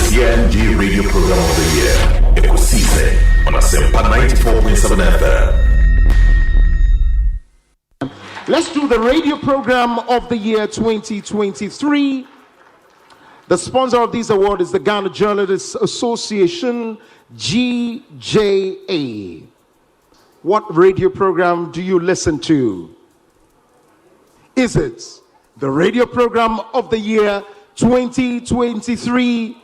CNG Radio Program of the Year, Ekosiisen on Asempa 94.7 FM. Let's do the radio program of the year 2023. The sponsor of this award is the Ghana Journalists Association, GJA. What radio program do you listen to? Is it the radio program of the year 2023,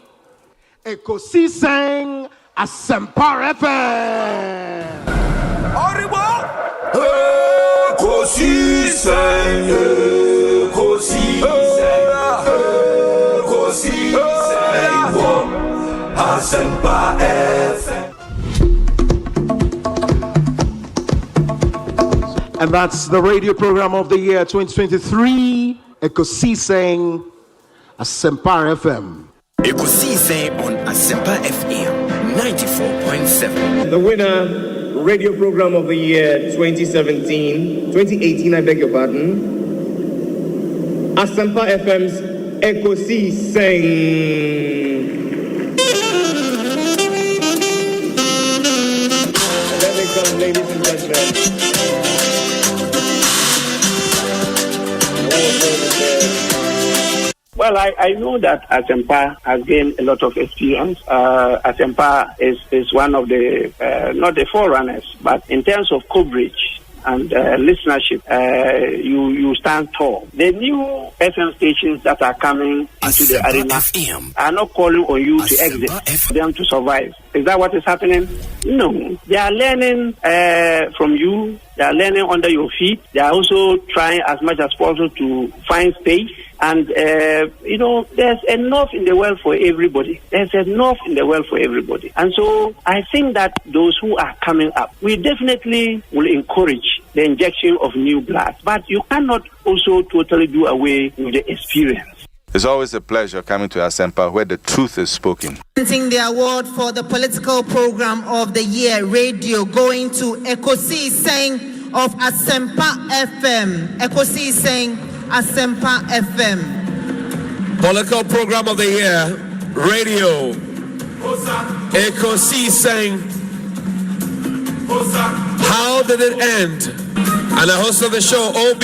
Ekosiisen Asempa FM? Ekosiisen, Asempa FM. And that's the radio program of the year 2023, Ekosiisen Asempa FM. Ekosiisen on Asempa FM 94.7. The winner, radio program of the year 2018, I beg your pardon. Asempa FM's Ekosiisen. There they come, ladies and gentlemen. Well, I know that Asempa has gained a lot of experience. Asempa is one of the, not the forerunners, but in terms of coverage and listenership, you stand tall. The new FM stations that are coming into the arena are not calling on you to exit, them to survive. Is that what is happening? No. They are learning from you. They are learning under your feet. They are also trying as much as possible to find space. And, there's enough in the world for everybody. There's enough in the world for everybody. And so I think that those who are coming up, we definitely will encourage the injection of new blood. But you cannot also totally do away with the experience. It's always a pleasure coming to Asempa where the truth is spoken. Presenting the award for the political program of the year, radio, going to Ekosiisen of Asempa FM. Ekosiisen Asempa FM. Political program of the year, radio, Ekosiisen. How did it end? And the host of the show, OB,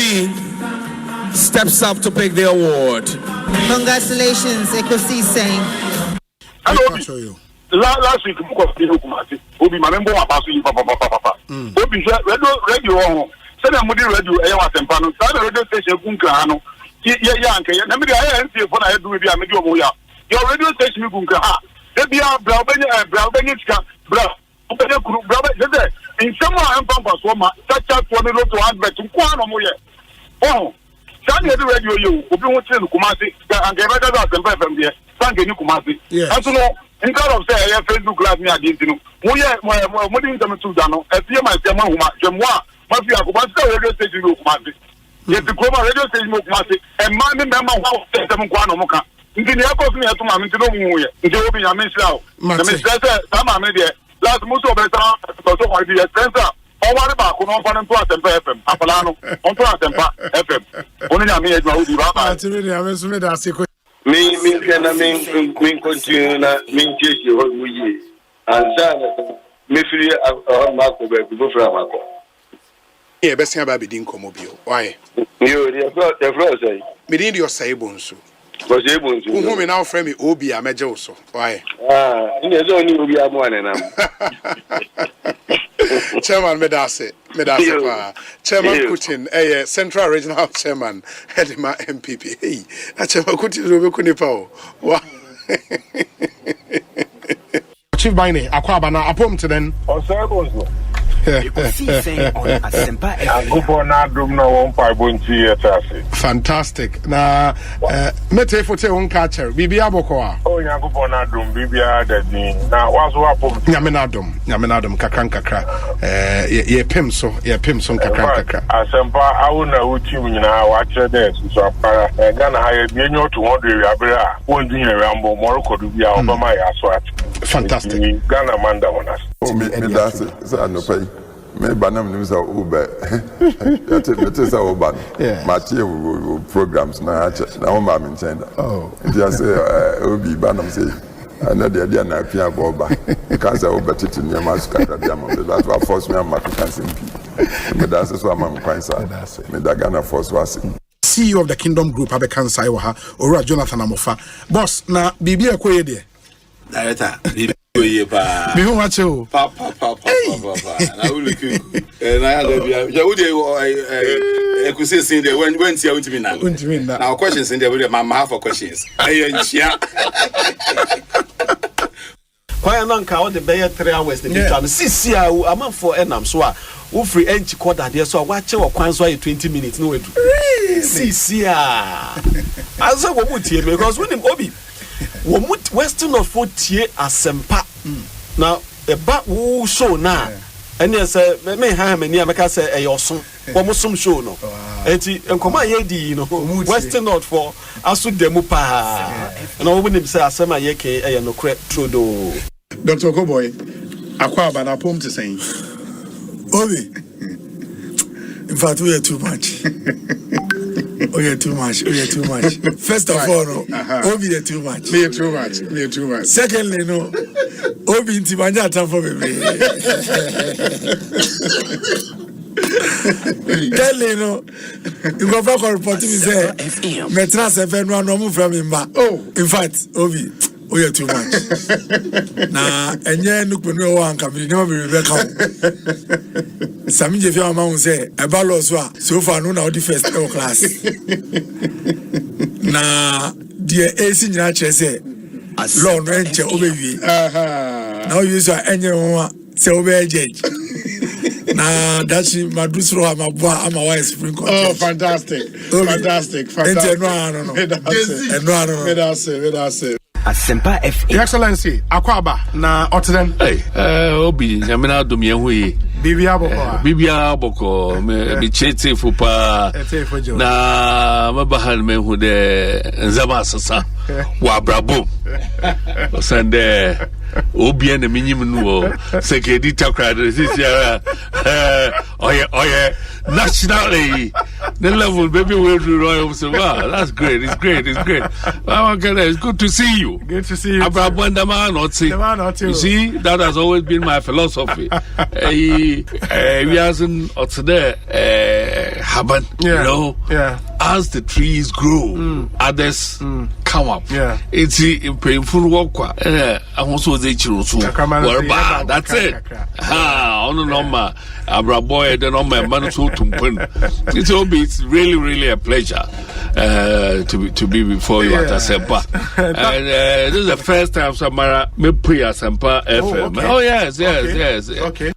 steps up to pick the award. Congratulations, Ekosiisen. Hello, last week, Obi, my member of Papa. Obi, radio, send a mudi radio, Asempa, no, radio station, Gunkano. I do with your radio station, Gunka. They be our Brabeniska, in some Pampa, such as one to advert to Quano. Oh, Sunday radio, you will be watching Kumasi and get better than from there. Thank you, Kumasi. And so, in terms of say, I Facebook Live me against you. We are more than to Dano, a few my Jamwa, Mafia, radio station, Kumasi. Yet the Coma radio station, Kumasi, and my member how them Quanomoka. In the airport, me to Mamma, it will be a miss out. The Sama Media, last Musso Beta, so I be a center. All what about Kuno to Asempa FM, Apolano, on to Asempa FM. Only I made my Udi Me continue na me teach you what we use. And so, me free a Marco before Marco. Yeah, best thing about being Comobio. Why? You, the Frozen. Within your say Bonsu. Was able to. Whom we now frame Obi a major also. Why? There's only Obi a one and Chairman Medase, Chairman Kutin, Central Regional Chairman, Hedima MPP. Hey, Chairman Kutin Rubikunipo. Wow. Chief Bine, Aquabana, upon to then. Osei, Ekosiisen on Asempa FM. Fantastic. Na mete fote on catcher. Bibia bokoa. Oh, Yakupona dum, Bibia daddy. Now, what's what? Yaminadum, kakra. Ye pimso kakra. Asempa, I wouldn't know what you watch this. So, Ghana hired me to wonder Abra, one thing around Morocco to be out of my aswat. Fantastic. Ghana Manda on us. Oh, me that's it. No pay. Me banam news are Uber. It is our ban. Matthew programs now. Now I'm in China. Oh, just say Obi banam say And the idea na pia boba. Because I over it in your mask at the moment. That's what forced me on my cancer. That's what I'm quite sad. Medagana force was CEO of the Kingdom Group, Abe Kansai Waha, or Jonathan Amofa. Boss, na Bibi Akoye de. Director, Bibi Oyepa. Bibi Wacho. Papa. I will look you. And I had Ekosiisen in there when see out to me now. Now questions in there with my half of questions. Kwaya nanka all the bay 3 hours the picture. See I'm for enam so a wo free enchi quarter there so watch your kwan so 20 minutes no way. See as a wo mutie because when him obi wo mut western of 40 Asempa. Now the back wo show na and yes me ha me nia meka say e yoso wo musom show no. Enti enkoma ye di you know western not for asu demu pa. Na wo nim say asema ye ke e no kre trodo. Dr. Koboy, Aquaba na pom to say. Obi. In fact, we are too much. We are too much. First of all, no, Obi are too much. Me too much. Secondly, no, Obi inti manja time for me. Thirdly, no, you go back and report to me say, Metra seven no move from him back. Oh, in fact, Obi. We are too much. Na enye nukwe nwe wa anka bi never be Rebecca. Sami je fi ama say e ba lo so far no na the first class. Na die AC nyina che say law no enche obewie. Now you say enye won say obe judge. Na dachi madusro amabwa ama wa spring court. Oh, fantastic. No. Asempa FM. Your Excellency, Akwaba na Otden. Hey, Obi, Yamina Dumyehui. Bibia Boko, me chete fupa. Na mabahan me hude nzama sasa. Wa brabo. Osande Obi and the minimum sekedi takra this year. Oye, nationally the level baby will do royal so wow, that's great. It's great. It's good to see you. Good to see you. You see, that has always been my philosophy. We hasn't there happen, you know. Yeah. As the trees grow, others come up. Yeah. It's painful work. I also say that's it. On the number, Abra boy, the number man so it's really a pleasure to be before you at Asempa. And this is the first time Samara me pre Asempa FM. Okay. Oh yes. Okay.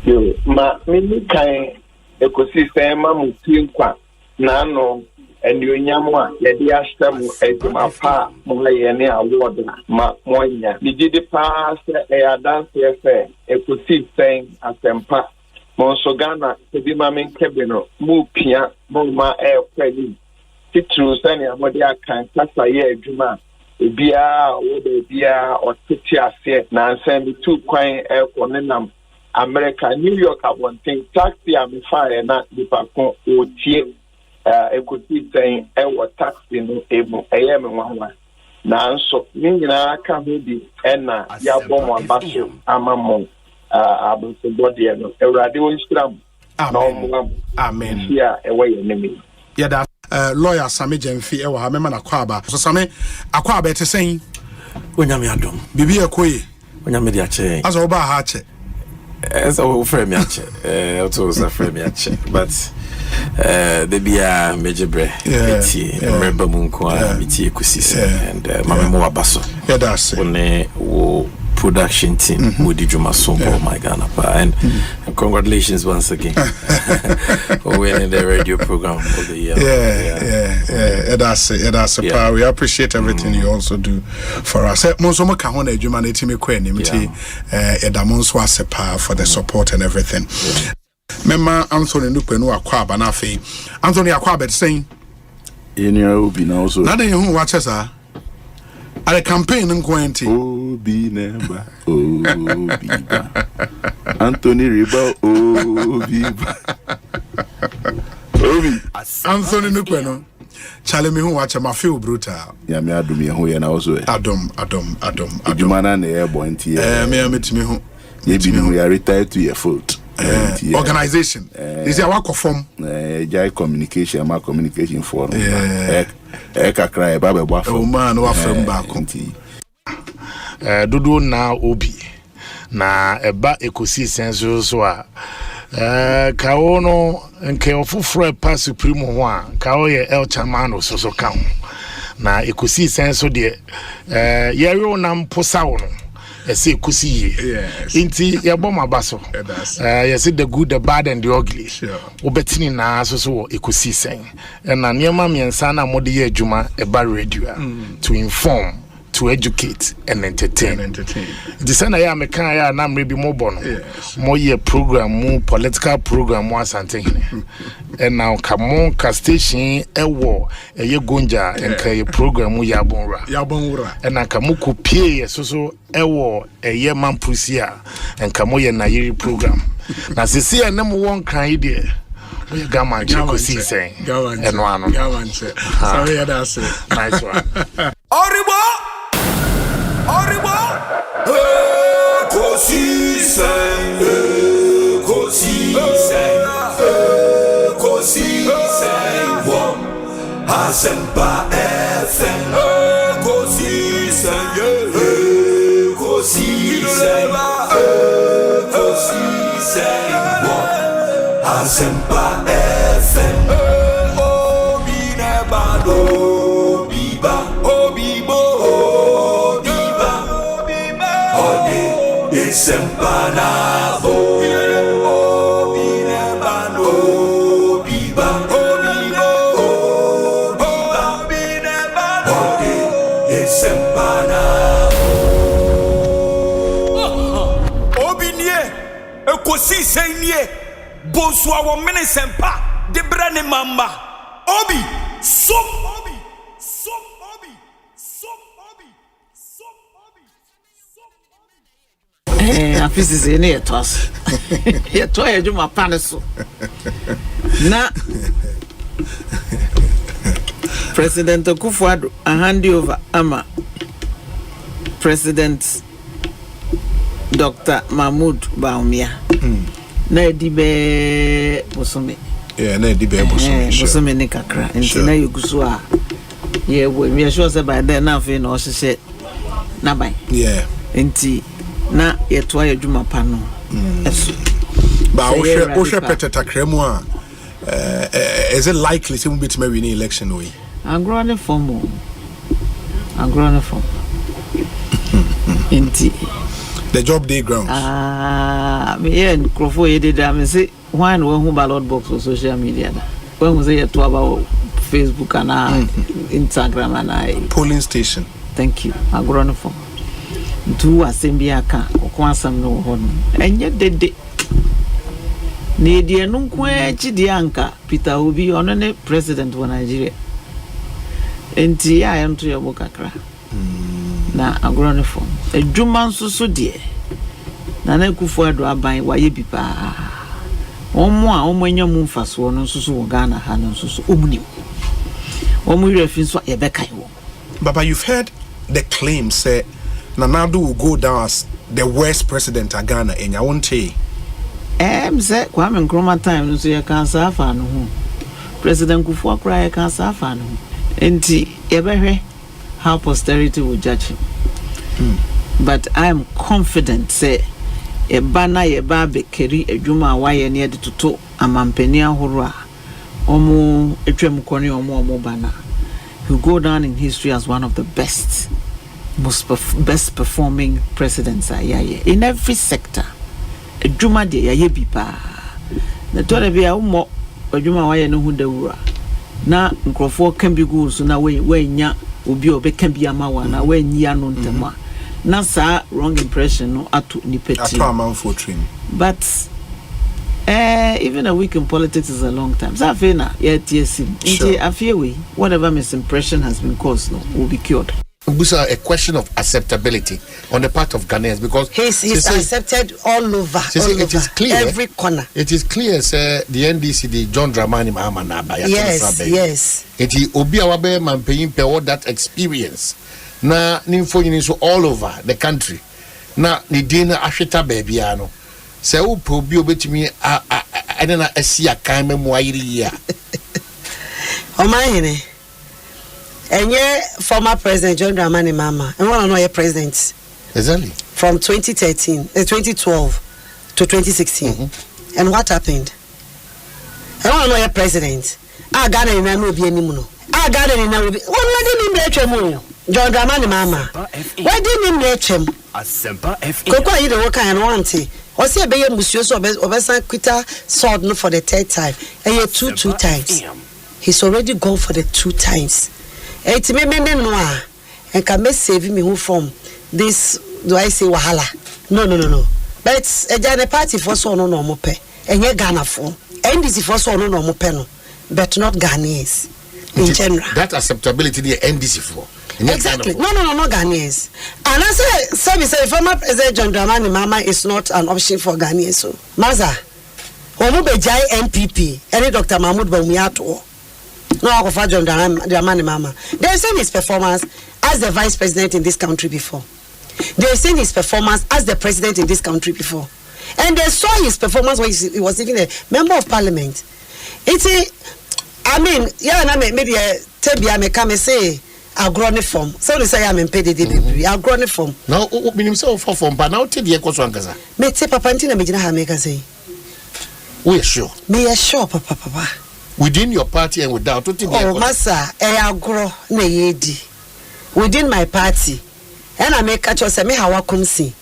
Yo, ma mini kai Ekosiisen mu tinkwa na no enyunyam a ye de ahtem eduma pa mo ye ne award ma monya ni gidi pa se e adanse efe Ekosiisen Asempa mo so Ghana se bi ma men kebe no mu pia mo ma e kwani titru se ne amode akan kasa ye adwuma ebia wo de bia o tete ase na nsem bi tu kwan e ko ne nam America, New York, I want to taxi and fire not the Pacon or Tie. Ekosiisen our taxi no able. I am one. Now, so Nina can be Enna Yabon Basho, Amamon, about the body and a radio Instagram. Amen. Here, away enemy. Yeah, that lawyer Sami Jemfi, our Memon Aquaba. So, Sami Aquaba to saying, when I'm Yadom, Bibi Akoye, when I'm Mediache, as Oba Hatche. As a frame yache, also a frame yache, but there be a major bread, remember Munqua, Ekosiisen, and Mamma Basso. Yeah, that's it. Production team who did you my Ghana and congratulations once again for winning the radio program of the year. Yeah, that's a power. We appreciate everything you also do for us. Monsomo Kahona humanity me kwenimiti Edamonso as a power for the support and everything. Memma Anthony Nupenu Akwaba Nafi. Anthony Akwaba saying in your Obi now so nothing who watches her. At a campaign in Quentin. Obi Neba, Obiba. Anthony Riba, Obiba. Obi. Anthony Nukweno. Charlie me who watch my feel brutal. Yeah, me adum ye ho ye na also. Adum. Adumana na ye bonti. Me me who. Ye bi no ya retired to your foot. Organization. Is there work form? Jai communication, my communication forum. Eka cry baba bwa. Oh man, wa from back. Dodo na obi. Na eba Ekosiisen so a ka wo no nke ofofro pa supreme ho a ka wo ye el chamano so ka ho na Ekosiisen so de ye yo na mposa wo no ese kusi inti ya boma baso yes the good the bad and the ugly obetini na so Ekosiisen na niema miensa na mode ye adwuma eba radio to inform, to educate and entertain. The sana ya meka ya na mrebi mobo no mo ye program, political program mo asante and now come ka station ewo ye gonja enka ye program ya bonra and na kamu kopie so ewo ye mampusia enka mo ye na yiri program na sisi na mo won kan ide we gaman Ekosiisen eno ano sorry ya that's nice one Oribo Ekosiisen On Asempa FM Ekosiisen On Asempa FM Obi nebado biba Asempa bo binebano biba binebano Asempa obinie Ekosiisen nie Bonsu awo mene sempa de brane mamba obi som afisi se ne yetos yeto edwuma paneso na President Akufo-Addo hand over ama President Dr. Mahmoud Bawumia na edibe bosome na edibe bosome ne kakra nti na yeguso a ye we sure say by then na fe na o hye na ban nti na yeto ayedwuma pa no eso ba o hwe peteta kremu a is it likely to be to win the election we agrone form nti the job day grounds me and Crofo ye did am say why no who ballot box on social media da when we say you talk about Facebook and Instagram and polling station thank you agrone form do assembly aka okwansam no ho no enye dede ne die no kwa chidi anka Peter Obi ono ne president wa Nigeria enti ya ento ye bokakra na agrone form edwuma nsoso de na na Akufo-Addo aban waye bi pa omo a omannya mu mfaso no nsoso wo Ghana ha no nsoso omuni omo refi nso ye bekai wo Baba, you've heard the claim say Nanado will go down as the worst president of Ghana in your own say say Kwame Nkrumah time no so ye kan sa afa no ho President Akufo akra ye kan sa afa no enti ye behwe how posterity will judge him but I am confident say e bana ye ba be keri adwuma waye ne de toto amampani ahoro a omo etwam kone omo bana he go down in history as one of the best performing presidents in every sector adwuma de ye bi pa na to be a umo adwuma waye no hu dawura na nkrofo kan bi go so na we nya obi obeka bi amawa na we nyia no ntema na sa wrong impression no ato nipeti but even a week in politics is a long time so afena yeah TSC nti afie we whatever misimpression has been caused no will be cured A question of acceptability on the part of Ghanaians because he's accepted all over. It is clear. Every corner. It is clear, sir. The NDC, the John Dramani Mahama Naba. Yes. It is Obi Awabe Mampeyim all that experience. Na ninfo so all over the country. Na ni dina ashita babyano. Se u probi obetimi I don't know a kaime muairi ya. Omayene. And former President John Dramani Mahama, and one of our presidents. Exactly. From 2012 to 2016. And what happened? And one of our presidents. I got it in a movie anymore. I got it in a movie. What didn't let John Dramani Mahama? Why didn't let him? Asempa FM. Koko yi the work and want it. Ose be musio so obesan quita sword for the third time. And you two times. He's already gone for the 2 times. And can me save me who from this, do I say wahala? No. But a party for so no mope. And ye Ghana for. And this for so no mope no. But not Ghanaians in general. That acceptability the NDC for. Exactly. No, Ghanaians. And I say former President John Dramani Mahama is not an option for Ghanaians. So Maza, Omubejai NPP, any Dr. Mahmoud Bawumia. No, John Dramani Mahama. They have seen his performance as the vice president in this country before. They have seen his performance as the president in this country before. And they saw his performance when he was even a member of parliament. Maybe Tebia may come and say, I'll grow the form. So they say I'm in PDD, I'll grow the form. Now, open himself for form, but now Tebia Koswangaza. May say Papantina Majina Hameka say. We are sure. Me are sure, Papa. Within your party and without Massa, I grow neyedi. Within my party, and I make catch us a me how I come see.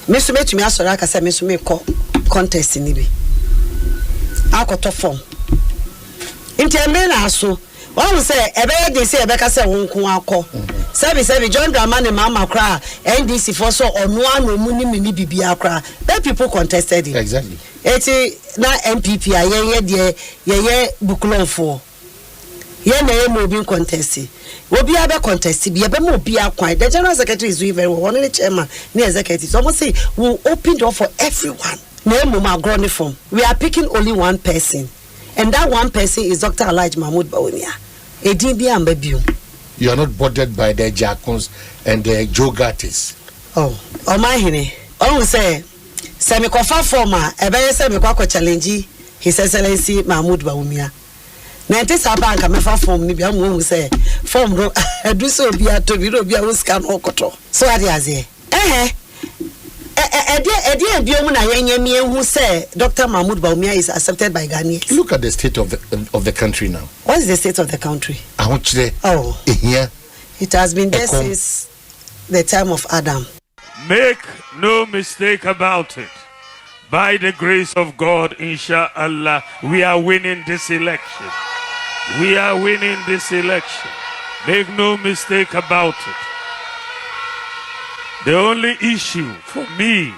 Miss me to me as I say, Miss me contest in Nibi. I got to form. In Temena, so one say, a bed they say, a Becca say, won't come out. Service, John Dramani Mahama cry, NDC for so or no one will mini BBA cry. Then people contested it. Exactly. It's na MPP ye buklon for ye na ye moving contest obi abe contest bi ebe mo bi akwan the general secretary is doing very well one of the chairman the executive so almost say we open door for everyone na mo ma grow form we are picking only one person and that one person is Dr. Elijah Mahmoud Bawumia edin bi amba biu. You are not bothered by the Jacons and the Jogatis. My hene say Semi kofa former ebe se me kwa challenge His Excellency Mahmoud Bawumia. Na ente sa banka me fa form ni bia mo say form do adu so bia to bi do bia wo scan okoto. So ade aze. Ede biom na yenye mi ehu say Dr. Mahmoud Bawumia is accepted by Ghanaians. Look at the state of the country now. What is the state of the country? Here. It has been there since the time of Adam. Make no mistake about it. By the grace of God, inshallah, we are winning this election. We are winning this election. Make no mistake about it. The only issue for me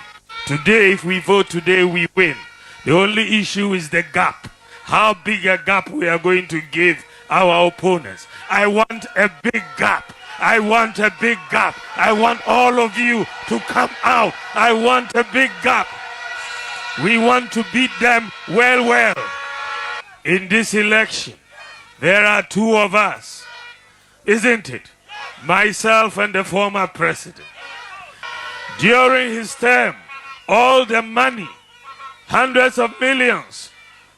today, if we vote today, we win. The only issue is the gap. How big a gap we are going to give our opponents. I want a big gap. I want a big gap. I want all of you to come out. I want a big gap. We want to beat them well. In this election, there are 2 of us, isn't it? Myself and the former president. During his term, all the money, hundreds of millions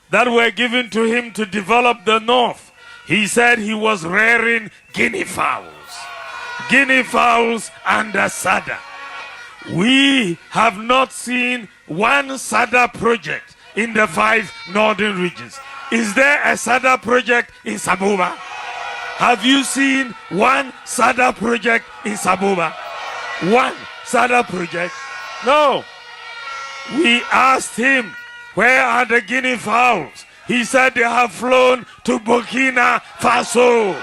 that were given to him to develop the North, he said he was rearing guinea fowls. Guinea fowls under SADA. We have not seen one SADA project in the 5 northern regions. Is there a SADA project in Saboba? Have you seen one SADA project in Saboba? One SADA project? No. We asked him, where are the guinea fowls? He said they have flown to Burkina Faso.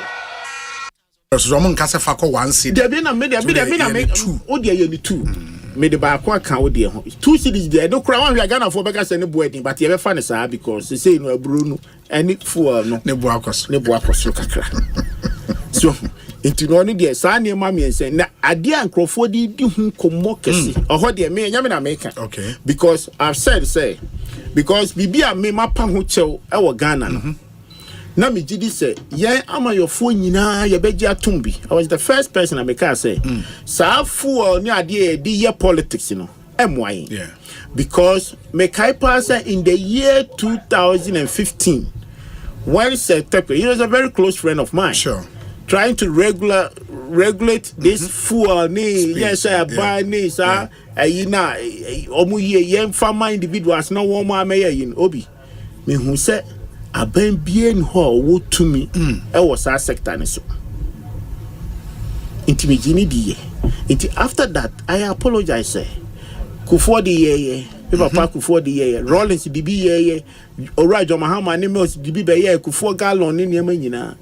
Roman Casa Faco 1 city. There be na me 2. O dey you 2. Me the ba kwa kan o dey 2 cities there. No crown we Ghana for beka say ne boarding but you be fan say because they say no abro no any fuel no. Ne bo akos kakra. So Into no dear Sanya Mammy and say, na Adia and Crawford di whom come more kesi. Or what dear me, Yamina Maker. Okay. Because I've said, because Bibia me mapa hocho, our Ghana. Na me jidi say, yeah, ama your phone yina, ya beja tumbi. I was the first person I make say, sa fool ni idea di year politics, you know. MY. Yeah. Because me kai pass in the year 2015, when he was a very close friend of mine. Sure. Trying to regulate this fool ni, yes, I buy ni, sir. Yina, omu farmer individuals no one may in Obi. Me who said, I been bien ho would to me, I was our sector. Intimidini die. After that, I apologize, sir. Kufuor the ye, Papa Kufuor the ye, Rollins the be ye, Orajo Mahama Nemos the be ye, Kufuor Gallon in Yemenina.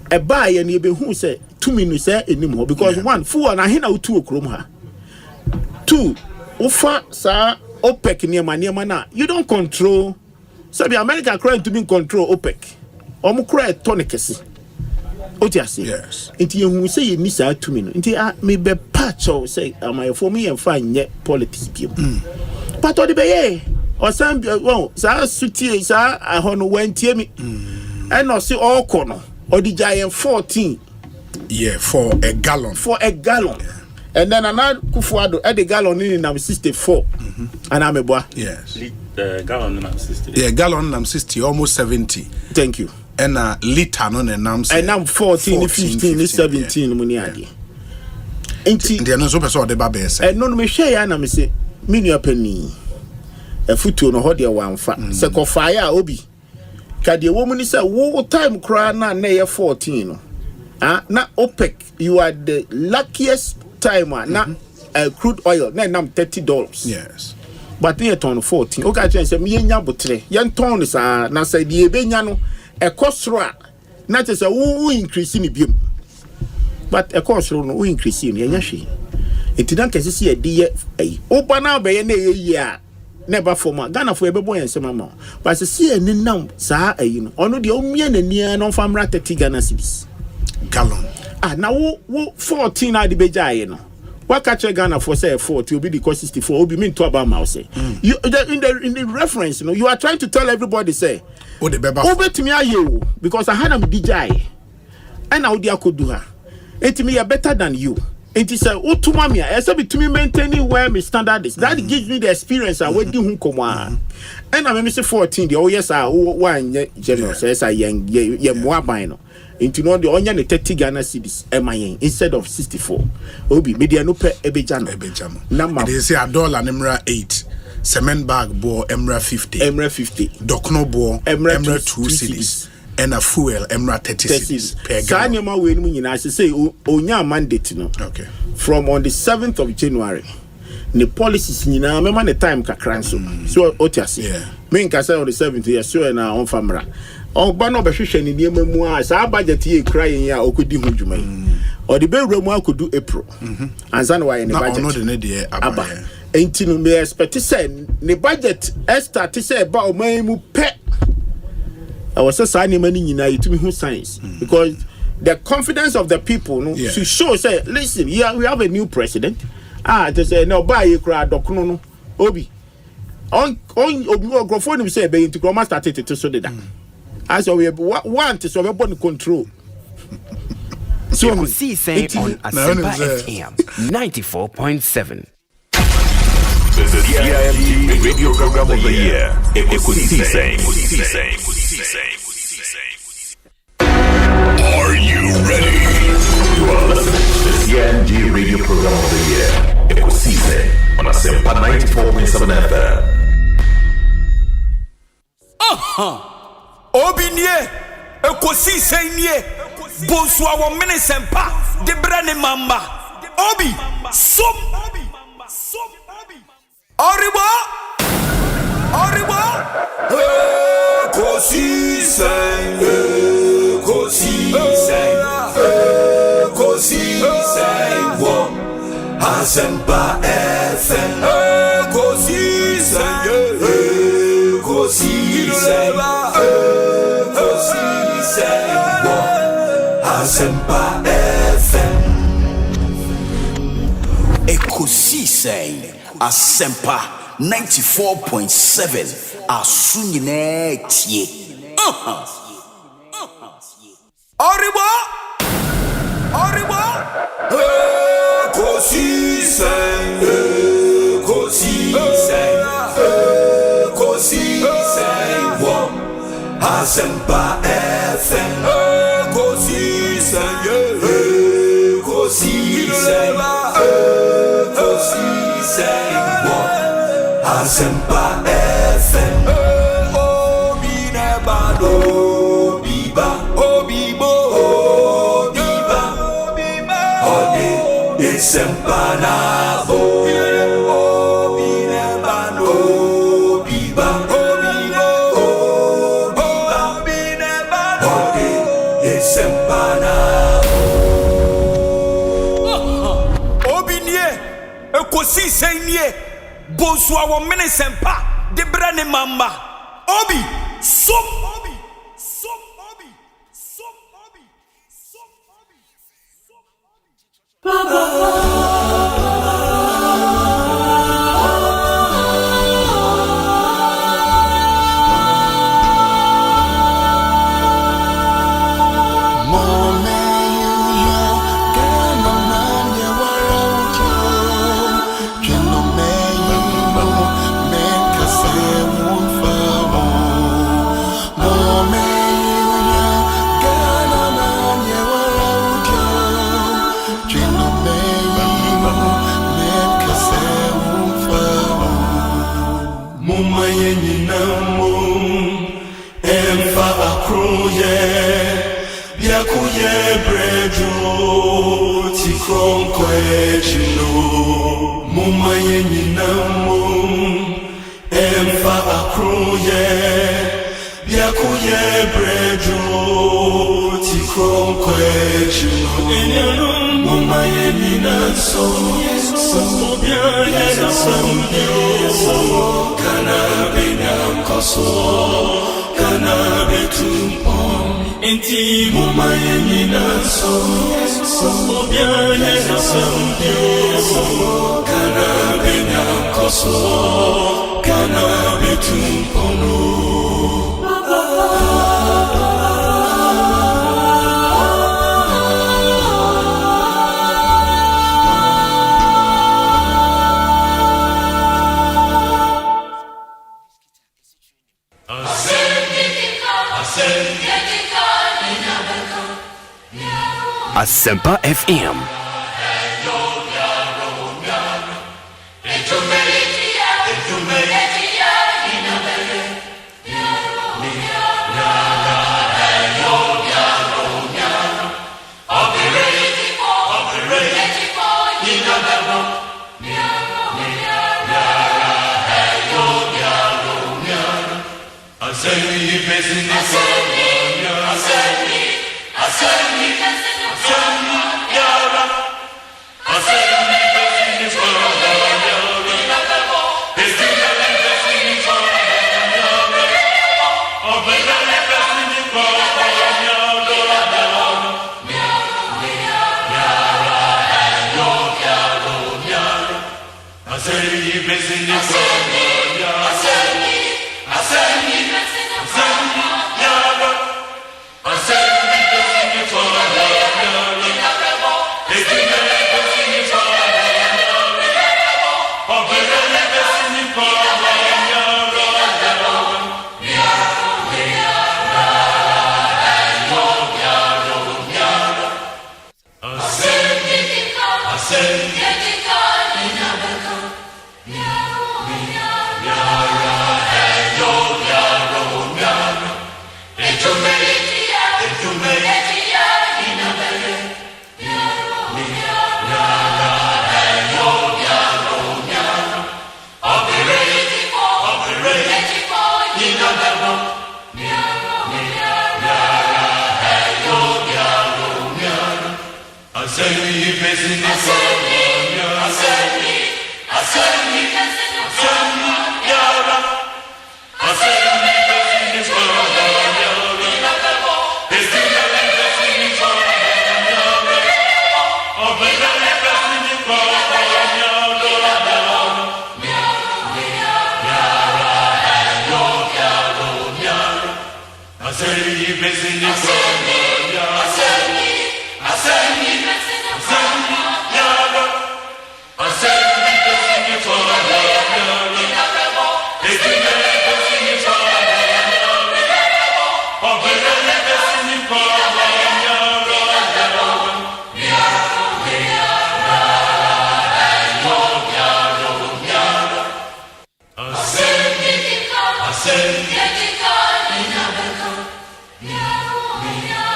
A buy and ye be who say 2 minutes anymore because one fool and I hina 2 o'clock. 2 Ufa sa OPEC near mana. You don't control. So the America crying to be control OPEC. Omu cry tonicasi. Yes. Inti you say you miss out 2 minutes. Inti me be patch or say am for me and find yet politics people. But all the be or some well sa suti sa I hono went me. And no see all corner or the giant 14. Yeah, for a gallon. Yeah. And then another Kufuado at the gallon in 64. And I'm a boy. Yes. Gallon in 60. Yeah, gallon in 60, almost 70. Thank you. And liter on and I'm 14, 15, 17 money adi. Enti the no so person the babe say. No me share na me say me nua pani. E futu no ho de wan fa. Se ko fire obi. Ka de wo mu ni say wo time kra na ye 14 no. Na OPEC you are the luckiest timer na crude oil na nam $30. Yes. But near ton 14. Okay, I say me nya botre. Yan ton is na say the ebenya no e kosro na say wo increase ni biom. But e kosro no wo increase ni nya hwe. Etidan kese se e de ye oba na be ye na ye a never former Ghana for ebebo yen sema but se ni nam sa ayi no ono de o mia na nia no famra 30 Ghana cedis gallon. Na wo 14 adi bejaye no. What catch Ghana for say 40 will be the 64 will be mean to about mouse say. You in the reference, you know, you are trying to tell everybody say the beba over to me you because I had a DJ and how dia could do her. It me are better than you. It is a to mommy, I said to me maintaining where my standard is. That gives me the experience I went to come on. And I say 14, the yes, I one general says I young more bino. Into no the onion 30 Ghana cedis MIN instead of 64. Obi media no pe ebejano. Number they say $1 Emra 8. Cement bag bo Emra 50. Emra 50. Dokno bo Emra 2 cedis. And a fuel Emra 30 cedis per gallon. Sanyama we no nyina say onya mandate no. Okay. From on the 7th of January. The policies nyina mema the time kakran so otiase. Yeah. Me nka say on the 7th year so na on famra. Oba no behwehwe ne niam mu a sa budget ye crying ya okodi ho dwuma yi o de bewura mu akodu April ansa na why ne budget na ono de aba enti no me expect say ne budget start say ba o man mu pe I was say ne mani nyina yitumi ho science because the confidence of the people no to show say listen we have a new president to say no ba ye kra dokono no obi onogrofo say be into groma started to so de that. As we want to so we control. So Ekosiisen on Asempa FM 94.7. The CIMT Radio Program of the Year. Ekosiisen. Are you ready? You are listening to the CIMT Radio Program of the Year. Ekosiisen on Asempa 94.7 FM. Obinie, Ekosiisen nie, Bonsu our Asempa, de brane mamba. Obi, som. Oribo. Ekosiisen, wo, Asempa FM. Ekosiisen, wo, Asempa FM. Ekosiisen Asempa 94.7 Asunyine tie. Oribo Ekosiisen Asempa FM Ekosiisen Asempa FM Obiba Ode Asempa Nabo Ekosiisen nie Bonsu awo mene sempa de brane mamba obi som Asempa FM.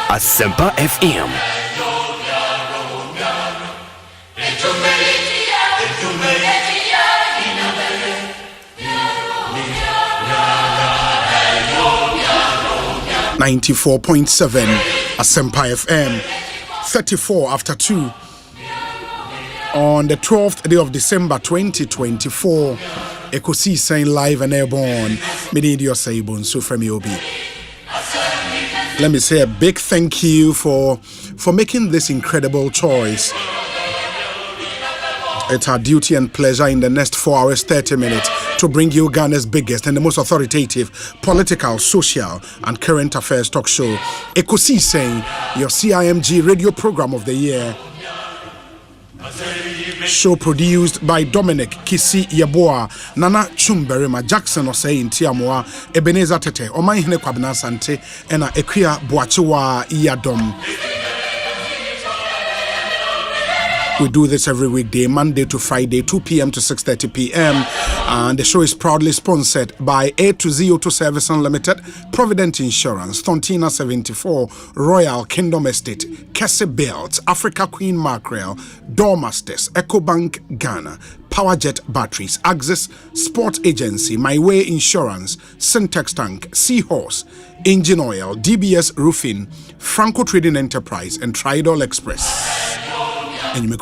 Asempa FM. .7 Asempa FM. 34 after 2 on the 12th day of December 2024. Ekosiisen live and airborne. Media Osei Bonsu from Obi. Let me say a big thank you for making this incredible choice. It's our duty and pleasure in the next 4 hours, 30 minutes to bring you Ghana's biggest and the most authoritative political, social, and current affairs talk show. Ekosiisen, your CIMG radio program of the year. Show produced by Dominic Kisi Yeboah, Nana Chumberima, Jackson Osei Ntiamoa, Ebenezer Tete, Omaihene Kwabena Sante, and Ekia Boachiwa Iyadom. We do this every weekday, Monday to Friday, 2 p.m. to 6:30 p.m. And the show is proudly sponsored by A2Z02 Service Unlimited, Provident Insurance, Thontina 74, Royal Kingdom Estate, Kesse Belts, Africa Queen Mackerel, Doormasters, EcoBank Ghana, Powerjet Batteries, Axis Sport Agency, My Way Insurance, Syntex Tank, Seahorse, Engine Oil, DBS Roofing, Franco Trading Enterprise, and Tridol Express. And you may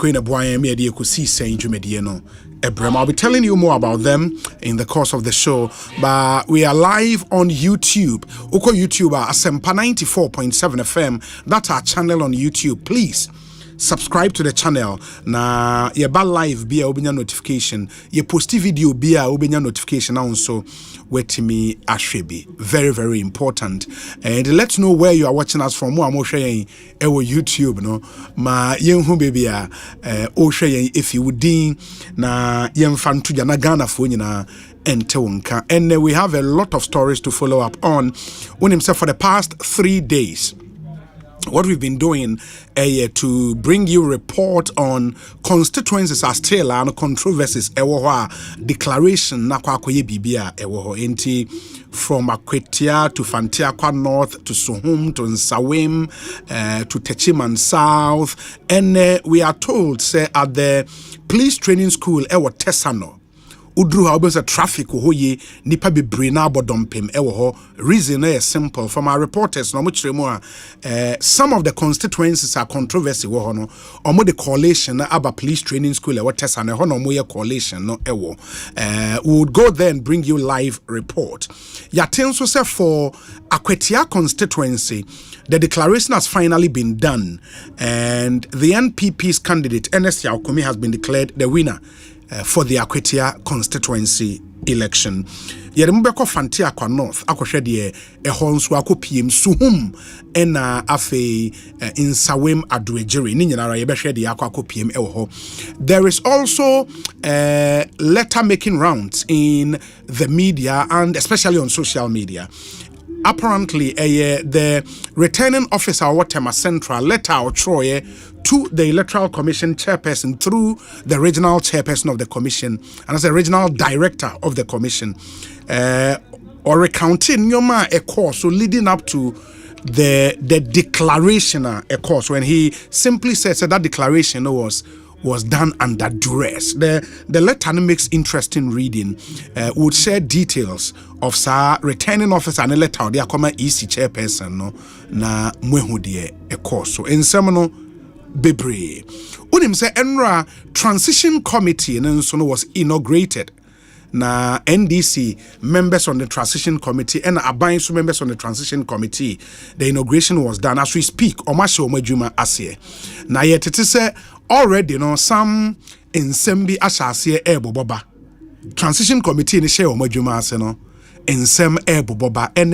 I'll be telling you more about them in the course of the show. But we are live on YouTube. Uko YouTube Asempa 94.7 FM. That's our channel on YouTube. Please subscribe to the channel. Na yeba live be a obinya notification. Ye posti video be a obinya notification also. Wetimi ashrebi. Very, very important. And let's know where you are watching us from. Mo sharing ewo YouTube no. Ma yenhu baby o sharing if you would na yemfantu jana Ghana fo nyina ente wonka. And we have a lot of stories to follow up on. On himself for the past 3 days. What we've been doing to bring you report on constituencies as still and controversies declaration na kwa koye bibia enti from Akwetia to Fantiakwa North to Sohum to Nsawim to Techiman South, and we are told say at the police training school Tesano Udru ha traffic hoye nipa bebre na abodompem ho. Reason is simple from our reporters no much some of the constituencies are controversy ho no omo the coalition na aba police training school tesa na ho no mo ye coalition no we would go there and bring you live report. Yatenso say for Akwetia constituency the declaration has finally been done and the NPP's candidate Ernest Yaokumi has been declared the winner for the Akwetia constituency election. Yerembeko Fantiakwa North akohwe de ehonso akopiem Suhum ena afe Nsawem Aduejere ni nyinara yebehwe de akopiem ewo. There is also letter making rounds in the media and especially on social media. Apparently the returning officer Watema Central letter or Troye to the Electoral Commission chairperson through the regional chairperson of the commission and as a regional director of the commission or recounting Nyoma a course so leading up to the declaration a course when he simply says that declaration was done under duress. The letter makes interesting reading. Would share details of sir returning officer and a letter they are coming EC chairperson no na mwehudie a course. So in seminal bebre. Unim say Enra transition committee and so was inaugurated. Na NDC members on the transition committee and Abainsu members on the transition committee. The inauguration was done as we speak. Omasho Omejuma Asye. Na yet it is already some in Sembi Ashasi Boba. Transition committee ni share Omejuma Aseno in Sem Boba and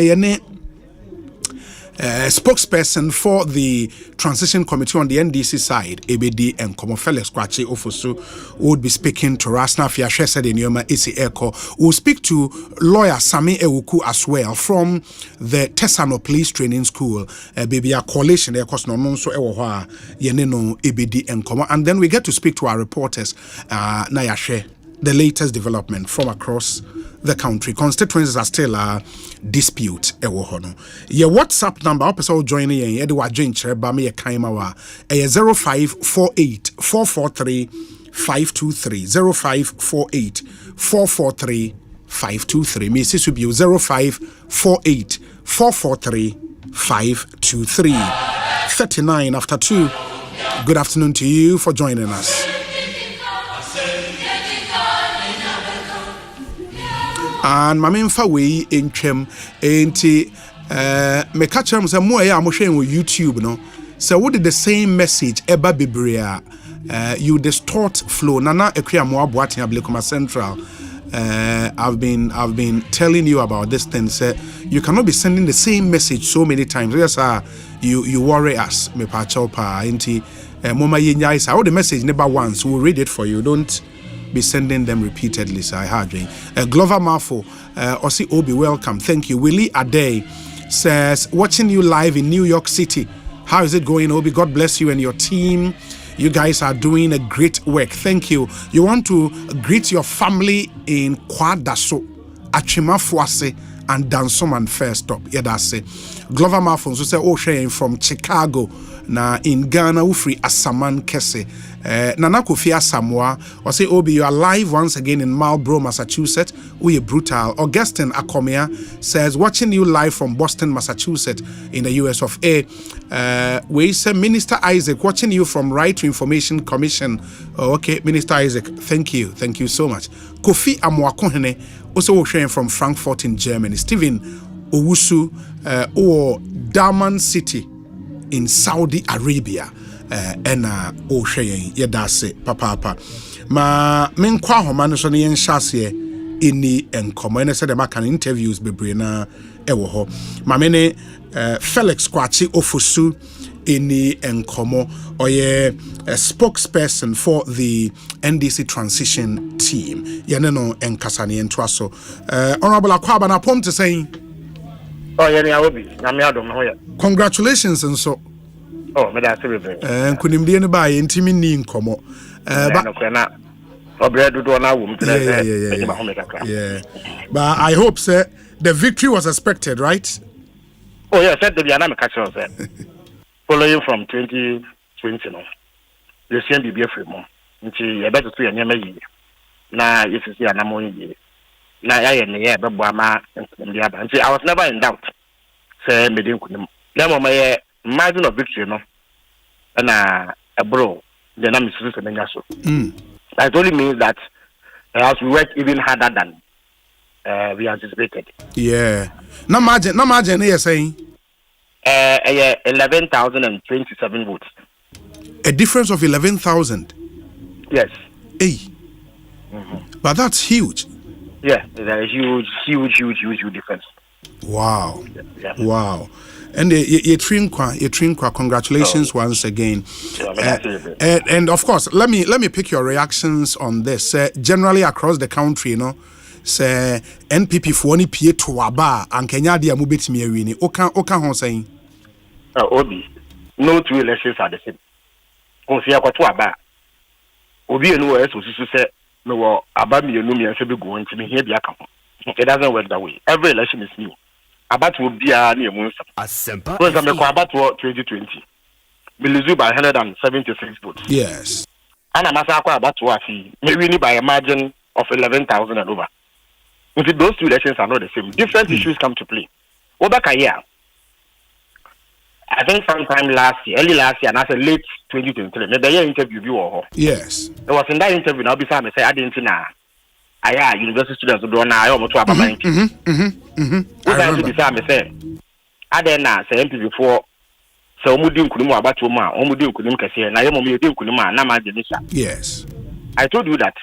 spokesperson for the transition committee on the NDC side, ABD and Komo Felix Kwachi Ofosu, would be speaking to us. Now, Fiashe said in Yoma Isi Eko, we'll speak to lawyer Sami Ewuku as well from the Tesano Police Training School. Baby, a coalition, Ekos no so Ewoha, Yeneno, ABD and Komo. And then we get to speak to our reporters, Nayashe, the latest development from across the country. Constituencies are still a dispute. Your WhatsApp number, episode joining you, Edward Jincher, Bami Kaimawa, 0548 443 523 0548 443 523. Mrs. Subu 0548 443 523. 39 after 2. Good afternoon to you for joining us. And my main way in Chem ain't me catch them some more. I'm sharing with YouTube, no. So what did the same message eba bibria? You distort flow. Nana ekria mo abuati ablekoma central. I've been telling you about this thing. Say you cannot be sending the same message so many times. Yes, you worry us. Me pa chopa inti mama yenya isa. All the message never once. We'll read it for you. Don't be sending them repeatedly. So I heard you. Glover Mafo, Osei Obi, welcome. Thank you. Willie Ade says, watching you live in New York City. How is it going, Obi? God bless you and your team. You guys are doing a great work. Thank you. You want to greet your family in Kwadaso, Achimafuase, and Dansoman first stop. Yeah, that's it. Glover Mafo, so say, Osei from Chicago. Na in Ghana, Ufri Asaman Kese. Nana Kofi Asamoah, Osei Obi, you are live once again in Marlborough, Massachusetts. We are brutal. Augustine Akomia says, watching you live from Boston, Massachusetts, in the US of A. We say Minister Isaac, watching you from Right to Information Commission. Oh, okay, Minister Isaac, thank you so much. Kofi Amwakohene, also sharing from Frankfurt in Germany. Stephen Owusu, or Daman City in Saudi Arabia. Ena Osei Yedase Papa. Ma menkwa homa no so ne yenhyase ini enkomo ene se de maka interviews bebrena ewo ho. Ma me ne Felix Kwachi Ofosu ini enkomo oye a spokesperson for the NDC transition team. Yene no enkasa ne ento aso. Honorable Akwaba na pom to say. Oh yene awobi na me adom ho ya. Congratulations and so. Oh, me da sebe. Kunimdie ne ba ye ntimi ni nkomo. Ba na obredo do na wum yeah. But I hope sir the victory was expected, right? Oh yeah, said the Biana me catch us following from 2020 no. The same be free mo. Nti ye beto to ye nyama yi. Na yesisi anamo yi. Na ya ne ye bebo ama ndi aba. Nti I was never in doubt. Say me din kunim. Na mo ye margin of victory no and a bro the name is so that only means that as we work even harder than we anticipated. Yeah, no margin you're saying 11,027 votes, a difference of 11,000. Yes. Hey. But that's huge. Yeah, it's a huge difference. Wow. Yeah. Wow. And you trinkwa, congratulations once again. And of course, let me pick your reactions on this. Generally across the country, you know, say NPP for any pie to aba and Kenya dia mu betimi awini. Oka hon saying. Obi, no two elections are the same. Konsia kwa to aba. Obi enu we so say no aba mi enu mi ense be go ntimi here bia ka ho. It doesn't work that way. Every election is new. About will be a near Munsa. Asempa. For example, about 2020. Milizu by 176 votes. Yes. And a massacre about to maybe by a margin of 11,000 and over. If those two elections are not the same, different issues come to play. Over a year, I think sometime early last year, and I said late 2023, maybe a interview you or yes. It was in that interview, now beside me say I didn't know. University students do na ayo moto aba bank. I say adena say MP before say omudi nkunim abato mu a omudi nkunim kase na yemo me yedi nkunim a na ma de nisha. Yes. I told you that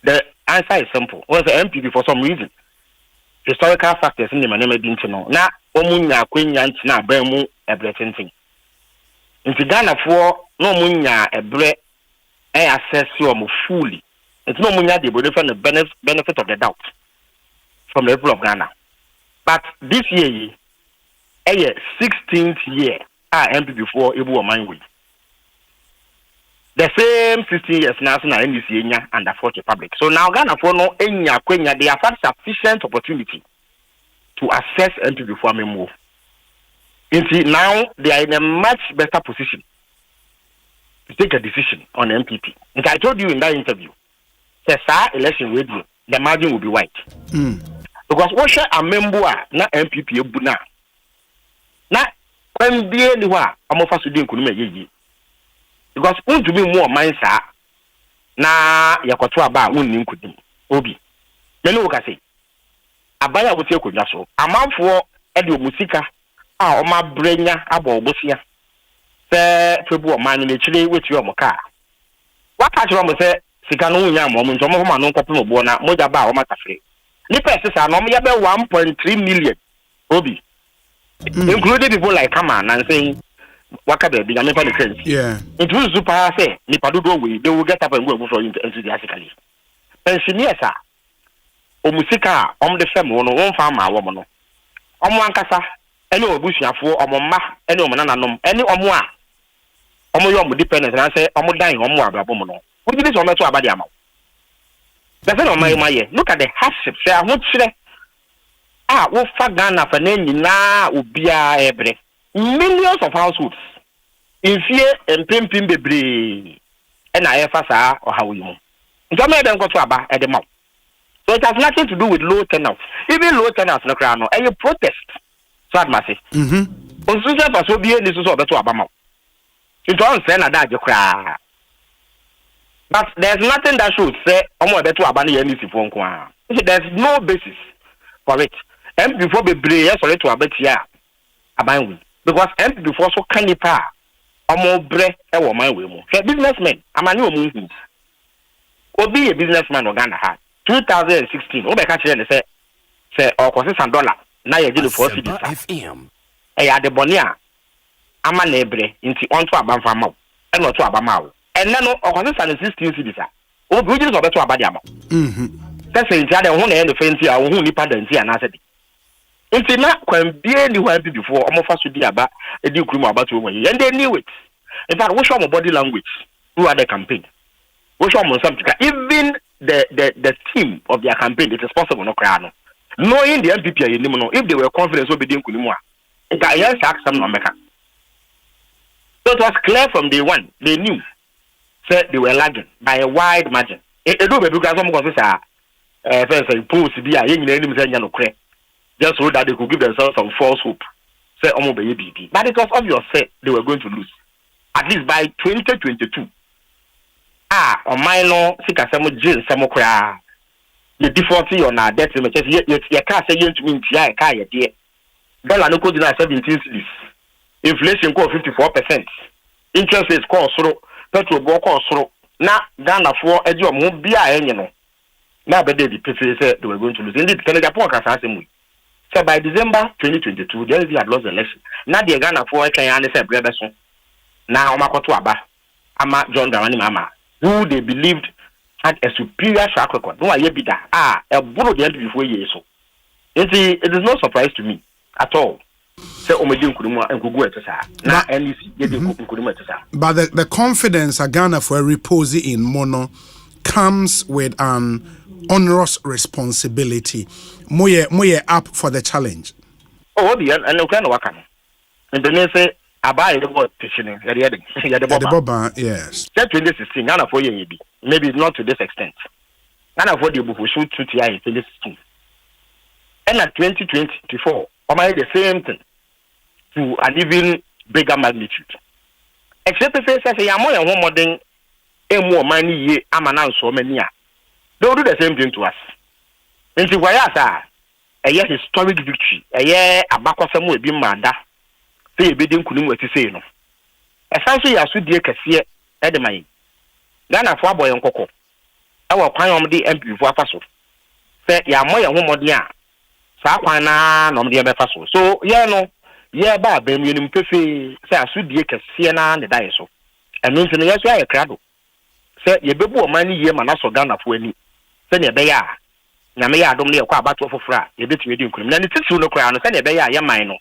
the answer is simple. Was the MP for some reason historical factors in the manema bintino. Na omunya kwenya ntina abremu ebretenting. Inti Ghana for no munya ebre access you fully. It's no munya de the benefit of the doubt from the people of Ghana. But this year, 16th year, MP before Ibu Omangwe. The same 16 years now, NDC under Fourth Republic. So now Ghana for no Enya Kwenya, they have had sufficient opportunity to assess MP before me move. Now they are in a much better position to take a decision on MPP. And I told you in that interview, the election radio, the margin will be white. Because what shall a member na MPP buna? Na when be anywhere, I'm offer to do kunume. Because want to be more mindsa na yakotwa ba wonni nkudi obi. Me no ka say abaya wotie kodwa so. Amanfo e de omusika a oma brenya abo obosia. Se febu o man ni chire wetu o moka. Waka chiro mo se sika no nya mo nto mo ma no nkopem obo na moja ba o matafre. Ni pese sa no mo ya be 1.3 million obi. Including people like Kama and saying waka be the American defense. Yeah. It will super say ni padudo we they will get up and go for enthusiastically. Pensioners are omusika the fam no won fa ma wo mo no. Omo ankasa ene obusuafo omo ma ene omo nananom ene omo a omo yo omo dependent na say omo dan omo abrabo mo no. Wo bi so meto abade ama. The thing on my look at the hardship say I want chire wo fa Ghana fa na nyina obia ebre. Millions of households in fear and pimping bebre and I ever saw or how you. Don't make them go to Aba at the mouth. So it has nothing to do with low turnout. Even low turnout no crowd, and you protest. So I must say. On Susan Paso be in this is over to Abama. You don't send a dad you cry. But there's nothing that should say Omo better to Abani any phone. There's no basis for it. And before be brave, sorry to Abetia Aban. Because MP before so can you pa omo bre e wo man we mu. Businessmen, amani o mu. Obi a businessman of Ghana had 2016. Obe ka kire say okosi $1 na ye gele for city. FM. E ya de bonia ama na ebre nti onto abanfa ma. E no to abama wo. And no okosi 16 cities a. Obi ujiri so beto abade ama. Say nti ade ho na e no fenti a wo hu nipa danti ana se. Inti na kwambie ni wa before omofa so di aba edi kuru aba to won and they knew it. In fact, we show my body language throughout the campaign. We show something. Even the team of their campaign, it is possible no cry no. Knowing the MPP if they were confident so be din kunu a. It yes ask some no meka. So it was clear from day one. They knew said they were lagging by a wide margin. It do be because some go say first say post bi a yen nyina nim say nya no kre. Just so that they could give themselves some false hope. Say, but it was obvious they were going to lose. At least by 2022. On my law, sika samo jail samo kra. The defaulty on our debt limit. You can't say you to me, I can't yet. Dollar no code 17 cities. Inflation call 54%. Interest rates call so. Petrol go call so. Now Ghana for a job won't be a no. Now, but they said they were going to lose. Indeed, Senegal can say. So by December 2022, the LV had lost the election. Now the Ghana for Kenya said Brebeson. Now Makoto Aba, Ama John Dramani Mama, who they believed had a superior track record. No, I be that. A board the LV before years so. It is no surprise to me at all. Say Omejin Kuruma and Kugu Etesa. Now NDC Kuruma Etesa. But the confidence a Ghana for reposing in Mono comes with an onerous responsibility. Moye up for the challenge. Oh, the and no kind of work. And then say, I buy the word petitioning. Yes. That 2016, Ghana for you, maybe not to this extent. Ghana for the book will shoot to TI in 2016. And at 2024, I might the same thing to an even bigger magnitude. Except if I say, I'm more than more money, ye, I'm announced so many. They'll do the same thing to us. Nti wayasa a historic victory a abakwasam we bi mada say e bedin kunum ati say no esanso ya so die kase e de man Ghana fo aboy nkoko e wo kwan om de MP fo afa so say ya moye homoden a saa kwan na no de be fa so ye no ye ba ba mu nim pefe say asudie kese na ne dai so enu nti no ye so aye krado say ye bebu o man ye ma na so Ghana fo ani say ne be ya nyame ya adom ne ye kwa abato fofora ye betumi di nkunim na ne titiw no kra no say ne be ya ye man no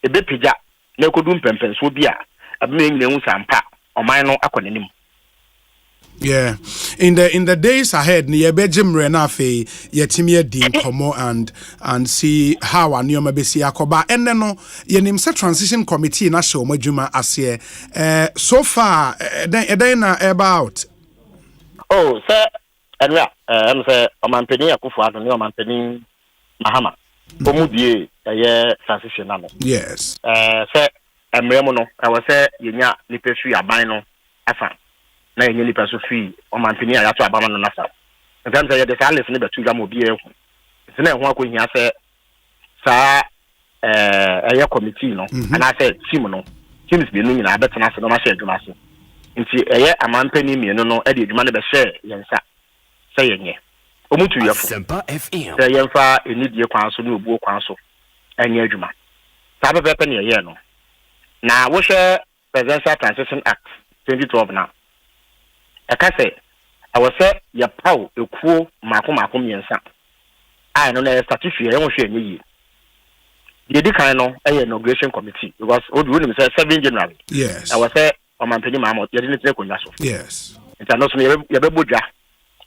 e be pija na kodum pempen so bia abeme nyina hu sampa o man no akonanim. Yeah, in the days ahead, ni yebejim renafe yetimi edi nkomo and see how anioma besi akoba. And then no yenim se transition committee na show majuma asye. So far, then about. Oh, sir, anwa, say omampeni akufo ado ni omampeni Mahama. Omudie transition na no. Yes. Sir, emremo no, I was say yenya nipesu aban no afa. Na yenye nipa so fi o mampini ya to abama no nasa ntam say the salif ne betu gam obi ehu sene ho akohia say sa eye committee no ana say team no teams bi no nyina betena se no ma share adwuma se nti eye amampani mienu no e de adwuma ne be share yensa say yenye omutu yefo Asempa FM say yenfa enidie kwan so ne obuo kwan so enye adwuma sa be ne ye no na wo share Presidential Transition Act 2012 na akase awose ya paw ekuo mako miensa ai no na certificate e won hwe enyi ye di kan no inauguration committee because odu woni say 7 January yes awose omampeni maamo ye di ne konwa so yes nta no so ye be bodwa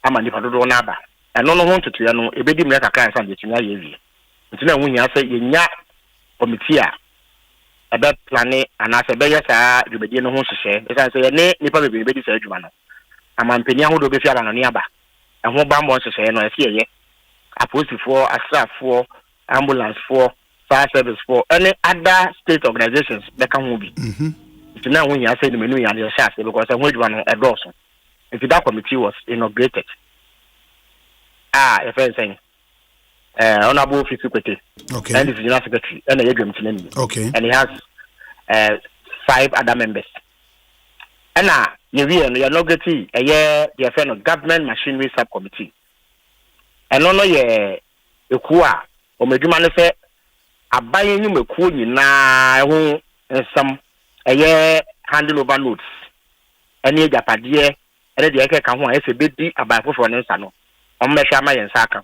ama ni padodo na aba eno no ho ntutu ya no ebedi mre kakra nsa de tunya ye wi ntina hu nya say ye nya committee a ebe plane anase be ye saa dwubedi no ho hyehyɛ esa say ye ne nipa bebe be di saa adwuma no amampeni ahodo be fiara no ne aba eho bambo hyehyɛ no ese ye aposifo asrafo ambulance for fire service for any other state organizations be kan ho bi ntina hu nya say the menu ya ne share because eho adwuma no edoso if that committee was inaugurated if anything honorable Fisikwete okay and the general secretary and the Yedwem okay and he has 5 other members and you inaugurate a year the affair of government machinery subcommittee and no ye ekua o medwuma ne se abaye nyum ekuo nyina ho nsam a year handle over notes any japade and the eke kan ho ese bedi abayfofo ne nsa no o mmehwa ma yensa aka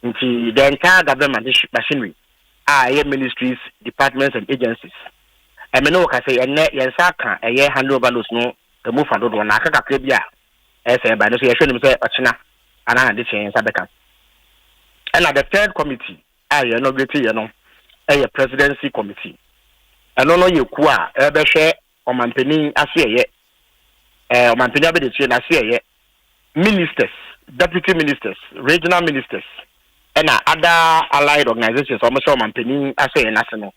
nti the entire government machinery ministries, departments and agencies and me no ka say enne yensa aka handle over notes no move for do na aka kakra bia ese ba no so ye hwe nim say ochina ana de chen sabeka and the third committee inaugurate ye no presidency committee and no ye ku a be hwe omampeni aseye omampeni abede tie na aseye ministers, deputy ministers, regional ministers and other allied organizations almost omampeni aseye na se no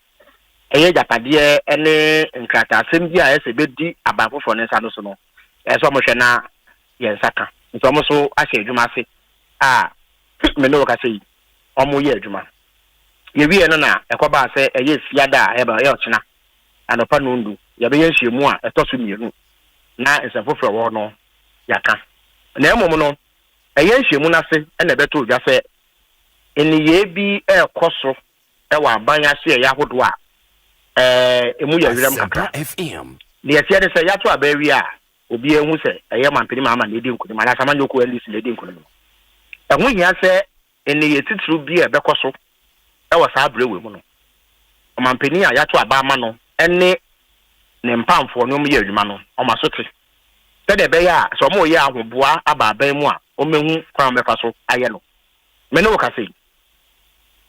japade ene nkrata asem bi a ese bedi abafofo ne nsa no so no so mo hwe na yensaka nso mo so ahye adwuma ase me no ka sei omo ye adwuma ye wie no na ekoba se fiada ye ochina anopa no ndu ye be yenhyiemu a etoso mienu na nsafofo wo no yaka na emom no yenhyiemu na se na beto dwa se eni ye bi ekoso wa aban ase ye ahodo a emu ya wiram kakra FM ne yesi de se yato abawi a obi ehu se mampeni mama na edi nkuni mala sama nyoko elisi na edi nkuni no ehu hia se eni ye titru bi e bekoso wa saa brewe mu no mampeni a yato aba ama no ene ne mpamfo no mu ye adwuma no o masote tede be ya so mo ye ahoboa aba aban mu a o mehu kwa mefa so aye no me no ka sei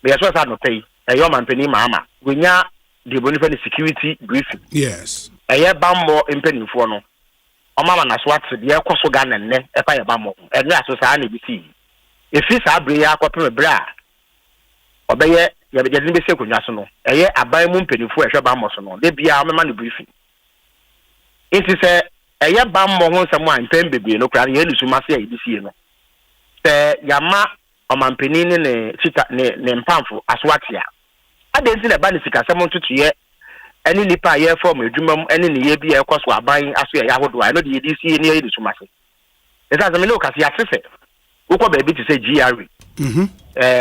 be so sa no pay mampeni mama wonya the bonify security briefing yes bambo impenifo no o mama na so ate de ekoso ga nenne e fa ye bambo ene aso sa na bi si efi sa abre ya akopem bra obeye ye be de be se konwa so no aban mu mpenifo ehwe bambo so no de bia o mama no briefing enti se bambo ho nsam a mpem bebe no kra ye lusu ma se ye bi si no se yama o mampeni ne sita ne mpamfo aso ate a adenzi na ba ne sika sɛm ntutuye eni nipa ye form adwumam eni ne ye bi e kwaso aban aso ye ahodo a no de yedi sie ne ye de sumase esa sɛ me no kasi asefe ukɔ ba bi te sɛ GRE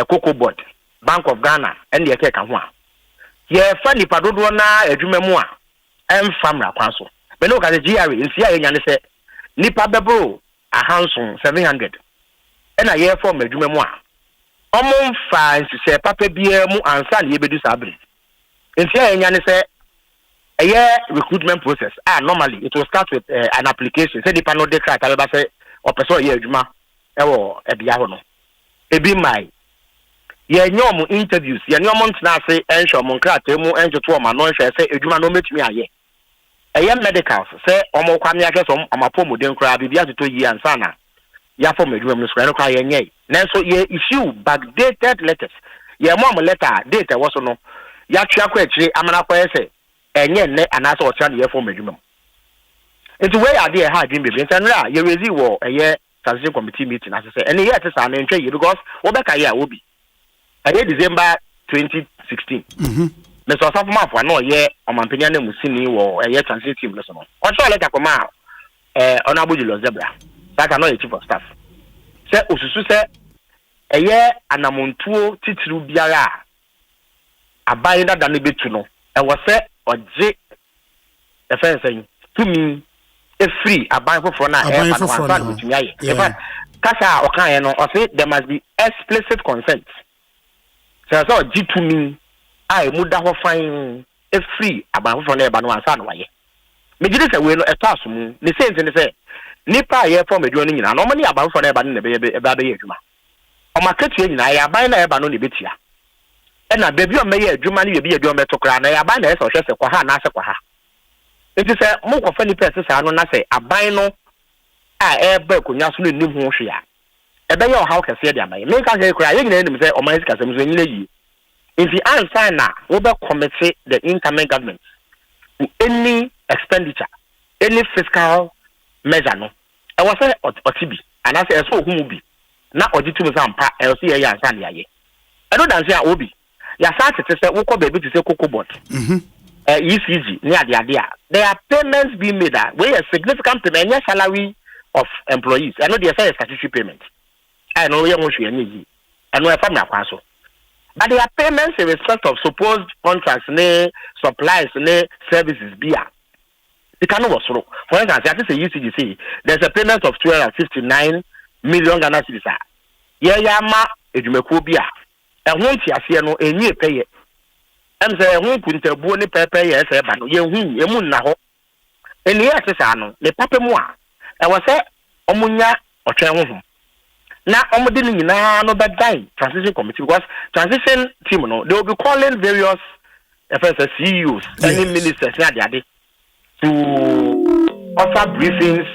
cocoa board Bank of Ghana and the Eke Kanwa. Ye funny padodo na adwuma mu a famra kwaso. But no ka the GRA in sia enya say nipa bebo a handsome 700. And a year from adwuma mu a omon fa nsise papa bia mu ansa na yebedu sabri. In sia enya say a recruitment process. Normally it will start with an application. Say nipa no declare ta be say o person ye adwuma ewo ebia ho no. Ebi mai ye nyom interviews ye nyom ntna se enhwe mo nkrata mu enjoto o ma no nhwe se edwuma no metumi aye eye medicals se omo kwame ahwe so amapo modern kra bibia to yi ansana ya for medwuma no so no kwa ye nyei nanso ye issue backdated letters ye mo letter date wo so no ya twa kwa akire amana kwa se enye ne anasa o twa ye for medwuma into where are there ha dream baby ntanra ye rezi wo eye transition committee meeting as say ene ye tesa na ntwe ye because wo beka ye a obi December 2016. Mr. Osafuma for no ye omampenya na musini wo eye transition team no so no. Ocho letter koma honorable Julius Zebra. That no chief of staff. Say osusu say eye anamontuo titiru biara abai na da ne betu no. E wo say oje e fe say to me e free abai foforo na e pa no betumi aye. In fact kasa okan no o say there must be explicit consent. So G to me, I muda ho fine a free about for never no answer no ye. Me did say we no a task mu, the same thing say nipa ye for me doing na normally about for never ne be adwuma. O market ye na ya ban na eba no ne betia. E na baby o me ye adwuma ne be adwuma to kra na ya ban na e so hwe se kwa ha na se kwa ha. Enti say mo ko fa nipa se sa no na say aban no a e ba konya so no nim ho hwe ya. Ebe yo how can say them make us cry you know say o man sika sem so nyina yi if you answer na we be commit the incoming government to any expenditure any fiscal measure no e was say otibi and I say so hu bi na ojitu me sampa e so ye answer na ye e do dan say obi ya sa tete say we ko baby to say cocoa board ECG ni ade a there are payments being made where a significant payment salary of employees I know they say statutory payment I know you want to I know a family kwaso. But there are payments in respect of supposed contracts, supplies, services, beer. It cannot was through. For instance, I think the UCGC, there's a payment of 259 million Ghana cedis. Yeah, ma, edumeko beer. And once you see no, a new pay. And say, who couldn't bo ni pepe, yes, but you moon na ho. And yes, the papa moi. I was say, Omunya or Chen. Now, omodini na no bad time transition committee because transition team no they will be calling various FSS CEOs any ministers to offer briefings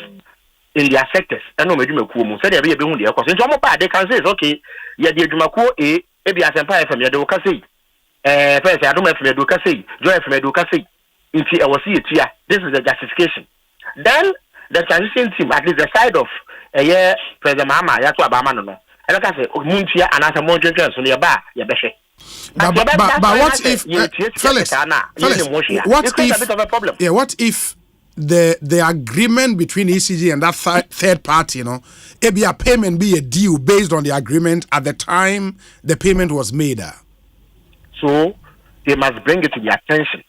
in their sectors. I know maybe me say they be hu dey cause nti omo they can say okay ya dey adwumakuo e be Asempa FM ya dey ka say first I don't FM ya dey ka say Joy FM ya dey ka say nti e was here this is the justification. Then the transition team at least the side of President Mama, ya to Abama no. And like I say, Muntia and as a more general, so near bar, ya beshe. But what if Felix, what if a bit of a problem? Yeah, what if the agreement between ECG and that third party, it be a payment be a deal based on the agreement at the time the payment was made? So they must bring it to the attention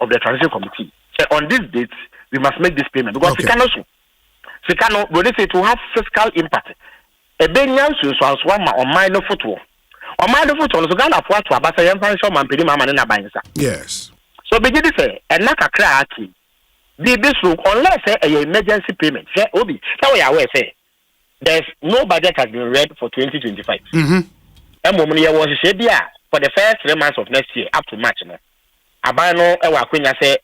of the transition committee. So on this date, we must make this payment because we cannot. Sikano, we say to have fiscal impact. A benyan so swama on minor football. On minor football, so Ghana for to abasa yan financial man pedi mama na bansa. Yes. So begin to say, and naka kraki. This look unless a emergency payment. Say obi. That way I say there's no budget has been read for 2025. And moment you was say for the first 3 months of next year up to March. Abano e wa kwenya say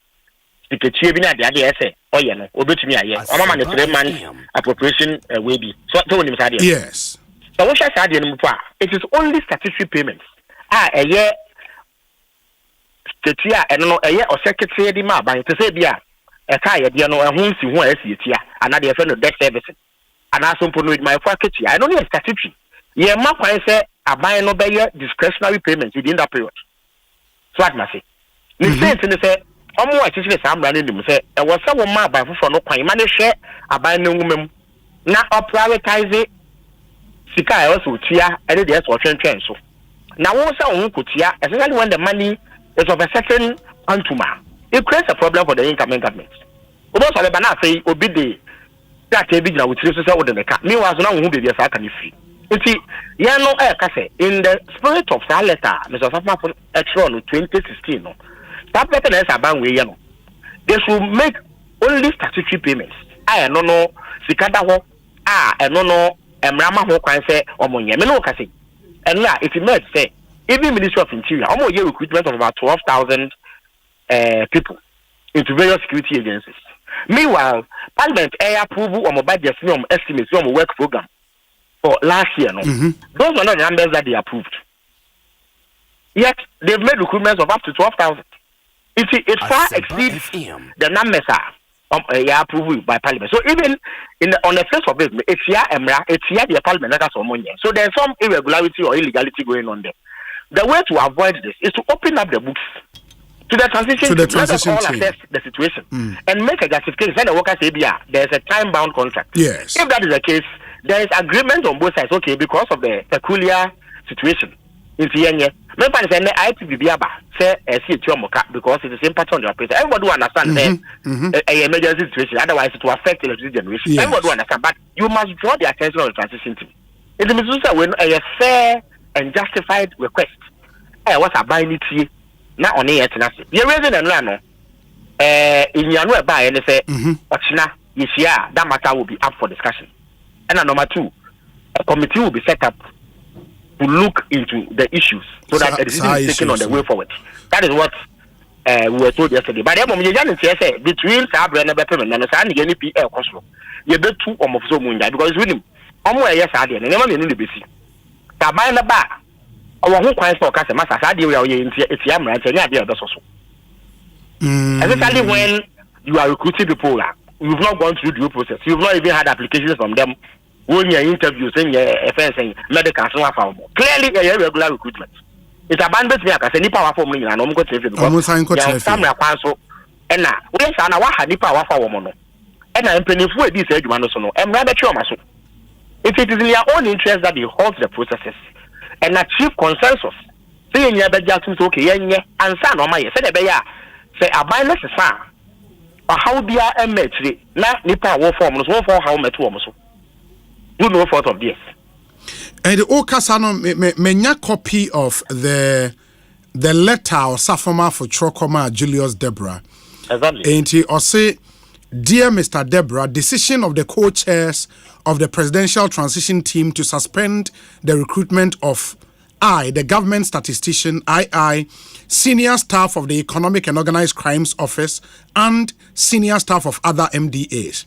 tikechie bi na de ade ese oye no obetumi aye omama ne 3 months appropriation we be so to nim sade yes so we share sade no mpo it is only statutory payments eye statia eno no eye o secretary di ma ban te say bia e ka ye de no ehun si hu esi etia ana de fe no debt service ana so mpo no my pocket I don't need statutory ye ma kwan say aban no be discretionary payments within that period so what must say the same thing say omo wa chichire sa amra ne nim say e wo se wo ma aban fofo no kwan ma ne hwe aban no ngumem na prioritize sika e so tia e de so twentwen so Now also on kutia, especially when the money is of a certain quantuma, it creates a problem for the incoming government. Obo so le ba na say obi de that e bi na wutiri so say wo de meka. Meanwhile so na wo hu be asa kan free. Nti ya no e ka say in the spirit of that letter, Mr. Safma for extra on 2016 no. That letter is about we no. They should make only statutory payments. I no sikada ho no emrama ho kwan say omonye. Me no ka say. And now if it makes say even Ministry of Interior, almost a recruitment of about 12,000 people into various security agencies. Meanwhile, Parliament approval on my budget estimates on work program for last year. No, those are not the numbers that they approved. Yet they've made recruitments of up to 12,000. It far exceeds the numbers approved by Parliament. So even on the face of it, it's here the Parliament that's on money. So there's some irregularity or illegality going on there. The way to avoid this is to open up the books to the transition. Let us all assess the situation and make a justification. Send the workers say, there's a time-bound contract. Yes. If that is the case, there is agreement on both sides. Okay, because of the peculiar situation in Tienye. Remember, I say because it is impact on the operation. Everybody will understand an emergency situation. Otherwise, it will affect electricity generation. Yes. Everybody will understand, but you must draw the attention of the transition team. It means when a fair and justified request. What's a buying it now on the internet? You're raising a no. In your way by and say, Ochina, that matter will be up for discussion. And number two, a committee will be set up to look into the issues so that a decision is taken on the way forward. That is what we were told yesterday. But the moment you between Sabra and Beppem and San NP Air Cosmo, you bet two or more because with him, almost yes, I did, and never knew the busy. Tabine the bar. Our whole question for customers, I do it's Yamra and Tanya, that's also. Especially when you are recruiting people, you've not gone through due process, you've not even had applications from them. When you're interviewing, saying medical, clearly a regular recruitment. It's abandoned me. I say, Nipa for me, and I'm going to say, because some are and now, we are now what Nipa for woman. And I'm penny for this age, man, so no, and rather sure, myself. If it is in your own interest that you halt the processes and achieve consensus, saying you're just okay, and son on my said, say, a binary son, or how be a match, not Nipa war form, so for how much woman. Do no fault of this. And the Okasano menya copy of the letter or Safoma for Chokoma Julius Deborah. Exactly. And he say, dear Mr. Deborah, decision of the co-chairs of the presidential transition team to suspend the recruitment of the government statistician, senior staff of the Economic and Organized Crimes Office, and senior staff of other MDAs.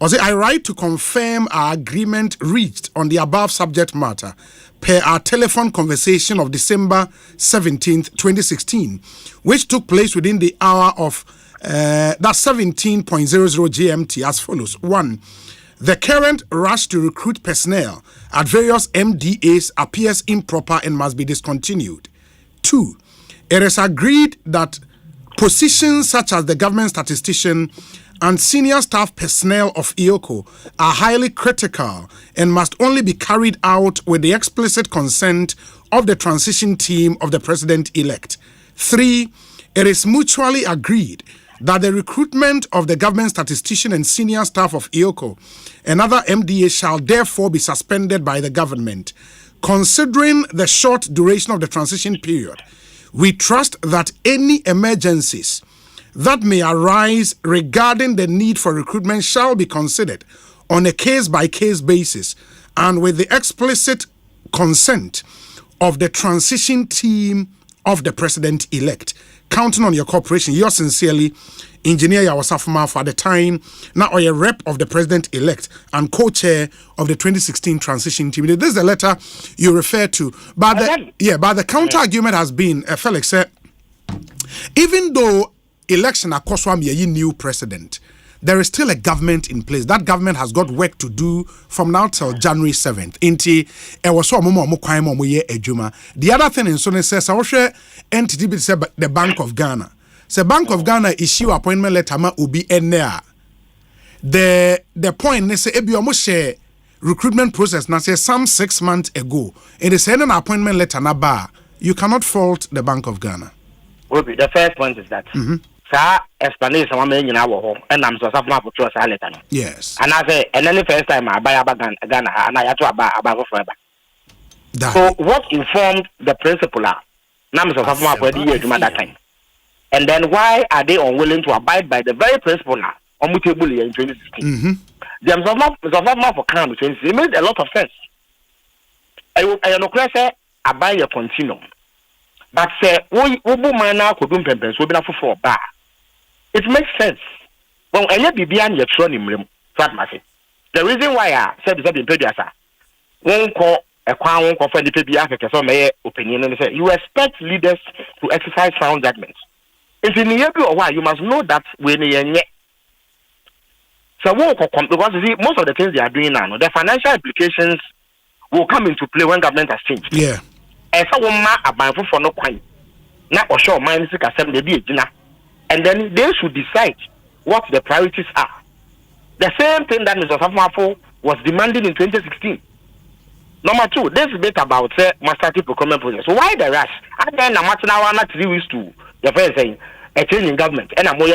Also, I write to confirm our agreement reached on the above subject matter per our telephone conversation of December 17th, 2016, which took place within the hour of that 17.00 GMT as follows. 1. The current rush to recruit personnel at various MDAs appears improper and must be discontinued. 2. It is agreed that positions such as the government statistician and senior staff personnel of EOCO are highly critical and must only be carried out with the explicit consent of the transition team of the president-elect. 3. It is mutually agreed that the recruitment of the government statistician and senior staff of EOCO and other MDA shall therefore be suspended by the government. Considering the short duration of the transition period, we trust that any emergencies that may arise regarding the need for recruitment shall be considered on a case-by-case basis and with the explicit consent of the transition team of the president-elect. Counting on your cooperation, yours sincerely, Engineer Yawasafuma, for the time, now a rep of the president-elect and co-chair of the 2016 transition team. This is the letter you refer to. But the counter-argument has been, Felix said, even though election akoswa a new president, there is still a government in place. That government has got work to do from now till January 7th. The other thing in Sone says, I share entity the Bank of Ghana. So Bank of Ghana issue appointment letter ma ubi enea. The point is say almost share recruitment process now say some 6 months ago. It is an appointment letter na ba you cannot fault the Bank of Ghana. Obi, the first point is that. Sa explanation one in our home, and I'm so suffering for 2 hours. Yes. And I say, and then the first time I buy a Ghana, and I had to buy forever. So what informed the principle? Now I'm so suffering for the year to that time. And then why are they unwilling to abide by the very principle now? On in 2016. The observation for Crown between it made a lot of sense. I know say I buy a continuum. But say we man could do pempens we be for bar. It makes sense. Well, any BBN yet run him massive. The reason why I said this in Pediasa won't call a crown won't call for the PBA so my opinion and say you expect leaders to exercise sound judgment. It's in the or why you must know that when you so because you see most of the things they are doing now, the financial implications will come into play when government has changed. Yeah. And so for no coin. Not or sure mine and then they should decide what the priorities are. The same thing that Mr. Safmafo was demanding in 2016. Number 2, this debate about master procurement process. So why the rush? And then I'm not 3 weeks to the first saying a change in government and I'm more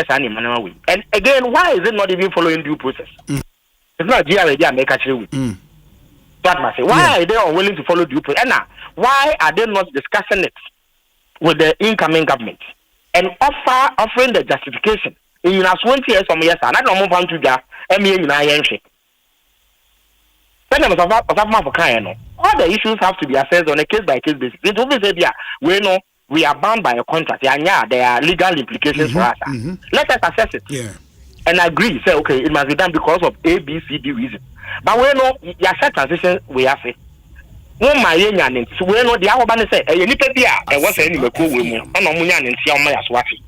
way. And again, why is it not even following due process? It's not GRA make a change. Why are they unwilling to follow due process? And now, why are they not discussing it with the incoming government and offering the justification? In as 20 years from years, and I don't move on to the MEA in INC. All the issues have to be assessed on a case by case basis. It will be said, we are bound by a contract. There are legal implications for us. Let us assess it. Yeah. And agree, say, okay, it must be done because of A, B, C, D reason. But we know, your set transition, we have it. So we know the Alabama say, you need to be a what's any cool woman, and no money and see my swati.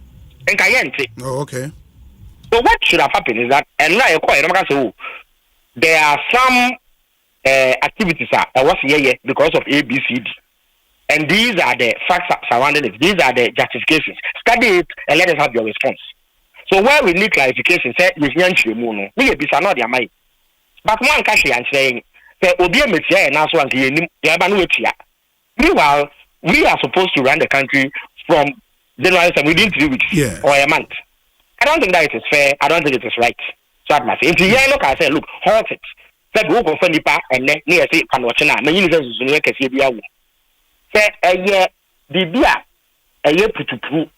And Kayente. Oh, okay. So what should have happened is that, and now there are some activities what's here because of A, B, C, D. And these are the facts surrounding it. These are the justifications. Study it and let us have your response. So where we need clarification, say we be not their mind. But one cash and saying, meanwhile, we are supposed to run the country from January within 3 weeks or a month. I don't think that it is fair. I don't think it is right. So I must say, look, I say, look, halt it. Say, go for Nipa and then near say, Panochina, many users in the say, a year, the beer, a year to prove.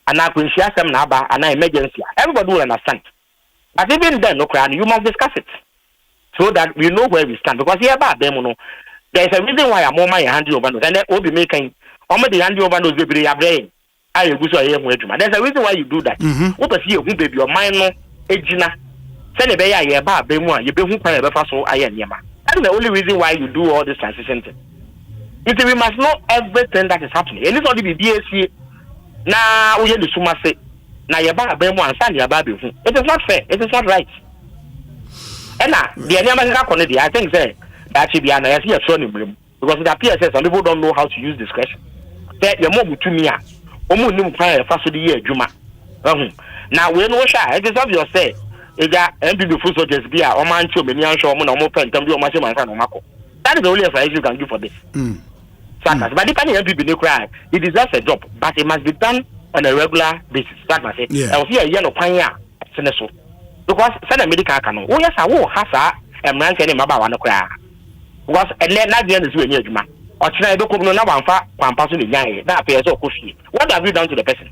And I can share some number and an emergency. Everybody will understand. But even then, you must discuss it so that we know where we stand. Because here about them, there's a reason why I'm on my hand over those, and then we'll be making the hand over those baby are brain. I will go to a there's a reason why you do that. What does you baby your mind ejina? Send a baby about Bemo, you be who can ever pass so I am Yama. That's the only reason why you do all this transition thing. We must know everything that is happening. And it's not the BSC. Now we have the Suma say, now you're about Bemo and Sandy about you. It is not fair. It is not right. And now, the American community, I think, say that should be an idea because it appears that some people don't know how to use discretion. Say, you're more to me. First of the year, Juma. Now, we know shy. It is obvious, say, if MPB full soldiers be a man to many unsure, no more pen, can be a machine, my friend, Marco. That is the only advice you can do for this. But depending on people, cry, it deserves a job, but it must be done on a regular basis. That must say, I will see a yellow pioneer, Seneso. Because Senate medical canon, oh, yes, I will have a man saying about one cry. Because a let not the end is near Juma. Or tonight, don't know one far, one person in Yang, that appears so cushy. What have you done to the person?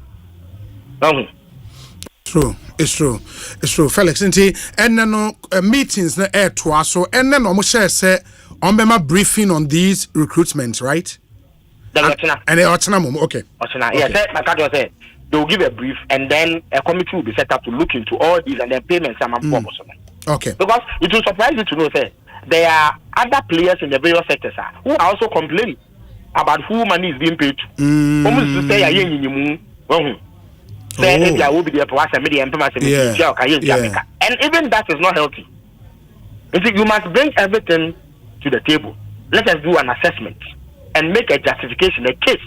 True, it's true, it's true. Felix, and then meetings na air to so, and then almost say on my briefing on these recruitments, right? And okay. Yes, my cat said they will give a brief, and then a committee will be set up to look into all these and then payments. Okay. Because it will surprise you to know, say there are other players in the various sectors who are also complaining about who money is being paid to. Almost to say, I will be there for us and and even that is not healthy. You must bring everything to the table. Let us do an assessment and make a justification, a case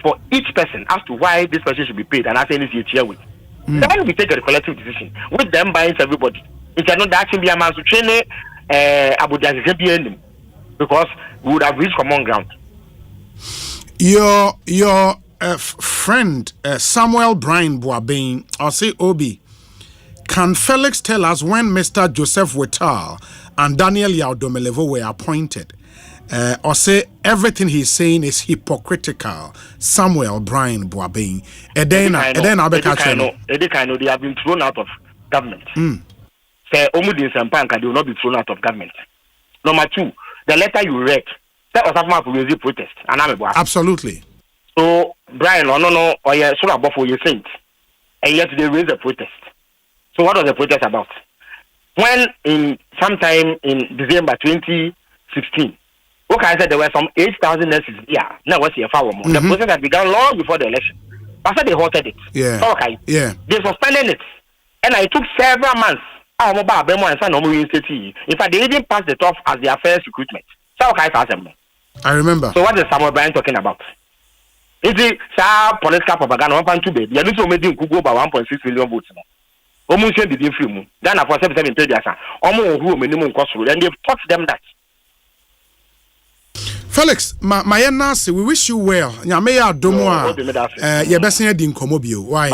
for each person as to why this person should be paid and as any here with. Then we take a collective decision with them binds everybody. It cannot actually be a man to train because we would have reached common ground. Your friend Samuel Brian Boabin, I'll say Obi. Can Felix tell us when Mr. Joseph Whittal and Daniel Yaudomelevo were appointed? Or say everything he's saying is hypocritical. Samuel Brian Boabin. Edena they have been thrown out of government. Say Omudi Sampanka, they will not be thrown out of government. Number 2, the letter you read, that was a protest. Absolutely. So Brian, or yeah, so about for your saint, and yet they raised a protest. So what was the protest about? When sometime in December 2016, okay, I said there were some 8,000 nurses here. Now what's your power? The process had begun long before the election. I said they halted it. Yeah. So, okay. Yeah. They suspended it, and it took several months. In fact, they even passed the top as their first recruitment. So okay, I remember. So what is Samuel Bryan talking about? Is it political propaganda? 1.2 baby. You need to make Google about 1.6 million votes. Almost the free. Then for 7 pages, almost who minimum cost, and they've taught them that. Felix, my nasi, we wish you well. Nyame adomo a ye besin edi nkomo bio. Why?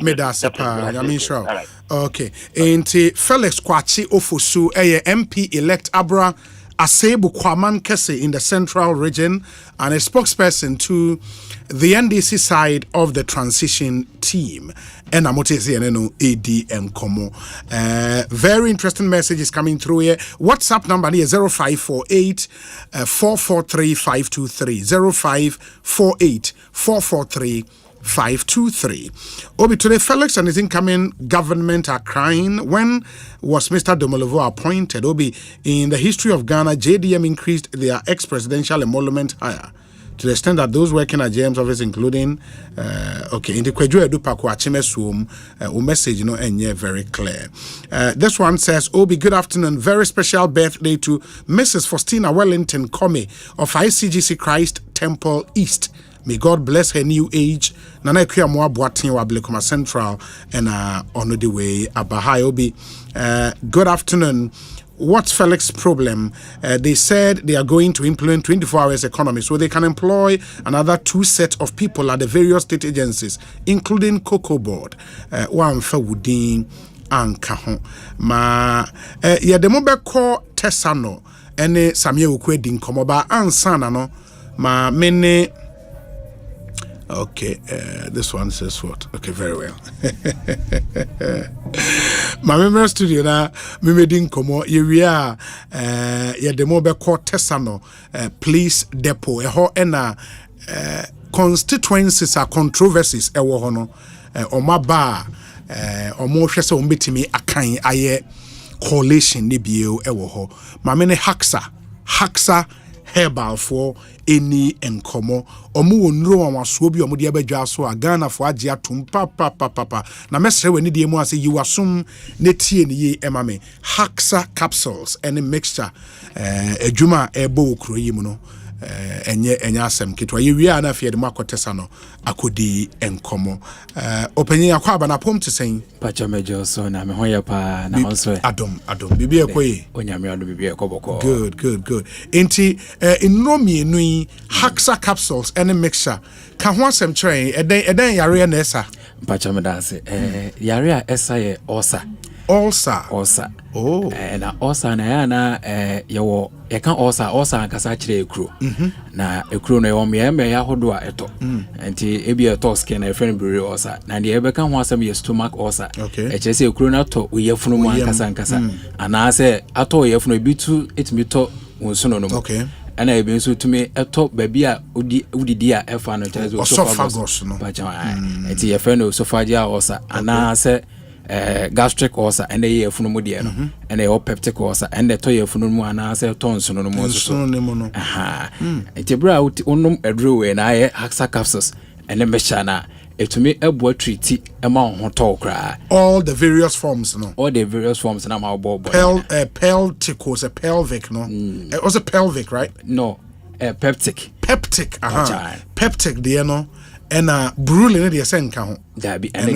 Meda sepa. Nyame sure. Okay. Enti Felix Kwachi Ofosu MP elect Abra Asebu Kwaman Kese in the Central Region and a spokesperson to the NDC side of the transition team. And I'm AD and Komo. Very interesting messages coming through here. WhatsApp number here 0548 443 523 0548 443 523. Obi today, Felix and his incoming government are crying. When was Mr. Domelevo appointed? Obi, in the history of Ghana, JDM increased their ex-presidential emolument higher to the extent that those working at JM's office, including in the Kwejo Edu Paku Achimesum, message and very clear. This one says, Obi, good afternoon. Very special birthday to Mrs. Faustina Wellington Comey of ICGC Christ Temple East. May God bless her new age. Nana Kuya Moa Boatin Wablekoma Central and on the way Abahai Obi. Good afternoon. What's Felix's problem? They said they are going to implement 24 hours economy so they can employ another 2 sets of people at the various state agencies, including Cocoa Board. One for Woodin and Kahon. Yeah, the mobile call Tessano and Samuel Kwedin Komoba and Sanano. Ma many. Okay, this one says what? Okay, very well. My member studio na mimedin komo area the mobile court Tessano police depot eho ena constituencies are controversies ewo hono omaba omo hwese ombetimi akan aye coalition ni bio ewo ho ma me ne Haxa herbal for any enkomo omu wonro wanwaso bi omu de abadwa so Ghana for age atum papa na mesre wani de mu ase yiwasum ne tie ne ye emame Haxa capsules any mixture adwuma ebo okro yi mu no enye asem kitwa ye wi ana fie de makotesa no akodi enkomo opanyin akwaba na pom tesen pacha mejo so na me hoya pa na onso adom bibi ekoyi onyame ado bibi ekoboko good enti inromi enu Haxa capsules any mixture ka ho asem train eden yare na esa pacha me dance yare a esa ye ulcer oh na ulcer na ya na yewo e kan ulcer ankasa kire ekuro na ekuro no yom ye ya hodo a eto enti ebi eto skin na friend brewery ulcer na de ebe kan ho asem ye stomach ulcer e chese ekuro na to oyefunu mu ankasa ana se ato oyefunu bitu etimi to wonsuno no ana ebe nso tumi eto baby a udidi a efa no chese esophagus no enti ye friend esophageal ulcer ana se gastric ulcer and the funumu de no and the peptic ulcer and the toy funumu ana say tons no mo so no aha etebra unum edru na ye Haxa capsules and the meshana etumi ebo treat ema ho to kra all the various forms na ma bo pelvic a pelvic no it was a pelvic right no peptic peptic de no and brule de senka ho da bi and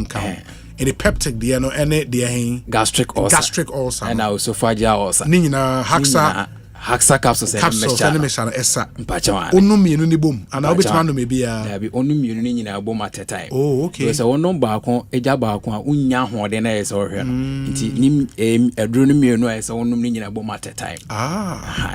nka in the peptic the no ene the gastric ulcer and also esophageal ulcer ni nyina Haxa capsules and meshana esa. Mpacha Onum mienu ni bom. Ana obetuma no mebia. Na bi onum mienu ni nyina bom at a time. Oh, okay. So onum baako eja baako a unya hoode na yesa ohwe no. Nti nim eduro no mienu a yesa onum ni nyina bom at a time.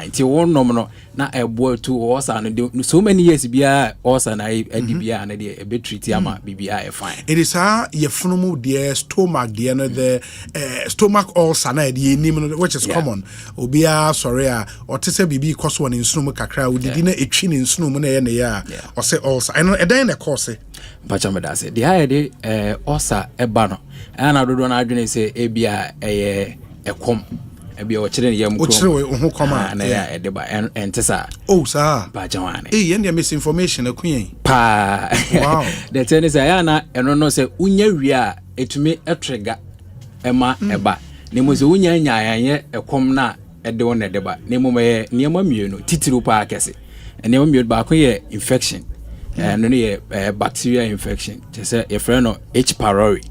Nti onum no na ebo to osa no so many years bia osa na adibia na de be treat ama bibia e fine. It is ye funumu de stomach de no the stomach ulcer na de nim which is common. Obia sorry or te say bibi koso won nsunu kakra odidi na etwi ne nsunu mu na ye ne ya or say ulcer I know edan na cause bacha me da say the high de ulcer eba no ana dodo na adwene say ebia ekom ebia o kire ne yam ko o kire ho koma na ya edeba entesa sir bacha wane ye ne misinformation akuyen pa wow the thing is na eno no say unya wi a etumi etrega ema eba ne mo so unya nyaayanye ekom na ede won edeba ne mo me niam mienu titiru pa akese niam mienu ba ko ye infection no ye bacteria infection te say e friend no H pylori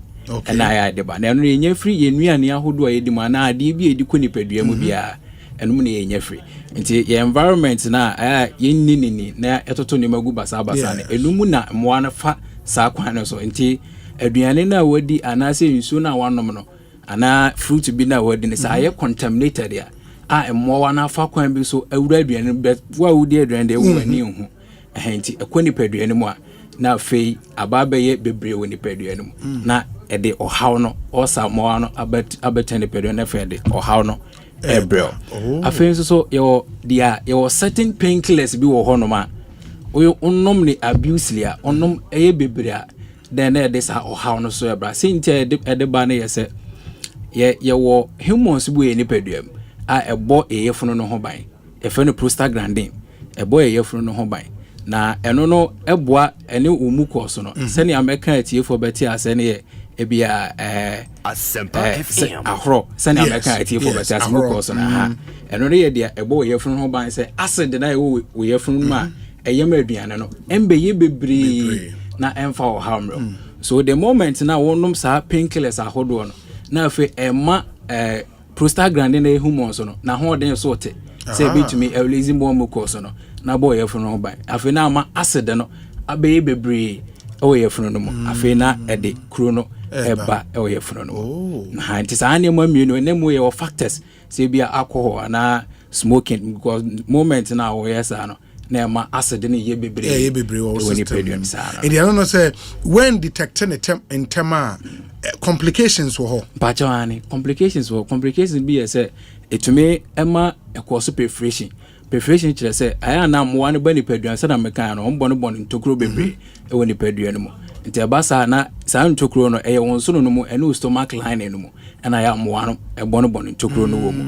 and I edeba na no ye free ye nuane ahodo ye di ma na ade bi edi ko nipadua mu bia enum ne ye free nti ye environment na ye nini na etoto ne magu basa na enum na mo na fa sa kwan no so nti aduane na wadi anase nsu na wanom no ana fruit bi na wadi ne sa ye contaminated ya emmo wana fa kwan bi so awura aduane be wa wudi aduane de wani hu enti ekoni paduane mu a na fei ababa ye bebre woni paduane mu na ede ohaw no osa mo ano abetane paduane fe de ohaw no ebrel afei so yo dia yo certain painkillers bi wo hono ma oyo onnom ni abuse lia onnom eye bebre a then ede sa ohaw no so ebra senti ede ba na yese ye wo hormones bu ye ni paduane ebo eyefunu no ho ban efenu prostaglandin ebo eyefunu no ho ban na eno no eboa ene omu koso no se ne ameka atiefo beti ase ne ebia Asempa FM ahro se ne ameka atiefo beti ase mu koso na ha eno ne ye dia ebo eyefunu ho ban se acid na ye oyefunu ma eyem aduane no embe ye bebre na emfa o hamro so the moment na wonum sa painkillers ahodo no na afi ema prostaglandin na hormones no na ho den so te say betumi release more mucus no na boy yefunu no ban afi na ama acid no abe bebre o yefunu no mo afi na ede kuro no eba o yefunu no na nti sa ane mo mienu ne mo ye factors say bia alcohol na smoking because moment na o yesa no na ma acid ne ye bebre o system and you don't know say when detecting in tema complications wo ho bachani complications be say etumi ema ekoso perforation kire say aya na mo wan ba ni paduan say na meka no mbo no bon ntokuro bebre e woni paduan mo nti abasa na sa ntokuro no e won so no mo ene stomach line no mo na ya mo wan e bon ntokuro no wo mo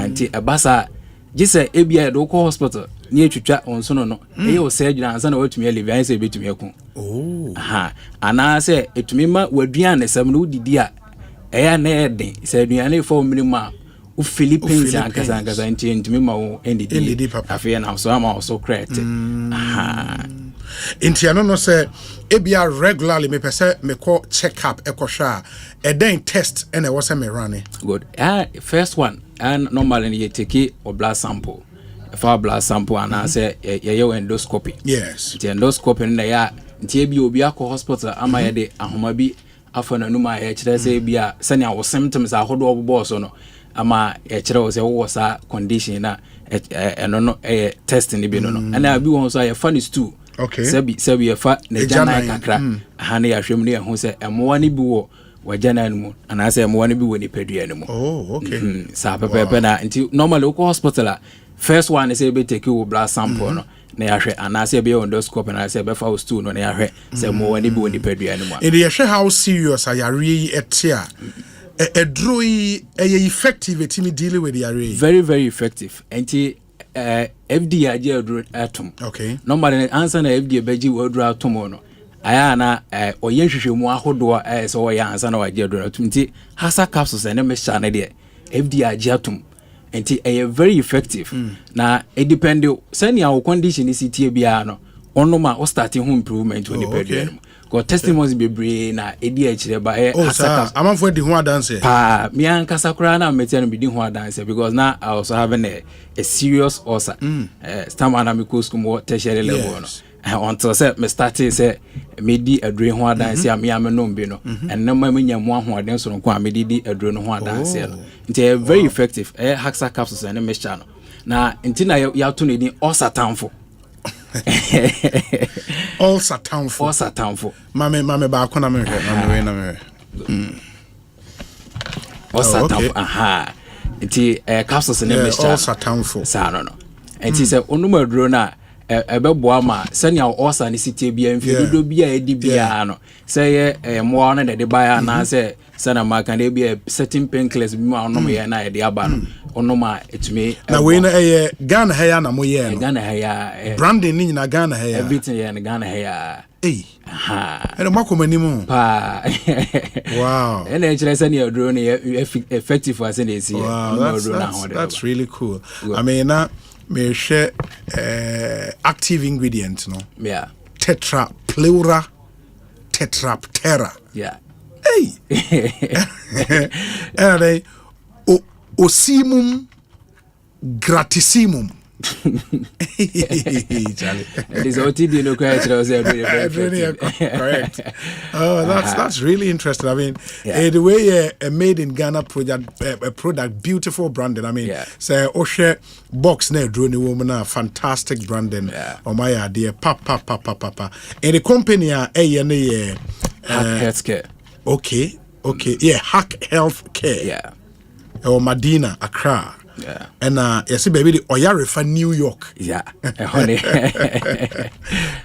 nti abasa gise ebia do ko hospital ni etwitwa onso no e o surgery ansa na watumi alive an say betumi akun ana say etumi ma waduan sem no didi a eya na eden say aduan for minimum u Philippines ankasa ntimi ma wo ndidi afia na so ama so correct inti ano no say ebia regularly me pese me call check up ekosha eden test and e was me running good first one and normally you take a blood sample for blood sample and say ye endoscopy yes the endoscopy na ya ntie bi obi akọ hospital ama ye de ahoma bi afana numa ya kire say bia sanya wo symptoms ahodo obobo so no ama ya kire wo say wo sa condition na eno no test ni bi no na bi won so ya funny stew okay sebi ya fa na jana kakra ha na ya hwem ne ho say emowa ni bi wo wajana mu ana say emowa ni bi wo ni padua ni mu okay sa pepe na nti normally ko hospital first one is able take you blood sample no na yahwe anase be endoscope na say be fa stool no na yahwe say mo wani bi woni padua ni mu e dey yahwe how serious ayare etia edroi effective etimi deal with the array very very effective anti FDA age atom okay normally answer na FDA beji wodru atom no aya na oyen hwehwemu ahodo so oya answer na wage adru atom nti hasa capsules na me sha na de FDA age atom enti very effective na it depend send your condition is tie bia no onoma o starting home improvement when the Because testimonies be brain na edi echire ba I'm for the one dance. Pa me an kasakura na meten be di ho dance because now I also having a serious ulcer. Stamina me ko school tertiary level no. Until say me started say me di adre ho dance me am no be no. And no ma me nya mo ho dance so nko me di adre no ho dance no. It's very effective. Haxa capsules and mixture no. Na intina ya to ne din ulcer tamfo. All satanfo. Mame ba akona me hwe na me. All satanfo. Aha. Nti capsules ne mixture. All satanfo. Sa no. Nti se onuma duro na ebeboa ma senia osa ne sitie bia mfidodo bia edi bia no say mo na de baya na say sana ma kan de bia certain painkillers bi ma onom ye na de aba no onoma etumi na we na Ghana haya na mo ye no Ghana haya branding ni na Ghana haya everything ye na Ghana haya ha eno makomani mu pa wow and actually senia drone effective as in this that's really cool. I mean me share active ingredient no tetrapleura tetraptera and osimum gratissimum. It is OTD no correct. Oh, that's really interesting. I mean, the way made in Ghana product beautiful branding. I mean, say Osei box na drone woman fantastic branding. Oh my idea, papa. And the company Hack Healthcare. Okay, yeah, Hack Healthcare. Yeah. Or Medina, Accra. Yeah. And yes, baby, the Oyarefa New York. Yeah.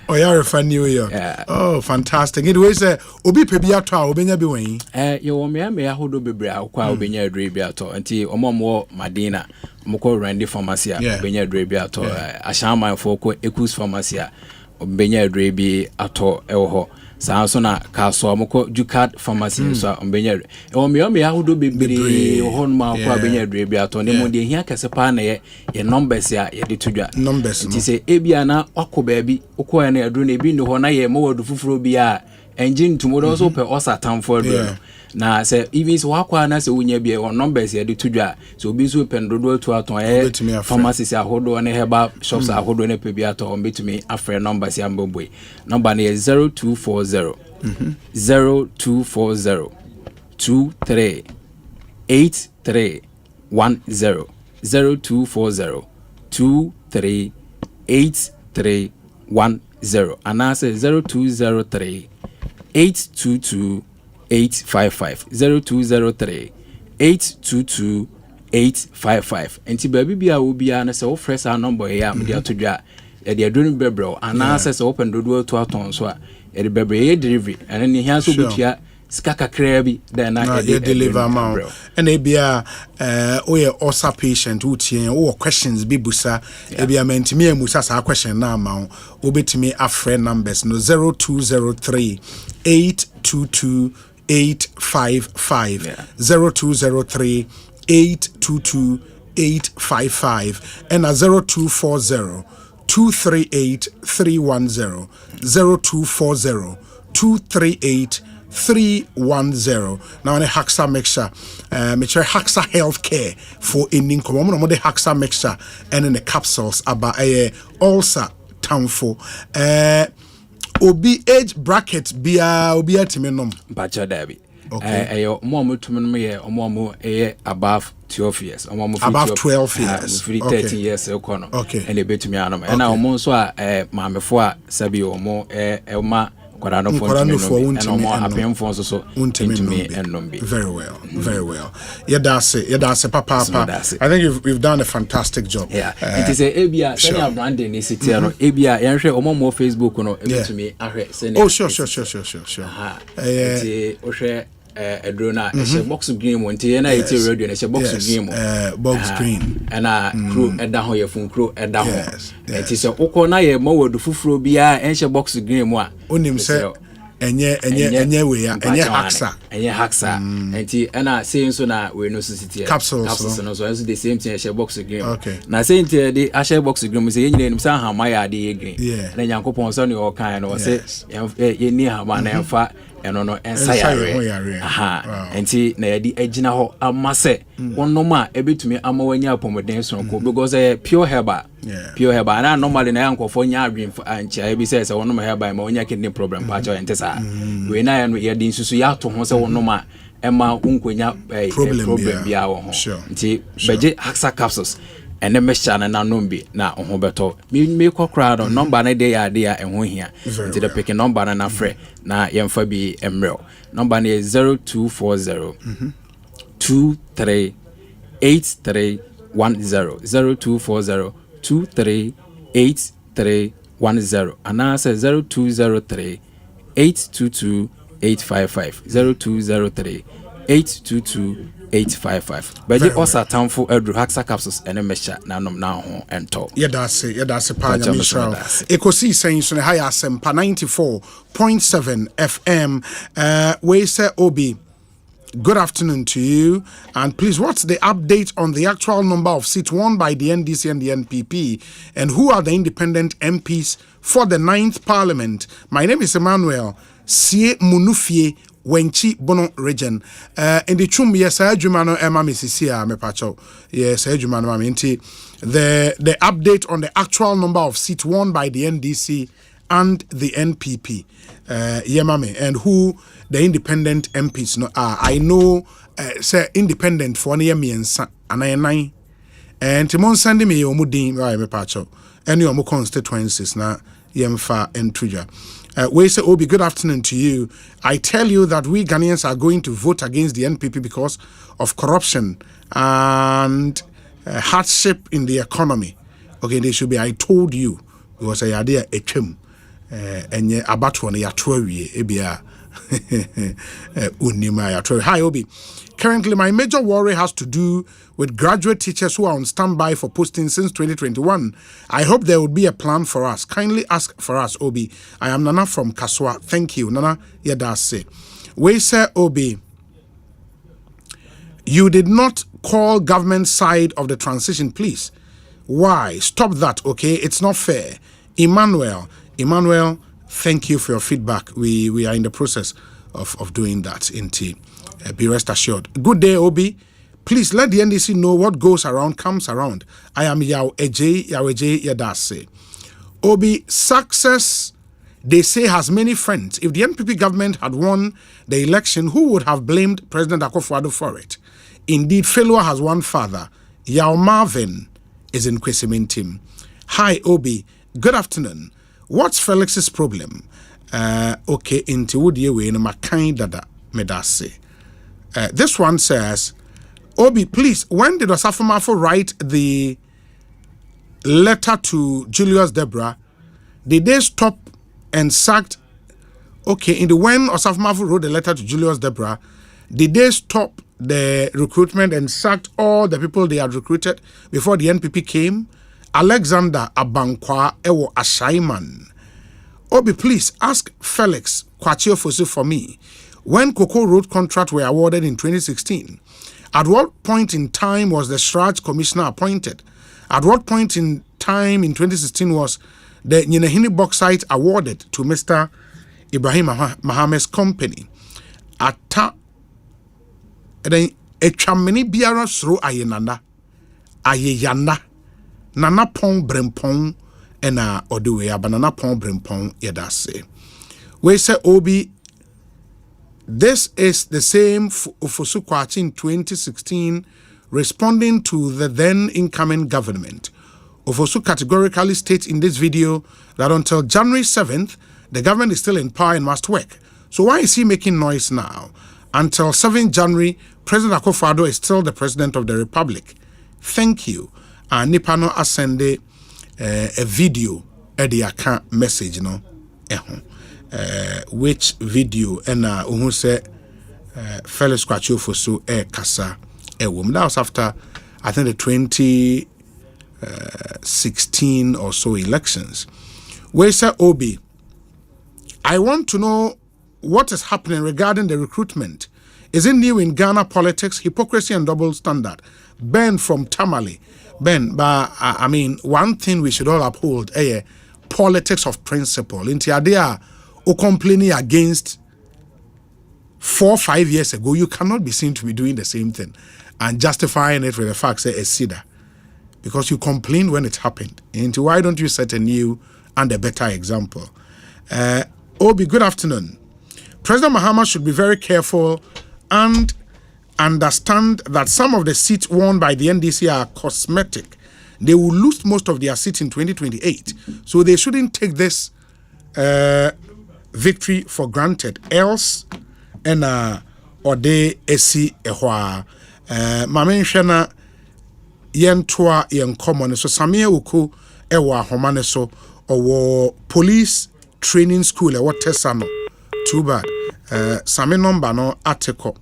Oyarefa New York. Yeah. Oh, fantastic. It was obi pebi ato a obenya bi wen. Yo me ahodo bebre akwa obenya adre bi ato. Nti omomo Medina, moko Randy Pharmacy obenya adre bi ato. Ashaman for ko Ekosiisen Pharmacy obenya adre bi ato ewo ho. So na kaso amoko Ducat Pharmacy so ombenya me ahodo bebre ho ma kwa benya adre bi ato ne mo de hia kese pa na ye numbers ya ye de tudwa numbers nti se ebia na wako ba bi uko ya na adro na ebi ndo ho na ye mo wadu fufuro bi a engine tomorrow so pe osa tamfo adro na se even so wakwa na se unya bi on numbers ya de tudwa so obi so pe ndodo to aton ye pharmacies ahodo na heba shops ahodo na pe bi ato betumi afre numbers ya mbobwe number na 0240 0240 23 8310 0240 23 8310 and I say 0203 822 855 0203 822 855 enti baby bia wo bia na se wo fresh our number ya me dia todwa e dia donu bebro and I say open dodo to aton so a e bebre e delivery and ni hia so butua sika kakra bi then na e deliver amount and e bia we osa patient who tie wo questions bi busa e bia mentimi amusa sa question na amount obetimi afre numbers no 0203 822 855 0203 822 855 and 0240 238 310 0240 238 310 now on a Haxa mixture Haxa Healthcare for ending common on the Haxa mixture and in the capsules about a ulcer tamfo obi age bracket bia obi atimenom bacha dabi ayo mo tumno ye omo above 12 years above 12 years 13 years ekono and e betumi anom and omo so maamefo a sabi omo ma kwara no phone and omo happen phone so intimi ennombi very well yedase papa I think you've done a fantastic job. It is a ebia senior branding is it no ebia yenhwe omo mo Facebook no ebetumi ahwe senior sure ohwe drone a box green one na it radio na box green box green and crew eda ho ye fun crew eda ho it is ukọ na ye mo wadu fufuro bia enche box green mu a onim se enye we ya enye haksa enti ana say nso na we no society capsules no so the same thing share box green okay na say enti the share box green say nyina nim say ha ma ya de green na Nyankopon so ne o kan no say ye ni ha ma na emfa eno no ensayare aha enti na yadi agina ho amase wonnom a ebetumi amawanya apomoden so ko because pure herbal na normally na yankofo nya adwen ancha ebi say wonnom herbal ma onya kidney problem pa cho entesa we na ya no yadi nsusu ya to ho say wonnom a ema unkonya problem bia wo ho nti beje haxa capsules ene mesha na nombi na oho beto me kokra no number na dey ya dey ehho hia nti the picking number na frɛ na yemfa bi emrel number na 0240 238310 0240 238310 ana say 0203 822 855 0203 822 855 Beji osa tamfo edru haxa capsules ene mesha na nom na ho ento yedase pa nyamisha Ekosiisen so ne high Asempa 94.7 FM we say Obi, good afternoon to you, and please what's the update on the actual number of seats won by the NDC and the NPP, and who are the independent MPs for the 9th Parliament? My name is Emmanuel Sie Munufie Wenchi Bono region in the chum yes adwumano ema mesisia mepacho yes adwumano ma menti the update on the actual number of seats won by the NDC and the NPP yemame and who the independent MPs no are. I know say independent for ne yemiensa anayenai and timon send me omudin right mepacho any omo constituencies na yemfa entruja. We say, Obi, good afternoon to you. I tell you that we Ghanaians are going to vote against the NPP because of corruption and hardship in the economy. Okay, they should be, I told you, because I had a chum and ye abatwa ya trowie ebia unima ya trowie. Hi, Obi. Currently, my major worry has to do with graduate teachers who are on standby for posting since 2021. I hope there would be a plan for us. Kindly ask for us, Obi. I am Nana from Kaswa. Thank you, Nana Yedase. We say, Obi, you did not call government side of the transition, please. Why? Stop that, okay? It's not fair. Emmanuel, thank you for your feedback. We are in the process of doing that, indeed. Be rest assured. Good day, Obi. Please let the NDC know what goes around comes around. I am Yaweje Yadase. Obi, success, they say, has many friends. If the NPP government had won the election, who would have blamed President Akufo-Addo for it? Indeed, failure has one father. Yao Marvin is in Kwesimentim. Hi, Obi. Good afternoon. What's Felix's problem? Okay, into Woodyewe in Makai Dada Medase. This one says, Obi, please, when did Osafomafo write the letter to Julius Deborah? Did they stop and sacked? Okay, when Osafomafo wrote the letter to Julius Deborah, did they stop the recruitment and sacked all the people they had recruited before the NPP came? Alexander Abankwa Ewo Ashaiman. Obi, please ask Felix Kwachiofosu for me. When Cocoa Road contract were awarded in 2016, at what point in time was the Sraj Commissioner appointed? At what point in time in 2016 was the Nyinahini bauxite awarded to Mr. Ibrahim Mohammed's company? Ata Echamini biara sro ayenana ayeyana nana pon brempon ena odewe abanana pon brempon yedase. We say Obi, this is the same Ofosu Kwachi in 2016 responding to the then incoming government. Ofosu categorically states in this video that until January 7th, the government is still in power and must work. So why is he making noise now? Until 7th January, President Akufo-Addo is still the president of the republic. Thank you. Nipano asende a video ediaka message no which video and who say Felix Kwachiofosu kasa wom. That was after I think the 2016 or so elections. We say Obi, I want to know what is happening regarding the recruitment? Is it new in Ghana politics? Hypocrisy and double standard. Ben from Tamale. Ben, but I mean, one thing we should all uphold, politics of principle. In Tiadia, who complaining against 4 or 5 years ago, you cannot be seen to be doing the same thing and justifying it with the fact say a cedar. Because you complained when it happened. And why don't you set a new and a better example? Obi, good afternoon. President Mahama should be very careful and understand that some of the seats won by the NDC are cosmetic. They will lose most of their seats in 2028. So they shouldn't take this victory for granted. Else, or they esi ehwa. Mame nhwena yentoa yenkomo so Samia Uku ewa homane so owo police training school ewa Tesano. Too bad. Same number no article.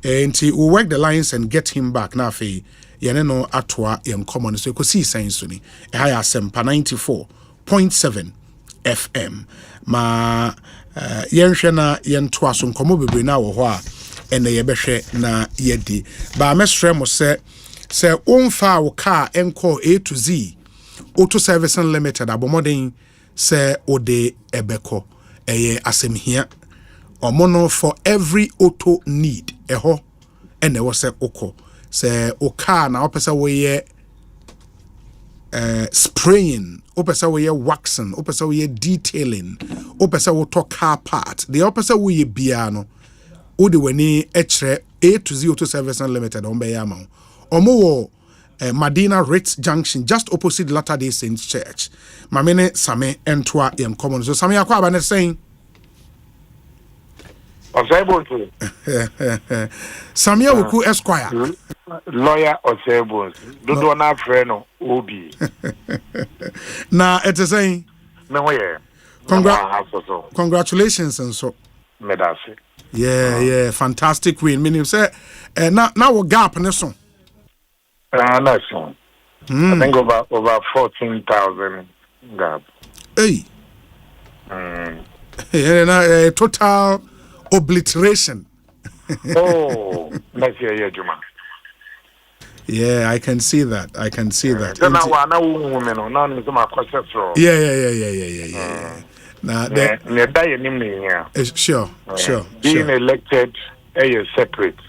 And we work the lines and get him back. Na fe yene no atwa yenkomo so Ekosiisen suni. Ehaya Asempa 94.7 FM. Ma yenhwe na yentoa so nkomo bebre na wo ho a ene yebehwe na yedi. Ba mesrɛ mo sɛ onfa wo car enko A to Z Auto Service Unlimited abomoden sɛ ode ebeko eye asemhia omono for every auto need eho ene wo sɛ okɔ sɛ o car na opesa wo ye spraying, opesa wo ye waxing, opesa wo ye detailing, opesa wo to car part, the opesa wo ye bia no ode wani echre A to Z Auto Service Unlimited on be yama omo Medina Ritz Junction just opposite Latter-day Saints Church. Mamene Same Entwa in common. So Same Akwa Bane saying Osei Bonsu. Samia Wuku Esquire. Lawyer Osei Bonsu. Dodo na friend Obi. Na it is saying congratulations and so. Medasi. Yeah, fantastic win. Meaning say now we gap in this one. Nice one. I think over 14,000 gap. Hey. Total obliteration. Oh, next year, Juma. Yeah, I can see that. Yeah. Sure. Being elected, you're separate.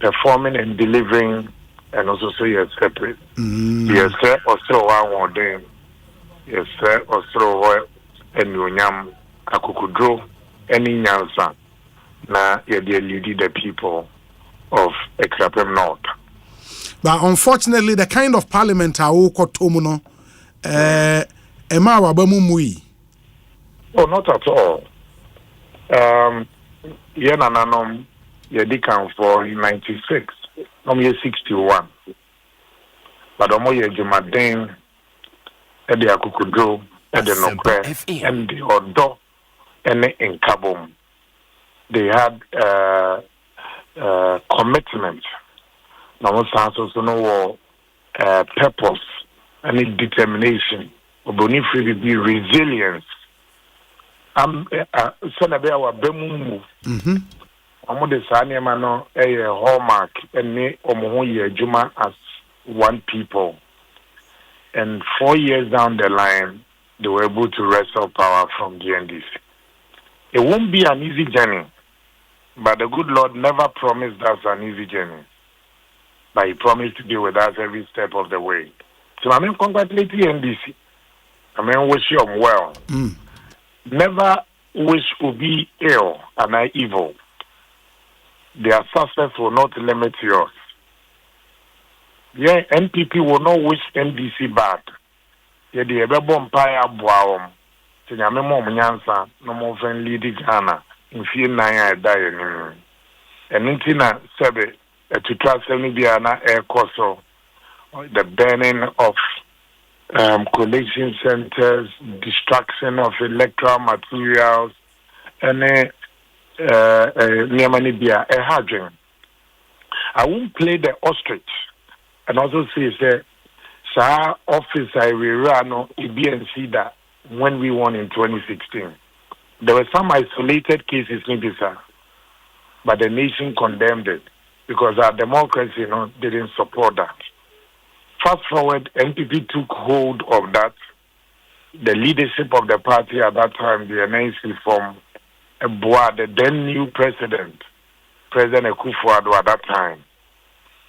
Performing and delivering, and also so you're separate. Yes, sir, or so one day. Yes, sir, or so and you nyam akukudro any nyansa. Na you're leading the people of Ekrapem North. But unfortunately, the kind of parliament I will call Tomuno, Emma Wabamumui. Oh, not at all. Yenananom, Yedikan for 96, year 61. But Omo Yejumadin, Ede Akukudro, Ede Nokre, and the Odo, and in Kabum. They had commitment. No purpose and determination. Obonifri be resilience. Senabe our Bemumu. Omo de Sanya Mano a hallmark and me Omoye Juma as one people. And 4 years down the line, they were able to wrestle power from the NDC. It won't be an easy journey, but the good Lord never promised us an easy journey. But He promised to be with us every step of the way. So I mean, congratulate the NDC. I mean, wish you well. Never wish to be ill and evil. Their success will not limit yours. Yeah, NPP will not wish NDC bad. Yeah, the Ebebo Empire Boaum. Tinyame mo mnyansa no mo fen lead Ghana in few nine die and intina sebe to trust any biana air coso the burning of collection centers, destruction of electoral materials, and Niamanibia a hardring. I won't play the ostrich and also say office I will run EBNC that when we won in 2016. There were some isolated cases, maybe, sir, but the nation condemned it because our democracy didn't support that. Fast forward, NPP took hold of that. The leadership of the party at that time, the NNC from the then new President Akufo-Addo at that time,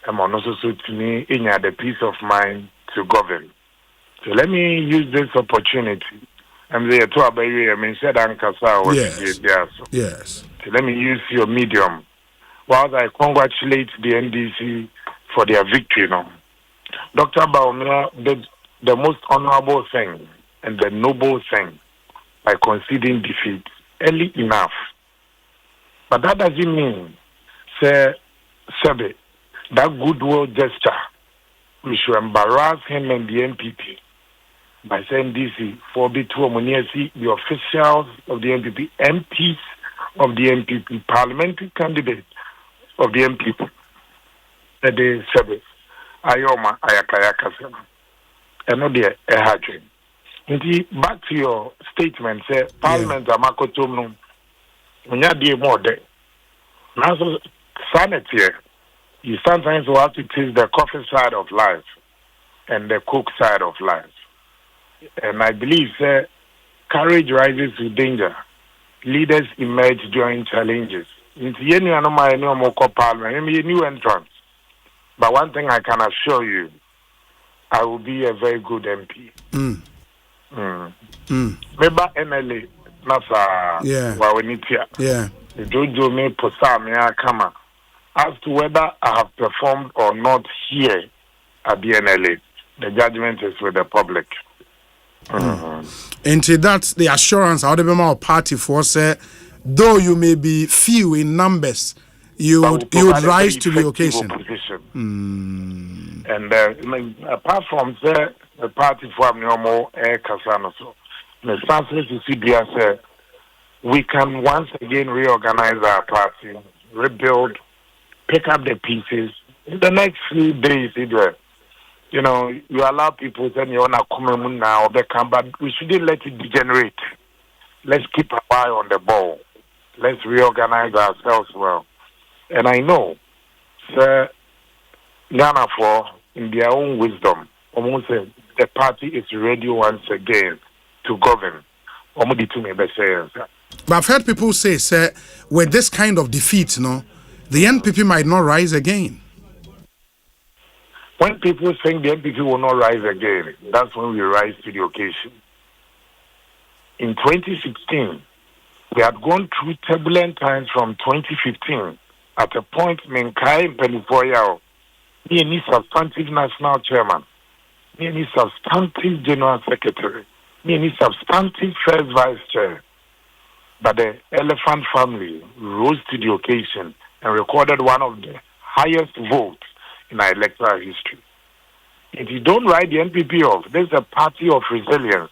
and also to me, in the peace of mind to govern. So let me use this opportunity. I'm there to obey. I mean, said Ankasa was there. Yes. So let me use your medium. Whilst I congratulate the NDC for their victory, Dr. Baumia did the most honorable thing and the noble thing by conceding defeat early enough. But that doesn't mean, say, Sebe, that goodwill gesture, we should embarrass him and the NPP by saying this for the officials of the NPP, MPs of the NPP, parliamentary candidates of the NPP, that they Sebe. Ayoma ayakayaka sema. Eno de ehadwe. Nti back to your statement say parliament amakotom no. Onya de more de. Now sanity you sometimes will have to taste the coffee side of life and the cook side of life. And I believe courage rises with danger. Leaders emerge during challenges. Nti yenu anoma eni omoko parliament, emi new entrance. But one thing I can assure you, I will be a very good MP. Meba MLA, nasa wawenitia. Jojo me posa me akama. As to whether I have performed or not here at the NLA, the judgment is with the public. And that's the assurance out of our party for say, though you may be few in numbers, you would rise to the occasion. And apart from the party for normal air casano, so the chances to CBS we can once again reorganize our party, rebuild, pick up the pieces. In the next few days, you allow people to you wanna come now, but we shouldn't let it degenerate. Let's keep our eye on the ball. Let's reorganize ourselves well. And I know, Sir Ghana for in their own wisdom, almost the party is ready once again to govern. But I've heard people say, sir, with this kind of defeat, the NPP might not rise again. When people think the NPP will not rise again, that's when we rise to the occasion. In 2016, we had gone through turbulent times from 2015. At a point, Menkai Penifoyao, any substantive national chairman, any substantive general secretary, any substantive first vice chair. But the elephant family rose to the occasion and recorded one of the highest votes in our electoral history. If you don't write the NPP off, there's a party of resilience,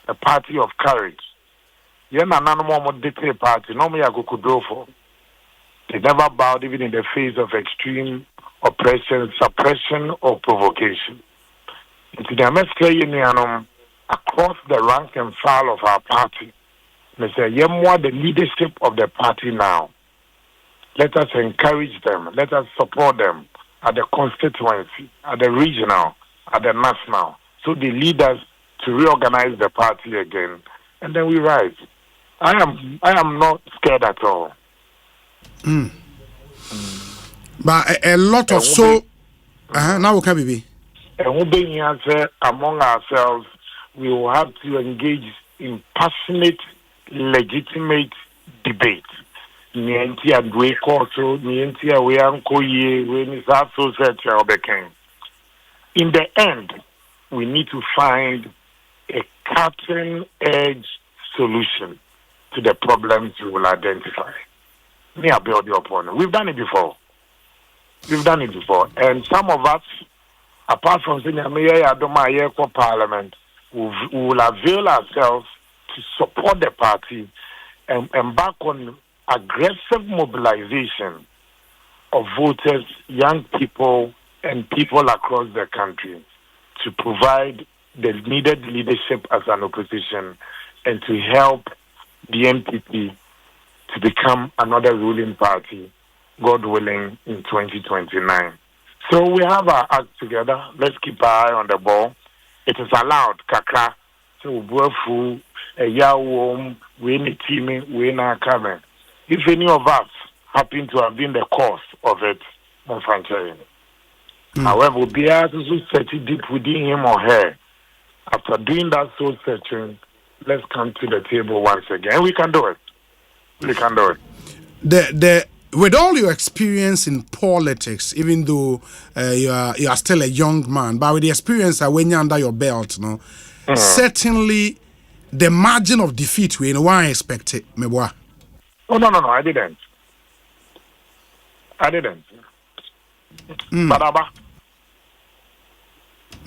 a party of courage. You're not a party, no me for. They never bowed even in the face of extreme oppression, suppression, or provocation. Into the MSK across the rank and file of our party, they say, the leadership of the party now. Let us encourage them. Let us support them at the constituency, at the regional, at the national. So they lead us to reorganize the party again, and then we rise. I am not scared at all. But a lot of now what can be? And among ourselves, we will have to engage in passionate, legitimate debate. In the end, we need to find a cutting-edge solution to the problems we will identify. We've done it before. And some of us, apart from saying Parliament, we will avail ourselves to support the party and embark on aggressive mobilization of voters, young people, and people across the country to provide the needed leadership as an opposition and to help the NPP to become another ruling party, God willing, in 2029. So we have our act together. Let's keep our eye on the ball. It is allowed, Kaka, to go through a yawom, we need teaming, we not coming. If any of us happen to have been the cause of it, however, be able to search deep within him or her. After doing that soul searching, let's come to the table once again. We can do it. We can do it. With all your experience in politics, even though you are still a young man, but with the experience that when you're under your belt, certainly the margin of defeat we no expect it. Oh no, I didn't. But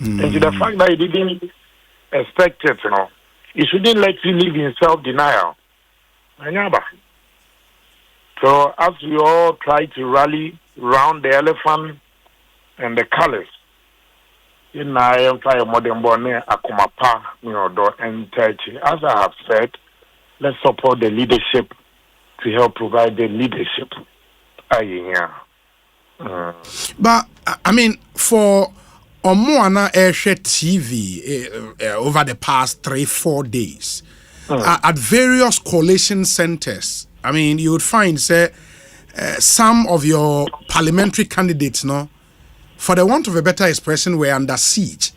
and the fact that he didn't expect it, he shouldn't let you live in self-denial. So as we all try to rally round the elephant and the colors, in I am fire modern born akumapa, and Turkey. As I have said, let's support the leadership to help provide the leadership. But I mean, for Omoana Airshare TV over the past 3-4 days, at various coalition centers, I mean, you would find, some of your parliamentary candidates, for the want of a better expression, were under siege.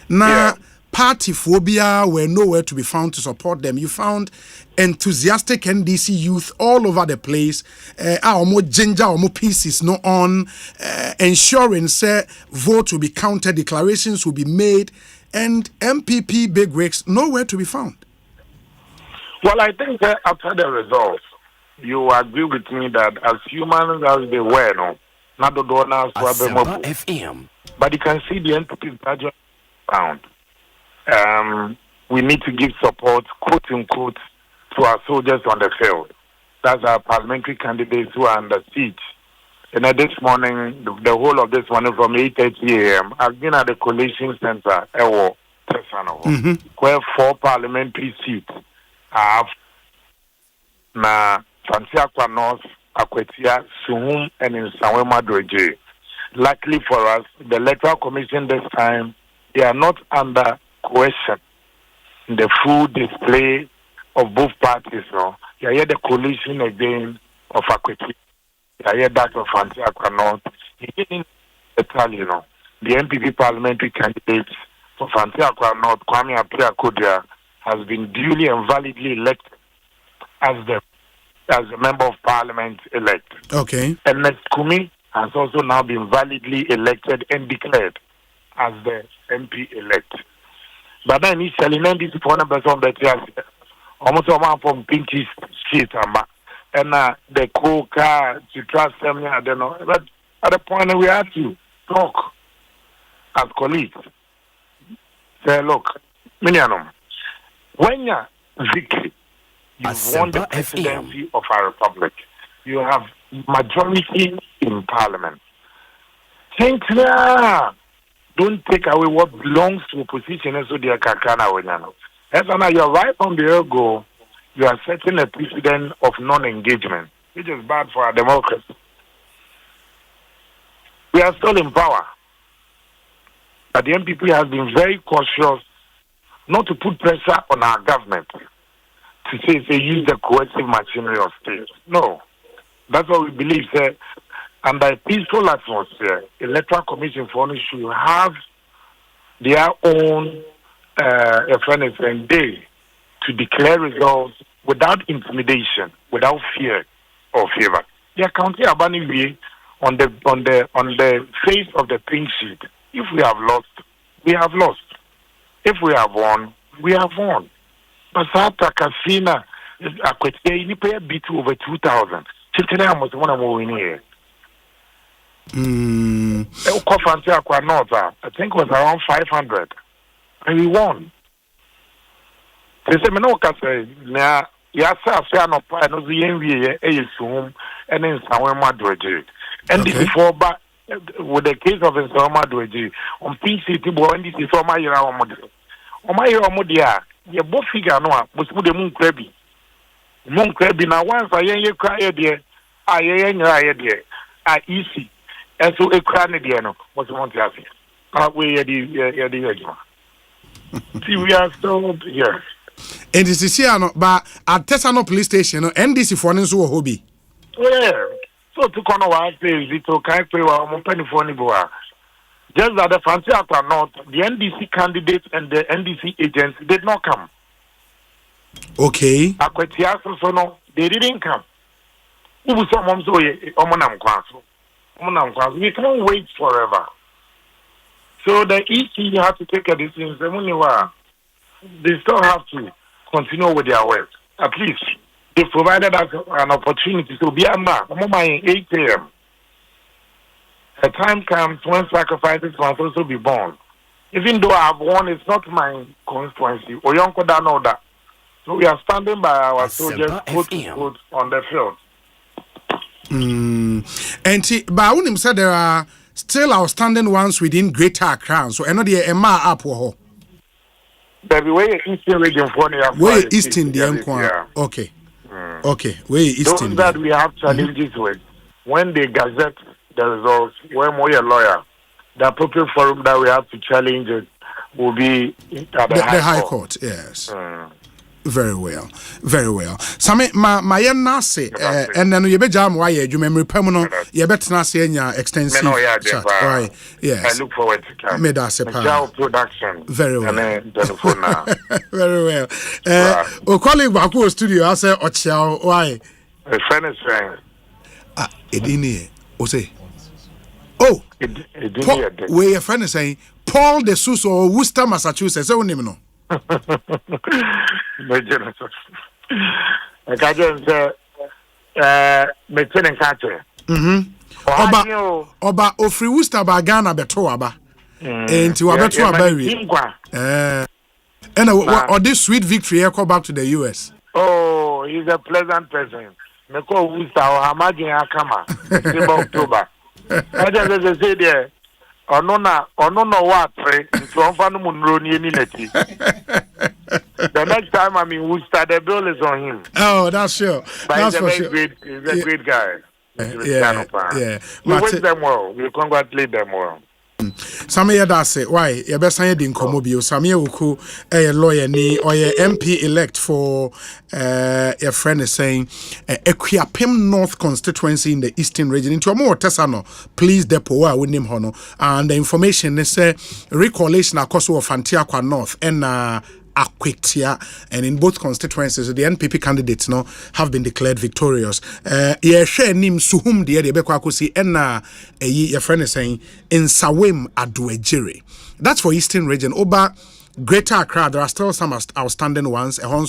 Now, party phobia were nowhere to be found to support them. You found enthusiastic NDC youth all over the place. More ginger, more pieces, ensuring votes will be counted, declarations will be made, and MPP bigwigs nowhere to be found. Well, I think that after the results, you agree with me that as humans as they were, not the donors were FM. But you can see the NPP gradually found. We need to give support, quote unquote, to our soldiers on the field. That's our parliamentary candidates who are under siege. And this morning, the whole of this morning from 8:30 a.m., I've been at the collation center, where 4 parliamentary seats are Santiago North, Akwetia, Suhum, and in Sanwema Doje. Luckily for us, the Electoral Commission this time, they are not under question. The full display of both parties, You hear the coalition again of Akwetia. You hear that of Santiago North. Even the MPP parliamentary candidates for Santiago North, Kwame Appiah-Kodua, has been duly and validly elected as the member of parliament elect. Okay. And Next Kumi has also now been validly elected and declared as the MP elect. But then he's telling them this for number some better almost a man from Pinky Street and the car to trust them. I don't know. But at the point we have to talk as colleagues. Say, look, Minianum, when you're victory, you won the presidency of our republic. You have majority in parliament. Think now. Don't take away what belongs to opposition and so they are kakana wenyano. As now you are right from the go, you are setting a precedent of non-engagement, which is bad for our democracy. We are still in power. But the MPP has been very cautious not to put pressure on our government to say use the coercive machinery of state. No. That's what we believe, sir. Under a peaceful atmosphere, Electoral Commission for should have their own day to declare results without intimidation, without fear or favor. They are counting abandonment on the face of the pink sheet. If we have lost, we have lost. If we have won, we have won. But Sata Casina, Akwetia, you pay a bit over 2,000. Chitana was one of winning here. I think it was around 500. And we won. They said, now, Yasa Fiano Pine of the NBA, Asum, and in Sanwema Doji. And this before, but with the case of Sanwema Doji, on PCT, and this is for my year. On my year, your both figure no, was put the moon crabby. Monkre be now once I ye cry dear. I ye dear. I easy. And so a cranny dear no. What's want to have? We see, we are still here. And this is here, but at Tessano police station, NDC for an hobby. Yeah. So to corner one say little kind pay one penny for any boy. Just that the fancy are not the NDC candidates and the NDC agents did not come. Okay. So no, they didn't come. We can't wait forever. So the EC have to take a decision. They still have to continue with their work. At least they provided us an opportunity to be a man. 8 a.m. A time comes when sacrifices must also be born. Even though I've won, it's not my constituency. So we are standing by our soldiers, quote, on the field. And but when him said there are still outstanding ones within Greater Accra, so another Emma up ho. The way Eastern region for where Eastern the okay. Okay, where Eastern those that we have challenges with when they gazette the results, when we are lawyer, the appropriate forum that we have to challenge it will be at the High Court. Yes. Very well, very well. Same my nase and then you be jam why you memory permanent you better not say any extensive chat. Right. Yes. I look forward to that. Made us a production. Very well. And then very well. O colleague back to studio I say Ochao why? A friend is saying Edini Osei. Oh, where your friend is saying Paul de Sousa or Worcester, Massachusetts. So name no. I can't say Metin Catcher. Oba Ofri Worcester Bagana Betoaba. And to Abetua Berry. And this sweet victory echo back to the US. Oh, he's a pleasant person. Meko Worcester or Hamadi Akama. October. I just say there. No what the next time I'm in Worcester, the bill is on him. Oh, that's sure. But that's he's a great guy. We wish them well. We congratulate them well. Some year that say why you best say the incomobile. Some year who a lawyer ni or a MP elect for your friend is saying Ekosiisen North Constituency in the Eastern region into a more Tessano please depot with him hono and the information is recollation across of Fantiaqua North and Akwitia, and in both constituencies the NPP candidates no have been declared victorious. Ye share nim suhum de bekwa kosi na your friend is saying in Sawem Aduejere. That's for Eastern region. Oba Greater Accra, there are still some outstanding ones. And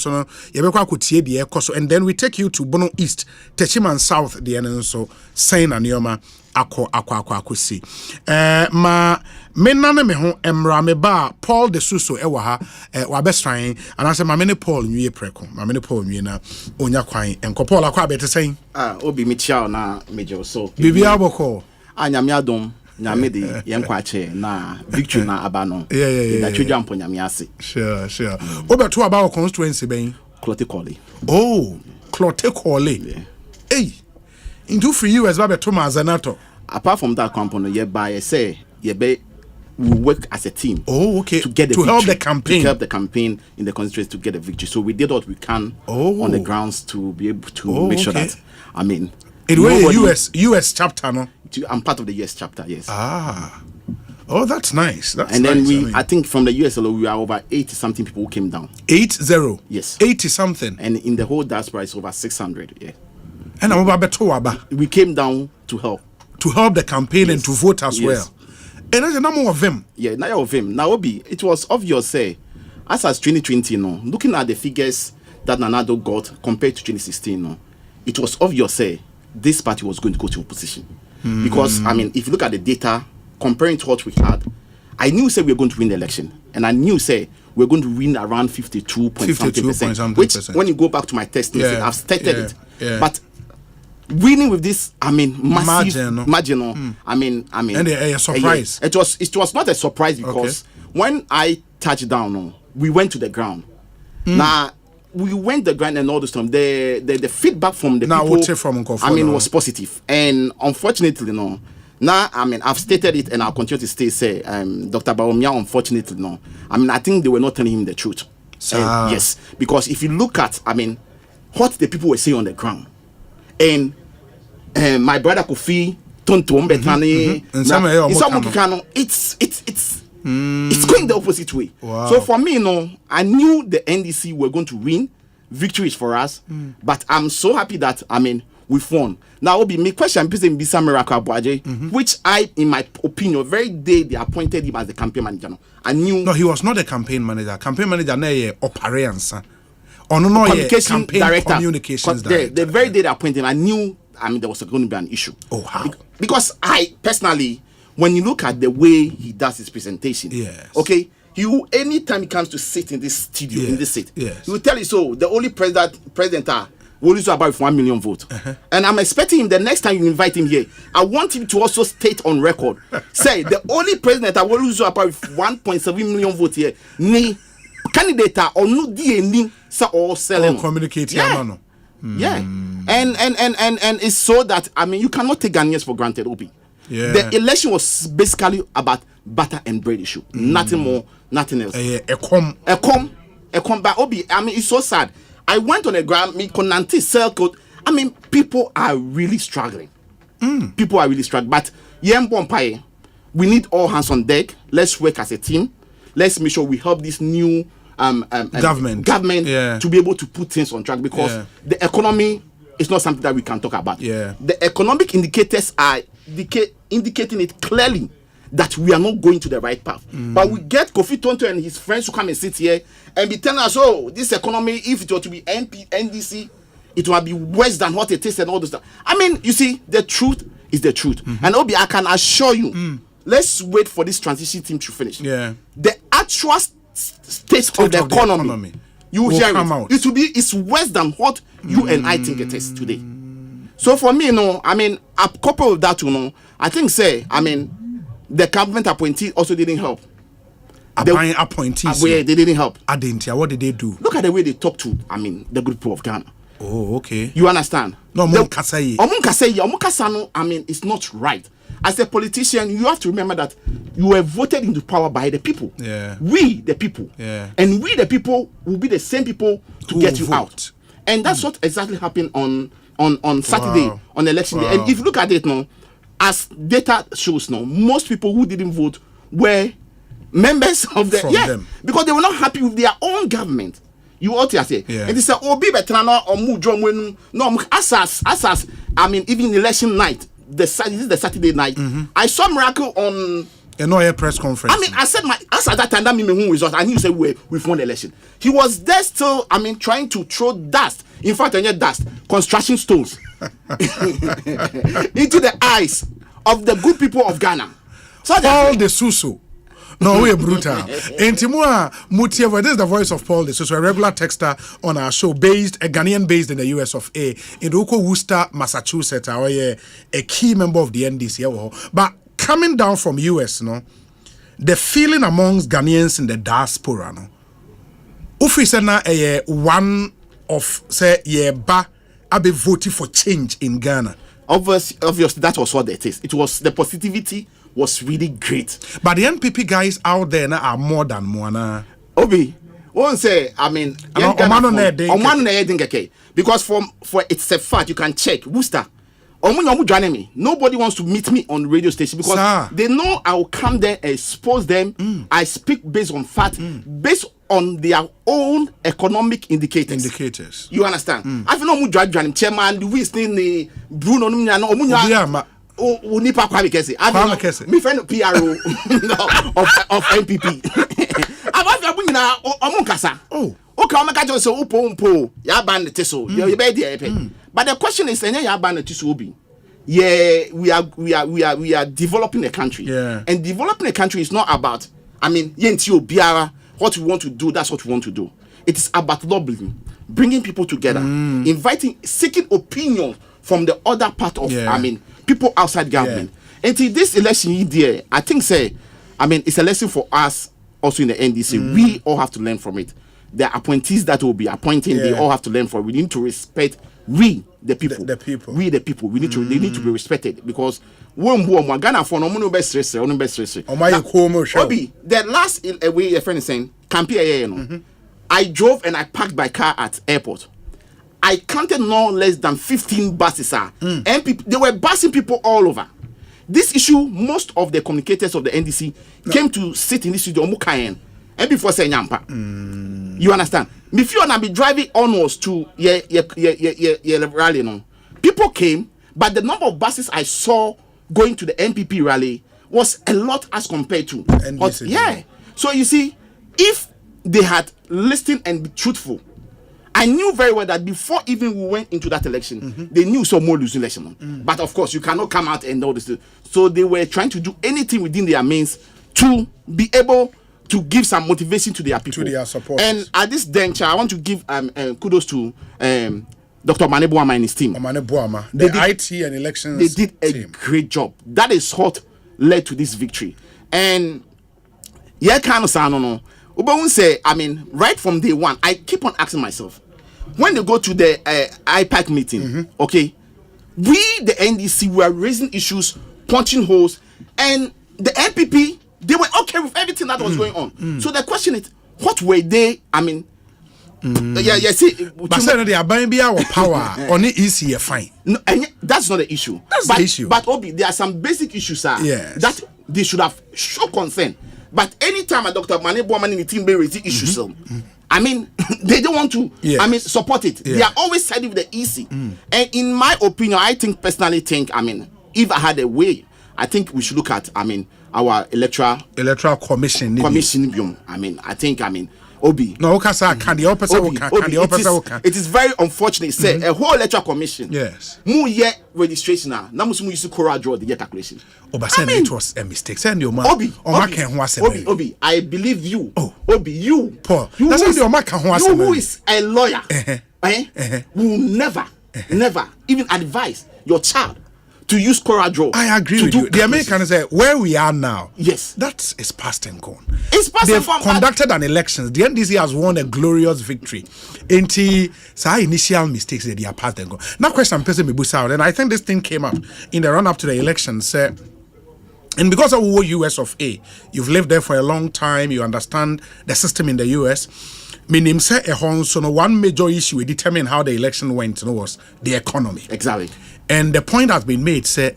then we take you to Bono East, Techiman South, the Enenso, Sain Anioma, Akwa. Ma menane me ho emra me ba Paul de Suso ewa ha wa best trying and I say ma mene Paul nwie preko ma mene Paul nwie na onya kwan enko Paul akwa bete saying obi mi chia na meje so bibi aboko anyame adom nyame de yenkwache na victory na aba no da twedwa mpo nyame ase sure obeto aba constituency ben Clote Kole hey into free US ba beto ma zanato apart from that company ye buy say ye be we work as a team. Oh, okay. To get the victory, help the campaign. To help the campaign in the constituency to get a victory. So we did what we can on the grounds to be able to make sure that it was US chapter, no? I'm part of the US chapter, yes. Oh, that's nice. And then I think from the US alone, we are over 80 something people who came down. 80? Yes. 80 something. And in the whole diaspora it's over 600, yeah. And we came down to help. To help the campaign and to vote as well. And there's a number of them. Yeah, number of them. Now, it was obvious, say, as 2020, looking at the figures that Nanado got compared to 2016, it was obvious, say, this party was going to go to opposition. Because, if you look at the data, comparing to what we had, I knew, say, we were going to win the election. And I knew, say, we were going to win around 52.something%. Which, when you go back to my testing, I've stated it. Yeah. But winning with this, massive marginal. And a surprise. It was not a surprise because when I touched down, we went to the ground. Now, we went the ground and all this time, the feedback from the people, was positive. And unfortunately, no. Now, I've stated it and I'll continue to say, Dr. Bawumia, unfortunately, no. I think they were not telling him the truth. Yes, because if you look at, what the people were saying on the ground, and my brother Kofi, Tonto Mbetani, it's going the opposite way. Wow. So for me, I knew the NDC were going to win. Victory is for us, but I'm so happy that we've won. Now, Obi, my question is Bisa Miracle Abuaje, which in my opinion, very day they appointed him as the campaign manager. I knew. No, he was not a campaign manager. Campaign manager, operations. Communication director. Communications director. The very day they appointed him, I knew. There was going to be an issue. Oh, how? Because I personally, when you look at the way he does his presentation, okay, anytime he comes to sit in this studio, in this seat, he will tell you so. The only president will lose about 1 million votes. And I'm expecting him the next time you invite him here, I want him to also state on record, say the only president that will lose about 1.7 million votes here, ni candidate or no DNA or selling. Communicate. Yeah. And it's so that you cannot take Ghanaians for granted, Obi. Yeah. The election was basically about butter and bread issue. Nothing more, nothing else. But Obi, it's so sad. I went on a ground, circle. People are really struggling. People are really struggling. But we need all hands on deck. Let's work as a team. Let's make sure we help this new government to be able to put things on track, because the economy is not something that we can talk about. The economic indicators are indicating it clearly that we are not going to the right path. But we get Kofi Tonto and his friends who come and sit here and be telling us, this economy, if it were to be NDC, it will be worse than what it is and all this stuff. You see, the truth is the truth. And Obi, I can assure you, let's wait for this transition team to finish. The actual state of the economy. You will hear it. It's worse than what you and I think it is today. So for me, a couple of that, I think the government appointee also didn't help. Appointees. They didn't help. What did they do? Look at the way they talk to, the good people of Ghana. Oh, okay. You understand? No, it's not right. As a politician, you have to remember that you were voted into power by the people. We, the people. And we, the people, will be the same people to get you out. And that's what exactly happened on Saturday, on election day. And if you look at it now, as data shows now, most people who didn't vote were members of them, because they were not happy with their own government. You ought to say, and they say, be better or move drum no asas. Even election night, this is the Saturday night. I saw Miracle on a press conference. I said at that time that me who result, and he said we've won the election. He was there still, trying to throw dust. In fact, dust, construction stones into the eyes of the good people of Ghana. So all the Suso. No, we're brutal. And Timua Mutieva, this is the voice of Paul. This is a regular texter on our show, a Ghanaian based in the US of A, in Oko Worcester, Massachusetts. A key member of the NDC. But coming down from US, the feeling amongst Ghanaians in the diaspora, Ufisena one of Abe voting for change in Ghana. Obviously, that was what it is. It was the positivity was really great. But the NPP guys out there now are more than Moana. Obi, won't say, because for it's a fact, you can check. Worcester, nobody wants to meet me on radio station because they know I will come there and expose them. I speak based on fact, based on their own economic indicators. You understand? I feel no more chairman, we still Bruno Unipa Kwame Kese. My friend PRO of NPP. About the winner Omukasa. Okay, Omaka so upo ya ban the teso. But the question is, ya ban the teso obi. We are developing a country. And developing a country is not about yentio biara. What we want to do, that's what we want to do. It is about lobbying, bringing people together, seeking opinion from the other part of people outside government. And to this election year, I think it's a lesson for us also in the NDC. We all have to learn from it. the appointees that will be appointing, they all have to learn from. We need to respect we the people. The people. We the people. We need to. They need to be respected because Ghana for no best stress. Obi, the last way your friend is saying, I drove and I parked my car at airport. I counted no less than 15 buses, and people, they were busing people all over. This issue, most of the communicators of the NDC came to sit in this studio, and before saying Yampa. You understand? If you want to be driving onwards to your rally, no, people came, but the number of buses I saw going to the MPP rally was a lot as compared to NDC. Yeah. So you see, if they had listened and be truthful, I knew very well that before even we went into that election, they knew some more losing election. But of course, you cannot come out and all this. So they were trying to do anything within their means to be able to give some motivation to their people, to their supporters. And at this juncture, I want to give kudos to Dr. Mane Boama and his team. IT and elections. They did a great job. That is what led to this victory. And yeah, kind of sound no. Ubawun say, I mean, right from day one, I keep on asking myself, when they go to the IPAC meeting, okay, we, the NDC, were raising issues, punching holes, and the MPP, they were okay with everything that was going on. So the question is, what were they, I mean, see, but they are buying our power on it easy, fine. No, and that's not the issue. That's the issue. But Obi, there are some basic issues, that they should have shown concern. But anytime a Dr. Mane Boama and the team raise the issues, I mean, they don't want to, I mean, support it. They are always siding with the EC. And in my opinion, I personally think, I mean, if I had a way, I think we should look at, I mean, our electoral commission. I mean, I think, Obi. No, it is very unfortunate. Say a whole electoral commission. Yes. Mu year registration now. Na musu use Cora draw the year calculation. It was a mistake. Send your man. Obi, I believe you. Obi, you. Paul. That's what your man can you who is a lawyer. Will never even advise your child to use Cora draw. I agree with you. The Americans say where we are now. Yes, that is past and gone. It's past and gone. They've conducted an election. The NDC has won a glorious victory. Into initial mistakes that they are past and gone. Now question person me boost out, and I think this thing came up in the run up to the elections. And because of US of A, you've lived there for a long time. You understand the system in the US. Meaning, say one major issue we determine how the election went was the economy. Exactly. And the point has been made, say,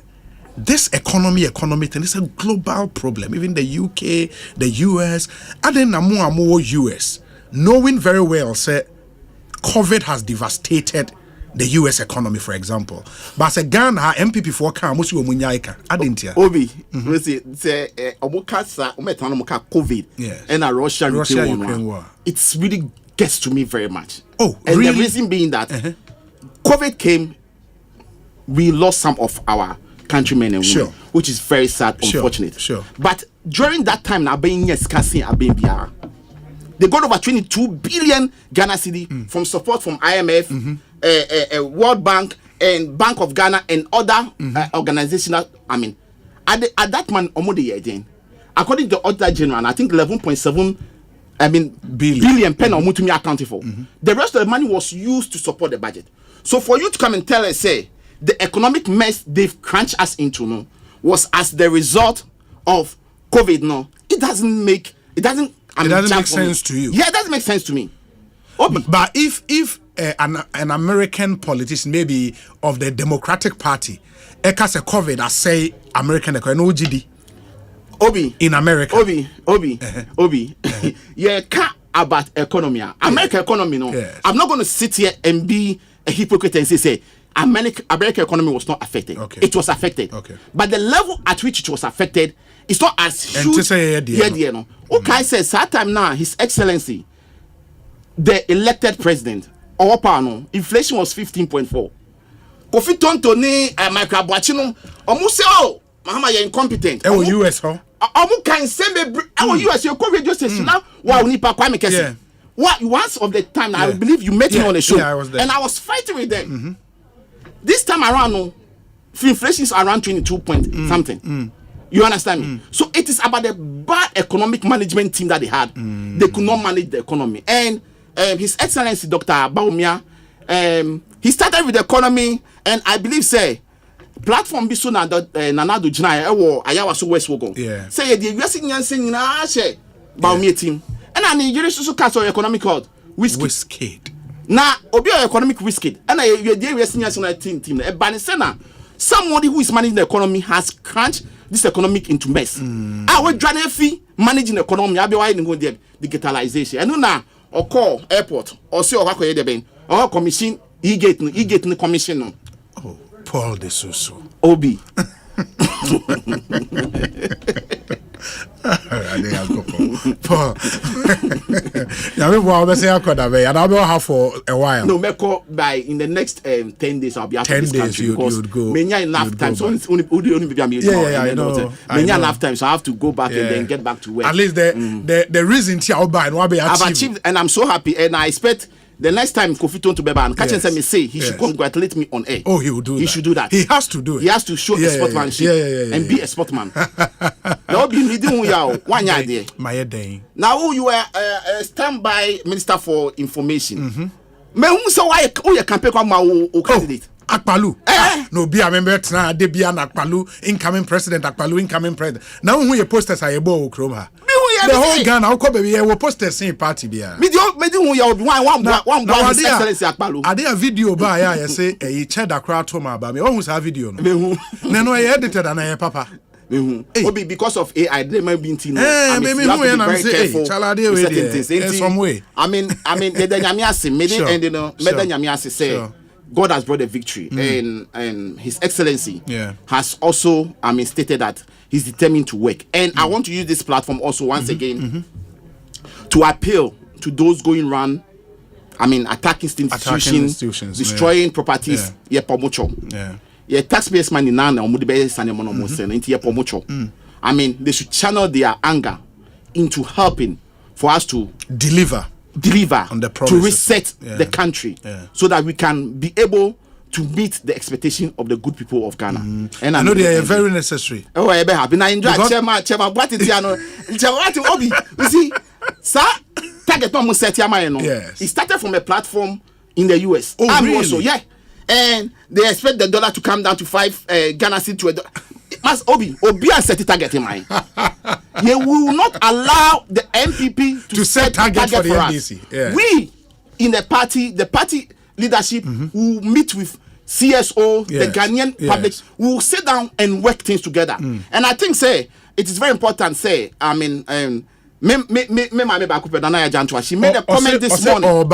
this economy thing is a global problem. Even the UK, the US, and then more US, knowing very well, say, COVID has devastated the US economy, for example. But as a Ghana, MPP for Obi, say, COVID, yes, and a Russia-Ukraine war. It's really gets to me very much. And really? The reason being that COVID came, we lost some of our countrymen and women, which is very sad, unfortunate. But during that time, they got over 22 billion Ghana cedi from support from IMF, World Bank, and Bank of Ghana, and other organizations. I mean, at that man, according to the Auditor General, I think 11.7 billion pen or accounted for. The rest of the money was used to support the budget. So for you to come and tell us, say, the economic mess they've crunched us into was as the result of COVID. It doesn't make sense to you. Yeah, it doesn't make sense to me. But if an American politician, maybe of the Democratic Party, ekas a COVID, I say American economy, OGD. Obi in America. Obi. Yeah, about economy. American economy, Yes. I'm not going to sit here and be a hypocrite and say American economy was not affected. It was affected. But the level at which it was affected is not as huge. Okay, says that time now, His Excellency, the elected president, inflation was 15.4. Kofi Tontoni, Michael Boachino, almost say, Mahama, you're incompetent. US, huh? Can send me US, your radio station now. Once of the time, I believe you met me on the show, I was there. And I was fighting with them. This time around, inflation is around 22 point something. You understand me? So it is about the bad economic management team that they had. They could not manage the economy. And His Excellency Dr. Baumia, he started with the economy, and I believe say platform bi so na Nanado Jina ewo Ayawa so West Wogo. Yeah. Say the US Nyansin na she Baumia team. And an Nigeria so cast or economic called whiskey. Now, obi economic whiskey. And I the US Nyansin team. A banisena. Somebody who is managing the economy has crunched this economic into mess. Our journey fee managing the economy. I be why go there digitalization. And now or call airport or see or how or commission e-gate the commission. No. Oh, Paul de Suso. Obi. Paul. Now we will say I could have and I'll be have for a while. No, Meko by in the next 10 days I'll be out of this country because many enough time. So only be I know. Many enough time, so I have to go back and then get back to work. At least the reason I'll buy and I've achieved, and I'm so happy, and I expect. The next time Kofi Tonto Beba and Catch and say he should congratulate me on air. Oh, he will do that. He should do that. He has to do it. He has to show a sportsmanship and be a sportman. Now be leading you 1 year there. My day. Now you are a standby minister for information. Me who so why you campaign come o candidate. Akpalu. No be a member na de be an Akpalu incoming president Now who your posters are ebo Kroma. The whole Ghana how come baby we posters in party bia. Me who you one excellency Akpalu. Are there a video by ya say e cheddar crowd to ma ba me who have video no. Me who. No edited and papa. Obi because of AI they might be in I mean you have to be very careful. Some way. I mean the nyamiase made and you know made nyamiase say God has brought a victory and His Excellency has also stated that he's determined to work. And I want to use this platform also once again to appeal to those going around attacking institutions, destroying properties, yeah, taxpayers money now they should channel their anger into helping for us to deliver on the to reset the country so that we can be able to meet the expectation of the good people of Ghana. And I know they are very necessary. Oh, I be happy. Now enjoy chairman what is Obi? You see, sir, target almost set yes. It started from a platform in the US. Oh, really? Also, and they expect the dollar to come down to 5 Ghana cedi to a dollar. Mas Obi has set a target in mind. They will not allow the MPP to set target for the NDC. Yeah. We in the party leadership will meet with CSO, the Ghanaian public, will sit down and work things together. And I think it is very important. She made a comment this morning.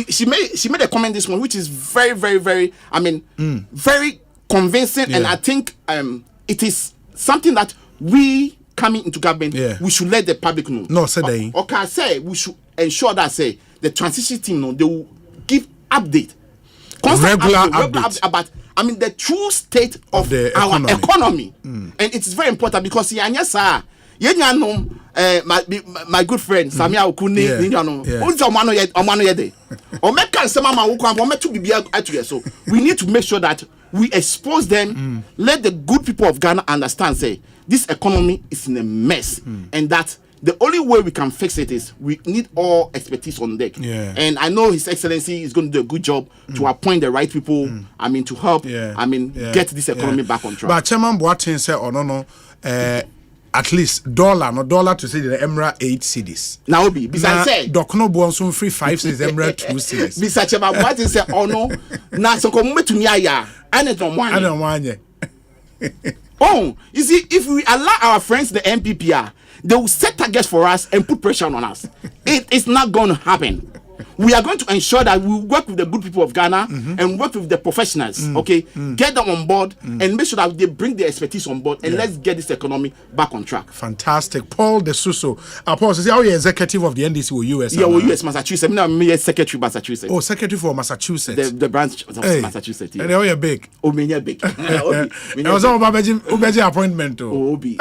She made a comment this morning, which is very, very, very, very convincing. And I think it is something that we coming into government, we should let the public know. No, say okay, we should ensure that the transition team they will give update, regular update about the true state of our economy. And it is very important because my good friend Samia Okune so we need to make sure that we expose them, let the good people of Ghana understand this economy is in a mess and that the only way we can fix it is we need all expertise on deck. And I know His Excellency is going to do a good job to appoint the right people, to help, get this economy back on track. But Chairman Boateng said, at least dollar to say the Emra 8 cedis. Now, besides say, Dokno Bonsu free 5 cedis, Emra 2 cedis. Besides Chairman Boateng said, na so come to Niaya, and it's on one. Oh, you see, if we allow our friends, the MPPR, they will set targets for us and put pressure on us. It is not going to happen. We are going to ensure that we work with the good people of Ghana and work with the professionals, get them on board and make sure that they bring their expertise on board and let's get this economy back on track. Fantastic. Paul de Suso. Paul, is how you're executive of the NDC or US? Yeah, US, Massachusetts. I'm secretary Massachusetts. Oh, secretary for Massachusetts. The branch of Massachusetts. Yeah. And they're big. Oh, me big. I was on Obi appointment. Obi.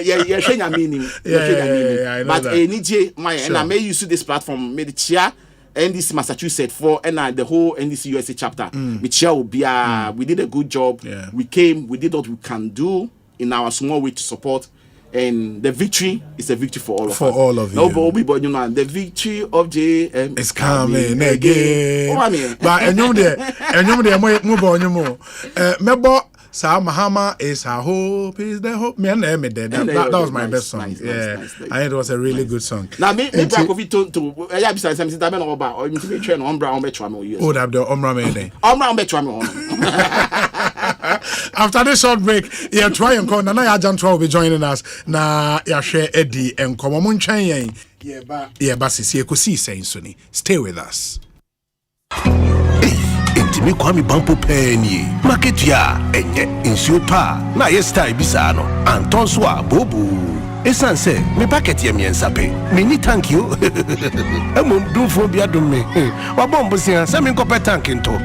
Yeah, sharing a meaning. Yeah, but NJ, and I may use this platform, made the chair NDC Massachusetts for and the whole NDC USA chapter. The chair will be we did a good job. We came, we did what we can do in our small way to support And the victory is a victory for all of us. For all of you. No, but you know, the victory of JM is coming again. Oh, I mean, but and you there, move on you more. Mebo Sa Mahama is our hope, is the hope. Me and that was my best song. Nice. I think it was a really good song. Now, me back of it to I have something that I'm about or to be trained on brown betram. Oh, that the Omra Mene. Omra betram. After this short break, yeah, try and call Nana Ajantra will be joining us. Na ya share Eddie and Komamun Chan. Yeah, Bassi, Ekosiise saying Sunny. Stay with us. Intimi kwami bampo penny market ya enye insio pa na yesta ibisano anton so abobu esanse me packet ye miensa pe me ni thank you emom dumfo bia dum me wabombo sia se me nkopɛ tank nto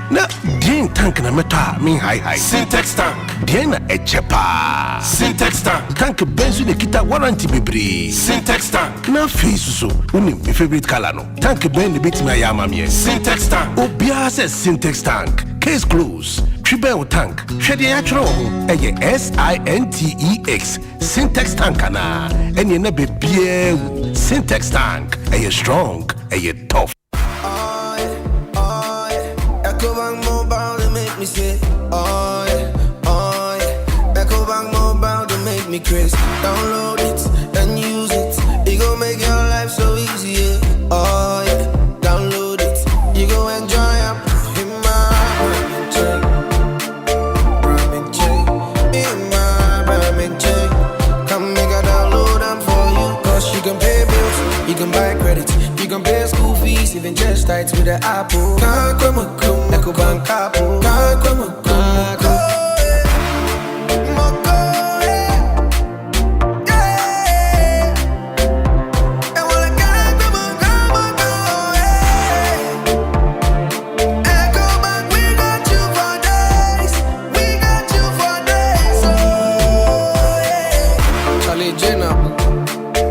na din tank na meta me high Syntax tank din na echepa Syntax tank benzu de kita warranty bebre Syntax tank na face so uni my favorite color no tank ben de bit me ayama me Syntax tank obia says Syntax tank case close triple tank hwede ya twere ho eye SINTEX Syntax tank na eni na bebie Syntax tank eye strong eye tough. Me say, oh yeah, Ecobank Mobile to make me crazy. Download it and use it. It gon' make your life so easy. Yeah. Oh yeah, download it. You go enjoy up in my Ramen chain, in my Ramen chain. Come make a download them for you. Cause you can pay bills, you can buy credit, you can pay school fees, even just tights with the Apple. Can't come Ecobank Apple.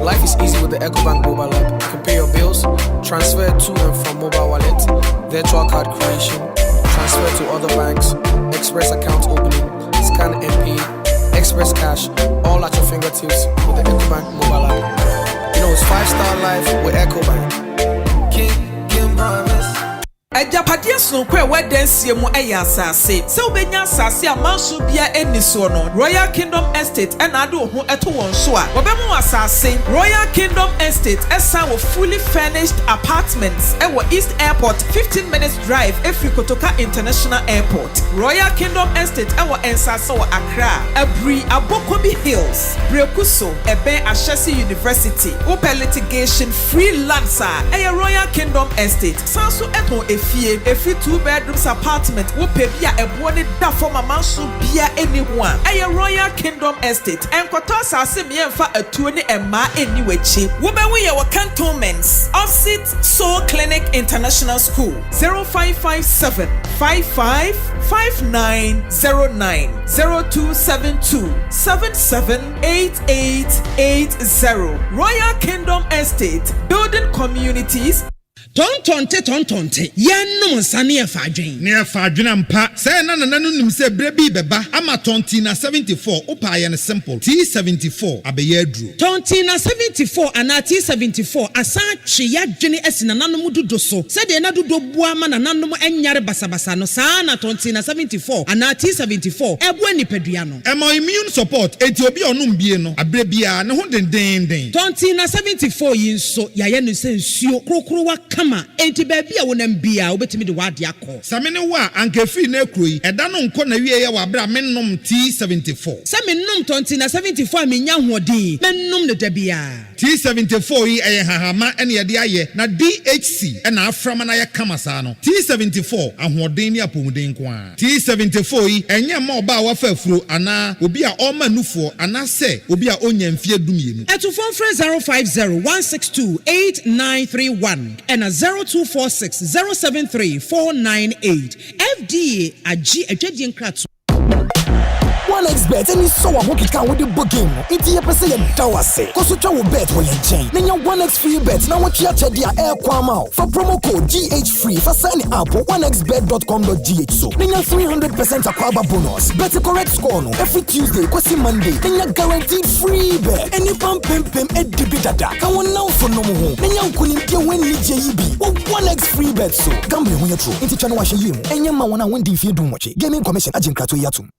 Life is easy with the Ecobank mobile app. You can pay your bills, transfer to and from mobile wallet, virtual card creation, transfer to other banks, express account opening, scan and pay, express cash, all at your fingertips with the Ecobank mobile app. You know, it's 5-star life with Ecobank. King promise. Ejapadia so kwe wedensie mu eya asase se obenya asase amanso bia eniso no Royal Kingdom Estate and ade ho eto won so a obemu asase Royal Kingdom Estate esa wo fully furnished apartments e wo East Airport 15 minutes drive efri Kotoka International Airport. Royal Kingdom Estate e wo ensase wo Accra Abri Abokobi Hills Brekuso ebe Ashesi University open litigation free lands e Royal Kingdom Estate sanso eto efie 2-bedrooms apartment wo pe bia ebo ne da for mama so bia anyone a Royal Kingdom Estate enkoto asase me emfa atuo ne emma eni wachi wo be we ye wo cantonments opposite Soul Clinic International School 0557 555909 0272 778880 Royal Kingdom Estate building communities. Tontonte yenum sane afadwen ne afadwen ampa say na nim say brebi beba ama tontina 74 opa ye ne simple T74 abeye aduro tontina 74 ana T74 asa twe yadwene asina nanom dodo so say de na dodo bua ma nanom enyare basabasa no saa na tontina 74 ana T74 ebu anipadua no emo immune support enti obi onum bie no abrebia ne ho denden tontina 74 yinso yaye no se nsuo krokro wa enti baby a wonam bia obetimi de wade akọ samene wa ankafi na ekroyi eda no nko na wie ye wa bra mennom T74 samennom tontina 74 menya hoɔden mennom ne da bia T74 yi eye hahama ene ye de aye na DHC ena aframa na ye kama saa no T74 ahoɔden ne apomuden ko a T74 yi enye ma oba wa fa afuro ana obi a ɔma nufuo ana se obi a onya mfie dumienu etufon frɛ 050-162-8931 ena 0246-073-498 FDA agi adwadie nkrato 1xbet and so a hook can with the book game. It's a percent dawase. Kosucha will bet when you chain. Then your 1x free bet. Now what you have dia air kwamao. For promo code GH free for sign up 1xbet.com.gh so. Then your 300% aquaba bonus. Bet the correct score no every Tuesday, kwasi Monday. Then you're guaranteed free bet. Any pam pim at debidada. Can one now for no more. Then you couldn't get when JEB. 1x free bet so. Gambling when you're true. Into channel wash you. And your man wanna win if you do much. Gaming commission agent Krato Yatum.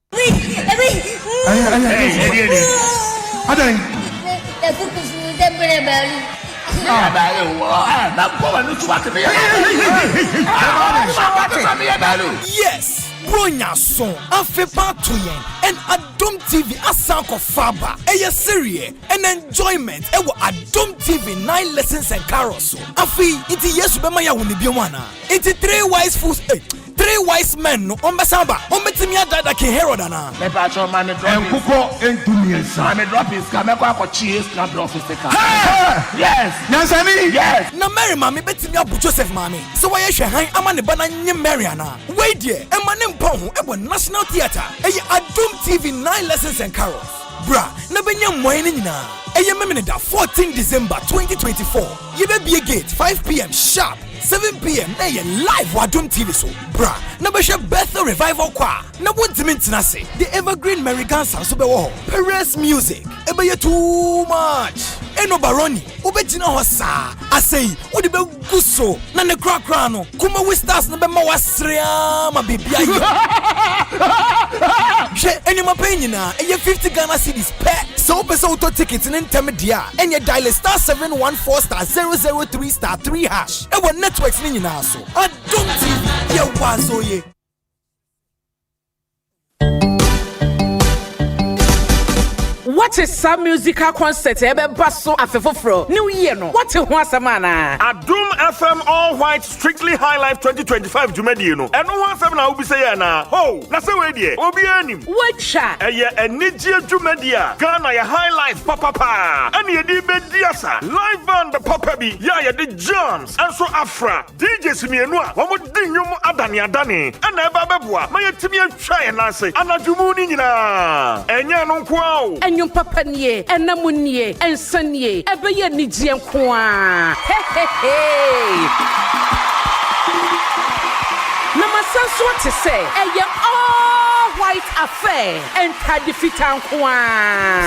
Yes, Bronya song, Afepa Tuyen, and Adom TV Asanko Faba, a series and enjoyment. Ewo Adom TV 9 lessons and carols. Afi, iti yes, Bemaya Wunibiwana. Iti 3 wise fools. 3 wise men no ombasamba ombetimia dada ke Herod ana me pa cho mame drop en kuko entumiensa mame drop is ka me kwa ko chi is na drop is ka yes Nansani yes na Mary mame betimia bu Joseph mame so why hwe han ama ne bana nye Mary ana wait there e ma ne mpon ho e bo National Theatre e Adom TV 9 lessons and carols bra na benya moy ni nyina e memene da 14 December 2024 yebe be gate 5 p.m. sharp 7 p.m. na ye live Adom TV so bra na be share Bethel revival choir na wontimentina say the evergreen Americans so be wo Perez music e be too much eno baroni obegina ho sa asei wo de be guso na ne krakra no kuma we stars na be ma wasrea ma bibia ye she enima penyina e 50 Ghana cedis per so be so to tickets in intermedia and ye dial *714*003*3# e wo networks ni nyina so Adom TV ye wazo ye. What is some musical concert ebe baso afefofro new year no what ho asamana Adom FM All White Strictly High Life 2025 jumadi no eno ho asam na obi say na ho na say we die obi anim wacha eye enije jumadi a Ghana ya High Life papa ene ye di bedi asa live band papa bi ya the Jones and so Afra DJs mienu a wo di nyum adane ene eba beboa ma yetimi atwa ye na say anajumu ni nyina enya no nko a Enyum papa nie, enamunie, ensanie, ebeye nijie nkoa. Hey. Namasanso te say, eye all white affair, and kadifita nkoa.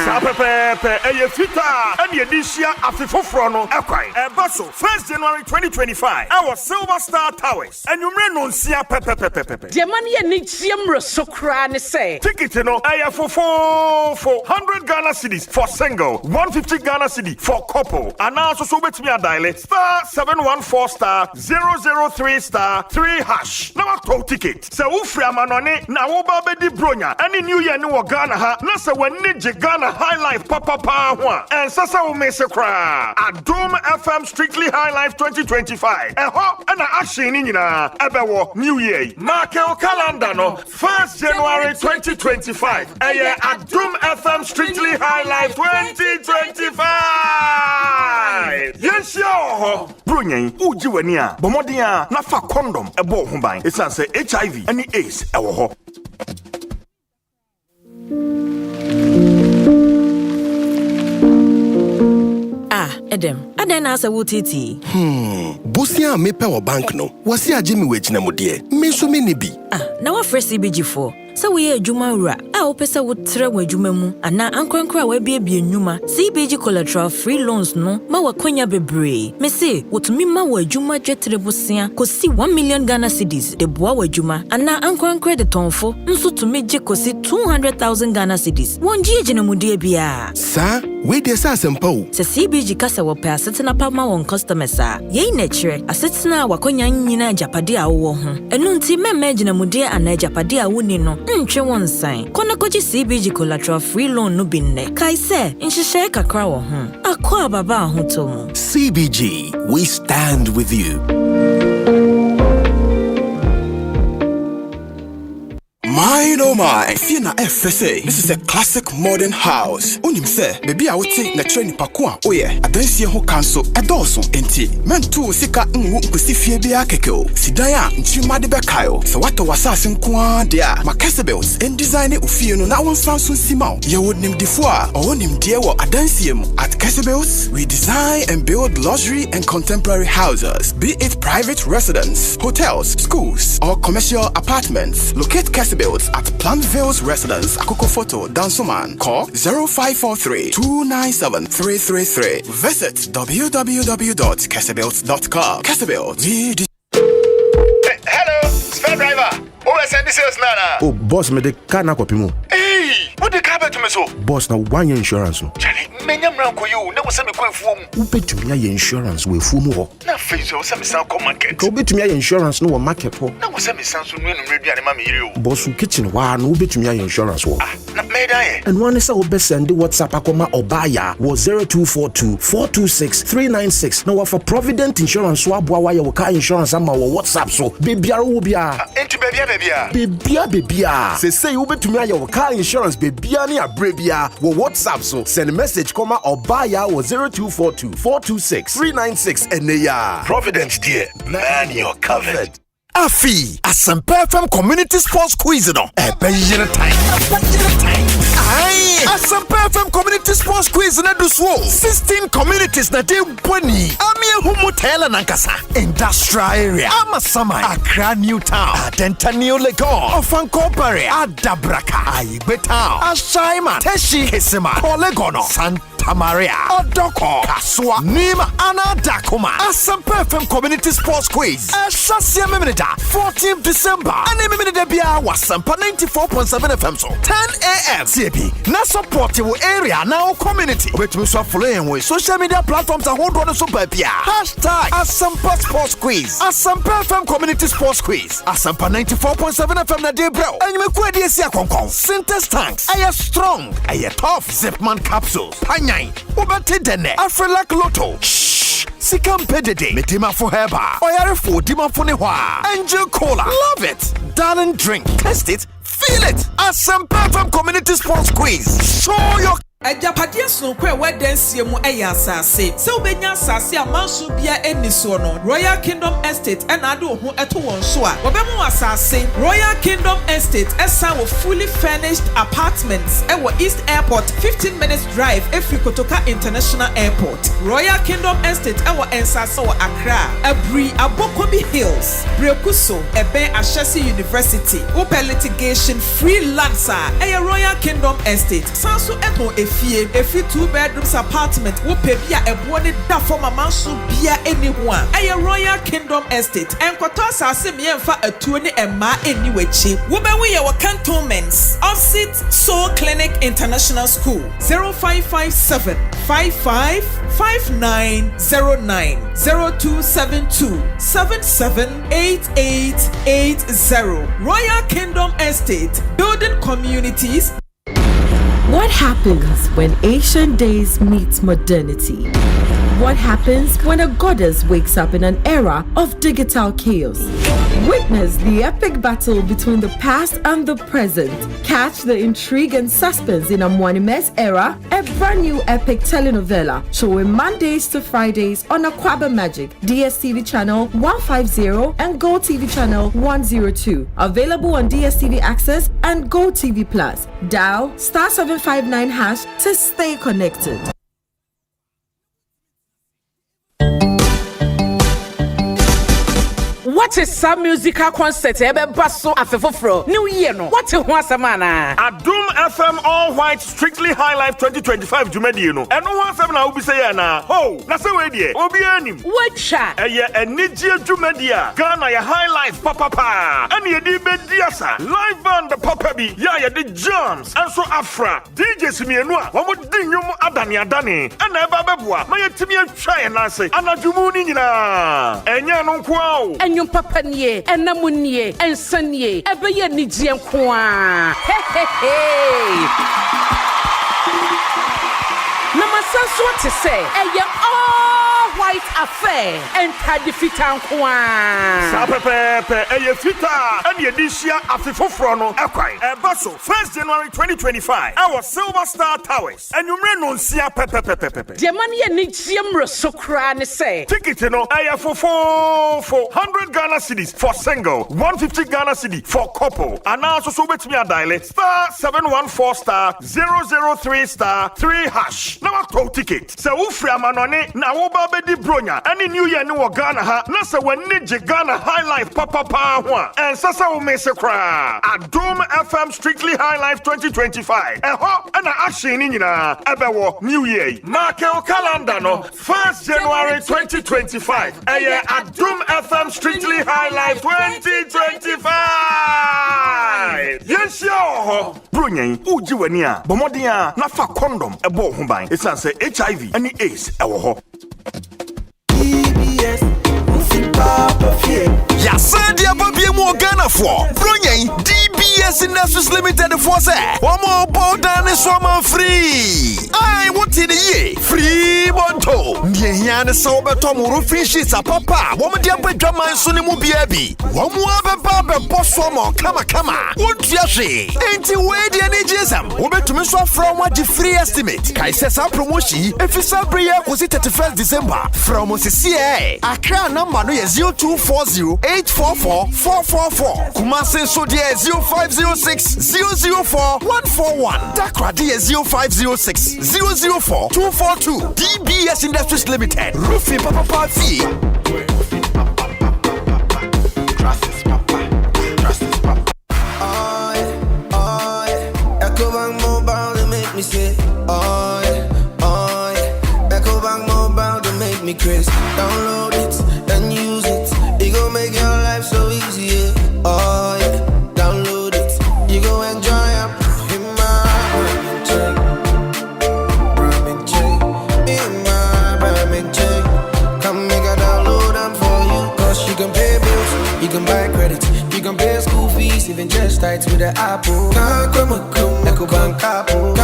Sa pepe, eye fita, and ye dishia afifofro no ekwai. Baso 1st January 2025. Our Silver Star Towers. And you may non sia pepe. The money ye nijie mrosokra ne say. Ticket no eye for 100 Ghana cedis for single, 150 Ghana cedi for couple. And now so bet me a dial *714*003*3#. Now to ticket. So ufri amanone na wo ba be di bronya. Any new year ni wo Ghana ha. Na se we nije Ghana High Life papa ho. And sasa wo me se kra. Adom FM Strictly High Life 2025. Eho na action ni nyina. Ebe wo new year. Mark your calendar no 1st January 2025. Eye Adom FM Strictly High Life 2025. Yes yo. Bronya uji wani a. Bomodi a na fa condom ebo ho ban. Esan say HIV and AIDS ewo ho. Edem, aden na asa wutiti. Bosia mepe wo bank no. Wasi agye me wagina mu de. Me so me ne bi. Na wa fresh CBG for. So we adwuma wura a wo pese wo tre wo adwuma mu ana ankrankra wa biebie nnwuma CBG collateral free loans no ma wakonya bebre me se wotumi ma wo adwuma dwetre bosia kosi 1 million Ghana cedis de boa wo adwuma ana ankrankra de tonfo nso tumi gye kosi 200,000 Ghana cedis wonji agye na mude bia sa we de sa Asempa o se CBG kasa wo pa setena pa ma won customers a ye na kire asetena wakonya nyina japade a wo ho enu nti mema agye na mude ana japade a woni no ntwe won san kono koji CBG collateral free loan no binne kai se nhihye kakra wo ho akwa baba ahotom CBG we stand with you. Mine oh my, Fiona FSA. This is a classic modern house. Unim say, baby I would take na train pakwa. Oh yeah, I don't see who cancel a dozen enti. Men too sika kusi fie keko. Sidaya nchima de bekayo. So what was assassin kwa dia. Makasebels and design ufie no na one fansun simao. You would name defua or nim dear what I don't see him. At Casabels, we design and build luxury and contemporary houses. Be it private residence, hotels, schools, or commercial apartments. Locate Casabels at Plantville's Residence, Akoko Photo, Dansoman. Call 0543-297-333. Visit www.casabels.com. Casabels. Hello, spare driver. Send the sales nana. Oh, boss, me de car na kopimo. Hey, what the car to me so? Boss, na one year insurance no. Charlie, menyam ranko you. Na wose me kwen fuom. Ubetumi aye insurance we fuom ho. Na face wose me san come market. Ka ubetumi aye insurance no wo market ho. Na wose me san so no aduane ma me yire o. Boss, kitchen wa no ubetumi aye insurance ho. Na me da ye. And one is a obe send WhatsApp akoma obaya wo 0242-426-396. Na wa for Provident Insurance wa boa wa ye wo car insurance ama wo WhatsApp so. Bebiara wo bia. Enti bebia. Bebia. Say ubetumi aye wo car insurance bebia ni abrebia wo WhatsApp so. Send a message koma obaya wo 0242-426-396 eneya. Providence dear, man you're covered. Afi, Asempa FM Community Sports Quiz no. Time. Aye, Asempa FM Community Sports Quiz na do so. 16 communities na dey boni. Amie humu tela nankasa. Industrial area. Amasamai. Accra New Town. Adenta New Legon. Ofankopare. Adabraka. Aigbe Town. Ashaima. Teshi Kesema. Kolegono. Santa Maria. Odoko. Kaswa. Nima. Anadakuma. Asempa FM Community Sports Quiz. Ashasia Memeda. 14th December. Anemimini debia was Asempa 94.7 FM so. 10 a.m. CB. Na support your area now community. Which we so following with social media platforms and hold on super pia. Hashtag Asempa Sports Quiz. Asempa FM Community Sports Quiz. Asempa 94.7 FM na day bro. And you make way this year konkon. Synthesis tanks. Aye strong. Aye tough. Zipman capsules. Panyai. Ubati dene. Afrelak Lotto. Shh. Sikam pedede. Metima for heba. Oyare for dima for newa. Angel Cola. Love it. Darling drink. Test it. Feel it. Asempa FM Community Sports Quiz. Show your Ajapadia so kwe wedensie mu eya asase. Se obenya asase amanso bia eniso no. Royal Kingdom Estate and ado ho eto won so a. Obemu asase Royal Kingdom Estate esa wo fully furnished apartments e wo East Airport 15 minutes drive efri Kotoka International Airport. Royal Kingdom Estate e wo ensase wo Accra. Abri Abokobi Hills. Brekuso ebe Ashesi University. Open litigation free lands e Royal Kingdom Estate. Sanso eto Efri 2 bedrooms apartment wo pebia ebo ne da for mama so bia anyone. Aye Royal Kingdom Estate. Enkoto asase me emfa atuo ne emma eni wachi. Wo be we ye wo cantonments. Offset Soul Clinic International School 0557 555909 0272 778880. Royal Kingdom Estate, building communities. What happens when ancient days meet modernity? What happens when a goddess wakes up in an era of digital chaos? Witness the epic battle between the past and the present. Catch the intrigue and suspense in Amwanime's era, a brand new epic telenovela showing Mondays to Fridays on Aquaba Magic, DSTV channel 150 and Go TV channel 102. Available on DSTV Access and Go TV Plus. Dial *759# to stay connected. What is some musical concert ebe baso afefofro new year no what ho asema na Adum FM All White Strictly High Life 2025 jumedi no eno ho asema na obi say na ho na say we die obi anim wacha eye enije jumedi a Ghana ya High Life papa ene ye di bedi asa live band papa bi ya the jams enso afra DJ simienu a wo di nwum adane ena eba beboa ma yetimi atwa ye na say anajumu ni nyina enye no nko a Enyum papa nie, enamunie, ensanie, ebeye nijie nkoa. Hey. Namasanso te say, eye all white affair enter the fit and kwan. Sa pepe eye fita and ye this year afifofro no ekwai. Baso 1st January 2025. Our Silver Star Towers. And you may non see pepe. The man ye ni jiemro so kra ne say. Ticket no aya for 100 Ghana cedis for single, 150 Ghana cedi for couple. And now so bet me a dial star 714 star 003 star 3 hash. Now a ticket. So ufri amanone na wo ba be di bronya. Any new year ni wo Ghana ha. Na se we ni Ghana High Life papa hwa. And sasa wo me se kra. Adom FM Strictly High Life 2025. Eho and action ni nyina ebewo new year. Mark your calendar no 1st January 2025. Eye Adom FM Strictly High Life 2025. Yes yo. Brunyen uji weni a bomodi a na fa condom ebo ho ban. Esan say HIV and AIDS ewo ho. Ya said ya baby mo Ghana for Brunyen DBS Industries Limited for say one more bow down is one free. I want in the year free bonto. Nye hiane so beto mo roofing sheets a papa. One dia be drama suni mu biabi. One more be boss one kama. Won't yashi. Ain't way the NGSM. We bet to me so from what the free estimate. Kai says our promotion if it's a prayer was it 31st December from OCCA. Accra number no 0240-844-444. Kumasi so dear 0506-004-141. Dakra dear 0506-004-242. DBS Industries Limited. Roofing Papa Fee. Ecobank Mobile to make me say, oh yeah. Ecobank Mobile to make me crazy. Download it and use it. It gon' make your life so easy, yeah. Oh yeah. Download it. You gon' enjoy it. In my ramen chain. In my ramen chain. Come make a download them for you. Cause you can pay bills, you can buy credit, you can pay school fees, even just tights with the Apple. Ecobank Apple.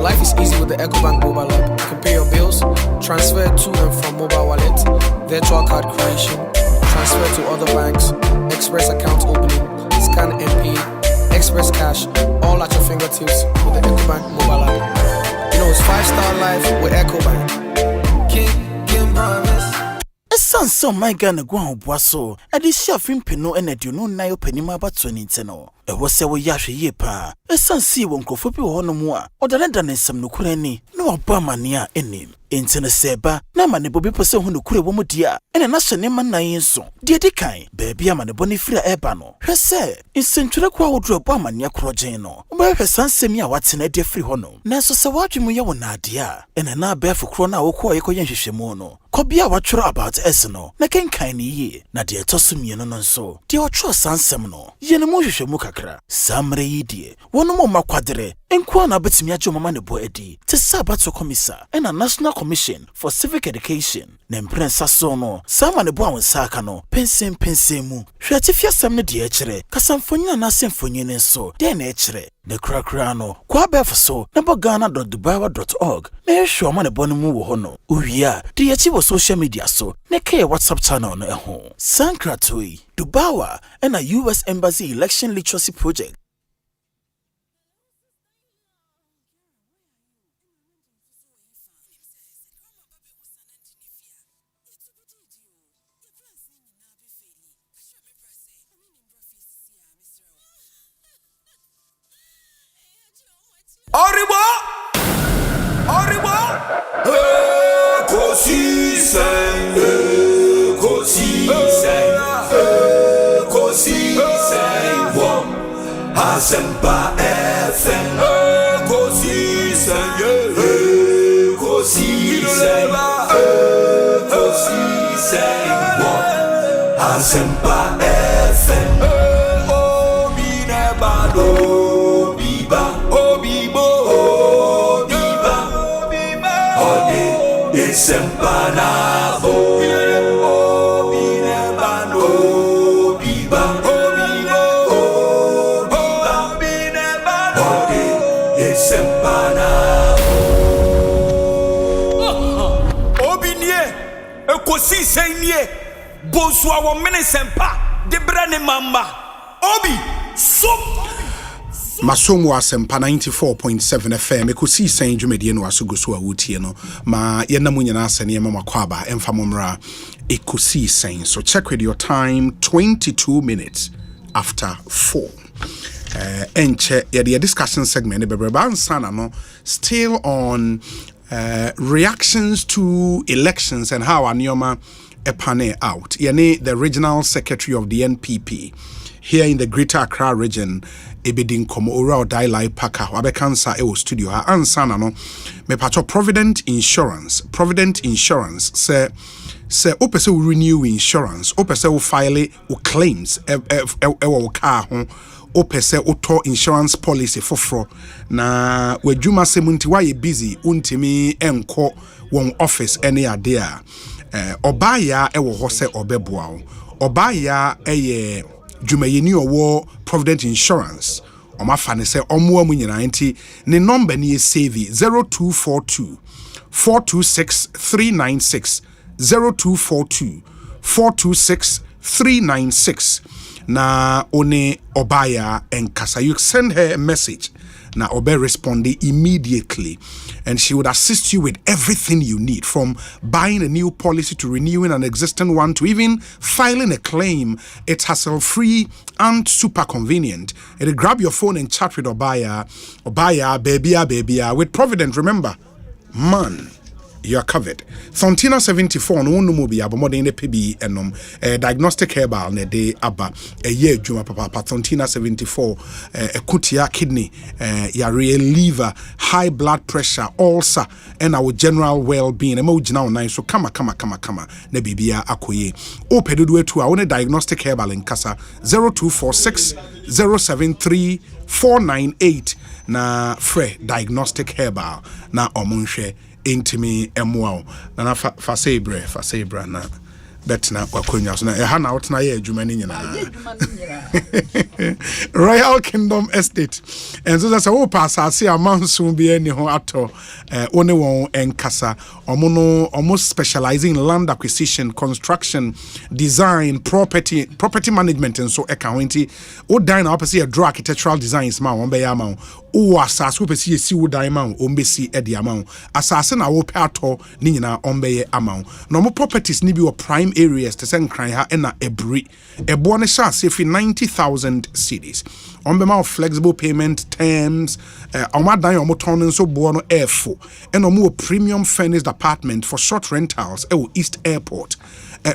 Life is easy with the Ecobank mobile app. You can pay your bills, transfer to and from mobile wallet, virtual card creation, transfer to other banks, express account opening, scan and pay, express cash, all at your fingertips with the Ecobank mobile app. You know it's 5-star life with Ecobank. King promise. Esanso my Ghana gwa boaso ade shiafin peno enadio no nayo panima ba 20 no ewo se wo yahwe ye pa esansi wo nkofo bi wo no mu a odane nsem no kura ni no oba mane a enim entene seba na mane bobi pose hu no kura wo mu dia ene na hye ne manan nso de dikan baabi amane boni fira eba no hwese insentwere kwa wodro oba mane akrogen no oba hwesansem ya watena de firi ho no na so se wadwemu ye wo na ade a ene na abefo kro na wo ko ye ko yenhwehwemu no kobia watwero about es no na kenkan ni ye na de etosumieno no nso de otwo sansem no ye ne mu hwehwemu kakra samre yidie wono mo makwadere enko na betimi ajo mama ne bo edi te sabato komisa ena National Commission for Civic Education na mprensa so no sama ne bo awonsa aka no pensem mu hwetifia sam ne de ekire kasamfonya na asemfonye ne nso de na ekire ne krakra no kwa befo so na bogana.dubawa.org na ehwe ma ne bo no mu wo ho no uwia de yechi wo social media so ne ke WhatsApp channel no eho Sankratoi Dubawa and a US Embassy Election Literacy Project. Oribo! Asempa FM. Ekosiisen, Asempa FM. Oh, mi ne balo, biba. Ekosiise Bonsu awo Asempa Debrane Mamba Obi Som Masomo Asempa 94.7 FM Ekosiise dwumedie no aso guso awutie no ma yena mu nyina asene ma makwaba emfa momra Ekosiise. So check with your time, 22 minutes after 4. Enche the discussion segment bebreba ansana no still on reactions to elections and how Anyoma epane out. Yene, the regional secretary of the NPP here in the Greater Accra region, Ebedin Komo Ora Dailai Paka, Wabekansa Ewo Studio, ha ansana no me pacho Provident Insurance say opese will renew insurance, opese will file claims ewo car ho, opese auto insurance policy foforo na wadwuma semunti waye busy untimi enko won office any adea obaya ewo hose obeboa obaya eye dwumayeni owo Provident Insurance omafane se omo amu nyina nti ne number ni save 0242 426 396 0242 426 396 na one obaya enkasa. You send her a message na obe responding immediately and she would assist you with everything you need, from buying a new policy to renewing an existing one to even filing a claim. It's hassle-free and super convenient. It'll grab your phone and chat with obaya baby with Provident. Remember, man, you are covered. Fontina 74 no no mobi abomo de PB enom diagnostic herbal ne de aba ye dwuma papa Fontina 74 ekutia kidney yare liver, high blood pressure, ulcer and our general well-being e ma ugina on so kama na bibia akoye o pedudu etu a one diagnostic herbal in kasa 0246 073 498 na free diagnostic herbal na omunhwe intimi emwao na fa sebra na betina kwakonya so na ha na wotna ye adwuma ni nyina Royal Kingdom Estate and so that's a pass asase amanso bi ani ho ato one won enkasa omo almost specializing in land acquisition, construction, design, property management and so account o dan na opese draw architectural designs ma won be ya ma o asase opese si wo dan ma o mbesi e dia ma asase na wo pe ato ni nyina ombe ama no mo properties ni bi wo prime areas to send cry ha na ebri ebo ne sha say 90,000 cedis on be ma flexible payment terms on ma dan omo ton so bo no airfo and omo premium furnished apartment for short rentals East Airport.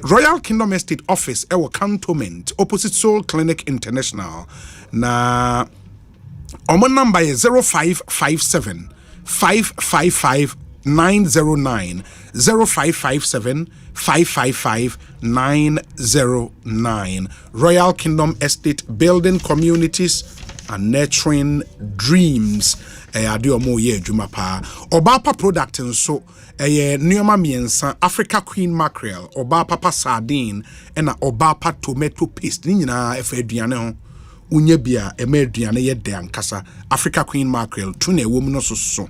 Royal Kingdom Estate office Cantonment opposite Soul Clinic International na omo number is 0557 555 909 0557 555 909. Royal Kingdom Estate, building communities and nurturing dreams. Adio mo ye dwuma pa Obapa product nso nneoma miensa Africa Queen Mackerel, Obapa sardine and Obapa tomato paste. Ni nyina efa aduane ho unye bia ema aduane ye de ankasa. Africa Queen Mackerel tuna ewom no so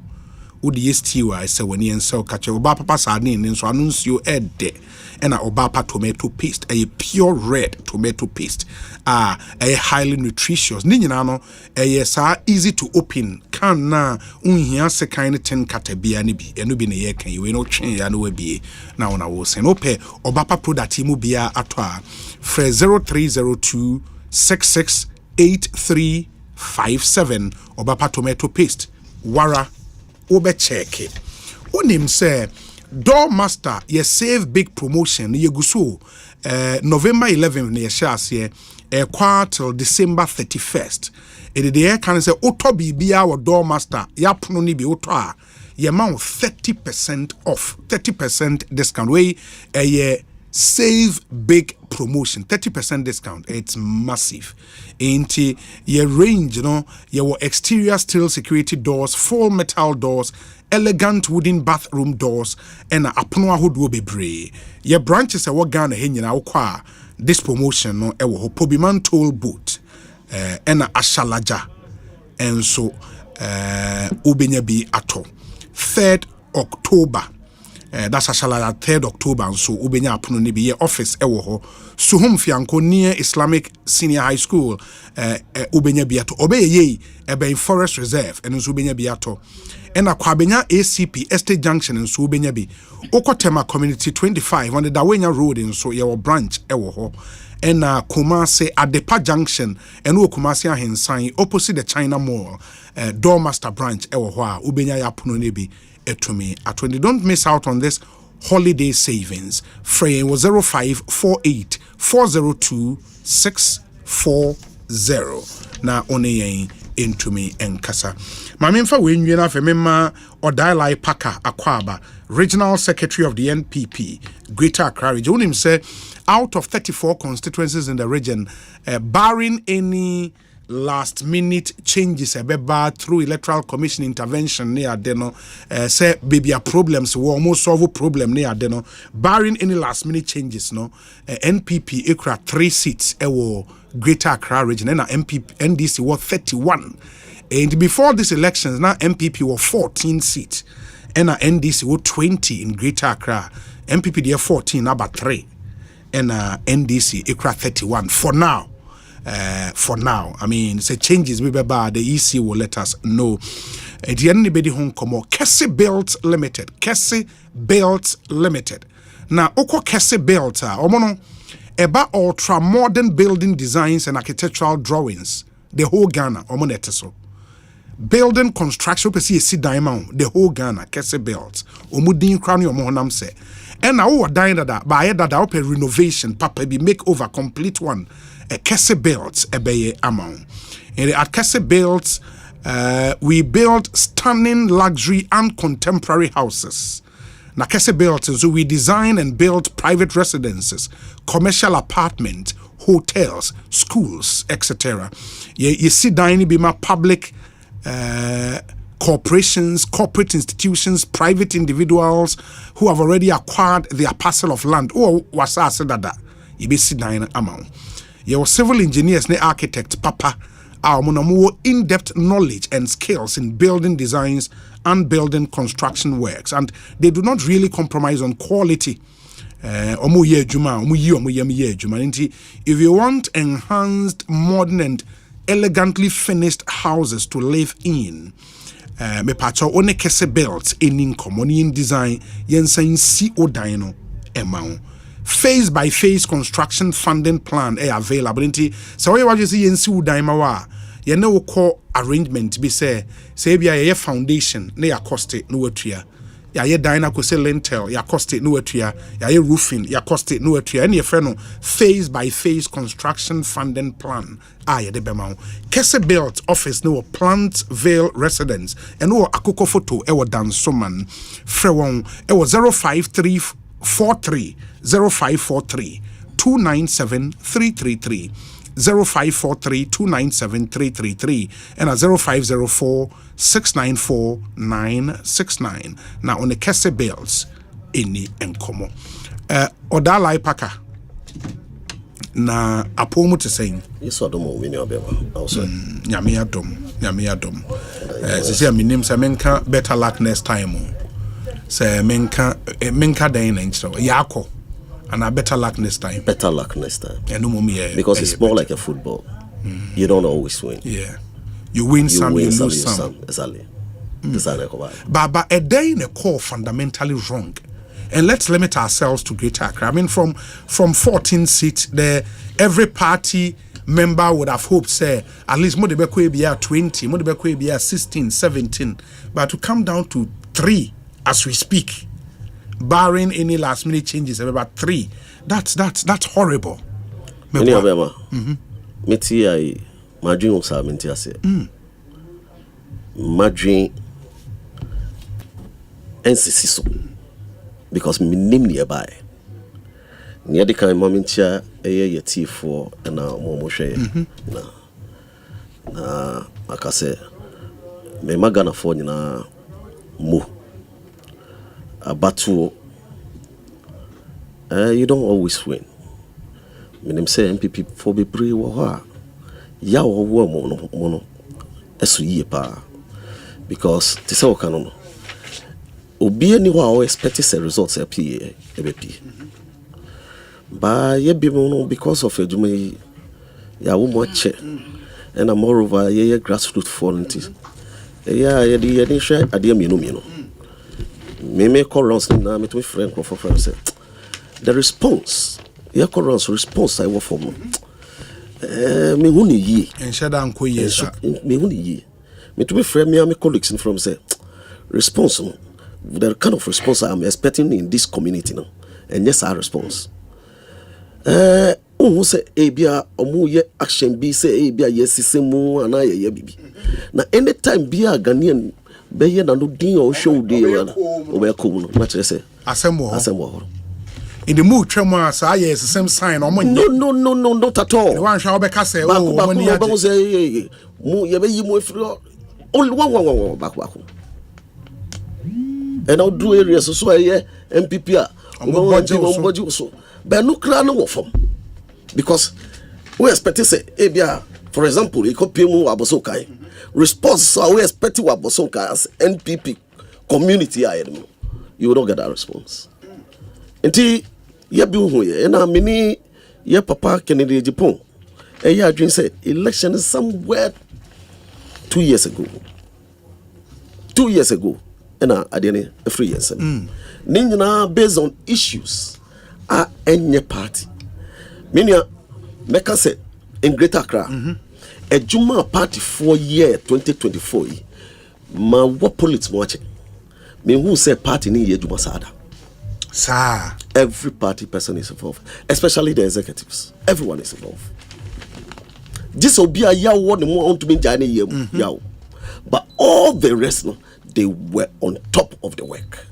udi stew say when yen so kache Obapa sardine nso anuncio ede ena Obapa tomato paste, a pure red tomato paste, a highly nutritious. Ni nyina no sa easy to open, can na unhia se kind 10 katabia ni bi enu bi ne ye kan we no twen ya no we bi na wona wo se no pe Obapa product mu bia ato a fre 0302 668357 Obapa tomato paste wara obe check it onim say Doormaster ye save big promotion ye guso November 11th ne ye share till December 31st. It the can say auto bibia or Doormaster yapno ni bi auto ye ma 30% off, 30% discount way ye save big promotion, 30% discount. It's massive. Into your range, your exterior steel security doors, full metal doors, elegant wooden bathroom doors, and a apono hood will be brave. Your branches are what Ghana Henya this promotion no ewo Pobiman toll boot and a ashalaja and so ubenya bi ato 3rd October. That's Ashalaja 3rd October and so ubenya apono ni bi office ewo ho Suhum Fianko near Islamic Senior High School ubenya bi ato obeye ebe Forest Reserve and so ubenya bi ato and akwabenya ACP Estate Junction and so ubenya bi Okotema Community 25 on the Dawenya Road and so your branch ewo ho and Kumasi Adepa Junction and Kumasi Ahensan opposite the China Mall Doormaster branch ewo ho ubenya ya puno nebi etumi atwendi. Don't miss out on this holiday savings. Frame was 0548 402 640 na one into me enkasa. Mamimfa wenwena femema Odai Paka Akwaba, Regional Secretary of the NPP, Greater Accra region. Him say out of 34 constituencies in the region, barring any last minute changes through electoral commission intervention near deno say baby problems we almost solve a problem near deno barring any last minute changes NPP ekra 3 seats ewo Greater Accra region and NDC was 31 and before these elections now MPP were 14 seats and NDC were 20 in Greater Accra. MPP there 14 about 3 and NDC ekra 31 for now. I mean, say changes we bad. The EC will let us know. At the anybody home come Kesse Belt Limited. Kesse Belt Limited. Now, Oko Kesse Belt omono eba ultra modern building designs and architectural drawings. The whole Ghana omoneteso. Building construction pesi esi diamond. The whole Ghana Kesse Belt. Omudin krani omohonam se. And now we dying that by that open renovation, papa be makeover complete one. Kesse Belts ebeye amount. And at Kesse Belts, we build stunning luxury and contemporary houses. Na Kesse Belts, so we design and build private residences, commercial apartments, hotels, schools, etc. You see, dining be my public corporations, corporate institutions, private individuals who have already acquired their parcel of land. Or wasa said that you be see dining amount. Your civil engineers, ne architect, papa, are more in-depth knowledge and skills in building designs and building construction works, and they do not really compromise on quality. If you want enhanced, modern, and elegantly finished houses to live in, me pacho one Kesse Belts in income, in design, yensen si odino amount. Phase by phase construction funding plan available. So what you see in Su Daimawa, you know call arrangement be say be a foundation, ne ya cost it no tria. Ya ye dina ko say lintel, ya cost it no tria, ya ye roofing, ya cost it no tria. Any friend phase by phase construction funding plan. Ya de bemau. Kesse Belt office no Plantvale residence and no akoko photo dan soman frewon 05343 0543 297 333 0543 297 333 and a 0504 694 969. Now on the Kesse Belts any enkomo Odalai Paka na apomu te saying yes odomo we no beba also nyame adom say me name say menka better luck next time say menka den nchro yako and I better luck next time. Better luck next time. Because it's more like a football. You don't always win. Yeah. You win some, you lose some. Exactly. But a day in a core fundamentally wrong. And let's limit ourselves to Greater Accra. I mean, from 14 seats there, every party member would have hoped, say, at least Modebekwe be 20, Modebekwe be 16, 17. But to come down to 3 as we speak, barring any last minute changes, about 3. That's horrible. Many of them. Meti I Madrin osa menti ase. Madrin NCC so because me name nearby. near the kind of moment here, a tea for and now more share. Like I say, me magana for na mu a battle. You don't always win. Meaning say MPP for be brave wa ya wo mono esu yie pa because te say o kanu obi ani wa expect the results EBP ba ye bi mo because of adwuma ya wo mo che and moreover ye grassroots volunteers ye di share ade mienu me call rounds na me to friend for say the response your current response I work for me huni yi enshada anko yi me huni yi me to be friend me and my colleagues from say response the kind of response I am expecting in this community now and yes our response who say bia omu ye action bi say bia yes sisemu ana ye bibi na anytime bia Ghanaian be ye na no din o show dey o be ko no na say assemble in the mood tremor say yes the same sign no not at all the one shall be say oh say mu ye be yi mu afiri only one back and I'll do areas so I MPP budget so but no clan no from because we expect to say bia for example it could pay mu abosokai response so we expect to abosokai as NPP community you will not get that response until ye bi hu ye na mini ye papa Kennedy Japan ya dream say election is somewhere 2 years ago and adene 3 years ninjina based on issues are any party meaning make say in Greater Accra a Juma party for year 2024 ma what politics watch me who say party ni ye Juma sada sir every party person is involved, especially the executives. Everyone is involved. This will be a yaw one more on to be yaw. But all the rest, they were on top of the work.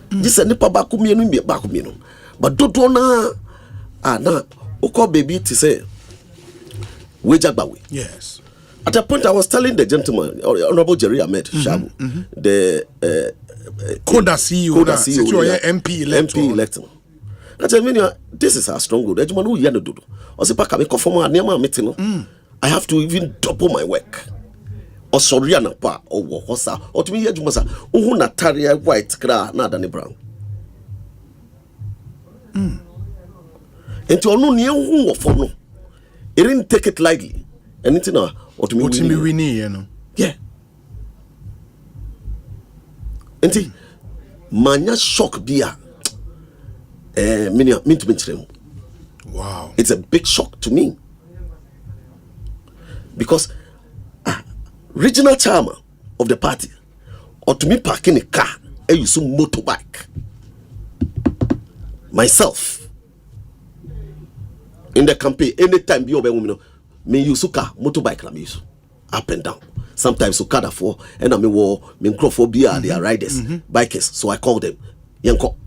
This is nipa bakumino. But don't na uko baby to say Wejabawi. Yes. At a point I was telling the gentleman, Honorable Jerry Ahmed Shabu, the Koda CEO, MP elect. I tell you, this is our strong good. I have to even double my work. Or sorry, pa or wosa or to me, Yajumasa, Nataria white gra, not any brown. And to no near who for no, it didn't take it lightly. And it's now, or to me, we need, you know. Yeah. Enti manya shock bia wow, it's a big shock to me because regional chairman of the party or to me parking a car and use some motorbike myself in the campaign anytime be woman me use car motorbike na me use up and down. Sometimes Okada for and I mean microphobia they are riders, bikers. So I call them Yanko.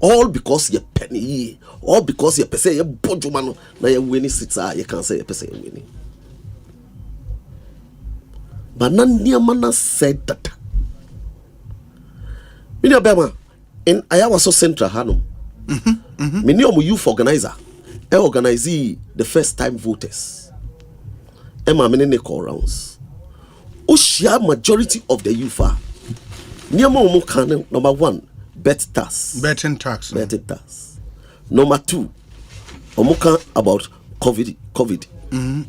All because you penny, all because you pese you bodumano na you winning sits you can't say you pese you winning. But none near mana said that. Mini Obama in Iowa so central Hanum. Mini youth organizer. I organize the first time voters. Emma many call rounds. Ushia majority of the youth are near more number 1 betting tax. Number 2 omuka about COVID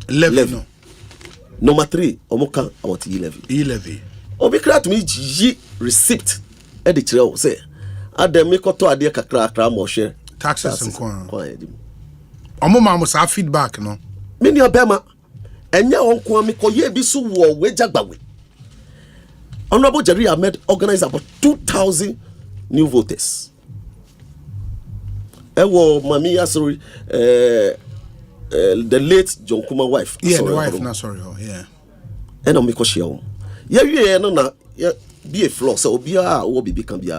levy. Number 3 omuka about e-levy. Obikra to me g receipt editorial say adem to ade kakra mo share taxes and omoma mo sa feedback no many obama enya onko mi koye bi so wo Wejagbawe. Honorable Jerry Ahmed organized about 2,000 new voters. Mami Asori, the late John Kuma wife. Yeah, the wife. No, sorry. Oh, yeah. And I'm because she no be a flaw. So be can be.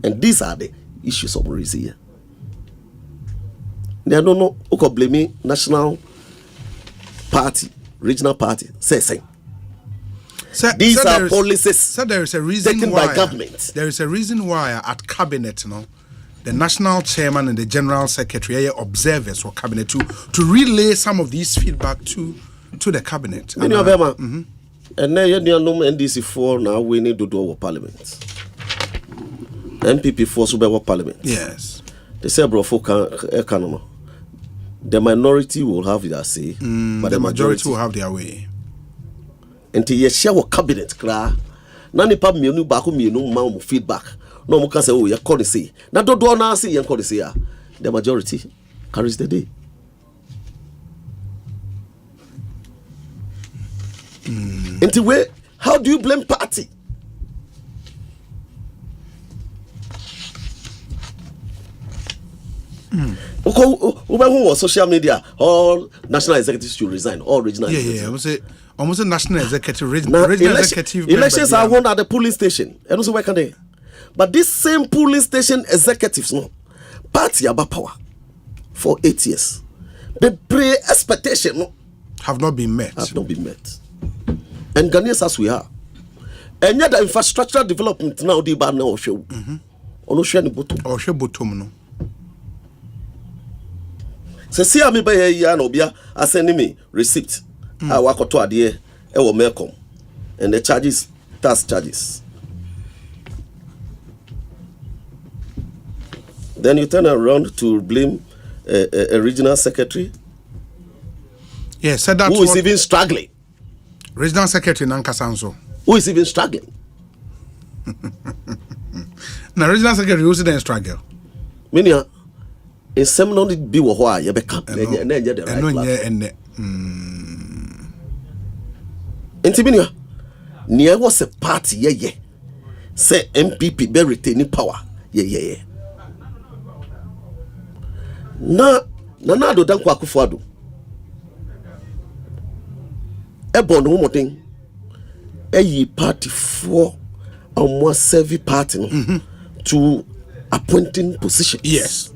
And these are the issues of race here. They don't know who can blame national party, regional party. Say. These are policies. So there is a reason taken why by government. There is a reason why at cabinet, the national chairman and the general secretary are observers for cabinet to relay some of these feedback to the cabinet. And then you know NDC for now we need to do our parliament. MPP for super parliament. Yes. They say bro for economy. The minority will have their say, but the majority will have their way. Until you share what cabinet kra na nipa mienu ba ko mienu ma feedback no mo can say oh you call the say na do na say you call the say the majority carries the day. Until where how do you blame party? Who social media all national executives should resign, all regional executives. Almost a national executive, regional executive. Elections are won at the polling station. And also where can they? But this same polling station executives, party about power for 8 years. The pre-expectation have not been met. And Ghanaians as we are. And yet the infrastructural development now the bar now show. Ono share ni bottom. Or share bottom no. Se see me by ya no bia asend me receipt. Wakoto ade e wo Melcom and the charges tax charges. Then you turn around to blame a regional secretary. Yes, said that who is even struggling. Regional secretary Nankasanso. Who is even struggling? Now regional secretary who didn't struggle. Meaning in some no be wo ho a ye beka na enye the right. Intimina, near was a party, yeah. Say MPP be retaining power, yeah. Na do danko akufuado. Ebon no moten. Eyi party for almost serve party to appointing position. Yes.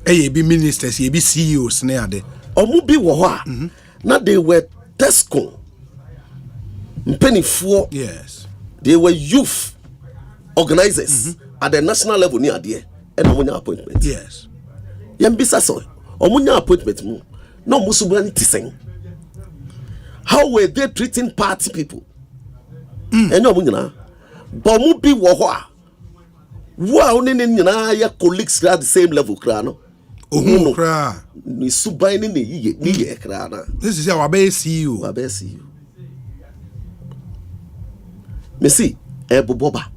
Eyi be ministers, ye be CEOs na ade. Omu bi wo ho a. Na they were Tesco. Yes. They were youth organizers at the national level near there. And omunya appointment. Yes. Yambisa so. Omunya appointment mu. No musubani tiseng. How were they treating party people? And omunya. But mu bi wo ho a. Wo a oni nyina ya colleagues at the same level kra no. Ohu kra. Ni suban ni ye kra na. This is our base CEO. Our base CEO. Messi, Boba.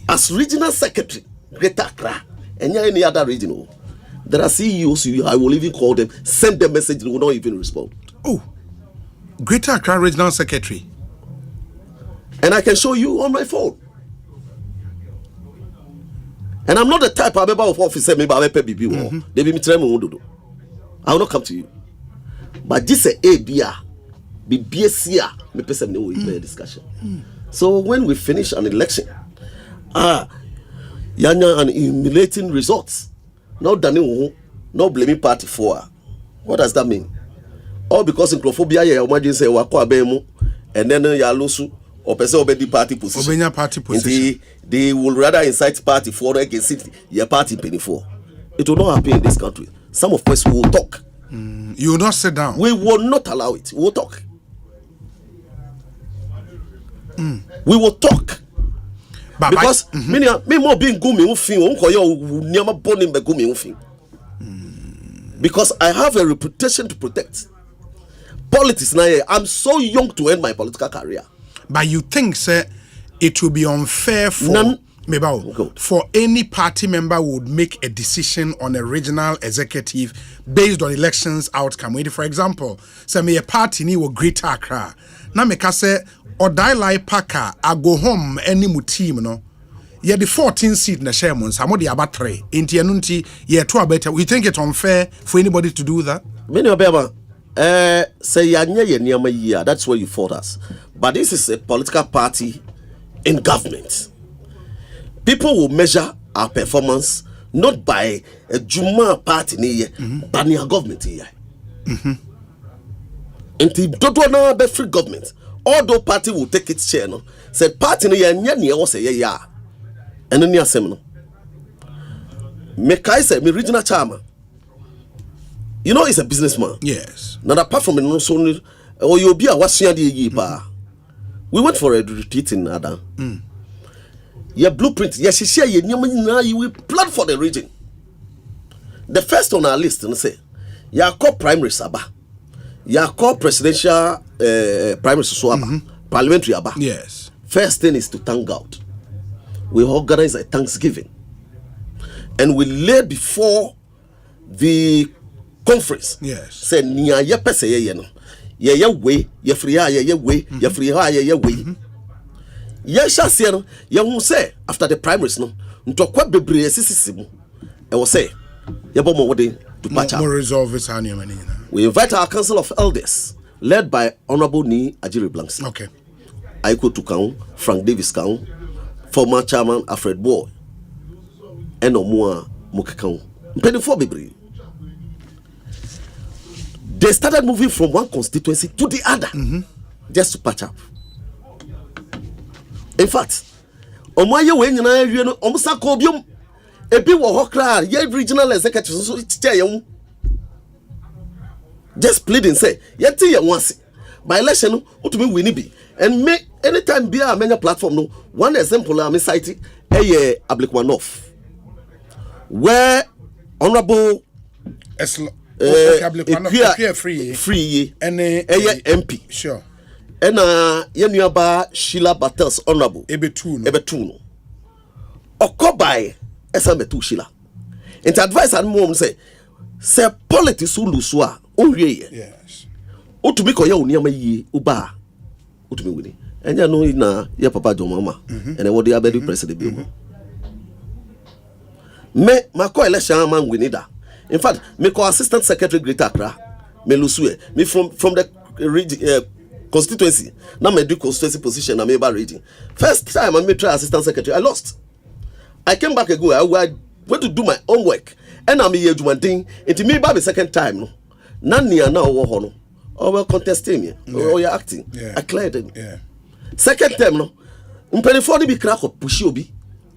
As regional secretary, Greater Accra, and any other regional, there are CEOs, I will even call them, send them message, they will not even respond. Oh, Greater Accra regional secretary. And I can show you on my phone. And I'm not the type of member of office, maybe I will pay BB. They be me I will not come to you. But this is a BBSia, me person no discussion. So when we finish an election, yanya an humiliating results. No dani no blaming party for. What does that mean? All because in Clophobia ya imagine say wako abemu and then ya losu or person obedi party position. Obenya party position. They will rather incite party for against it your party penny for. It will not happen in this country. Some of us will talk. You will not sit down. We will not allow it. We will talk. We will talk. But because me more being gumi because I have a reputation to protect. Politics now, I'm so young to end my political career. But you think, sir, it will be unfair for any party member would make a decision on a regional executive based on elections outcome. For example, say me a party ni wo Greater Accra. Na me ka say or die like Paka, I go home any mu team no. Yeah, the 14 seat na share mun some the about 3. Inti anunti yeah 2 better. We think it unfair for anybody to do that? Many obema say yanya that's where you fought us. But this is a political party in government. People will measure our performance not by a Juma party near but near government here. And the Dodo be free government. Although party will take its share, no said party near was a ya. And then near seminar. Mekai say me regional chairman. You know he's a businessman. Yes. Now apart from no so or you'll be a wasian we went for a retreat in Adam. Your blueprint, yes, you share you will plan for the region. The first on our list, and say, you called primary Saba, you called presidential primary Swaba, parliamentary Aba. Yes. First thing is to thank God. We organize a Thanksgiving, and we lay before the conference. Yes. Say, Nia Yapese, ye way, ye free, ye way, ye free, ye way. Yes, you who say after the primaries, no, to quite be brave, I will say, to patch up. Resolve it. We invite our council of elders, led by Honorable Ni Ajiri Blanks. Okay. Aiko Tukang, Frank Davis Kang, former chairman Alfred Boy, and Omua Mukakang. They started moving from one constituency to the other, just to patch up. In fact, Omoye when you know, Omsa Cobium, a bit of Hokra, ye regional executive, so it's just pleading, say, yet you once by election, what to be winning be, and make anytime be a many platform. No one example, I'm citing a public one off where Honorable free and a MP. Sure. And Yenuaba Sheila Battles Honorable Ebetuno. Okobai Esametu Sheila. And to advise and mom say politics uluswa unye. Yes. Utumiko ya unyama yi uba. Utumi wini. And ya no na ya papa jo mama. And I want the abedi president bill. Me mako election man winida. In fact, me ko assistant secretary Greater Accra. Me lusue. Me from the Constituency. Now my do constituency position. I'm able reading. First time I made try assistant secretary, I lost. I came back ago. I went to do my own work, and I'm here doing thing. It me by the second time. No, none near now. No, or well contesting me. Or you're acting. Yeah. I cleared it. Yeah. Second time no. Mpeni for the be crack up push obi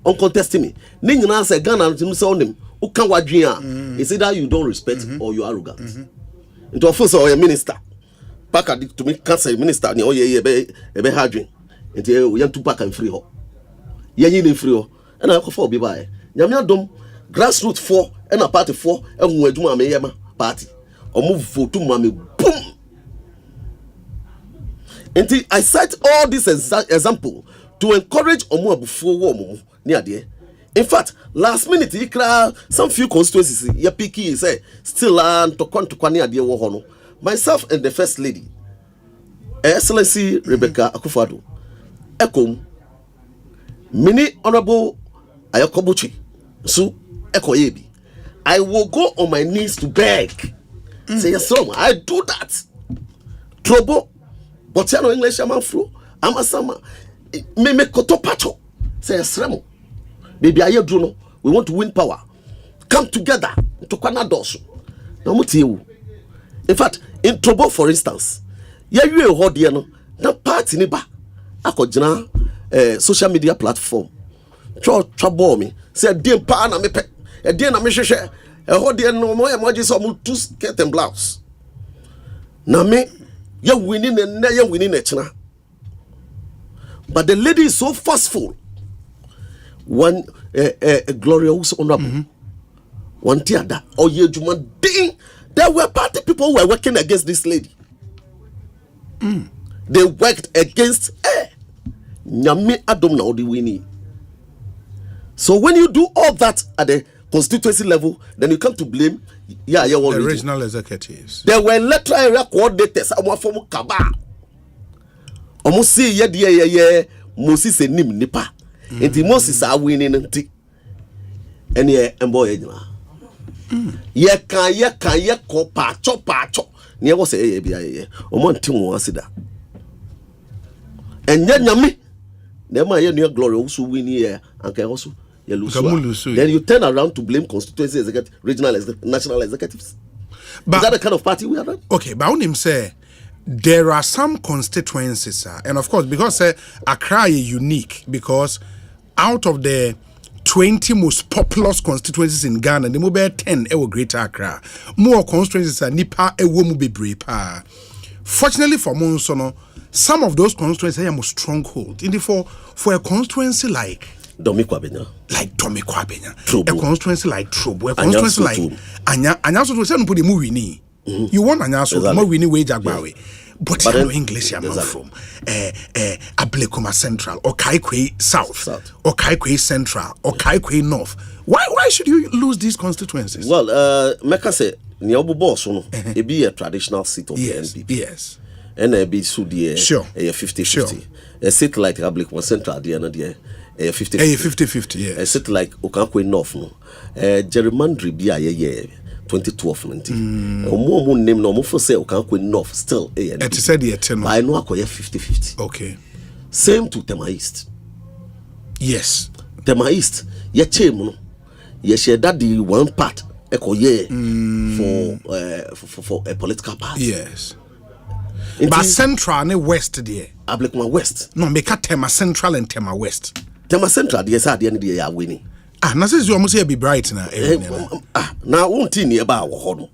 on contesting me. Ning na say Ghana to say on him. Who can wadria? It's either you don't respect or you arrogant. Into a force or a minister. Back at to me cancer minister ni oye be hardwin enti we yan to back and free ho ye yin free ho and I go for be by nyame adom grassroots 4 and a party 4 ehun aduma me yema party or move vote to mama boom enti I cite all this example to encourage omo abufo wo omo ni ade. In fact, last minute he cry some few constituencies ye picky say still and to kwani ade wo ho no. Myself and the First Lady, Excellency Rebecca Akufo-Addo, Ekom, Mini Honorable Ayokobuchi, so Ekoyebi. I will go on my knees to beg. Say yes, sir, I do that. Trouble, but you know English I'm afro. I'm a summer. Me koto pacho. Say yes, sir. Baby, I do know. We want to win power. Come together to Kwanadosu. Now what you? In fact, in Trouble, for instance, you hold the no party ni ba akojina social media platform. Trouble me say dem pa na me pe e dem na me hwehwe e hold the no mo emoji so mo two skirt and blouse. Na me you winning and you winning e china. But the lady is so forceful. One glorious honorable. One tiada or ye juma ding. There were party people who were working against this lady. They worked against Nyame Adom na odi wini. So when you do all that at the constituency level, then you come to blame the regional executives. There were electoral area coordinators. Omo from Kaba. Omo see ye Moses enim nipa. Enti Moses a winning nti. Ene embo ye nyina. Ye kan ko pacho ne wo say ye bia ye omo nti wo asida enye nyame na ma ye no glory wo so wini ye anka wo so you lose. Then you turn around to blame constituency executive, regional national executives. But is that the kind of party we are running? Okay, but on him say there are some constituencies, and of course, because Accra is unique, because out of the 20 most populous constituencies in Ghana, the mobile 10 ever Greater Accra. More constituencies are nipa ewo mu bebre pa. Fortunately for Monsono, some of those constituencies are more stronghold. In the for a constituency like Domikwabenya, a constituency like Trobo, a constituency like Anyaso to say put the movie ni. You want Anyaso to movie ni wage agbawe. But you know English I'm from Ablekuma Central or Kaikwe South or Kaikwe Central or Kaikwe North. Why should you lose these constituencies? Well, Meka say Niobu Bonsu it be a traditional seat of the NPP. Yes. And a be sure. 50-50. A seat like Ablekuma Central the end there. A 50-50. Yeah. A seat like Okankwe North no. Gerrymandering be a 2012 omo name no mo for say Okankwe North still it said the 10 I know akoye 50-50. Okay, same to Tema East. Yes, Tema East ye chem no ye share that the one part ekoye for a political party. Yes, but Central and West there Ablekuma West no make Tema Central and Tema West. Tema Central the say at the end they are winning. Na says you almost be bright now. Now won't nearby ho no.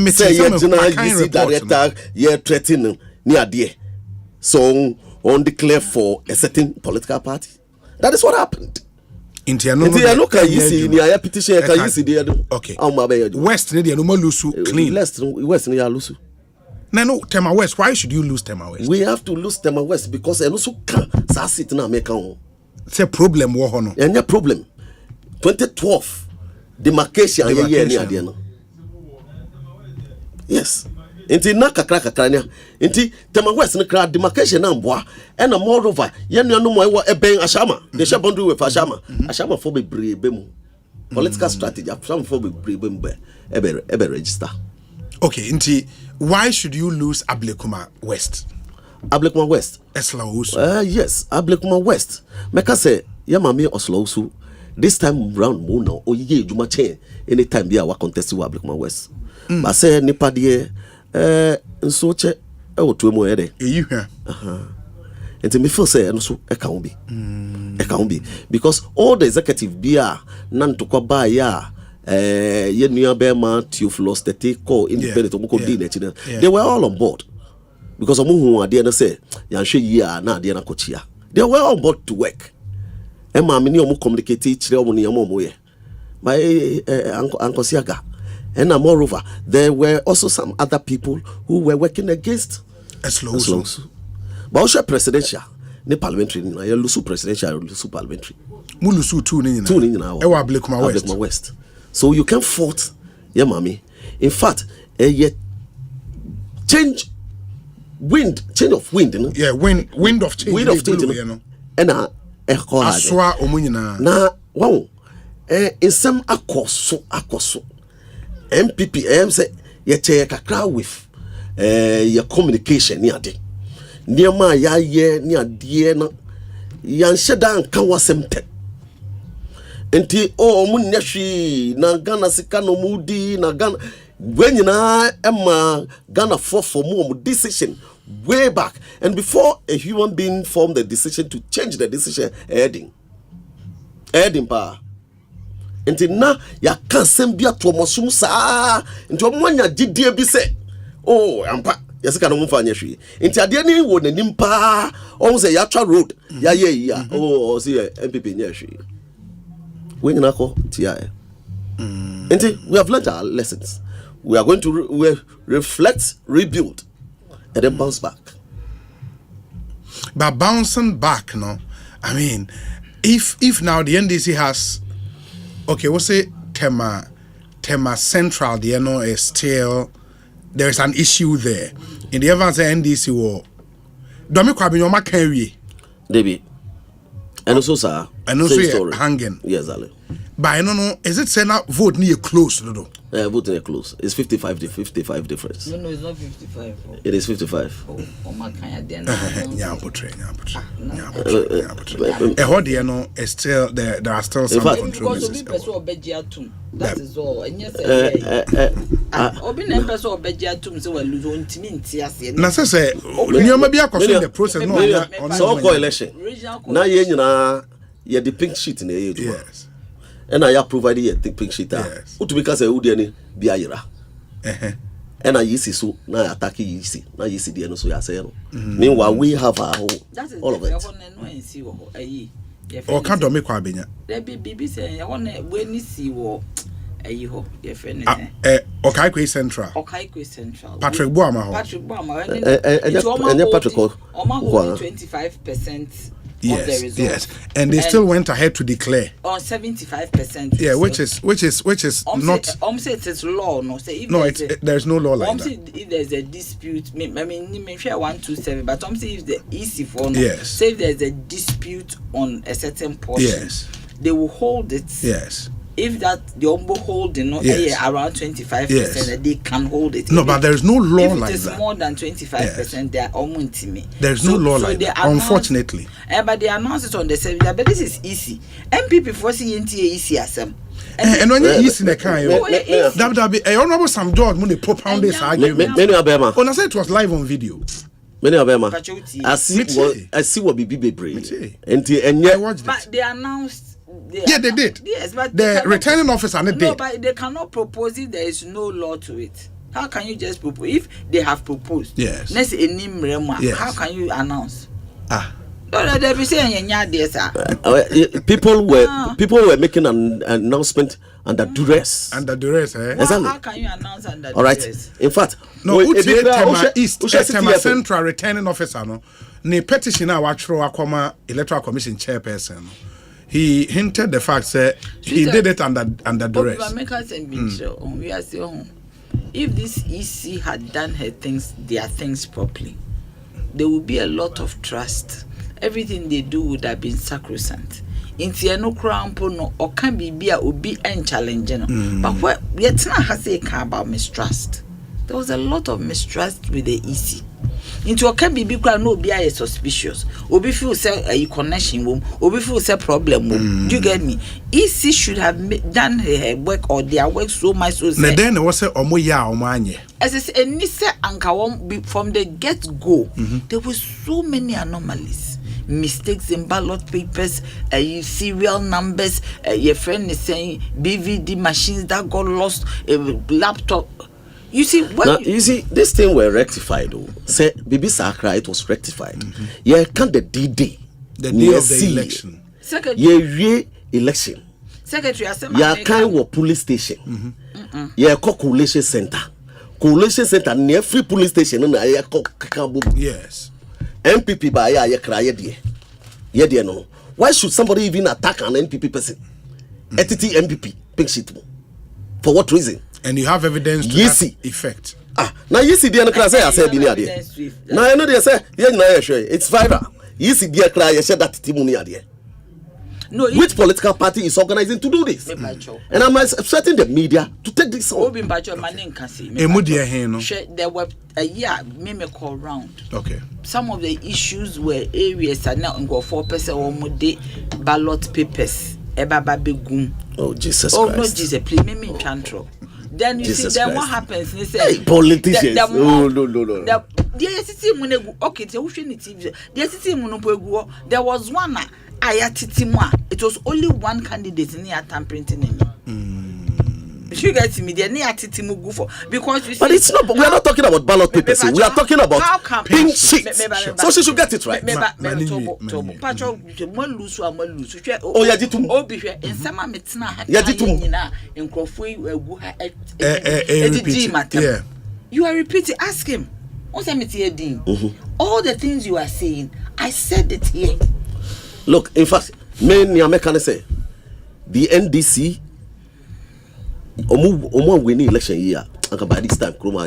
Say you director you threatening near there. So on declare for a certain political party. That is what happened. Intia look at you see near petition can you see there. Okay. West need no more lose clean. West need lose. No, Tema West. Why should you lose Tema West? We have to lose Tema West because and also can sit na make on. It's a problem wo ho no. Any problem. 2012 demarcation year ni ade no. Yes. Inti na kakra nya. Inti Tema West no kra demarcation na mboa and moreover ye nuanu mo e ben Ashama. They share boundary with Ashama. Ashama for be brebe mu. Political strategy Ashama for be brebe mu ebe register. Okay, inti why should you lose Ablekuma West? Ablekuma West. Eslausu. Yes, Ablekuma West. Meka say ya mami Oslausu. This time round mo no oye juma chain anytime be our contest with Ablekuma West. But say nipa de nso che e woto mu ede. You here. And me feel say no so e can be. E can be because all the executive bia nan to kwa ba ya ye nua be ma Theophilus Tete call independent omo ko dey na chi. They were all on board because omo hu ade na say yan hwe yi a na ade na kochia. They were on board to work. Emma mini omo communicate chire omo ne omo ye my uncle Siaga and moreover there were also some other people who were working against Eslausu. But also presidential ne parliamentary na ye lusu presidential lusu parliamentary mu lusu two ni na e wa Ablekuma West. So you can fault yeah mami. In fact change of wind no? Yeah, wind of change you know. And aswa omunyina na wow insem akoso MPP say ye che kakra with your communication ni ade niema ya ye ni ade na yan sheda nka wasemte enti omunya hwi na Ghana sika no mudi na Ghana wenyina ema Ghana for mu decision way back, and before a human being formed the decision to change the decision, heading power. Until now, ya can't send be a Tomosum sa into a monya did be say, oh, ampa, yes, I can't move on your tree. Into a DNA would an impa, almost a Yatra road, ya, oh, see a MPP in your tree. When you know, TI. Until we have learned our lessons, we are going to reflect, rebuild. And then bounce back. But bouncing back, no, I mean, if now the NDC has, okay, we'll say Tema Central, the NO is still, there is an issue there. In the event the NDC war, Domi Kwabinyo carry. Debbie, And also, sir. And also, hanging. Yes, Ali. But I don't know, is it saying that vote near close? Vote near close. It's 55 difference. No, it's not 55. It is 55. It's still there are still some controversies. That is all. And yes, the process. So coalition. Now you the pink sheet in the age. Yes. And I have provided a pink sheet. Yes. Who to because a would any be a and I see so now attack easy. Now you see the end so you say. Meanwhile, we have our whole all of it. Or can't do me quite benya. There be BBC say I want when you see war. Your friend Okaikwe Central. Patrick Boama. And Patrick 25%. Yes. And they still went ahead to declare on 75%. Yeah, which is not. Say it is law. No, say if no, there's no law like that. If there's a dispute, I mean, 127, but say if the EC for no, yes. Say if there's a dispute on a certain portion, yes, they will hold it. Yes. If that the Ombo holding not around 25%, yes, they can hold it. No, but there's no law like that. If it is more than 25%, they are almost me. There's no law like that, unfortunately. But they announce it on the 7th. But this is easy. MPP for CNTA easy Asem. And when you easy the kind, that be honorable Sam George when they propound this argument. Many Abema. When I said it was live on video. Many Abema. I see what BB brave. And yet, but they announced. They did. Yes, but the returning officer did. No, but they cannot propose it. There is no law to it. How can you just propose if they have proposed? Yes. Let's say yes. How can you announce? People were making an announcement under duress. Under duress, eh? Exactly. How can you announce under duress? All right. In fact, no. Central returning officer no. Ne petition a watchro akoma electoral commission chairperson. He hinted the fact that he did it under duress. If this EC had done their things properly, there would be a lot of trust. Everything they do would have been sacrosanct. No crampo no or can be and challenging. But what yet has a car about mistrust. There was a lot of mistrust with the EC. Into a can be no be suspicious. Obi feel say a connection room, Obi feel say problem room. Do you get me? EC should have done her work or their work so much so. Then there was a omoya omanye. As I say, Nisa and from the get go, there were so many anomalies. Mistakes in ballot papers, serial numbers, your friend is saying BVD machines that got lost, a laptop. You see, this thing were rectified. Say, Bibi Sakra, it was rectified. Yeah, can't the D-Day, the day of the election. Yeah, election. Secretary, yeah, kind of police station. Yeah, coalition center. Coalition center near free police station. Yes. MPP by ya cry dear. No. Why should somebody even attack an MPP person? ETT MPP, pink sheet. For what reason? And you have evidence to that effect. Now you see the class I said now I know they say it's viral. You see the cry I said that testimony. No, which political party is organizing to do this? And I'm expecting the media to take this on. There were a year mimical round. Okay. Some of the issues were areas are now go 4% or more ballot papers. Oh Jesus Christ. Oh no Jesus, please me chantro. Then you Jesus see, then Christ. What happens? They say, hey, politicians. No. Okay, there was one. It was only one candidate in the tampering name. You guys me there go for because you see, but it's not. We are not talking about ballot papers. We are talking about pink sheets. So she should get it right. Oh yeah, did you are repeating. Ask him. All the things you are saying, I said it here. Look, in fact, many Americans say the NDC winning election year. And by this time, Kroma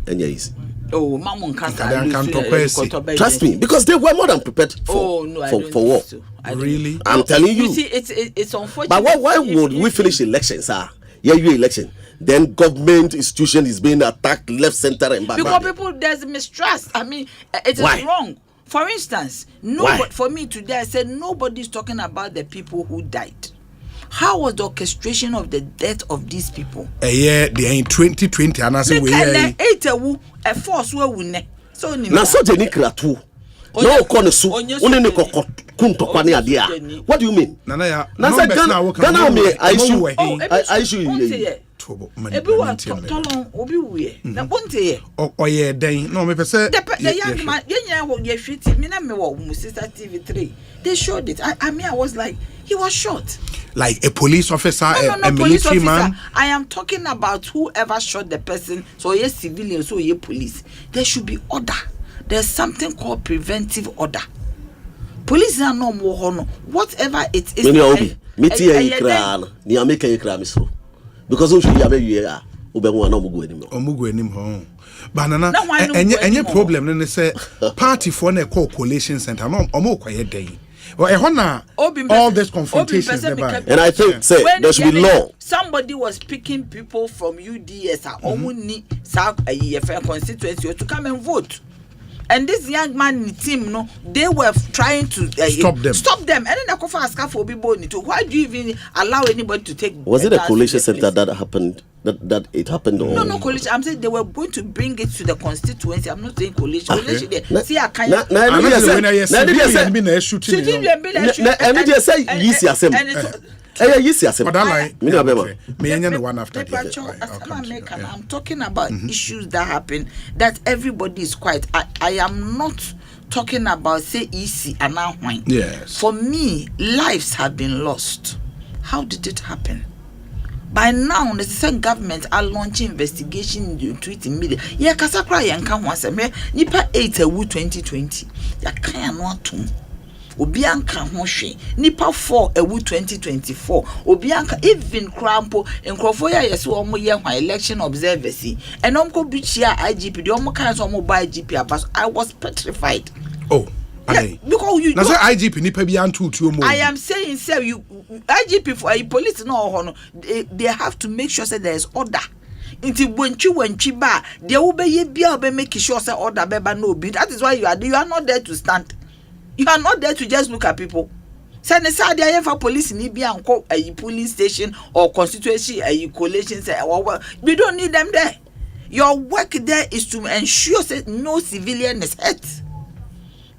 and easy. Oh, Mamon can't. Trust me, because they were more than prepared for war. So. Really? I'm telling you. You see, it's unfortunate. But why would we finish elections, sir? Yeah, you election. Then government institution is being attacked left, center, and back. Because people, there's mistrust. I mean, it is wrong. For instance, for me today, I said nobody's talking about the people who died. How was the orchestration of the death of these people? Yeah, they in 2020, and I say we a force where we ne. So na so je ni kratu. No kono so. One ne kunto kwani adia. What do you mean? Nana ya. Na say Ghana me I issue. Ebi wa tolon obi wuye na bonte ye oye den no me pese the young man yenya wo ye hwiti me na me wo Sister TV3 they showed it. I mean I was like he was shot like a police officer, a military man. I am talking about whoever shot the person. So ye civilian, so ye police. There should be order. There's something called preventive order. Police are no more whatever it is. Because we should have a banana any problem then they say party for a coalition center no quiet day. Well, all this confrontation and I think say there should be law. Somebody was picking people from UDS constituency to come and vote. And this young man in the team, no, they were trying to stop them. And then I could ask for people. Why do you even allow anybody to take? Was it a coalition center that happened? That it happened? Or? No, coalition. I'm saying they were going to bring it to the constituency. I'm not saying coalition. See, I can't. I'm talking about issues that happen that everybody is quiet. I am not talking about say easy and now wine. Yes. For me, lives have been lost. How did it happen? By now, the same government are launching investigation into it immediately. Yeah, Kasakra yanka once a me nipa 8 2020. Ya kaya no atum. Obianka hoshe nipa 4 2024 obianka even crampo enkrofo ya yeso omo ye hwan election observers and omko bichia IGP de omo kan so omo buy IGP abas. I was petrified. Because you say IGP nipa bi antutu mo. I am saying say you IGP for police no they have to make sure that there is order. Inti wenchi ba they will be bia be make sure say order beba no be. That is why you are not there to stand. You are not there to just look at people. Send a side for police in Libya and call a police station or constituency a coalition. We don't need them there. Your work there is to ensure that no civilian is hurt.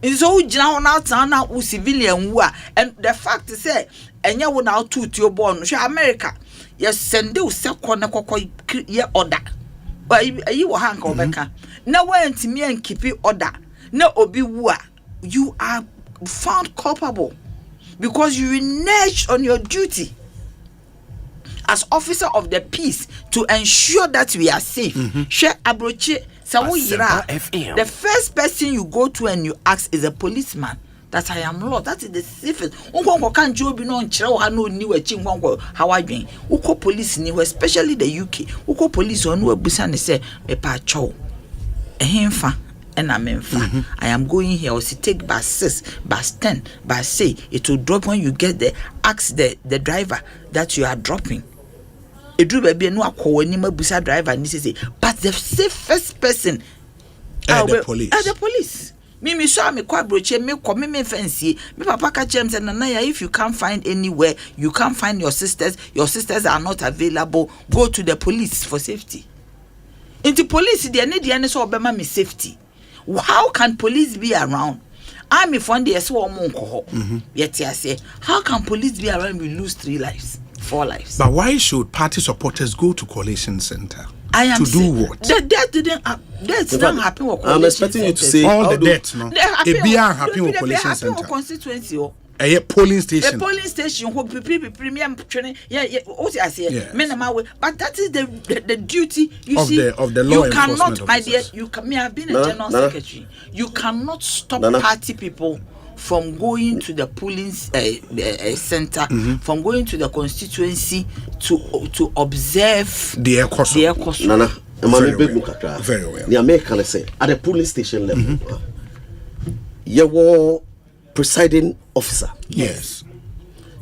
It's so now civilian and the fact is say and you will now to your born America. Yes, send you second order. But you will hang over. Now when to me and keep it order. No obi wa. You are found culpable because you reneged on your duty as officer of the peace to ensure that we are safe. Share Abroche, the first person you go to and you ask is a policeman that I am lost. That is the safest. Can't you be no how I mean? Uko police ni especially the UK. Uko police on who busan say me pa chow. Ehemfa. And I am going here. Or take bus 6, bus 10, bus say it will drop when you get there. Ask the driver that you are dropping. It do be no call anymore busa driver and say, but the safest person the police. The police. Me saw me kwa broche me come me fancy. Me papa catch them say Nana, if you can't find anywhere, you can't find your sisters are not available, go to the police for safety. Into police they need the so obema me safety. How can police be around? Army fund the so yet I say, how can police be around? We lose 4 lives. But why should party supporters go to coalition center? I am to do what? That didn't happen. I'm expecting you to say all the death. No, it be happen with coalition center. Constituency. A polling station. A polling station who premium training. What I say, but that is the duty of the law. You cannot, my dear. You can. Me have been a general secretary. You cannot stop party people from going to the polling center, from going to the constituency to observe the Ekosiisen. Nana, Very well. The American say at the police station level, you were presiding officer. Yes.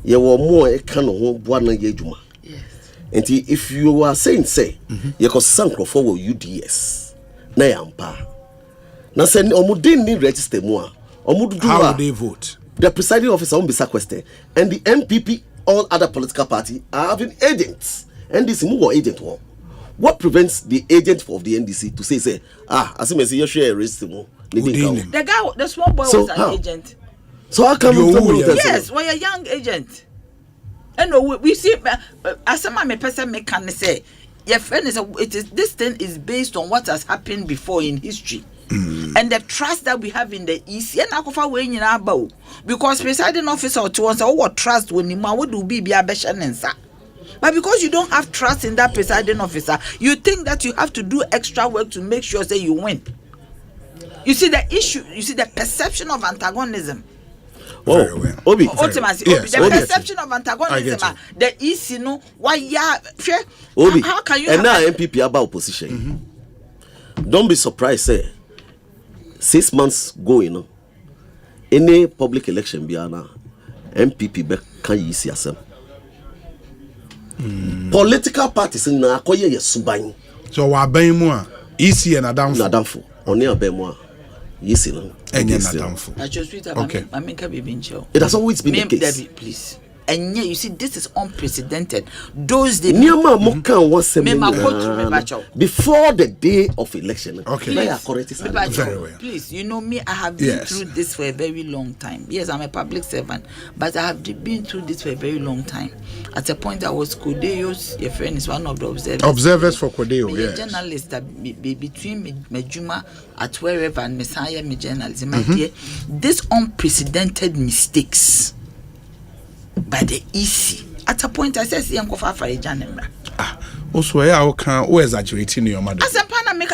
You were more a kind of one yejuma. Yes. And if you are saying you could sank for UDS, na yampa. Na say omudin register more. How would they vote? The presiding officer won't be sequestered, and the MPP, all other political parties are having agents. NDC move agent one. What prevents the agent of the NDC to say, as you say, you share a risk? The guy, the small boy was an agent. So how come yes, we're a young agent. And we see, as some person can say, your friend is this thing is based on what has happened before in history. And the trust that we have in the EC, and because presiding officer to us, what trust when you would be a beshanensa. But because you don't have trust in that presiding officer, you think that you have to do extra work to make sure that you win. You see the issue, you see the perception of antagonism. Very well. Ultimately, the perception of antagonism, the EC, no, why, how can you? And now MPP about opposition. Don't be surprised, say. 6 months going, any public election biana MPP be can you see asem. Political parties na akoye yesuban. So wa ban mu a EC and Adamfo. Oni aban mu a yesi no. Enye Adamfo. Okay. It has always been the case. Debbie, please. And yeah, you see, this is unprecedented. Those days before the day of election. Okay. Very well. Please, you know me, I have been through this for a very long time. Yes, I'm a public servant, but I have been through this for a very long time. At a point, I was Kodeo's, your friend is one of the observers. Observers for Kodeo, yes. Journalist that between Mejuma at wherever and Messiah, me journalism, my dear, this unprecedented mistakes by the EC. At a point, I said, "See, I'm going for a janemra." Also, I can't exaggerating your mother. Asempa make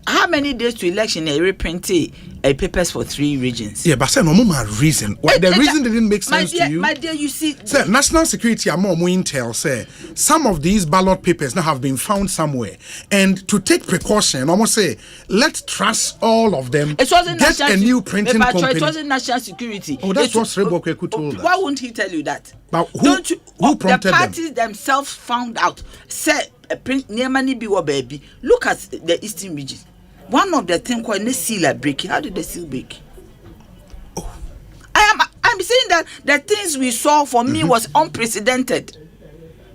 how many days to election? I reprinted papers for 3 regions. Yeah, but say no more reason. The reason didn't make sense to you. My dear, you see, sir, national security are more intel. Say some of these ballot papers now have been found somewhere, and to take precaution, almost say let's trust all of them. It wasn't get a new printing company. It wasn't national security. Oh, that's what Rebokwe told us. Why won't he tell you that? But who prompted the parties themselves found out? Said print Niamani Biwa baby. Look at the Eastern region. One of the things called the seal breaking. How did the seal break? Oh. I'm saying that the things we saw for me was unprecedented.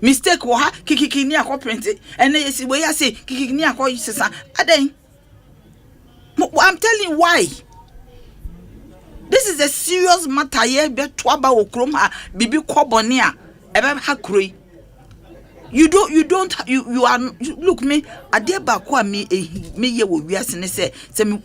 Mistake wa kikikini akọ print and then you see where I say kikikini akọ yisesa. Aden. I'm telling you why. This is a serious matter here. Be twaba okroma bibi kobonia. Ebe hakroi. You are look me adeba kwa me ye wo wiase ne say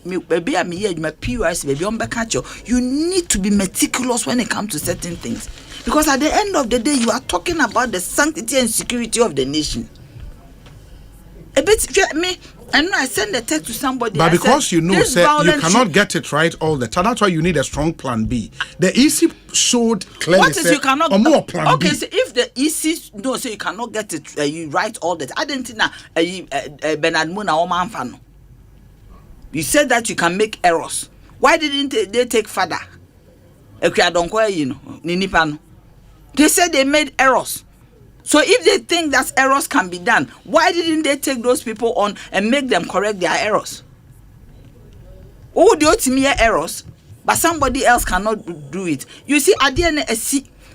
me baby am here my POS baby on catch you need to be meticulous when it comes to certain things, because at the end of the day you are talking about the sanctity and security of the nation. A bit me, I know I send a text to somebody. But because you know, sir, you cannot get it right all the time. That's why you need a strong plan B. The EC showed clearly. What is you cannot? Or more plan okay, B. So if the EC knows so you cannot get it, you write all that. I didn't know Bernard Muna or Manfano. You said that you can make errors. Why didn't they take further? They said they made errors. So if they think that errors can be done, why didn't they take those people on and make them correct their errors? Oh, they ought to make errors, but somebody else cannot do it. You see, at the end,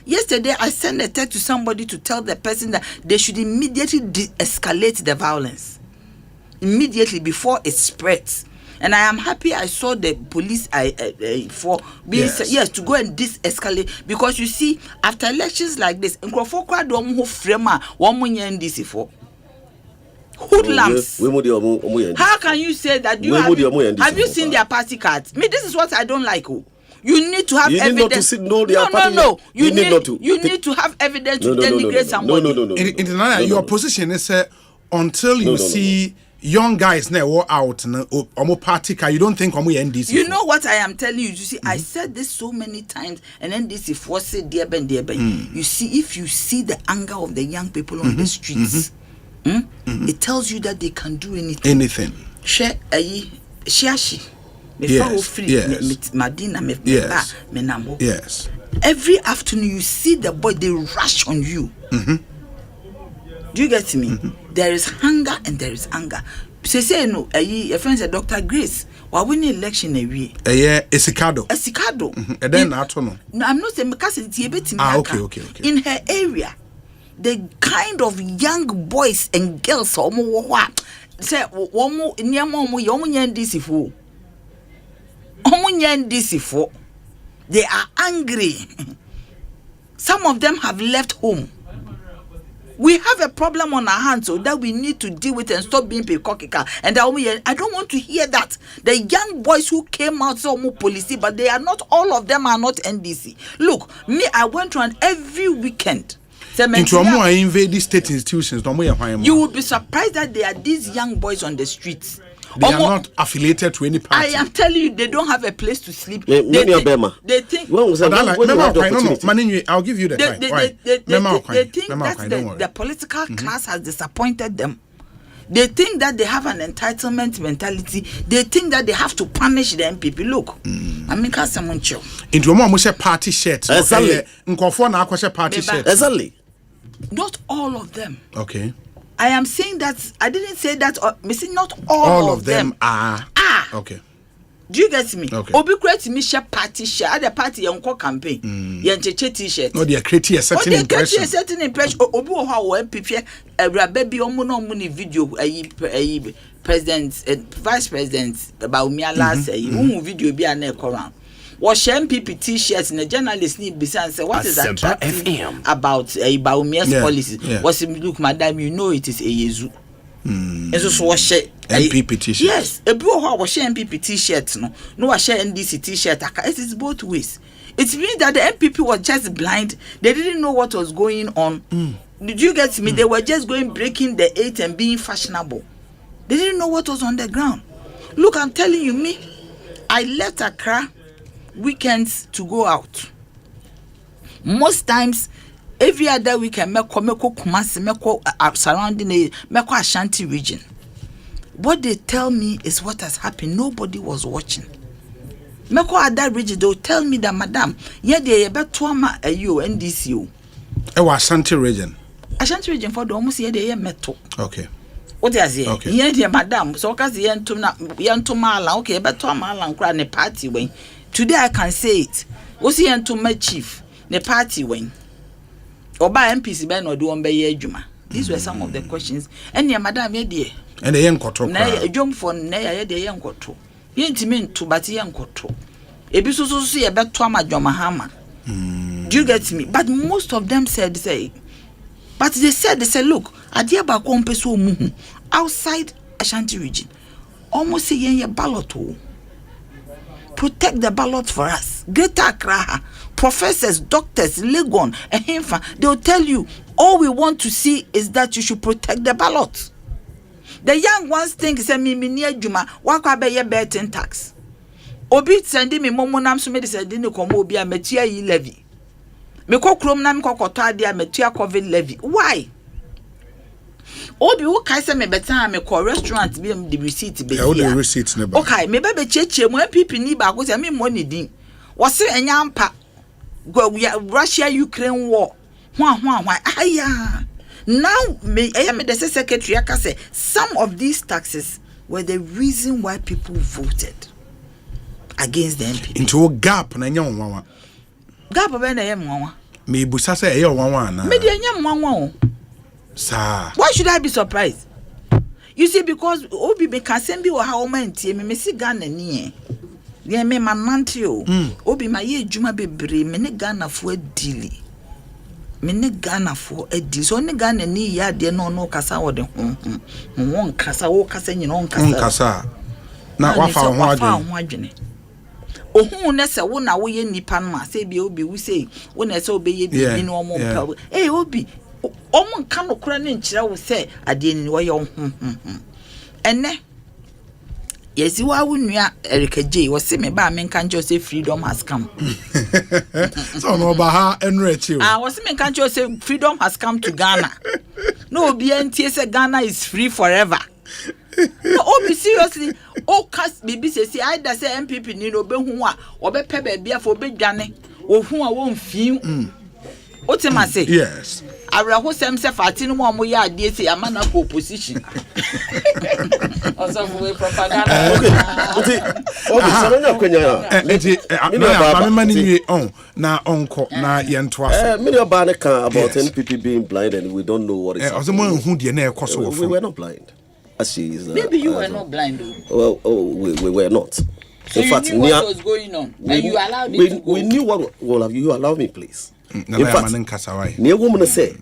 yesterday I sent a text to somebody to tell the person that they should immediately de-escalate the violence. Immediately before it spreads. And I am happy I saw the police for being to go and de-escalate, because you see, after elections like this, hoodlums. How can you say that? Have you seen their party cards? Me, this is what I don't like. You need to have evidence. No. You need to have evidence to denigrate somebody. Your position is until you see young guys now out party car, you don't think NDC. You know what I am telling you. You see, I said this so many times, and NDC force it dear. You see, if you see the anger of the young people on the streets, It tells you that they can do anything. Share shiashi. Yes. Every afternoon you see the boy, they rush on you. Do you get me? There is hunger and there is anger. Say no, your friend said Dr. Grace, why win the election a week? Esikado. And then I don't know. No, I'm not saying because it's a bit okay. In her area, the kind of young boys and girls say they are angry. Some of them have left home. We have a problem on our hands, so that we need to deal with and stop being peacock. And I don't want to hear that. The young boys who came out saw more policy, but they are not, all of them are not NDC. Look, me, I went around every weekend. Into more invade these state institutions. You would be surprised that there are these young boys on the streets. They are not affiliated to any party. I am telling you, they don't have a place to sleep. They think. I'll give you the time. They think that the political class has disappointed them. They think that they have an entitlement mentality. They think that they have to punish the MPP. Look, I mean, can't someone chill. Into a party shirt. Exactly. Exactly. Not all of them. Okay. I am saying that I didn't say that. Missing not all of them are. Okay. Do you get me? Okay. Obi create me share party share. Other party yanko campaign. Yancheche t-shirt. No, they are creating a certain impression. Obi wo ha wo MPP. Baby omo no omo ni video. President, vice president. About me last. Video be an around. Was MPP t-shirts and the journalist need be and say what is attractive about Baumia's policy? Was look, madam, you know it is a Yezu. And so was share MPP t-shirt. Yes, a blue was share MPP t-shirts. No, I share NDC t-shirt. It is both ways. It means that the MPP was just blind. They didn't know what was going on. Did you get me? They were just breaking the 8 and being fashionable. They didn't know what was on the ground. Look, I'm telling you, me, I left Accra weekends to go out. Most times, every other weekend, meko Kumasi, meko surrounding meko Ashanti region. What they tell me is what has happened. Nobody was watching. Meko other region, they'll tell me that, madam, they better you NDC. Ashanti region. Ashanti region for the almost they meto. Okay. What is it? Okay. Yeah, madam. So because yanto mala, okay, better mala nkra ne party when. Today I can say it. What's the end to my chief? The party when Oba MPC Ben or do on Bay Juma. These were some of the questions. And yeah, madam, ye dear. And the young cotton. Nay, jump for nay, the young cotton. Ye intimate to but young cotton. A bit so see about Toma Jomahama. Do you get me? But most of them said, but they said, look, Adiaba Compeso Muhu outside Ashanti region. Almost say ye ballot. Protect the ballot for us. Greater Accra, professors, doctors, Legon, and Himfa, they'll tell you all we want to see is that you should protect the ballot. The young ones think say me near Juma, waka be ye betting tax. Obi sending me momonam so me sending no komo obi a metia yi levy. Me ko krom na me kokoto ade a metia COVID levy. Why? Obi wo kai se me betan me ko restaurant bi am the receipt be here. The receipt ne ba. Okay, me be cheche mo MPP ni ba go se me money din. Wo se enyampa Russia Ukraine war. Hwa. Aya. Now me the secretary aka say some of these taxes were the reason why people voted against the MPP. Into a gap na nya nwanwa. Gap be na ye nwanwa. Me busa say e nwanwa na. Me de nya nwanwa. Sir. Why should I be surprised? You see, because Obi me can send me how man me see Ghana ni. Yeah, me man mantio. Obi ma ye juma bebre me ne Ghana for dili. Me ne Ghana for a deal. So ne Ghana ni ya de no kasa wo de won kasa wo kasa nyina on kasa. Na wafa ho adwene. Ohun na se wo na wo ye nipa no ma se bi Obi wo say wo na se obeye bi no mo mpa. Eh Obi Omo nka no kura ne nkyira wo se ade ni wo ye enne yesi wa wunua Erika J wo se me ba me nka njo se freedom has come. So no ba ha enrechi. Wo se me nka njo se freedom has come to Ghana. No be NTA say Ghana is free forever. No, be seriously. Cast bibi say either say MPP ni no be hu a obe pe ba bia for be dwane. Ohun a won fiu. Otima say. Yes. Awraho sem se fati no mo ya ade say amana ko opposition. Also for propaganda. Okay, so no kwenya. I'm mani on na onko na yentoa. Many of Bane can about NPP being blind and we don't know what is happening. We were not blind. As she is, maybe you were not blind though. Well, we were not. So in fact, you knew what was going on and you allowed it to go. We knew what. Well, you allow me, please. In fact, near woman say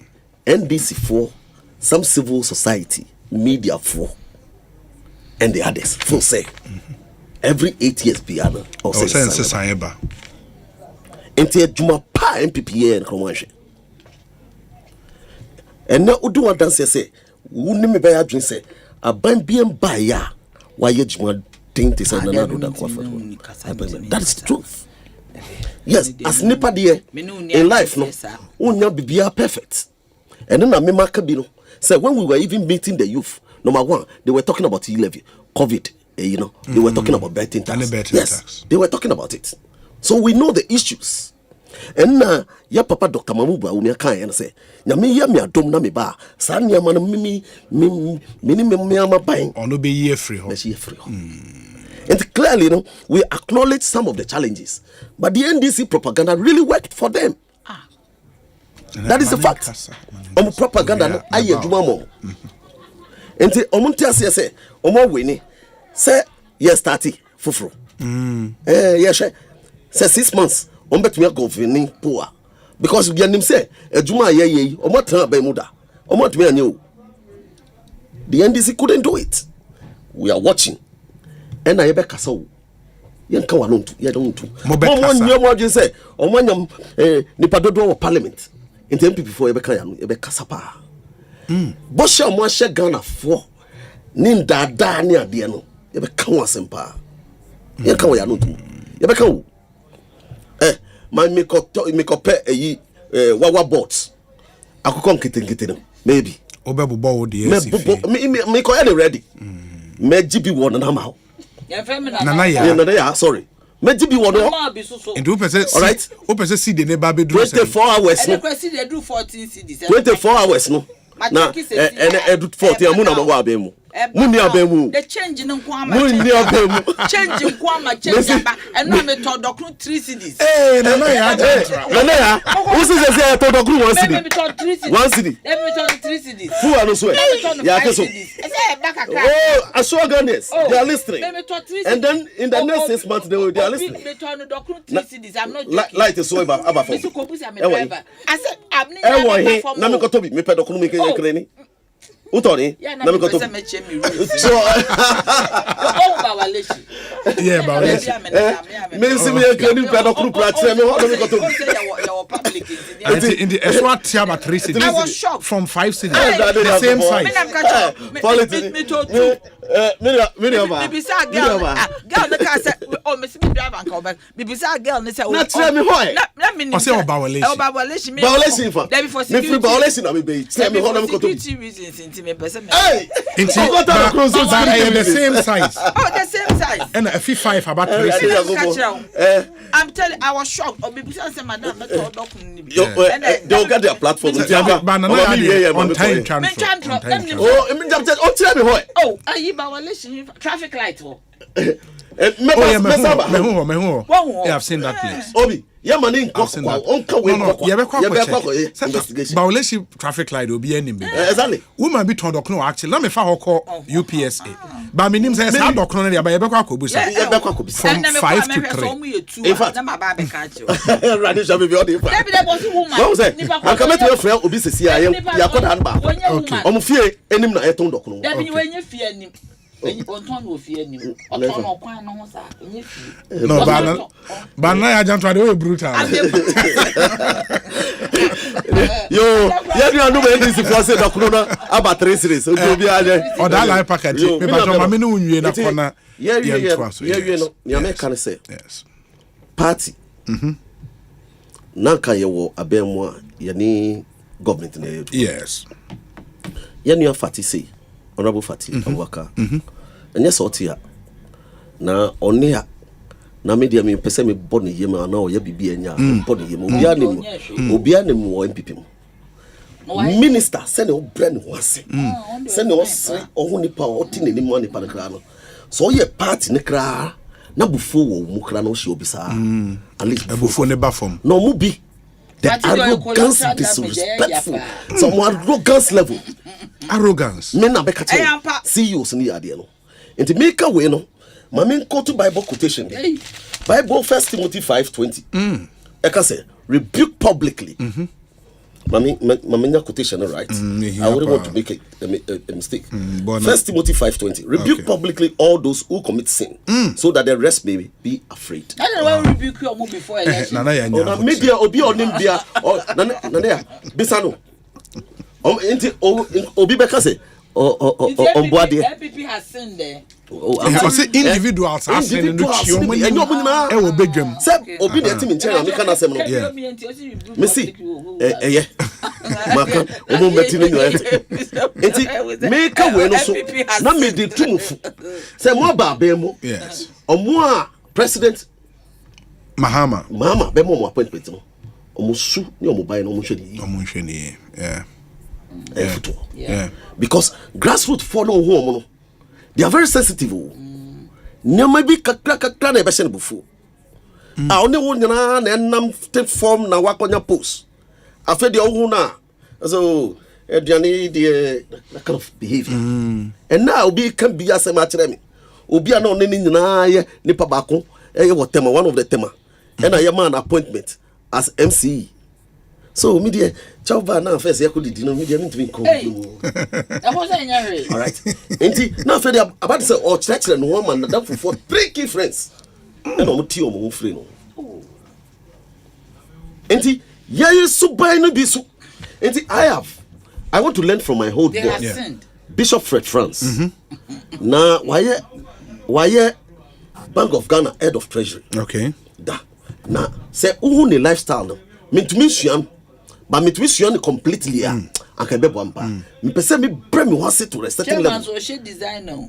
NDC for some civil society, media for, and the others for say every 8 years piano or say Sayeba. Enti Juma pa MPPA and Croatia. And now do what dance say, wouldn't me buy a drink say, a band being by ya, why you Juma think this and another that is the truth. Yes, as nipa dear in life, no, unya bibia perfect. And then I remember Kabino said when we were even meeting the youth, number one, they were talking about COVID, you know, they were talking about betting tax. Yes, they were talking about it. So we know the issues. And ya papa Dr. Mamuba unia kan and say, Nyami ya mi adom na me ba, sa nyama na mimi ama buying. Or no be year free. And clearly, you know, we acknowledge some of the challenges, but the NDC propaganda really worked for them. That is the fact. Propaganda, I hear Juma mo. And the omuntia say, omo wini, say yes 30 fufro. Yes, say 6 months. Bet me governing poor because we him say Juma ye omo tan ba muda. Omo to me anyo. The NDC couldn't do it. We are watching. And I bet Casso. Yanka wanuntu, ya don't do. Mo say, or one nipadodo parliament. In the MPP for Ebe Casapa. Bosha Mwasha Ghana for Ninda Dania Diano. Ebe Kawa Sempa. Yanka wanuntu. Ebe Kaw. My make up a wawa boats. I could come kitting maybe. Obebu bow dear. Me call ready. Me GB one and I'm out. Nana, sorry. Maybe be one. And all right. Open see the neighbor be 24 hours. No. 24 hours. No. Na and 40 amuna wa bemu. Muni abemu. The change in Kwama. Muni abemu. Change in Kwama, change ba. And no me to doctor 3 cities. Nana ya. Who says say to doctor 1 city? 1 city. Let me to 3 cities. Who are no so? Ya keso. Oh, Ashwaganes. They are listening. And then in the next 6 months they are listening. Me to doctor 3 cities. I'm not joking. Light is so about for. I said I'm not. Na me ko tobi me pe doctor me kreni. Utoni, na me ko to. So yeah, Bawaleshi. Me see me kreni pe doctor practice me ho na me ko to. In the Eswat Tiaba 3 cities. I was shocked. From 5 cities. The same size. The same size. Oh, the same size. And a 5 about 3 cities. I'm telling I was shocked. Madam, they'll get their platform. On time transfer. Oh, are you traffic light? Yeah, I've seen that place. Obi, yeah, man, Bawaleshi traffic light will be any. Exactly. Woman be told no actually. Let me find call UPSA. But my name says how doctor na by Ebekwa Kobusa. From 5 to 3. In fact, Radish have be all the. What was it? I come to your friend Obi Sisi I ya ko dan ba. Okay. Omo fie enim na eton doctor. That be when you fear him. No, but now I don't try to be brutal. Yo, you know when this is said about 3 series. Or that life package. But I'm in na corner. Yeah, you make can say. Yes. Party. Nanka ye wo abemwa yani government na. Yes. Yenu Fati say, Honorable Fati, Awaka. And yes, Otia. Na onia na media me pese me boni yema na oya bibia nya boni yema obia ne mo MPP mo minister send o brand wase send o sre o nipa o tine ni mo nipa kra no so ye party ne kra na bufo wo mu kra na o hye obisa at least bufo ne ba form no mu bi the arrogance disrespectful some arrogance level arrogance me na be ka tell CEOs ni ade no enti make way no Mami go to Bible quotation. Bible 1 Timothy 5:20. Eka say rebuke publicly. Mami quotation right. I wouldn't want to make a mistake. 1 Timothy 5:20. Rebuke publicly all those who commit sin, so that the rest may be afraid. I don't want to rebuke you before election. Na media obi onim bia na bisano. Obi beka say MPP has sinned there. Individuals are saying no chioma e wo bedwam say obi na team in China me kana sem no me see maka omo meti no enti me ka we no so na me de tumfu say mo ba mu yes omo a president Mahama be mo appointment no omo su ni omo bai no omo hwe ni yeah because grassroots follow who no they are very sensitive. Nyama bi kakra na ebese bufu. Only wo nyina na enam form na wakonya post. Afa de ohu na so eduane the kind of behavior. And now obi can be asem a kire me. Obi a na oni nyina ye nipa bako e whatever one of the tema. And I am an appointment as MCE. So media chauba na first ya kodi no media ntimi nko. I wasn't in your all right. Enti na first about to say or church no woman na that for 3 key friends. And o ti o mo free no. Enti ya yesu bai no bi so. Enti I want to learn from my whole book. Bishop Fred France. Na why Bank of Ghana head of treasury. Okay. Da. Na say who ne lifestyle no. Me suam but me to suam completely aka be bomba. Me pese me bring me wase to a certain level. So she designer.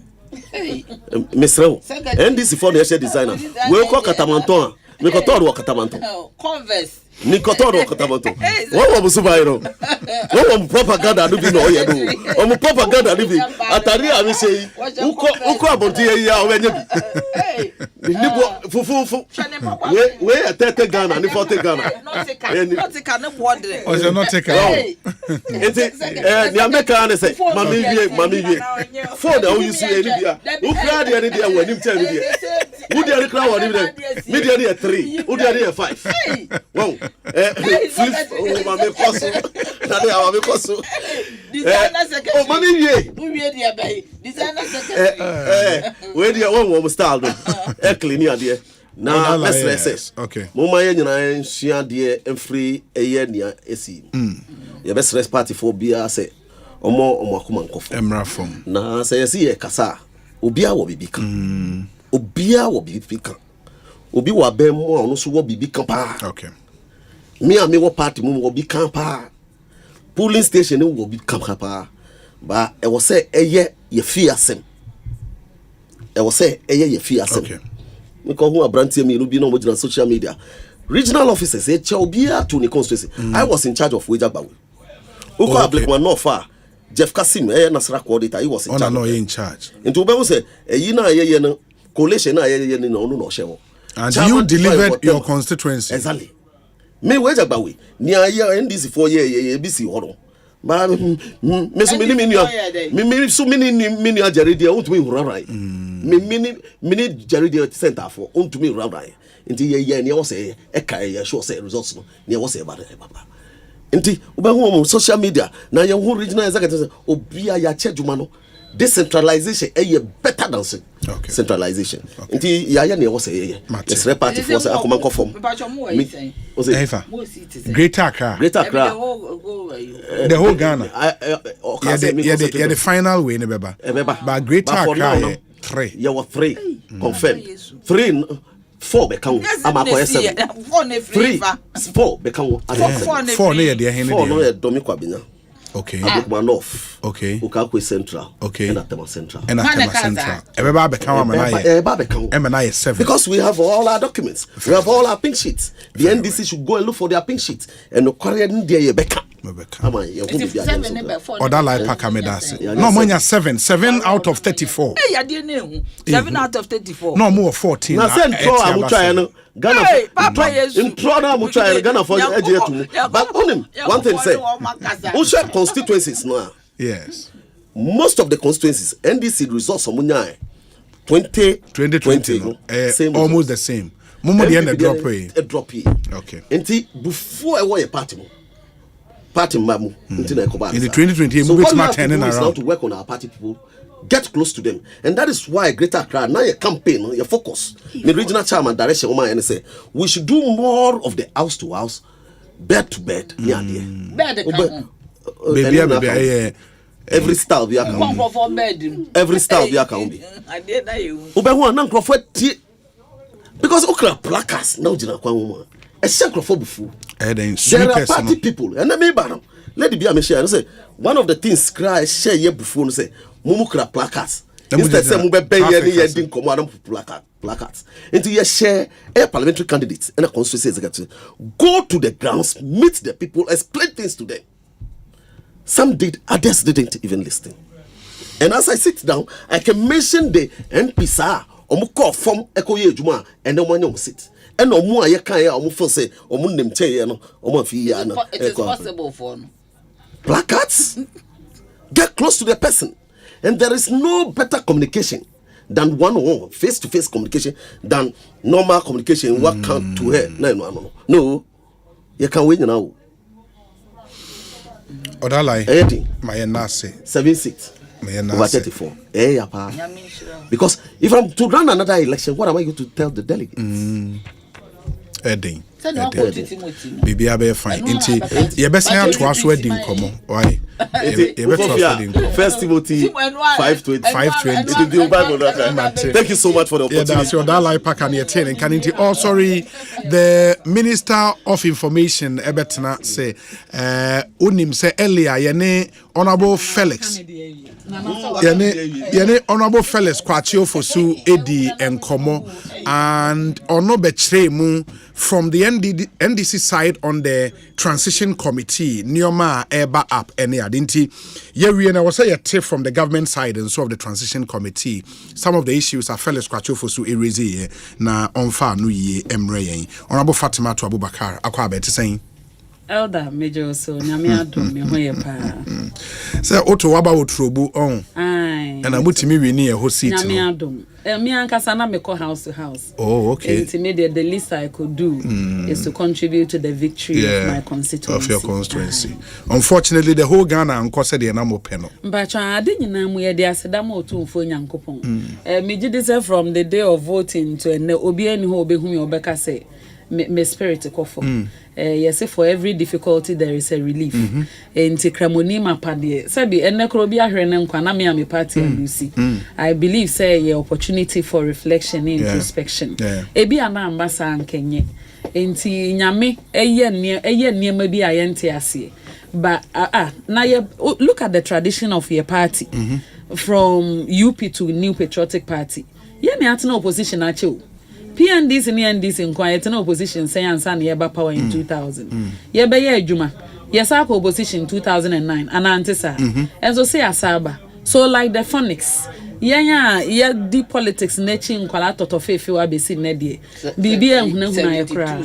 Hey. Mesrel. NDC for the share designer. We ko katamanton. Me ko todo katamanton. Converse. Ni ko todo katamanton. Wo mo subairo. Wo mo propaganda do bi no ye do. O mo propaganda do bi. Atari a me say uko abonti ya o enye bi. Ni bo fufu. We atete Ghana ni 40 Ghana. Not take an award. O je not take out. Enti ni America na say mami wie. For the you see any bia. Who crowd any dia we nim tell me dia. Who dia crowd we nim dia. Me dia 3. Who dia 5. Wow. Mami koso. Na dia mami koso. Designer secretary. Oh mami wie. Who wie dia bai. Designer secretary. We dia one style do. Clean there. Now let's say okay. Mama ye nyina nsua de emfree eye nia esi. Ye best rest party for bia say omo akoma nkofo. Emra form. Na say yesi ye kasa obia wo bibika. Obia wo bibika. Obi wa bem mo ono so wo bibika pa. Okay. Me and me wo party mo wo bibika pa. Polling station wo bibika pa. Ba e wo say eye ye fi asem. E wo say eye ye fi asem. Okay. Because who are brandy me no be no on social media. Regional officers say Chaubia to the constituency. I was in charge of Wejabawe. Uko Ablikman no far. Jeff Kasim, Nasra coordinator, he was in charge. No, in charge. Into Bebo say, Yina ye no collation no show. And you delivered your constituency. Exactly. Me Wejabawe. Near year NDC 4 year BC Horo. But me so many Jaridia won't be right. Mini Jaridia center for on to me right. Into ye near say Eka sure say results near was about it. Inti Uba social media now your regional executive Obia ya Chejumano. Decentralization a better than centralization. Inti Yaya near was a yes reparty for Akumanko form. Greater Accra. The whole Ghana. The final way, but Greater Accra 3. You were 3 confirmed. 3 4 become Amako 7. 3 4 become 4 near the Domiquabina. Okay. Abukuma North. Okay. Ukakwe Central. Okay. And Atema Central. And Atema Central. Everybody 7. Because we have all our documents. We have all our pink sheets. The NDC should go and look for their pink sheets. And the Korean India Beka. Oda like Pakamedasi. No, Monya 7 out of 34. Hey, I didn't know. 7 out of 34. No more 14. Now send Ghana. Hey, Papa, in Prada, Ghana for but on him, one thing say, Osei constituencies now. Yes. Most of the constituencies, NDC results on 2020, almost the same. Momo the end a drop here. Okay. Until before I was a party mamu in the 2020, so what we have to do is now to work on our party people, get close to them, and that is why Greater Accra now your campaign, your focus. The regional chairman direction and say we should do more of the house to house, bed to bed. Baby, every style we are every style we are because okra placards now jina kwa woman a sacrifice there are party people and me banam let it be a share say one of the things cry share ye before say mumukra placards instead say mu be ye din komo adam placards into ye share a parliamentary candidates and a constituency executive go to the grounds, meet the people, explain things to them. Some did, others didn't even listen. And as I sit down, I can mention the NPSA call from Ekoye Juma and the one sit. And no more ye can say name it is possible for placards. Get close to the person. And there is no better communication than one-on-one, face-to-face communication than normal communication. What come to her? No. You can win now. Odalai, my nasi 7-6 over 34. Because if I'm to run another election, what am I going to tell the delegates? Edding. Baby, I be fine. You best have to ask wedding come. Why? First Timothy 5:20. Thank you so much for the opportunity. That's your Dalai Pack and your ten and can oh sorry, the Minister of Information Ebetna say unim say earlier yene Honorable Felix. Yene Honorable Felix Kwachio Fosu Edi and Komo and ono betre mu from the NDC side on the transition committee Nioma Eba up any adinti ye na was a tip from the government side and so of the transition committee. Some of the issues are Felix Kwachio Fosu erase na onfa no ye emre. Honorable Fatima to Abubakar akwa beti saying Elder Major so nyame adom me hoye pa. Say oto waba otrobu on. Ai. And amutimi wi ni e ho seat. Nyame adom. Me ankasa na me call house to house. Oh, okay. Intimidate the least I could do is to contribute to the victory of my constituency. Of your constituency. Unfortunately, the whole Ghana anko said the enamo peno. But I didn't know we had the asedam or two for Yankopon. Me did from the day of voting to an obi any who be whom your Becca say. Me spirit to for. Yes, for every difficulty there is a relief. Enti kramoni mapade. Sabi enekro bi ahwe ne nkwa na me am party Lucy. I believe say a opportunity for reflection and introspection. Ebi ana ambasa ankenye. Enti nyame eye niema bi ayente ase. But now look at the tradition of your party from UP to New Patriotic Party. Ye me atena opposition ache. PNDs and NDs in quiet and opposition say and san yeba power in 2000. Yeba ye juma. Yes, our opposition 2009 and antisa. And so say asaba. So like the phonics. Yeah, deep politics netching kwala toto fefe wa besi nedie. Bibia hunahuna yakra.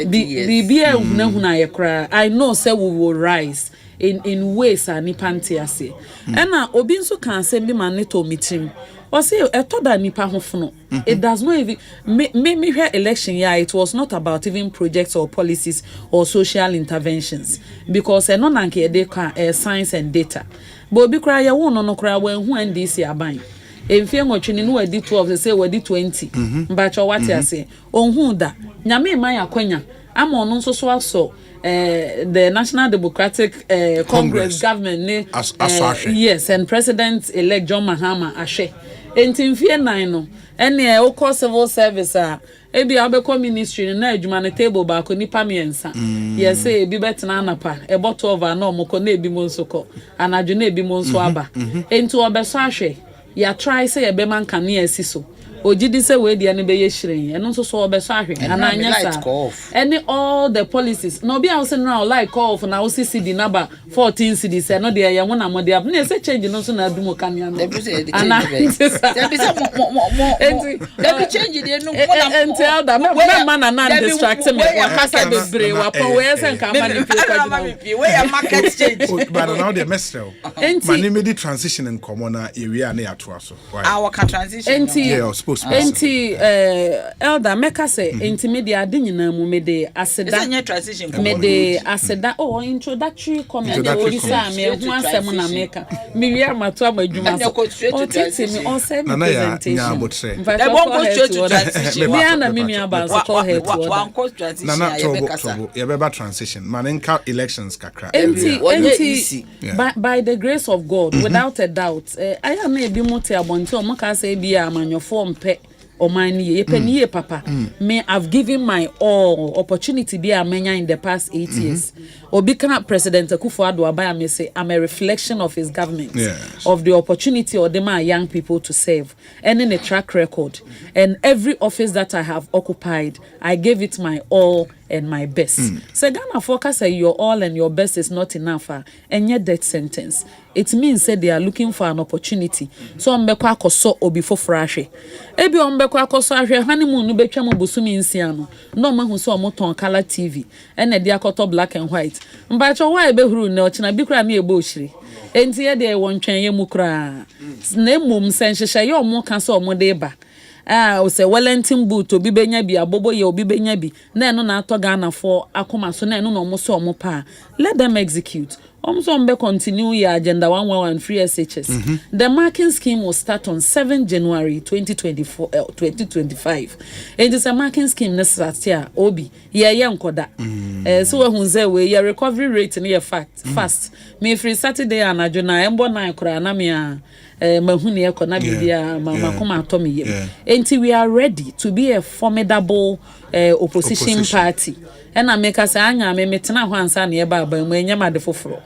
Bibia hunahuna yakra. I know say we will rise in ways nipanti ase. And obi nso kan say bi man to meeting. Or say a toda nipa hofono. It does not even me hear election it was not about even projects or policies or social interventions because no nanke dey science and data. But obi kra ya won no kra wan hu NDC aban. Emfie nwotwe no wadi 12 say wadi 20. Mbacho wate ase. Onhu da. Nyame man akwanya. Ama ono nso so aso the National Democratic Congress government yes, and President-elect John Mahama Ashe. Entimfie 9 no ene civil service ebi abeko ministry na adwuma na table ba ko nipa miensa yes say ebi betena anapa e bottle over na omko na ebi mo nso ko anadwo na ebi mo nso aba enti obeso ahwe ya try say e be man kan na asiso ojidi say we dia ne be ye hyiren eno nso so obeso ahwe ananya sa any all the policies no be house now like off na OCC di number 14 cities no dey ye wona mo dey na say change no so na adumo kan ya no dey be say mo change dey no and tell that man na distract me wakasa bebre wapon we say nka ma ni pie we ya market change but now the mestel man me di transition in common area na ya to aso our transition enti elder meka say enti media ade nyina mu mede aseda mede aseda introductory comment we say me hu asem na meka me wi amato amadwuma so oti me Osei presentation they won't go straight to transition me na me nua ba so call her to one course transition na ye be transition manenka elections kakra enti by the grace of God without a doubt I am na ebi mote abonte o maka say bia amanyofo mpe omani ye peniye papa me I've given my all opportunity be amenya in the past 8 years obi kana president Akufo-Addo abaya me say I'm a reflection of his government of the opportunity or the my young people to serve and in a track record and every office that I have occupied I gave it my all and my best. So Ghana focus say your all and your best is not enough and yet that sentence it means say they are looking for an opportunity so mbekwa akoso obi foforo ahwe ebi mbekwa akoso ahwe honeymoon no betwa mo bosumi nsia no ma hu so omoton color TV and e dey akoto black and white mbacho why be huru na ochina bi kura na ebo ohire enti ye dey wontwen ye mu kura na emum senhyehyɛ ye omo ka so omo dey ba o se Wellington boot obi benya bi abobo ye obi benya bi na eno na ato Ghana for akoma so na eno na omo so omo pa let them execute Omsombe continue your agenda 111 free SHS. The marking scheme will start on 7 January 2025. It is a marking scheme necessary. Obi, nkoda. So we your recovery rate near fast. Me free Saturday and Ajuna embo na kura na me mahuni e kona bibia mama koma atomi yem. Enti we are ready to be a formidable opposition party. And I make us anya me metena ho ansa na e ba ba mu enyama de foforo.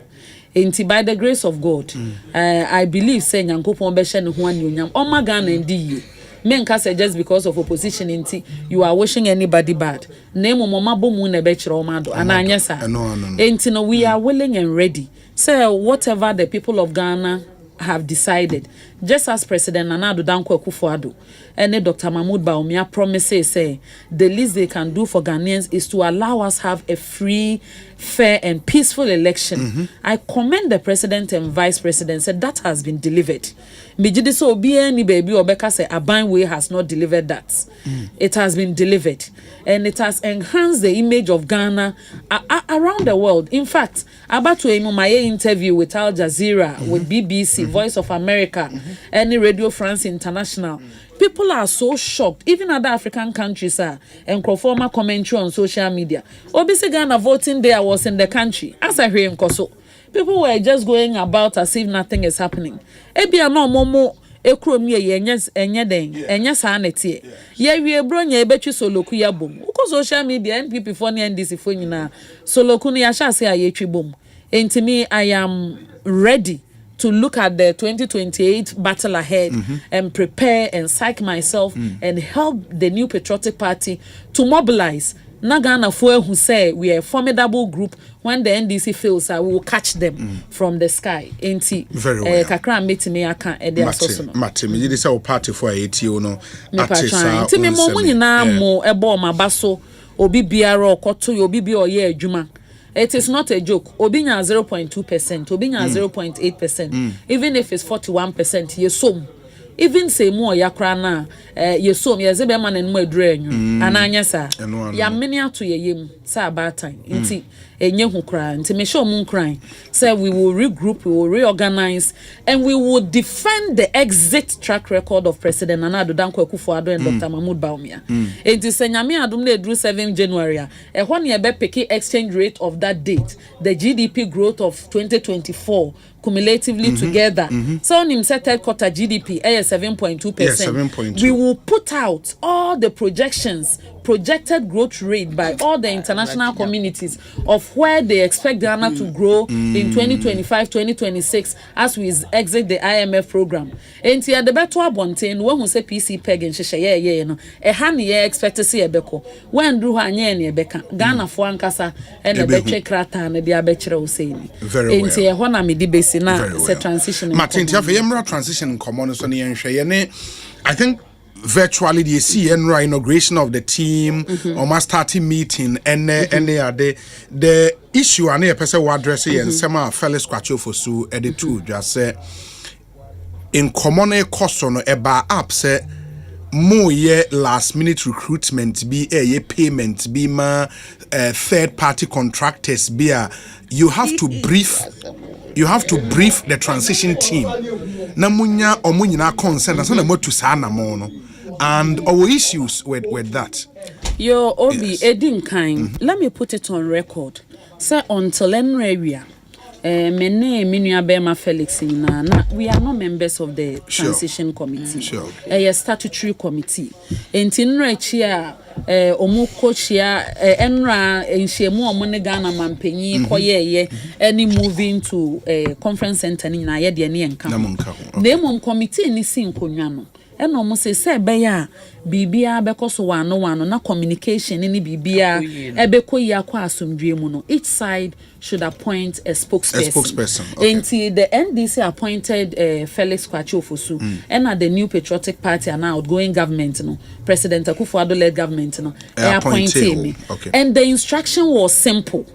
Enti by the grace of God, I believe say Nyankopon be hye ne ho anyonyam. Oma Ghana ndi me nka say just because of opposition enti you are wishing anybody bad. Na mo mama bomu na be kire oma do ananya sa. Enti no we are willing and ready. Say whatever the people of Ghana have decided, just as President Nana Addo Dankwa Akufo-Addo and Dr. Mahmoud Bawumia promises say the least they can do for Ghanaians is to allow us have a free, fair and peaceful election. I commend the president and vice president said that has been delivered. Mijidi so obi any baby obeka say Abanwe has not delivered that. It has been delivered and it has enhanced the image of Ghana around the world. In fact, about to my interview with Al Jazeera, with BBC, Voice of America, any Radio France International. People are so shocked. Even other African countries are and former commentary on social media. Obisi Ghana voting day was in the country. As I hear in Koso, people were just going about as if nothing is happening. Ebi ano momo ekrom ye enye den enye sa netie. Ye wie bronya ebetwi soloku ya bom. Uko social media NPP for NDC for nyina soloku no ya sha se ayetwi bom. Enti me I am ready to look at the 2028 battle ahead and prepare and psych myself and help the new patriotic party to mobilize. Nagana for who say we are a formidable group. When the NDC fails, we will catch them from the sky. Enti kakra meti me aka e dey asoso no. Mate me dey say o party for ATO no. Atisa. Ti me mo nyina mo ebo mabaso obi biara okoto obi bi oye adwuma. It is not a joke. Obinya 0.2%, Obinya 0.8%. Even if it's 41%, yesom. Even say more yakra na yesom yezebe man en mo adure enyu. Ananya sa. Ya many to ye yem sa about time. Inti enye hu kra. Inti me show mun crying. Say we will regroup, we will reorganize and we will defend the exit track record of President Nana Addo Dankwa Akufo-Addo and Dr. Mahmoud Bawumia. Inti se nyame adum na edru 7 January a ehon ye be pick exchange rate of that date, the GDP growth of 2024 cumulatively together. So on him said third quarter GDP 7.2%. We will put out all the projections projected growth rate by all the international communities of where they expect Ghana to grow in 2025, 2026 as we exit the IMF program. And here the better abontain when who say PC peg and sheshe no a honey expect to see a beko when do hanye beka Ghana for ankasa and a betre krata and the abetre Osei. Very well. And here when I'm the base na se transition. Martin, tiafe yemra transition in common so ne I think virtually the CNRA inauguration of the team or my starting meeting and the issue and a person who address and some fellows kwacho for so at the two just say in common cost on a up say more last minute recruitment be a payment be ma third party contractors be you have to brief the transition team na munya omunyina consent and so na motu sana mono and our issues with that. Yo Obi Edin kind. Let me put it on record. Say until area mene minua bema Felix na we are not members of the transition committee. Sure. A statutory committee. Entinra chia omu kochia enra enhemu omone Ghana mampanyi koyeye any moving to conference center ni na ye de ne enka. Na mom committee ni sin konwa no. And almost say beya bibia bekoso wano na communication ni bibia ebeko yakwa asumdwe mu no. Each side should appoint a spokesperson. Okay. Until the NDC appointed Felix Kwachi Ofosu and at the new patriotic party and now outgoing government no President Akufo-Addo led government no appointed me. Okay. And the instruction was simple.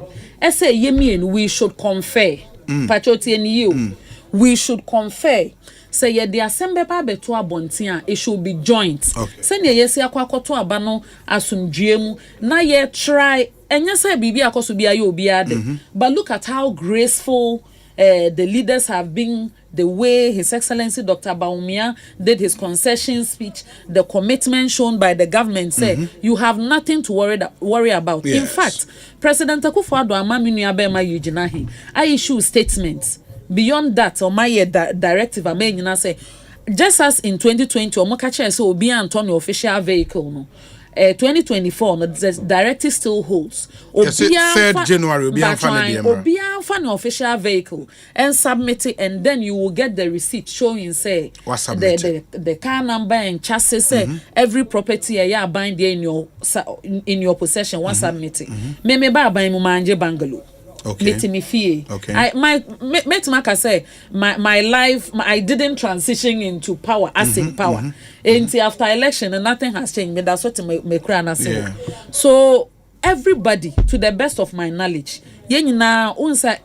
I say yemi we should confer patriotic and you we should confer. Say ye the Asempa beto abontia it should be joint. Say ye yesi akwakoto abano asumdwemu na ye try enya say bibi akoso bia ye obi ade. But look at how graceful the leaders have been, the way His Excellency Dr. Baumia did his concession speech, the commitment shown by the government say you have nothing to worry about. Yes. In fact, President Akufo-Addo amaminu abema yujinahi I issue statements. Beyond that, or my directive, I mean, say, just as in 2020, Omokache so be Antonio official vehicle, no. 2024, no, the directive still holds. Yes, 3rd January, Obi an official vehicle and submit it, and then you will get the receipt showing, say, the car number and chassis, say, every property you bind there in your possession, one submit it. Me ba mu manje bungalow. Okay. Okay. I say my life I didn't transition into power as in power. Until after election and nothing has changed. That's what me cry say. So everybody, to the best of my knowledge, yenina unsa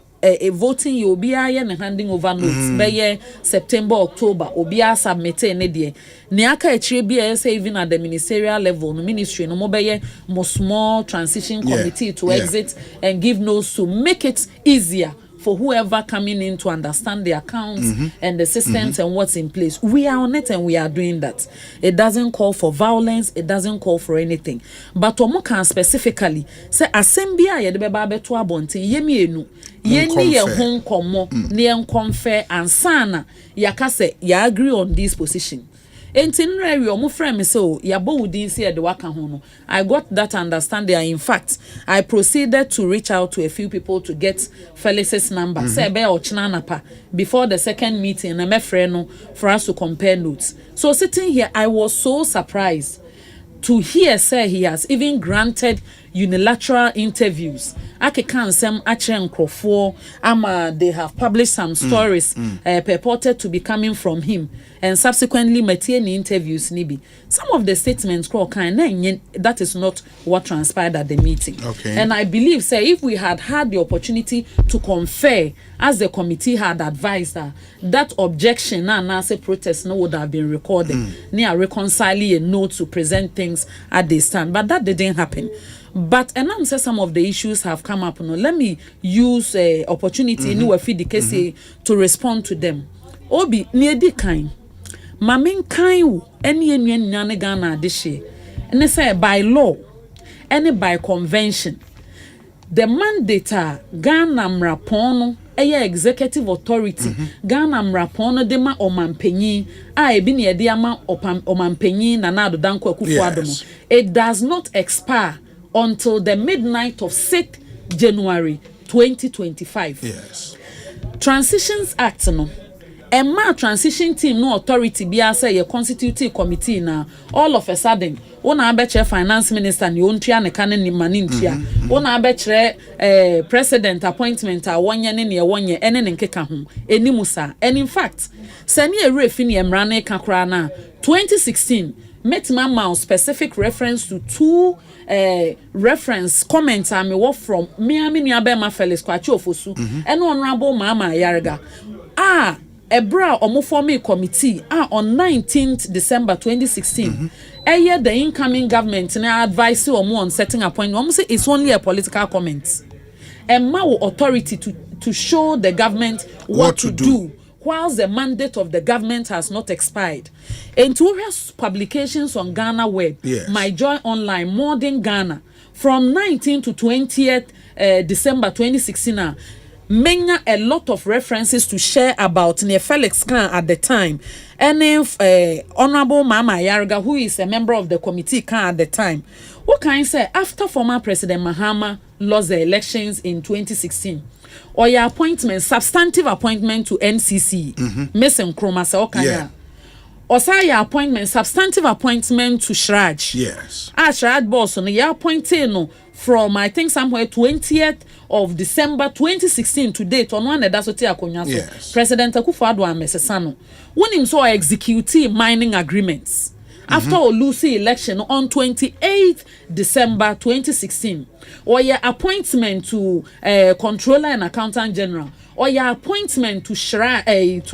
voting you be and handing over notes by September, October, obia submit ne de. Niaka echire say even at the ministerial level, no ministry, no mobile small transition committee to exit and give notes to make it easier for whoever coming in to understand the accounts and the systems and what's in place. We are on it and we are doing that. It doesn't call for violence, it doesn't call for anything. But Omo can specifically say Asembia ye de beba beto abonte yemienu yeni ye hon komo ne enconfer ansana yakase ya agree on this position. Entinre we omo frame me so yabo wudin say de waka ho no. I got that understanding. In fact, I proceeded to reach out to a few people to get Felix's number. Say be ochnanapa before the second meeting na me frɛ no for us to compare notes. So sitting here I was so surprised to hear say he has even granted unilateral interviews. Akekan sem achen krofo ama they have published some stories purported to be coming from him and subsequently maintain interviews nibi. Some of the statements that is not what transpired at the meeting. Okay. And I believe say if we had the opportunity to confer as the committee had advised that objection and say protest no would have been recorded. Near reconciling a note to present things at the stand. But that didn't happen. But and I'm say some of the issues have come up. No, let me use opportunity to respond to them. Obi near the kind. Mamin kind any nyane Ghana this year. And they say by law, any by convention, the mandate Ghana mrapono executive authority Ghana mrapono de ma omampenyin ebi ne de ama omampenyin na Nana Addo Dankwa Akufo-Addo. It does not expire until the midnight of 6th January 2025. Yes. Transitions Act no Emma transition team no authority be as a constitutive committee na all of a sudden ona abeche finance minister ni ontua ne kan ni manintia ona abeche president appointment a wonye ne ne wonye ene ne nkeka ho enimusa. And in fact sani erefi ne emra na kakra na 2016 met my specific reference to two reference comments I me work from me nuabema Felix Kwachi Ofosu and Honorable Mama Yarga Ebra Omoforme committee on 19th December 2016 the incoming government na advise on setting a point say it's only a political comment and my authority to show the government what to do whilst the mandate of the government has not expired. And to publications on Ghana Web, My Joy Online, Modern Ghana, from 19th to 20th December 2016, many a lot of references to share about near Felix Khan at the time. And if Honorable Mama Yarga, who is a member of the committee, Khan at the time, what can I say? After former President Mahama lost the elections in 2016, or your appointment, substantive appointment to NCC, Miss Nkrumah sa okanya. Or say your appointment, substantive appointment to Shraj. Yes. Shraj boss on your appointed no from I think somewhere 20th of December 2016 to date on one that's what yes. President Akufo-Addo amesesano. When him saw execute mining agreements. After Olusi election on 28th December 2016, or your appointment to Controller and Accountant General, or your appointment to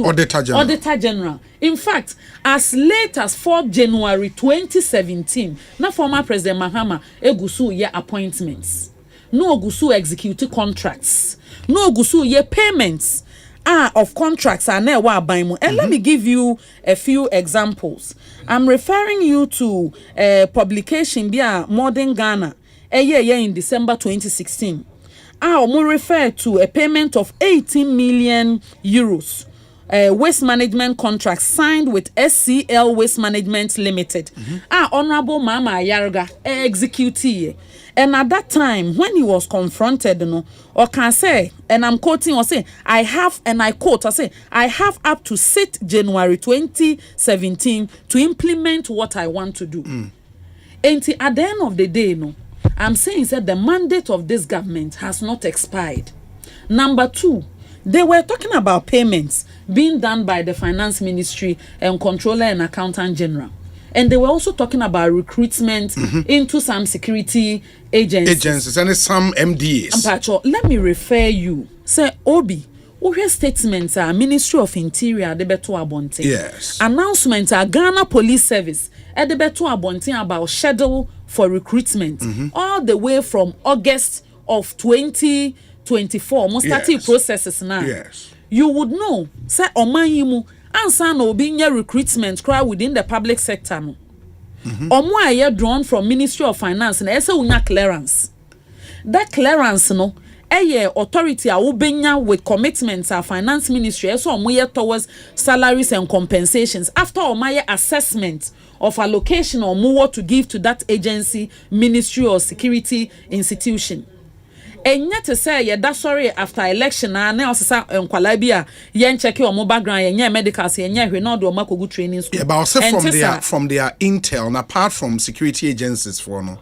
Auditor General. In fact, as late as 4th January 2017, na former President Mahama egusu ye appointments, no gusu execute contracts, no gusu ye payments of contracts are now by mu. And let me give you a few examples. I'm referring you to a publication via Modern Ghana in December 2016. I will refer to a payment of 18 million euros waste management contract signed with SCL Waste Management Limited. Honorable Mama Yarga executee. And at that time, when he was confronted, or can say, and I'm quoting, or say, I have, and I quote, I say, I have up to 6th January 2017 to implement what I want to do. And at the end of the day, I'm saying that the mandate of this government has not expired. Number two, they were talking about payments being done by the Finance Ministry and Controller and Accountant General. And they were also talking about recruitment into some security agencies and some MDAs. Let me refer you. Say, Obi, we have statements Ministry of Interior de Beto Abonte. Yes. Announcement Ghana Police Service at the Beto Abonte about schedule for recruitment all the way from August of 2024. Most starting processes now. Yes. You would know. Say, Omanyimu. Ansa no be nye recruitment cry within the public sector no. Omo aye drawn from Ministry of Finance na ese unya clearance. That clearance no authority a wo benya with commitments our Finance Ministry so omo ye towards salaries and compensations after omo assessment of allocation or what to give to that agency, ministry or security institution. And yet to say that's sorry after election na osesa enkwala bia yen check your background yen medicals yen hwe na do makogu training school. Yeah, but also from their intel and apart from security agencies for no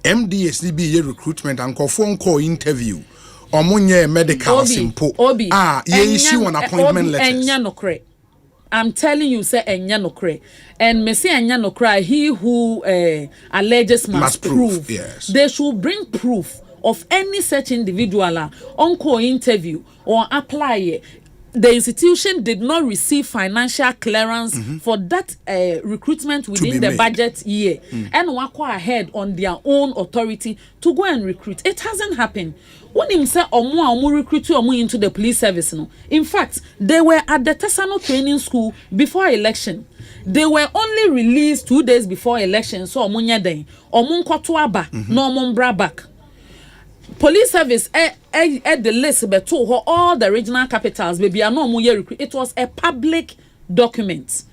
MDSDB recruitment and phone call interview omonye medicals impo ye issue an appointment letters. Enya no kre. I'm telling you, say enya no kre. And me say enya no kre, he who alleges must prove. Yes. They should bring proof of any such individual on-call interview or apply. The institution did not receive financial clearance for that recruitment within the budget year and walk ahead on their own authority to go and recruit. It hasn't happened. When him say omu recruit omu into the police service no. In fact, they were at the Tesano training school before election. They were only released 2 days before election. So omu nyeden omu nkoto aba no omu mbra back. police service the list but to all the regional capitals baby are no more recruit. It was a public document.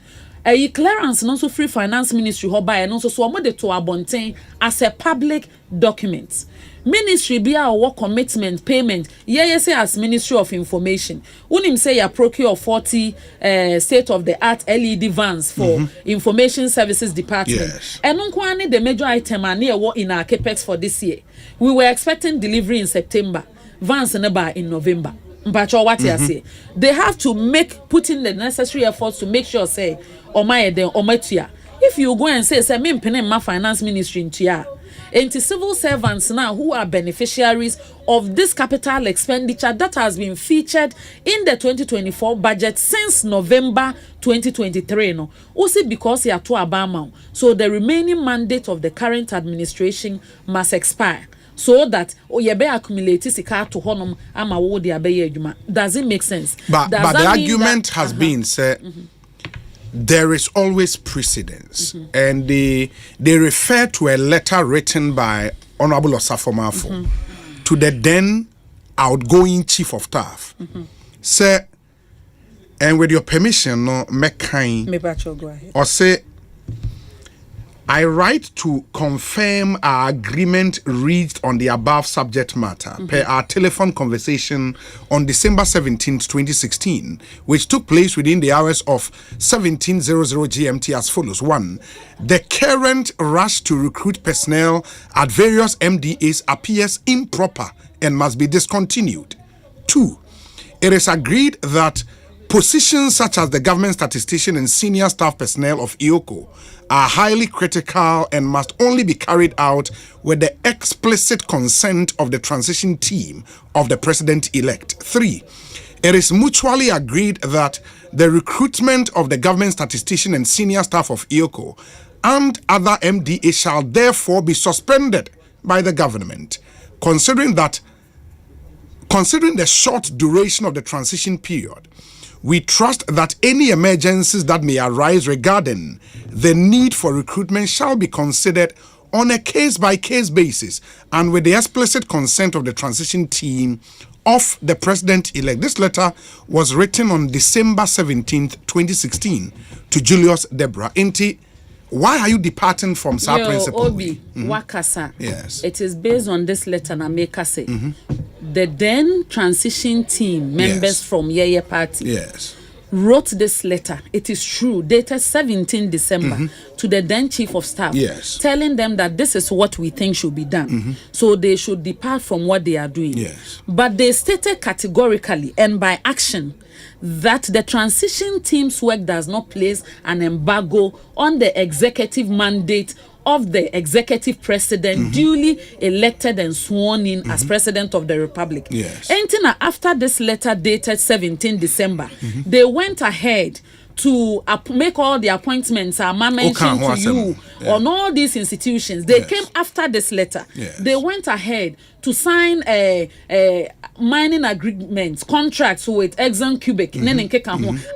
A clearance and also free finance ministry by and also so de to abontain as a public document. Ministry be our work commitment payment. Say as Ministry of Information. Unim say ya procure 40 state of the art LED vans for Information Services Department. Yes. And unkwani the major item are near what in our capex for this year. We were expecting delivery in September. Vans in November. But what you say? They have to put in the necessary efforts to make sure say if you go and say me paying my finance ministry into ya. And to civil servants now who are beneficiaries of this capital expenditure that has been featured in the 2024 budget since November 2023. No, also because you are too abama. So the remaining mandate of the current administration must expire. So that you be accumulate sika to honum ama wo de abeye adwuma. Does it make sense? But the argument has been said. There is always precedence, and they refer to a letter written by Honorable Osafo to the then outgoing chief of staff. Say, and with your permission, no, or say, I write to confirm our agreement reached on the above subject matter per our telephone conversation on December 17th, 2016, which took place within the hours of 17:00 GMT as follows. 1. The current rush to recruit personnel at various MDAs appears improper and must be discontinued. 2. It is agreed that positions such as the government statistician and senior staff personnel of IOCO are highly critical and must only be carried out with the explicit consent of the transition team of the president-elect. 3. It is mutually agreed that the recruitment of the government statistician and senior staff of IOCO and other MDA shall therefore be suspended by the government, considering the short duration of the transition period. We trust that any emergencies that may arise regarding the need for recruitment shall be considered on a case-by-case basis and with the explicit consent of the transition team of the president-elect. This letter was written on December 17th, 2016 to Julius Deborah. Why are you departing from our principle? Obi, Wakasa. Yes. It is based on this letter na make say. The then transition team members from Yeye Party wrote this letter. It is true, dated 17 December to the then chief of staff, telling them that this is what we think should be done. So they should depart from what they are doing. But they stated categorically and by action that the transition team's work does not place an embargo on the executive mandate of the executive president duly elected and sworn in as president of the republic. And after this letter dated 17 December, they went ahead to make all the appointments I mentioned to you on all these institutions. They came after this letter. They went ahead to sign mining agreements, contracts with Exxon Quebec.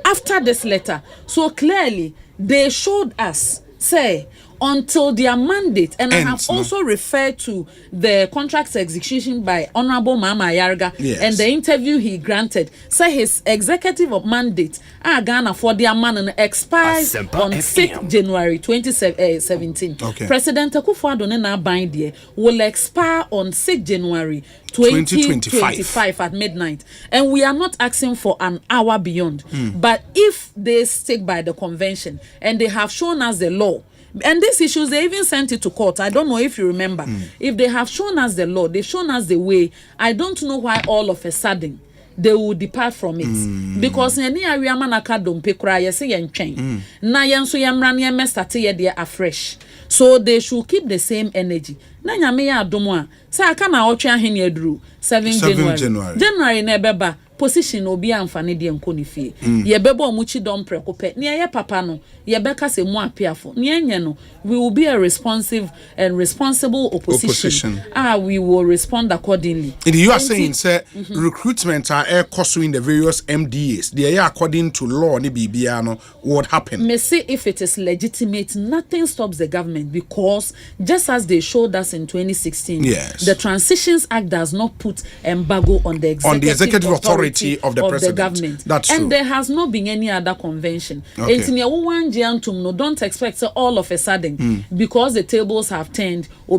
After this letter, so clearly they showed us, say, until their mandate, and I have also referred to the contracts execution by Honorable Mama Yarga and the interview he granted. Say his executive of mandate Ghana for their man expires Asempa on 6th January 2017. President Akufo-Addo na bind will expire on 6th January 2025 at midnight, and we are not asking for an hour beyond. But if they stick by the convention and they have shown us the law. And these issues, they even sent it to court. I don't know if you remember. If they have shown us the law, they've shown us the way. I don't know why all of a sudden they will depart from it. Because any area manaka don't pay cry, you say yen chain. Na yen so yamran yen mestate ye there afresh. So they should keep the same energy. Na nyame ya adomwa. Sa aka na otwe ahene aduru 7 January. January na beba position obi amfane de enko ne fie ye bebo omuchi dom prekope ne ye papa no ye beka se mu apiafo ne enye no we will be a responsive and responsible opposition. We will respond accordingly. You are saying say recruitment are in the various MDAs they are according to law ni bibia no what happen. Me say if it is legitimate, nothing stops the government, because just as they showed us in 2016, the Transitions Act does not put embargo on the executive authority of the president. Government. That's and true. There has not been any other convention. Don't expect all of a sudden because the tables have turned. I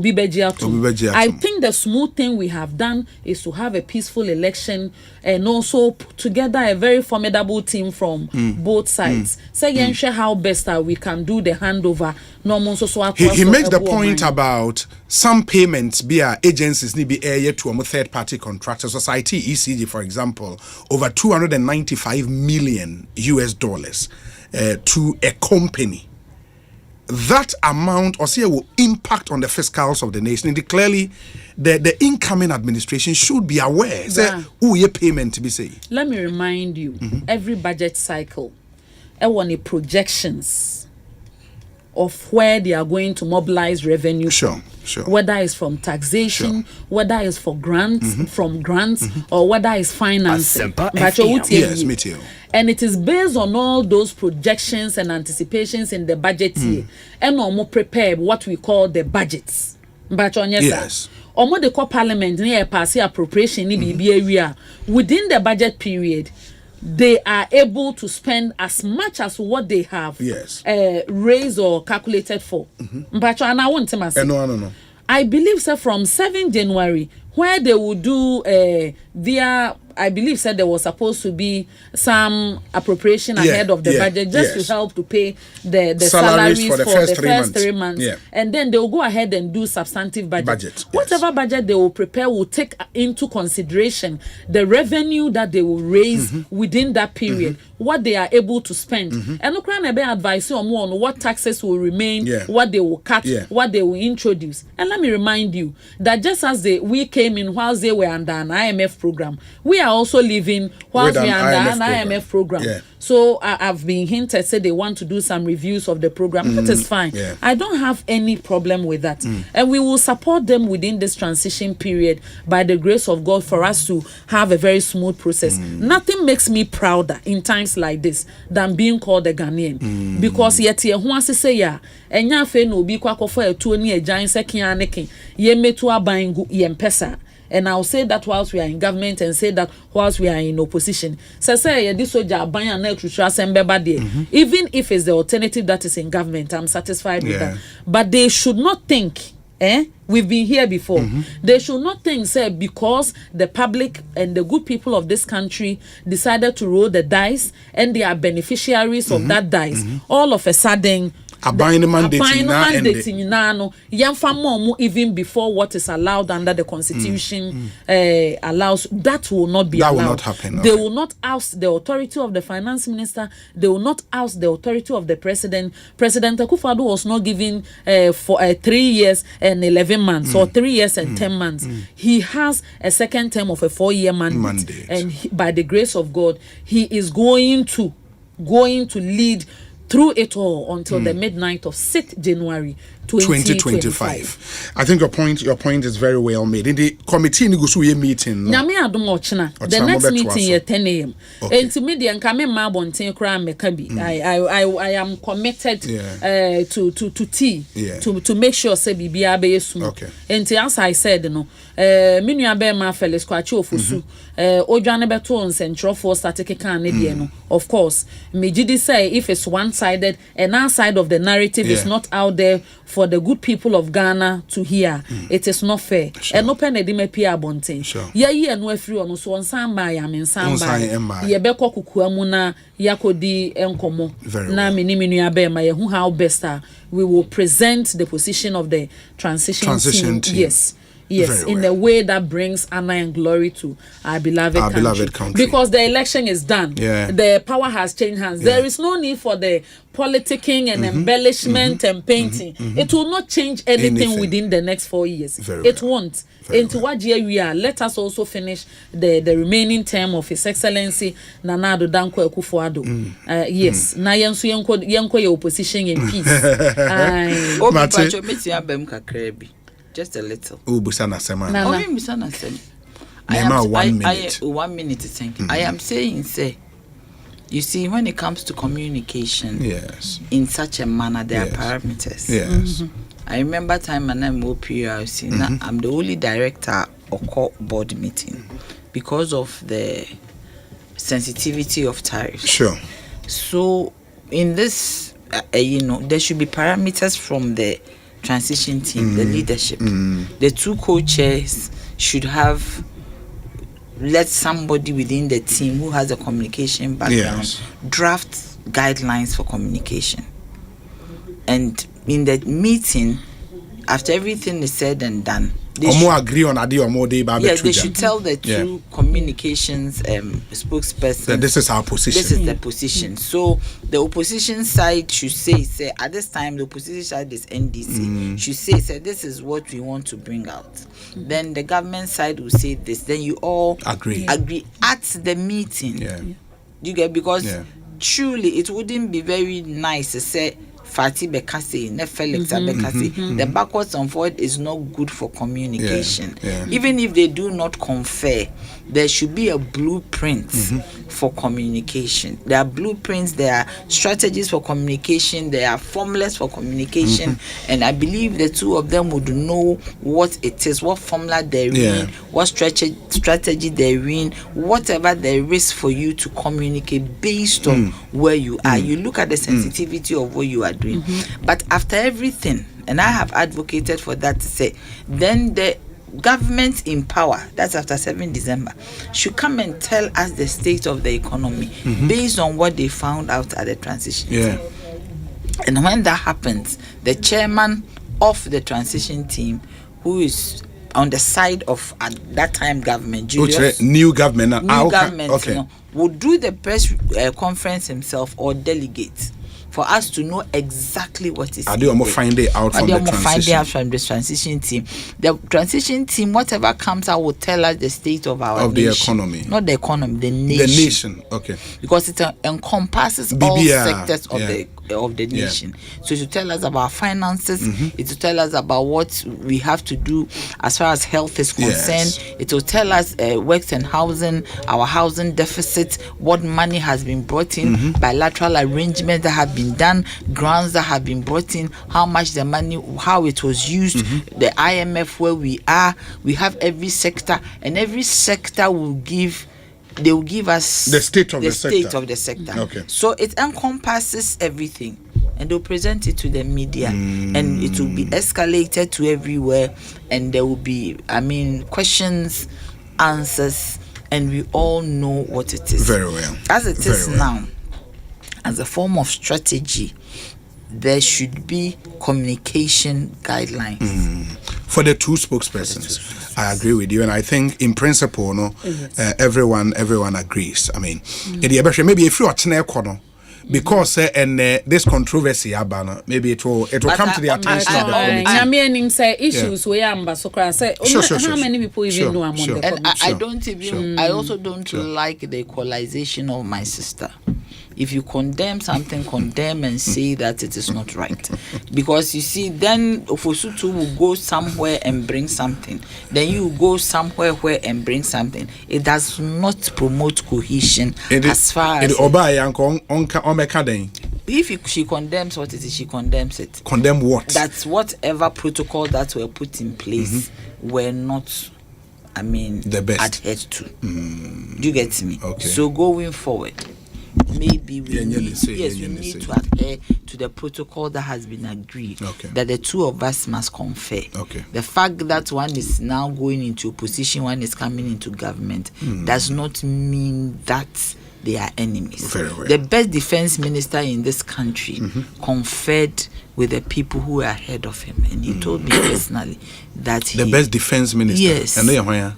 think the smooth thing we have done is to have a peaceful election and also put together a very formidable team from both sides. Say how best we can do the handover. He makes the point about some payments via agencies need be air to a third party contractor society ECG, for example, over $295 million to a company. That amount or say will impact on the fiscals of the nation. And clearly the incoming administration should be aware who your payment to be say. Let me remind you, every budget cycle I want the projections of where they are going to mobilize revenue from. Whether it's from taxation, whether it's for grants, from grants, or whether it's financing. Yes, me too. And it is based on all those projections and anticipations in the budget year. And we prepare what we call the budgets. Yes. Omo de call parliament near pass appropriation within the budget period. They are able to spend as much as what they have raised or calculated for. But I want to say, no. I believe from 7 January, where they will do I believe there was supposed to be some appropriation ahead of the budget just to help to pay the salaries for the first 3 months. And then they will go ahead and do substantive budget. Whatever budget they will prepare will take into consideration the revenue that they will raise within that period, what they are able to spend. And no can be advice on what taxes will remain, what they will cut, what they will introduce. And let me remind you that just as we came in whilst they were under an IMF program, we are also living whilst we are under an IMF program. So I've been hinted, said they want to do some reviews of the program. That is fine. I don't have any problem with that. And we will support them within this transition period by the grace of God for us to have a very smooth process. Nothing makes me prouder in times like this than being called a Ghanaian. Because yet here who wants to say and ya fe no bi kwa for a 2 ni a giant second aneke ye metu abangu ye mpesa. And I'll say that whilst we are in government and say that whilst we are in opposition. Even if it's the alternative that is in government, I'm satisfied with that. But they should not think, we've been here before. They should not think, because the public and the good people of this country decided to roll the dice and they are beneficiaries of that dice, all of a sudden, even before what is allowed under the Constitution allows, that will not be allowed. Will not happen. They will not oust the authority of the finance minister. They will not oust the authority of the president. President Akufo-Addo was not given for 3 years and 11 months or 3 years and 10 months. He has a second term of a 4-year mandate. And by the grace of God, he is going to lead through it all until the midnight of 6th January 2025. I think your point is very well made. In the committee meeting, the next meeting at 10 a.m. And to me, the incoming Mabontin Kram Mekabi. I am committed to tea to make sure Sebi be smooth. And as I said, Minya Bema Felix Kwacho Fusu, Ojane Betons and Trofo Static Canadian. Of course, Mijidi say if it's one-sided and our side of the narrative is not out there for the good people of Ghana to hear, it is not fair. And open edime pia bonten. Ye no afri ono so nsamba ya me nsamba. Ye beko kukuamuna yakodi enkomo. Na miniminu abema ye hu how best we will present the position of the transition team. Yes. Yes, in a way that brings honor and glory to our beloved country. Because the election is done. Yeah. The power has changed hands. Yeah. There is no need for the politicking and embellishment and painting. It will not change anything within the next 4 years. It won't. Into what year we are, let us also finish the remaining term of His Excellency Nana Addo Dankwa Akufo-Addo. Yes, na yenko your opposition in peace. Just a little. I am 1 minute. 1 minute, thank you. I am saying, you see, when it comes to communication, in such a manner, there are parameters. Yes. I remember time when I'm OPRC. Now I'm the only director of board meeting because of the sensitivity of tariffs. Sure. So in this, there should be parameters from the transition team, the leadership. The two co-chairs should have let somebody within the team who has a communication background draft guidelines for communication. And in the meeting, after everything is said and done, they should tell the two communications spokespersons that this is our position. This is the position. So the opposition side should say at this time the opposition side is NDC should say this is what we want to bring out. Then the government side will say this. Then you all agree at the meeting. You get, because truly it wouldn't be very nice to say Fati Bekasi, ne Felix Bekasi. The backwards and forward is not good for communication. Even if they do not confer, there should be a blueprint for communication. There are blueprints, there are strategies for communication, there are formulas for communication, and I believe the two of them would know what it is, what formula they're in, what strategy they're in, whatever there is for you to communicate based on where you are. You look at the sensitivity of what you are doing. But after everything, and I have advocated for that to say, then the government in power, that's after 7 December, should come and tell us the state of the economy based on what they found out at the transition team. And when that happens, the chairman of the transition team, who is on the side of at that time government, Julius, new government, would do the press conference himself or delegate for us to know exactly what is. Are they find it out from the transition? Find it out from the transition team. The transition team, whatever comes out, will tell us the state of our nation. The economy, not the economy, the nation. The nation, okay. Because it encompasses all sectors of the nation. So it will tell us about finances. It will tell us about what we have to do as far as health is concerned. It will tell us works and housing, our housing deficit, what money has been brought in, bilateral arrangements that have been done, grants that have been brought in, how much the money, how it was used, the IMF, where we are. We have every sector, and every sector will give. They will give us the state of the sector. Okay. So it encompasses everything, and they'll present it to the media, and it will be escalated to everywhere, and there will be, questions, answers, and we all know what it is. Very well. As it is now, as a form of strategy, there should be communication guidelines for the two spokespersons. I agree with you, and I think in principle, everyone agrees. I mean, maybe if you are because this controversy maybe it will come to the attention of the committee. Say issues where how many people even know among the committee? I also don't like the equalization of my sister. If you condemn something, condemn and say that it is not right. Because you see, then Ofosutu will go somewhere and bring something. Then you go somewhere and bring something. It does not promote cohesion as far as... If she condemns what it is, she condemns it. Condemn what? That's whatever protocol that were put in place were not, the best adhered to. Do you get me? Okay. So going forward, maybe we need to adhere to the protocol that has been agreed, that the two of us must confer. The fact that one is now going into opposition, one is coming into government, does not mean that they are enemies. Very well. The best defense minister in this country conferred with the people who were ahead of him, and he told me personally that the best defense minister. Yes. And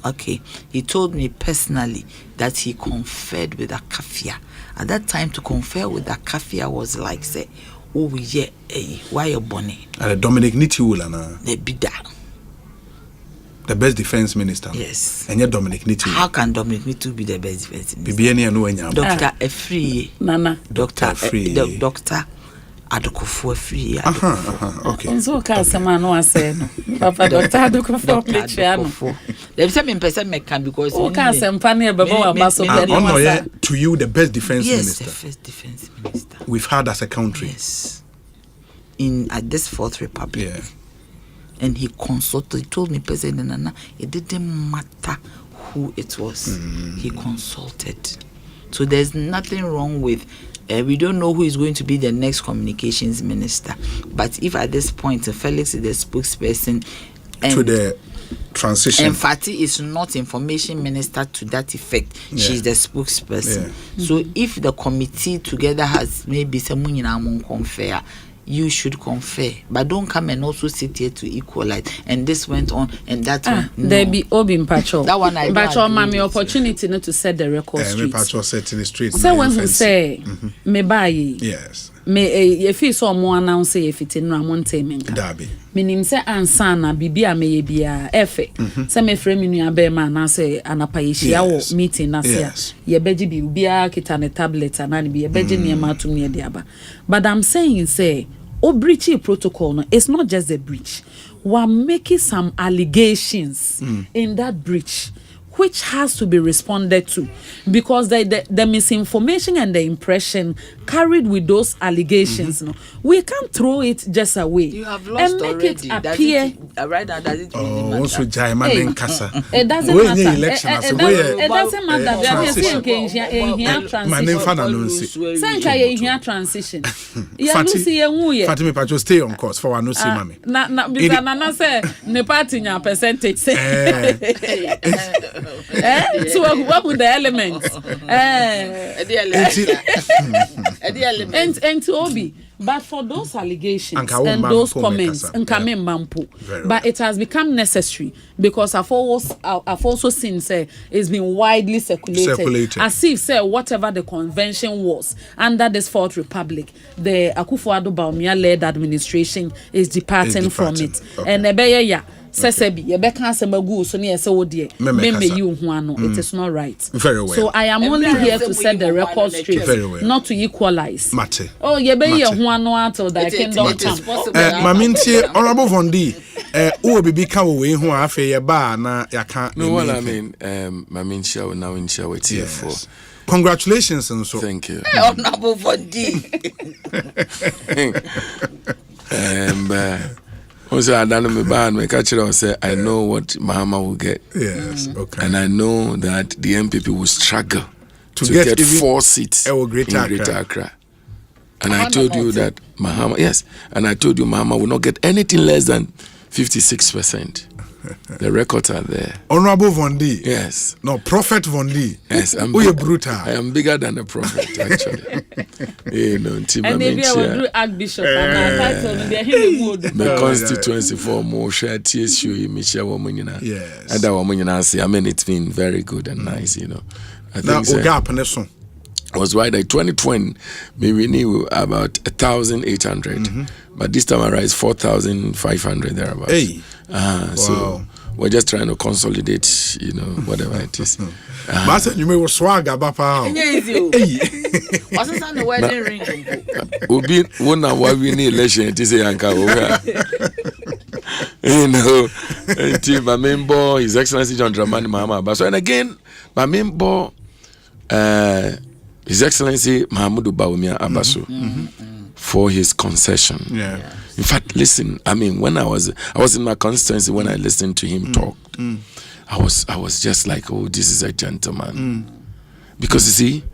okay. He told me personally that he conferred with Akafia. At that time, to confer with Akafia was like say, oh yeah, why you bonny? And Dominic Nitiwula. The bida. The best defense minister. Yes. And yet Dominic Nitiwula. How can Dominic Nitiwula be the best defense minister? BBN Dr. Efri. Nana. Dr. Efri. Dr. Adokofo Efri. Okay. So Kasama no say no. Papa Dr. Adokofo Petriano. Them say me person make can because Asempa na bebo abaso to you the best defense minister. Yes, the first defense minister we've had as a country. Yes. At this Fourth Republic. Yeah. And he consulted, he told me, President Nana, it didn't matter who it was. He consulted. So there's nothing wrong with, we don't know who is going to be the next communications minister. But if at this point, Felix is the spokesperson, and to the transition. And Fati is not information minister to that effect. Yeah. She's the spokesperson. Yeah. So if the committee together has maybe someone in our confer, you should confer, but don't come and also sit here to equalize. And this went on, and that one. No. There be Obin Pacho. That one I Pacho, mommy, opportunity not to set the record straight. Pacho set in the street. So when who say me buy? Yes. Me if you saw more announce if it in Ramon Tamen. Dabi. Meaning say ansana bibia me bia efe. Say me frame me nua man na say anapayishia wo meeting na say ye beji bibia kita ne tablet anani bi ye beji ne ma tum ne diaba. But I'm saying say o breaching protocol no, it's not just a breach. We're making some allegations in that breach, which has to be responded to, because the misinformation and the impression carried with those allegations, no, we can't throw it just away. You have lost and make already. It appear. Right now, does it really matter? Also, Jaiman and Kasa. It doesn't matter. It doesn't matter. There is a transition. Fatima Pacho, stay on course for one. See, mommy. Nana say ne party nya percentage. So what would the elements? And to Obi, but for those allegations and those comments, but it has become necessary because I've also seen say it's been widely circulated. As if say whatever the convention was under this Fourth Republic, the Akufo-Addo Bawumia led administration is departing from it. Okay. And Sesebi, Yebeka Semagu, so near so dear. Meme you one, it is not right. Very well. So I am only here to set the record straight, not to equalize. Mate. Oh, Yebe one out of that kingdom come. Maminti, Honorable Vondi, who be become away who are fair bar na ya can't. No, what I mean, Mamintia will now in show it here for. Congratulations and so. Thank you. Honorable Vondi. Also, I done my band. My catcher say, I know what Mahama will get. Yes, okay. And I know that the MPP will struggle to get 4 seats in Greater Accra. And I told you that Mahama, yes, and I told you Mahama will not get anything less than 56%. The records are there. Honorable Vondi. Yes. No, Prophet Vondi. Yes, I'm brutal. I am bigger than the prophet, actually. And maybe I will do Archbishop. The Constituency for more share TSU, Michelle Womunina. Yes. And that Womunina say, I mean, it's been very good and nice, you know. I think I was right. Like 2020, we knew about 1,800, but this time around it's 4,500 thereabouts. Hey. Wow. So we're just trying to consolidate, you know, whatever it is. Master, you may swagger, Papa. What's the wedding ring? Ubi, one of what we need election. It is a yanka. You know, until my main boy, His Excellency John Dramani Mahama Abaso, and again, my main boy, His Excellency Mahamudu Bawumia Abaso, for his concession. Yeah. In fact, listen. I mean, when I was in my constituency when I listened to him talk, I was just like, oh, this is a gentleman, because you see,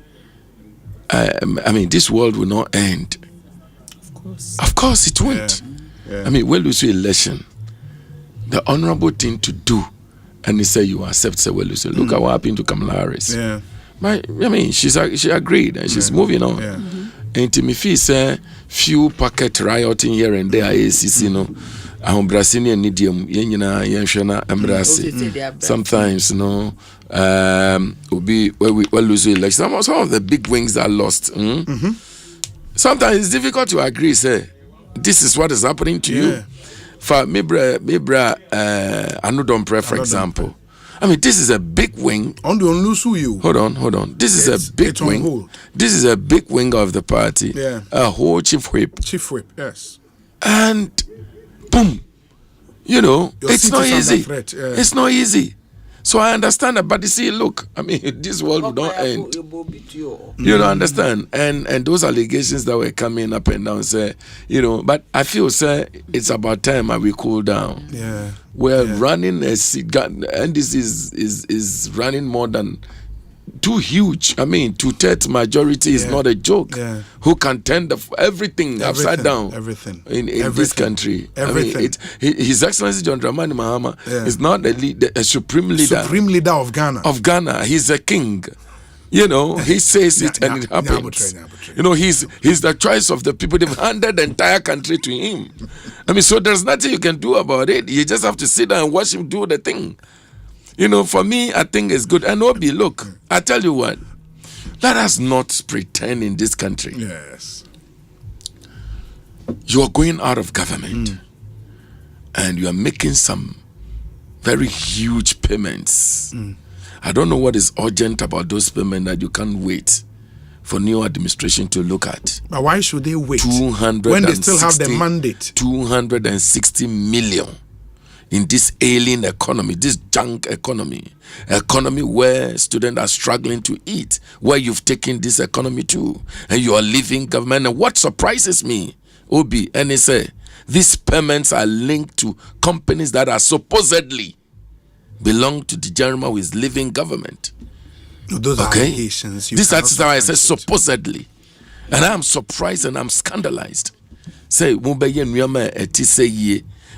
I mean, this world will not end. Of course, it won't. Yeah. I mean, when we see election, the honorable thing to do, and he said you accept. Say, well, you say, look at what happened to Kamala Harris. Yeah. she agreed and she's moving on. Yeah. And to me, say few packet rioting here and there. ACC, no. Brazilian medium, sometimes, will be where we lose election. Some of the big wings are lost. Sometimes it's difficult to agree. Say, this is what is happening to you. For Mibra, Anudon for example. I mean, this is a big wing. Hold on. This is a big wing. This is a big wing of the party. Yeah. A whole chief whip. Yes. And boom, it's not easy. It's not easy. So I understand that, but you see, look, I mean, this world will not end. You don't understand, and those allegations that were coming up and down, say, but I feel, say, it's about time we cool down. Yeah, we're running and this is running more than. Too huge. I mean, 2/3 majority is not a joke. Yeah. Who can turn everything upside down? Everything in this country. Everything. I mean, His Excellency John Dramani Mahama is not a supreme leader. Supreme leader of Ghana. He's a king. He says it and it happens. He's the choice of the people. They've handed the entire country to him. I mean, so there's nothing you can do about it. You just have to sit down and watch him do the thing. For me, I think it's good. And Obi, look, I tell you what, let us not pretend in this country. Yes. You are going out of government and you are making some very huge payments. I don't know what is urgent about those payments that you can't wait for new administration to look at. But why should they wait when they still have the mandate? 260 million. In this alien economy, this junk economy where students are struggling to eat, where you've taken this economy to, and you are leaving government. And what surprises me, Obi, and they say, these payments are linked to companies that are supposedly belong to the gentleman who is leaving government. Those are allegations. This is how I say supposedly. And I'm surprised and I'm scandalized. Say,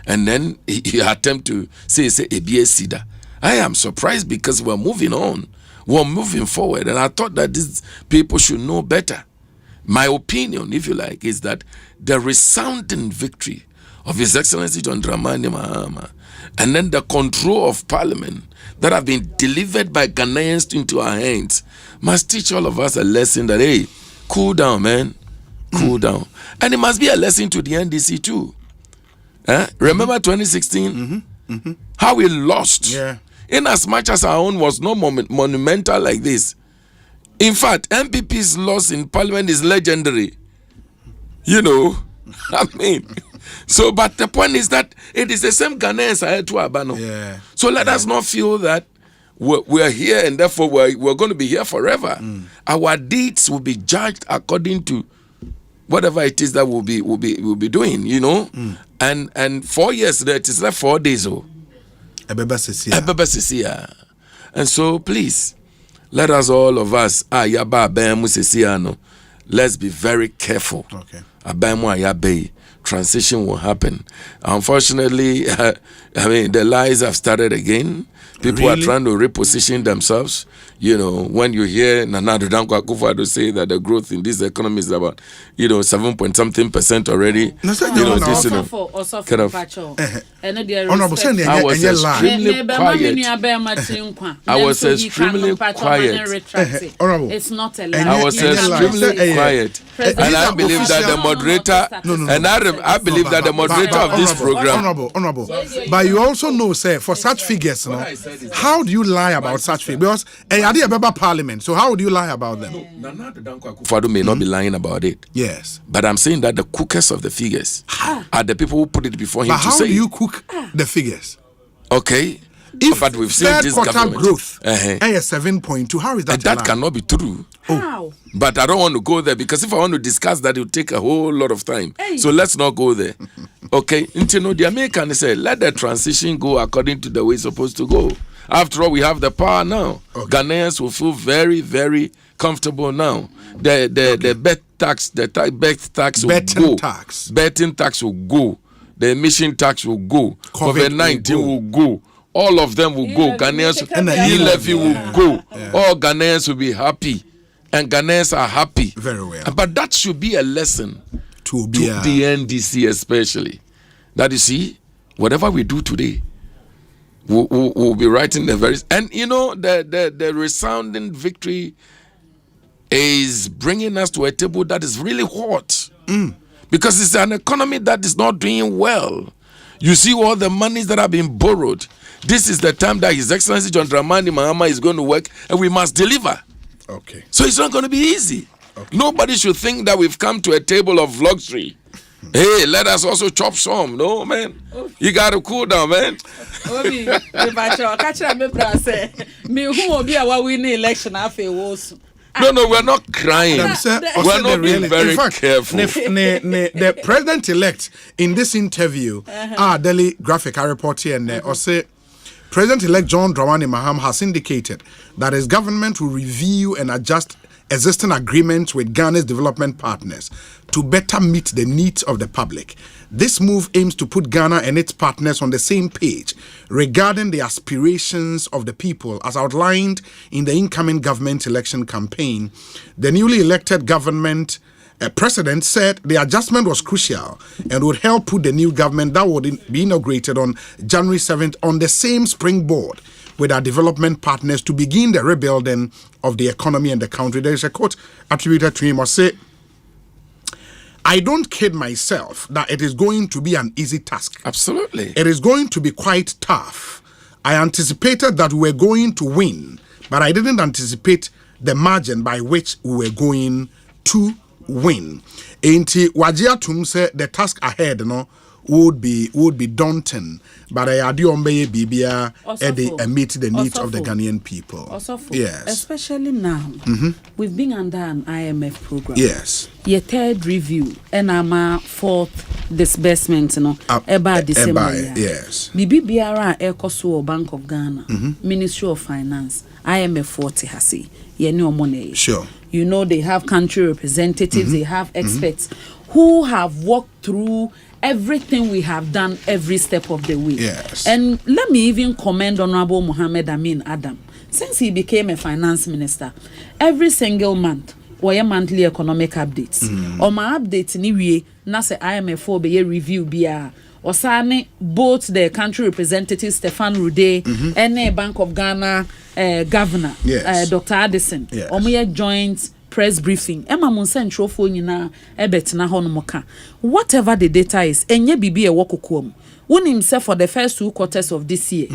and then he attempt to say ABS. I am surprised because we're moving on. We're moving forward. And I thought that these people should know better. My opinion, if you like, is that the resounding victory of His Excellency John Dramani Mahama and then the control of Parliament that have been delivered by Ghanaians into our hands must teach all of us a lesson that, hey, cool down, man. Cool down. And it must be a lesson to the NDC too. Remember 2016? How we lost. In as much as our own was not monumental like this. In fact, MPP's loss in Parliament is legendary. I mean. So, but the point is that it is the same Ghanaians I had to Abano. So let us not feel that we're here and therefore we're going to be here forever. Our deeds will be judged according to whatever it is that we'll be doing, And 4 years there, it is like 4 days. And so please, let us all of us, let's be very careful. Transition will happen. Unfortunately, the lies have started again. People are trying to reposition themselves. When you hear Nana Danko Akufo-Addo say that the growth in this economy is about, 7.something% already. I was extremely quiet. It's not a lie. I was extremely quiet. And I believe that the moderator, I believe that the moderator of this program. Honorable. But you also know, sir, for such figures, how do you lie about such figures? Because are they Parliament? So how would you lie about them? Fado may not be lying about it. Yes. But I'm saying that the cookers of the figures are the people who put it before him but to how say. do you cook the figures? Okay. If but we've seen this quarter government growth, 7.2, how is that? And that cannot be true. How? But I don't want to go there because if I want to discuss that, it will take a whole lot of time. Hey. So let's not go there. Okay? The Americans say, let the transition go according to the way it's supposed to go. After all, we have the power now. Okay. Ghanaians will feel very, very comfortable now. The bet tax, bet tax will go. Betting tax will go. The emission tax will go. COVID-19 will go. all of them will go. Ghanaians, e-levy will go. All Ghanaians will be happy. And Ghanaians are happy. Very well. But that should be a lesson to the NDC especially. That you see, whatever we do today, we'll be writing the very... And you know, the resounding victory is bringing us to a table that is really hot. Because it's an economy that is not doing well. You see all the monies that have been borrowed. This is the time that His Excellency John Dramani Mahama is going to work, and we must deliver. Okay. So it's not going to be easy. Okay. Nobody should think that we've come to a table of luxury. Hey, let us also chop some. No, man. You got to cool down, man. No, we're not crying. We're not being very careful. The president-elect in this interview, Daily Graphic, I report here, and Osei, President-elect John Dramani Mahama has indicated that his government will review and adjust existing agreements with Ghana's development partners to better meet the needs of the public. This move aims to put Ghana and its partners on the same page regarding the aspirations of the people as outlined in the incoming government election campaign. The newly elected government president said the adjustment was crucial and would help put the new government that would be inaugurated on January 7th on the same springboard with our development partners to begin the rebuilding of the economy and the country. There is a quote attributed to him, Osei, I don't kid myself that it is going to be an easy task. Absolutely. It is going to be quite tough. I anticipated that we were going to win, but I didn't anticipate the margin by which we were going to win. Ain't Wajia Tum said the task ahead, would be daunting, but I do obey Bibia and meet the needs of the Ghanaian people. Yes, especially now, we've been under an IMF program. Yes, your third review and our fourth disbursement. About December. Yes, BBBR Ecoso Bank of Ghana, Ministry of Finance, IMF 40 Hasi. No money. Sure. You know they have country representatives, they have experts who have walked through everything we have done every step of the way. Yes. And let me even commend Honorable Mohammed Amin Adam. Since he became a finance minister, every single month, or monthly economic updates. Or my updates anyway, na se IMF be review biya. Osane both the country representative Stefan Rude and the Bank of Ghana governor, Dr. Addison. Omoye joint press briefing. Emma Monsen phone na ebetina honomoka. Whatever the data is, enye bibi e wokokom. Won himself for the first 2 quarters of this year.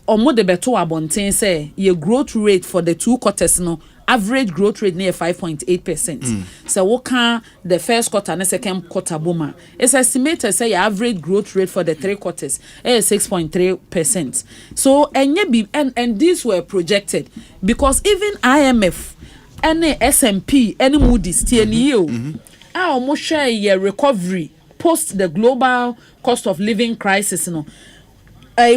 Omo de beto abonten say ye growth rate for the 2 quarters no average growth rate near 5.8%. So what can the first quarter and the second quarter boomer? It's estimated say average growth rate for the 3 quarters is 6.3%. So and these were projected because even IMF, any S&P, any Moody's, TNU, almost share a recovery post the global cost of living crisis.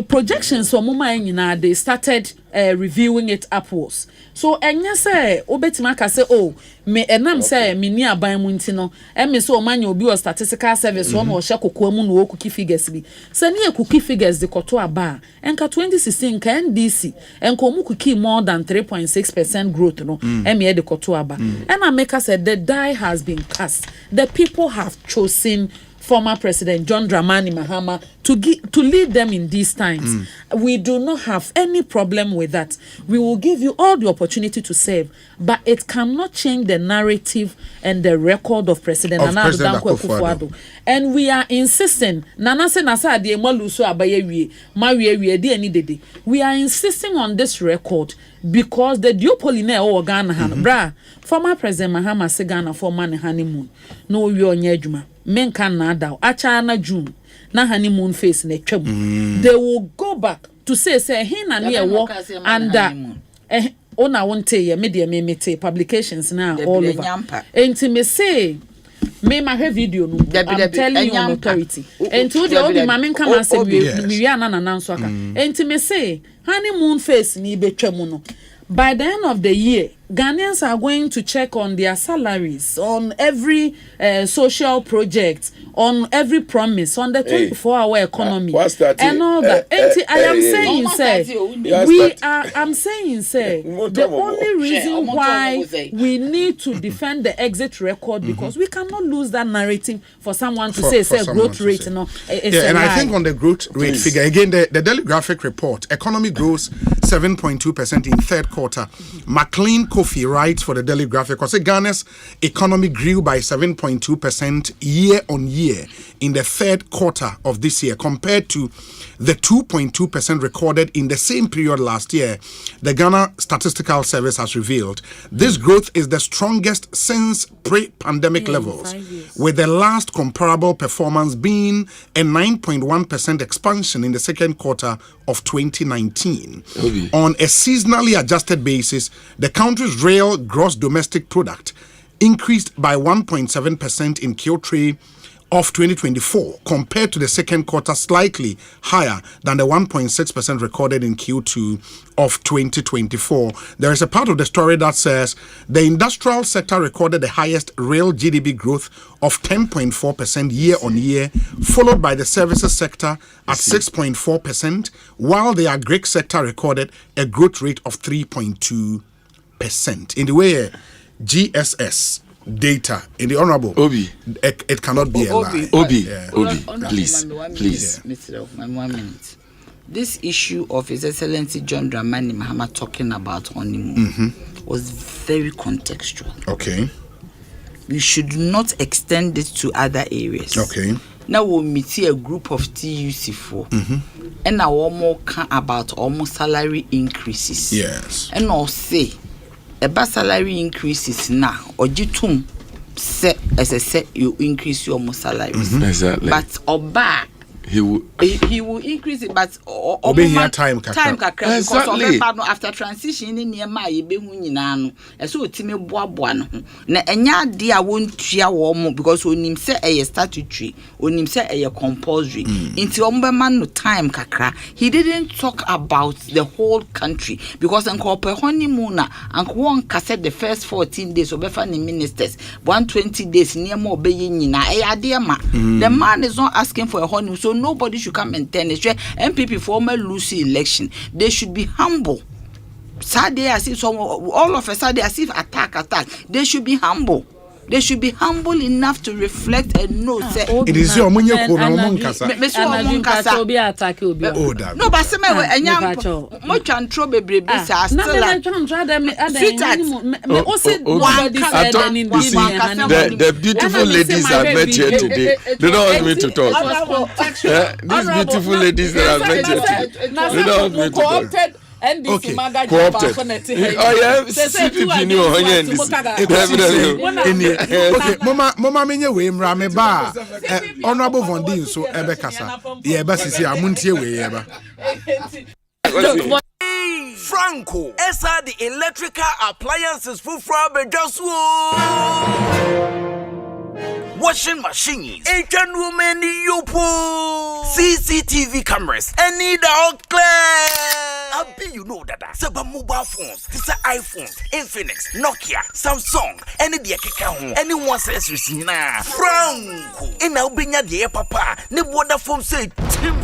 Projections so mama they started reviewing it upwards. So enya say obetima ka say me enam say me ni aban mu ntino me so manya obi o statistical service one o hye kokwa mu no okuki figures bi say ne okuki figures de koto aba enka 2016 ka NDC enka omu kuki more than 3.6% growth no me de koto aba and I make us say the die has been cast. The people have chosen former President John Dramani Mahama to lead them in these times. We do not have any problem with that. We will give you all the opportunity to serve, but it cannot change the narrative and the record of President Nana Addo Akufo-Addo. And we are insisting, we are insisting on this record because the duopoline or Ghana former President Mahama say Ghana for man honeymoon. No we on yejuma. Men can na daw acha na June na honeymoon face na twam. They will go back to say he na near war and ona won't ye media me publications now all over. Enti me say me ma have video no I'm telling you on authority. Enti the obi ma men come and say we na nanso aka. Enti me say honeymoon face ni betwam no. By the end of the year Ghanaians are going to check on their salaries, on every social project, on every promise, on the 24-hour economy, and all that. I am saying, sir, the only reason why we need to defend the exit record because we cannot lose that narrative for someone to say growth rate. And I think on the growth rate figure again, the Daily Graphic report, economy grows 7.2% in third quarter. McLean Kofi writes for the Daily Graphic, because Ghana's economy grew by 7.2% year on year in the third quarter of this year compared to the 2.2% recorded in the same period last year. The Ghana Statistical Service has revealed this growth is the strongest since pre-pandemic levels, with the last comparable performance being a 9.1% expansion in the second quarter of 2019. On a seasonally adjusted basis, the country's real gross domestic product increased by 1.7% in Q3 of 2024 compared to the second quarter, slightly higher than the 1.6% recorded in Q2 of 2024. There is a part of the story that says the industrial sector recorded the highest real GDP growth of 10.4% year on year, followed by the services sector at 6.4%, while the agri sector recorded a growth rate of 3.2%. In the way GSS data in the honorable Obi, it cannot be a lie. Obi, please. Mr. Hoffman, 1 minute. This issue of His Excellency John Dramani Mahama talking about honeymoon was very contextual. Okay. We should not extend it to other areas. Okay. Now we'll meet a group of TUC4 and now more about almost salary increases. Yes. And I'll say about salary increases now, or jitum set as I said, you increase your salaries. Exactly. But Oba he will increase it, but time exactly. After transition in near my behuninano, and so Timmy Boabuano. Na enya dia won't cheer warm because when him say a statutory, when him say a compulsory, into Omberman no time kakra, he didn't talk about the whole country because Uncle honeymoon, Uncle Wonka said the first 14 days of Befani ministers, 120 days near more being in a dear man. The man is not asking for a honeymoon, so nobody should come and tell us. MPP former Lucy election, they should be humble. Saturday as if all of a sudden as if attack. They should be humble. They should be humble enough to reflect and know. It is your money. No, but some much and trouble baby still the beautiful ladies I met here today. They don't want me to talk. These beautiful ladies that I met here today. They don't want me to talk. Okay. Mama menye we mra me ba honorable Vondin so ebekasa ye ba sisi amuntie we ye ba Franco esa the electrical appliances for Bejasu washing machines, Asian women, CCTV cameras, and need all clear. I be you know that. Seba mobile phones, this iPhones, Infinix, Nokia, Samsung, any dia keka home, anyone says Lucina. Franco, in Albania the papa, ne water foam say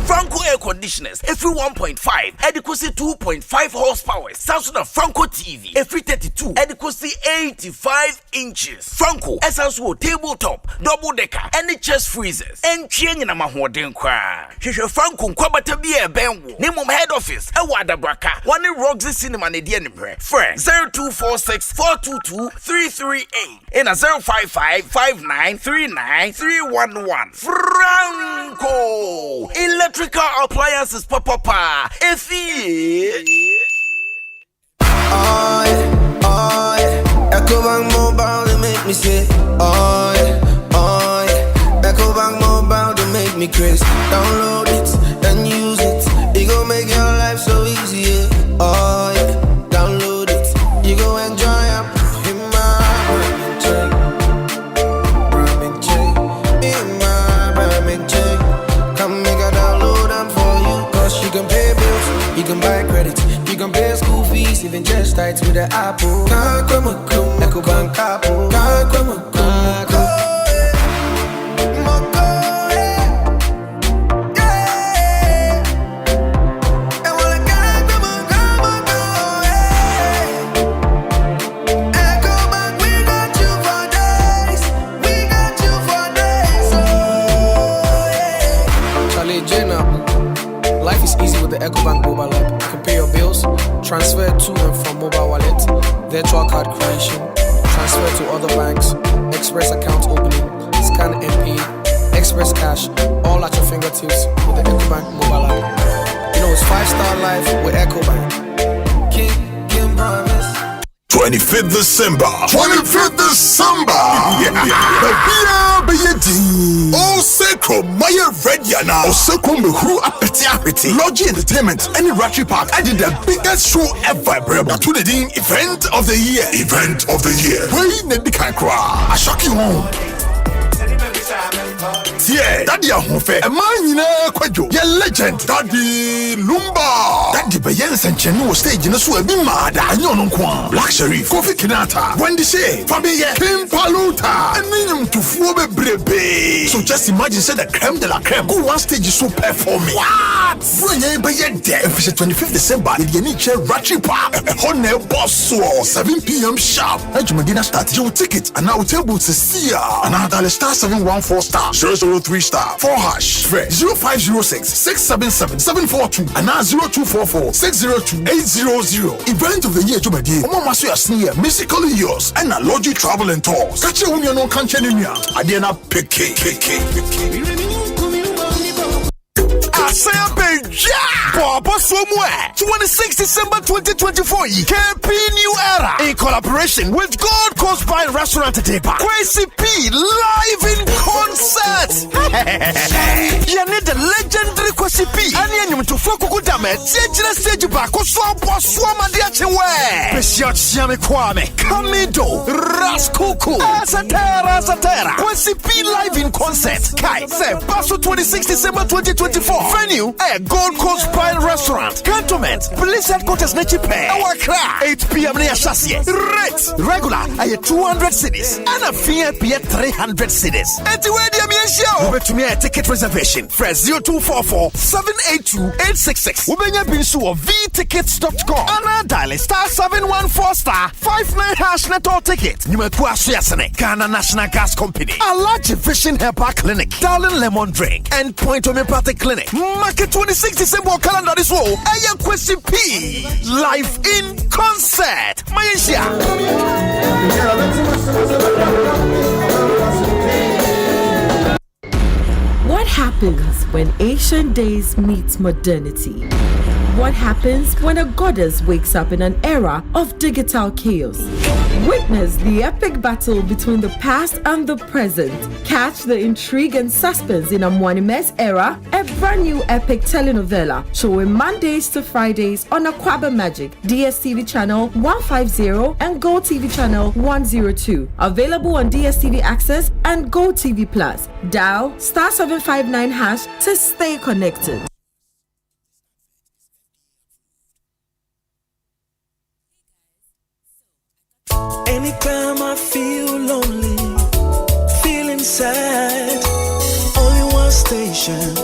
Franco air conditioners, every 1.5, adequacy 2.5 horsepower, Samsung Franco TV, every 32, adequacy 85 inches. Franco, essential tabletop, double decker, any chest freezers, and change na mahoden kwa. Shisha Franco kwabata biye benwo. Name of head office, Ewada Braka, one in Roxy Cinema ne die nimre. Friend 0246 422 338 and a 055-5939-311. Franco electrical appliances papa. Ecobank Mobile to make me say, Ecobank Mobile to make me crazy. Download it and use it. It gon' make your life so easy. Yeah. Download it. You go enjoy it. In my Ramen check. Come make a download them for you. Cause you can pay bills, you can buy credit, you can pay school fees, even just chest tight with the apple. Ecobank apple. Life is easy with the Ecobank mobile app. You can pay your bills, transfer to and from mobile wallet, virtual card creation, transfer to other banks, express account opening, scan and pay, express cash, all at your fingertips with the Ecobank mobile app. You know it's 5-star life with Ecobank. Kim promise. 25th December. 25th December. Osei Maya Rediana. Osei Mehu Apeti. Lodgy Entertainment. Any Ratchet Park. I did the biggest show ever, bro. Today, event of the year. Event of the year. Wait, Nedikankra. I shock you home. Yeah, Daddy Ahofe, a man in a quadro, your legend, Daddy Lumba, Daddy Bayens and Chenu stage in a sweat be mad, and yon Kwan, Black Sherif, Kofi Kinata, Wendy Shea, Fabia, Kim Paluta, and Minimum to Fobe Brebe. So just imagine, say the creme de la creme, go one stage is so performing. What? When you by your day, if it's 25th December, in the Nietzsche Ratchet Park, a Honor Boss, 7 p.m. sharp. Medina start your ticket, and now table to see ya. Another star 714 star 003 star 4 hash. 0506 677 742 and now 0244 602 800. Event of the year, Jumadi. Omo Masu Yasnia, musically yours, and a Logi Travel and Tours. Catch you when you know Kanchenia. Adiana Peke. Asempa Baba somewhere 26 December 2024 KP New Era in collaboration with Gold Coast Pine Restaurant at Deba Kwesi P live in concert. You need the legendary Kwesi P and you to Fokuku Dame Tiajina stage back Swama Diachewe Bishop Siame Kwame Kamido Raskuku Satera Kwesi P live in concert Kai Se Basso 26 December 2024 venue Gold Coast Pine Restaurant Cantonment Police Headquarters Nechipe Our crack 8 p.m. near Chassis Rate regular 200 cities and a VIP 300 cities and to where the show over to me a ticket reservation fresh 0244 782 866 Ubenya Binsu of vtickets.com and dial *714 *59 hash net all ticket Numekwa Suyasene Ghana National Gas Company a large vision Herbal Clinic Darling Lemon Drink and Point Homeopathic Clinic Market 26 December calendar this wall Aya Kwesi P live in concert Malaysia. What happens when ancient days meet modernity? What happens when a goddess wakes up in an era of digital chaos? Witness the epic battle between the past and the present. Catch the intrigue and suspense in Amwanime's era, a brand new epic telenovela showing Mondays to Fridays on Aquaba Magic, DSTV channel 150 and Go TV channel 102. Available on DSTV Access and Go TV Plus. Dial *759 hash to stay connected. Anytime I feel lonely, feeling sad, only one station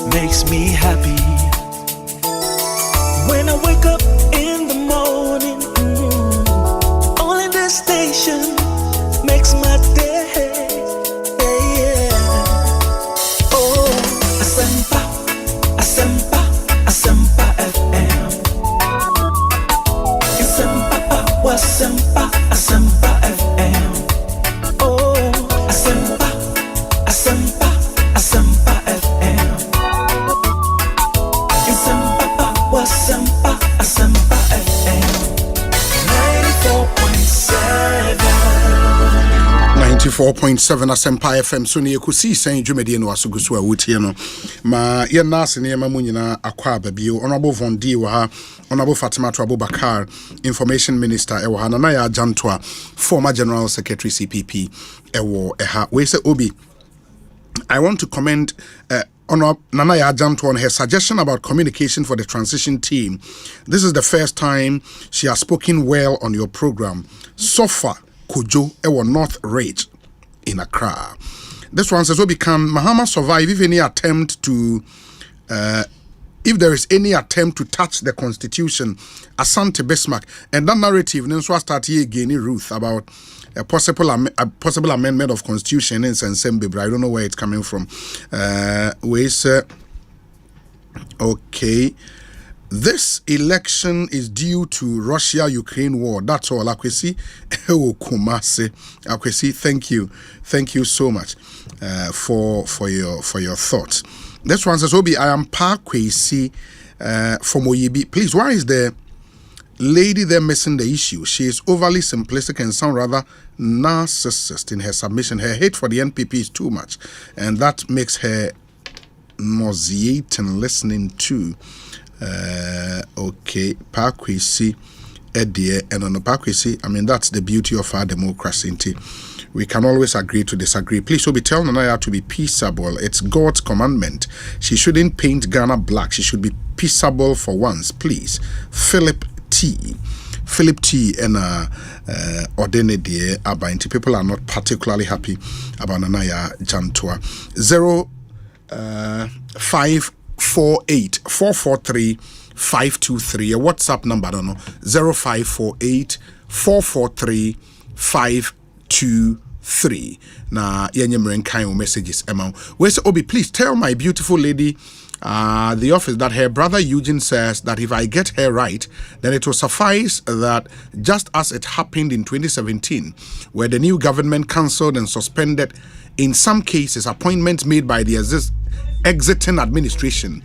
makes me happy. When I wake up in the morning, only this station makes my day. Yeah. Oh, Asempa, Asempa, Asempa FM. Asempa, Asempa. Asempa FM. Oh, Asempa, Asempa, Asempa FM. Asempa, Asempa, Asempa FM. 94.7 Asempa FM so ne Ekosiisen dwumadi no asoguso a wotie no ma ye nase ne ma munyina akwa babio honorable Vondi wa ha honorable Fatima to Abubakar information minister e wa ha na ya Jantoa former general secretary CPP e wo e ha we say Obi I want to commend Nanaya Janto on her suggestion about communication for the transition team. This is the first time she has spoken well on your program. Sofa Kojo Ewo North Rage in Accra. This one says, can Mahama survive if any attempt to if there is any attempt to touch the constitution, Asante Bismarck, and that narrative then so start here again Ruth about a possible amendment of constitution in Sensembe, but I don't know where it's coming from. Okay. This election is due to Russia-Ukraine war. That's all. Akwesi, thank you so much for your thoughts. This one says, Obi, I am Kwesi from Oyibi. Please, why is the lady there missing the issue? She is overly simplistic and sound rather narcissist in her submission. Her hate for the NPP is too much, and that makes her nauseating listening to. Okay, Pakwesi Edie and on the Pakwesi, I mean that's the beauty of our democracy. We can always agree to disagree. Please, be tell Nanaya to be peaceable. It's God's commandment. She shouldn't paint Ghana black. She should be peaceable for once, please. Philip T and Odenedie Abainti. People are not particularly happy about Nanaya Jantua. 548 443 523. A WhatsApp number, I don't know. 0548 443 523. Na yenye kind messages amount. Where's Obi? Please tell my beautiful lady the office that her brother Eugene says that if I get her right, then it will suffice that just as it happened in 2017, where the new government cancelled and suspended in some cases appointments made by the exiting administration.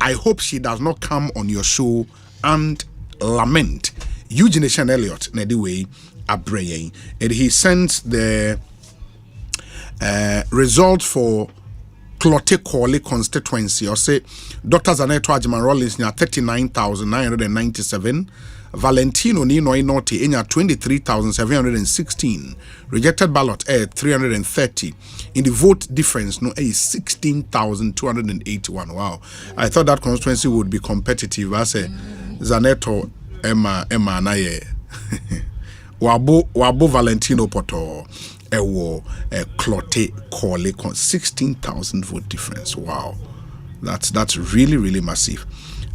I hope she does not come on your show and lament. Eugene Elliott, Nediwe Abreye, and he sends the results for Clote Corley constituency. Or say Dr. Zaneto Ajiman Rollins near 39,997. Valentino Nino Inoti in 23,716. Rejected ballot 330. In the vote difference, no, 16,281. Wow. I thought that constituency would be competitive. I say Zaneto Emma Naye. Wabo Valentino Poto. Ewo Clote Corley 16,000 vote difference. Wow. That's really, really massive.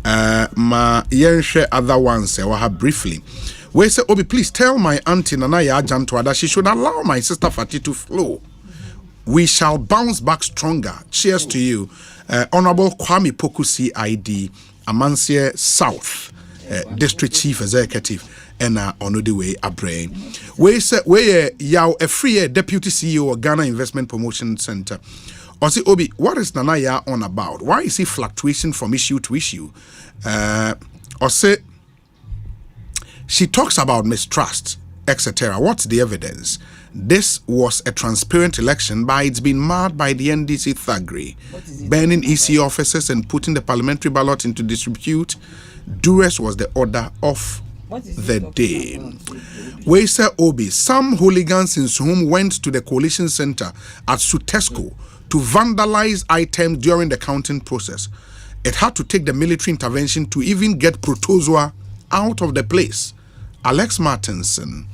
Ma yenhwe other ones briefly. We say, Obi, please tell my auntie Nanaya Jantua that she should allow my sister Fati to flow. We shall bounce back stronger. Cheers to you. Honorable Kwame Poku CID, Amansie South, District Chief Executive, and on the way Abraham. We say, we yaw a free Deputy CEO of Ghana Investment Promotion Center. Or say, Obi, what is Nanaya on about? Why is he fluctuation from issue to issue? Or say, she talks about mistrust, etc. What's the evidence? This was a transparent election, but it's been marred by the NDC thuggery, burning EC offices and putting the parliamentary ballot into disrepute. Duress was the order of the day. We say, Obi, some hooligans in Suhum went to the coalition center at Sutesco to vandalize items during the counting process. It had to take the military intervention to even get Protozoa out of the place. Alex Martinson,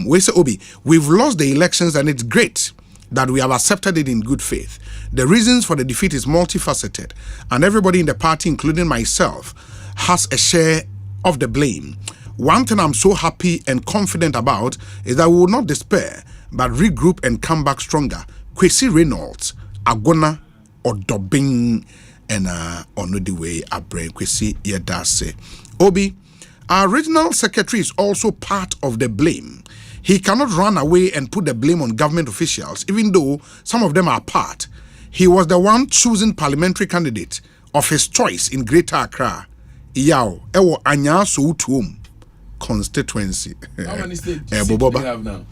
we say, Obi, we've lost the elections and it's great that we have accepted it in good faith. The reasons for the defeat is multifaceted, and everybody in the party, including myself, has a share of the blame. One thing I'm so happy and confident about is that we will not despair, but regroup and come back stronger. Kwesi Reynolds, Agona, Odobing, and on the way Abre Kwesi Yedase. Obi, our regional secretary is also part of the blame. He cannot run away and put the blame on government officials, even though some of them are part. He was the one choosing parliamentary candidate of his choice in Greater Accra. Yao, Ewo Anya Soutuum constituency. How many states do they have now?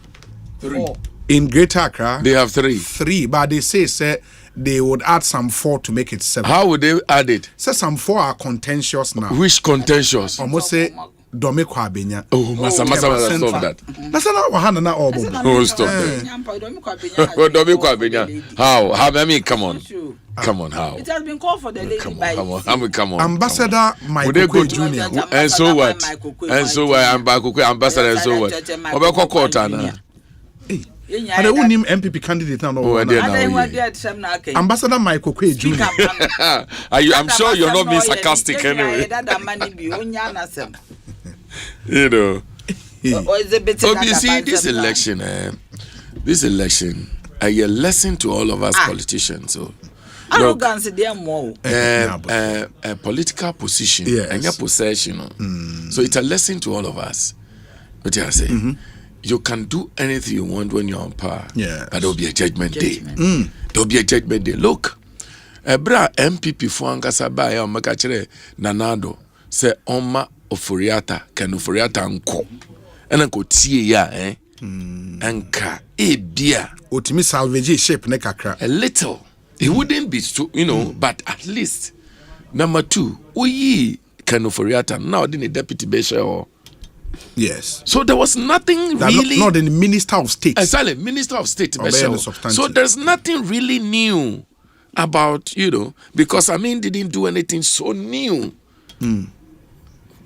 3. In Greater Accra, they have 3. 3, but they say they would add some 4 to make it 7. How would they add it? Say some 4 are contentious now. Which contentious? Almost say Dome Kwabenya. Oh, Masa stop that. That's not what na Oh, stop that. Dome Kwabenya. How? I mean, come on. Come on, how? It has been called for the lady by come on. Ambassador Michael Kwe Jr. And so what? And so what? Ambassador and so what? Obeko Kotana. I don't name MPP candidate now. Ambassador Michael Kwe Jr. I'm sure you're not being sarcastic anyway. You know. You see, this election, a lesson to all of us politicians. So, arrogance, they more. A political position and your possession. So it's a lesson to all of us. But I say, you can do anything you want when you're on power. Yeah. But there'll be a judgment day. There'll be a judgment day. Look, bra MPP Fuangasa ba ya makachere nanado se oma ofuriata kan ofuriata nko. Ena ko tie ya enka bia otimi salvage shape ne kakra. A little. It wouldn't be too, but at least number 2, oyi kan ofuriata now the deputy besha or yes. So there was nothing really. Not the Minister of State. Exactly, Minister of State. So there's nothing really new about, because didn't do anything so new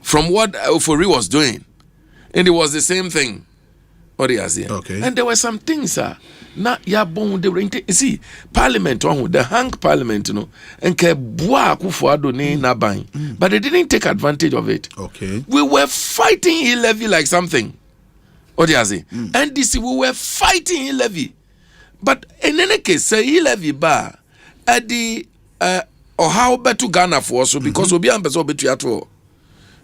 from what Ofori was doing. And it was the same thing. Okay. And there were some things, na yabon de rente. See, Parliament, the hang Parliament, and Kebua Kufuado ne naban. But they didn't take advantage of it. Okay. We were fighting e-levy like something. And this we were fighting e-levy. But in any case, say e-levy bar at the or how better Ghana for so because we be ambeso betu ato.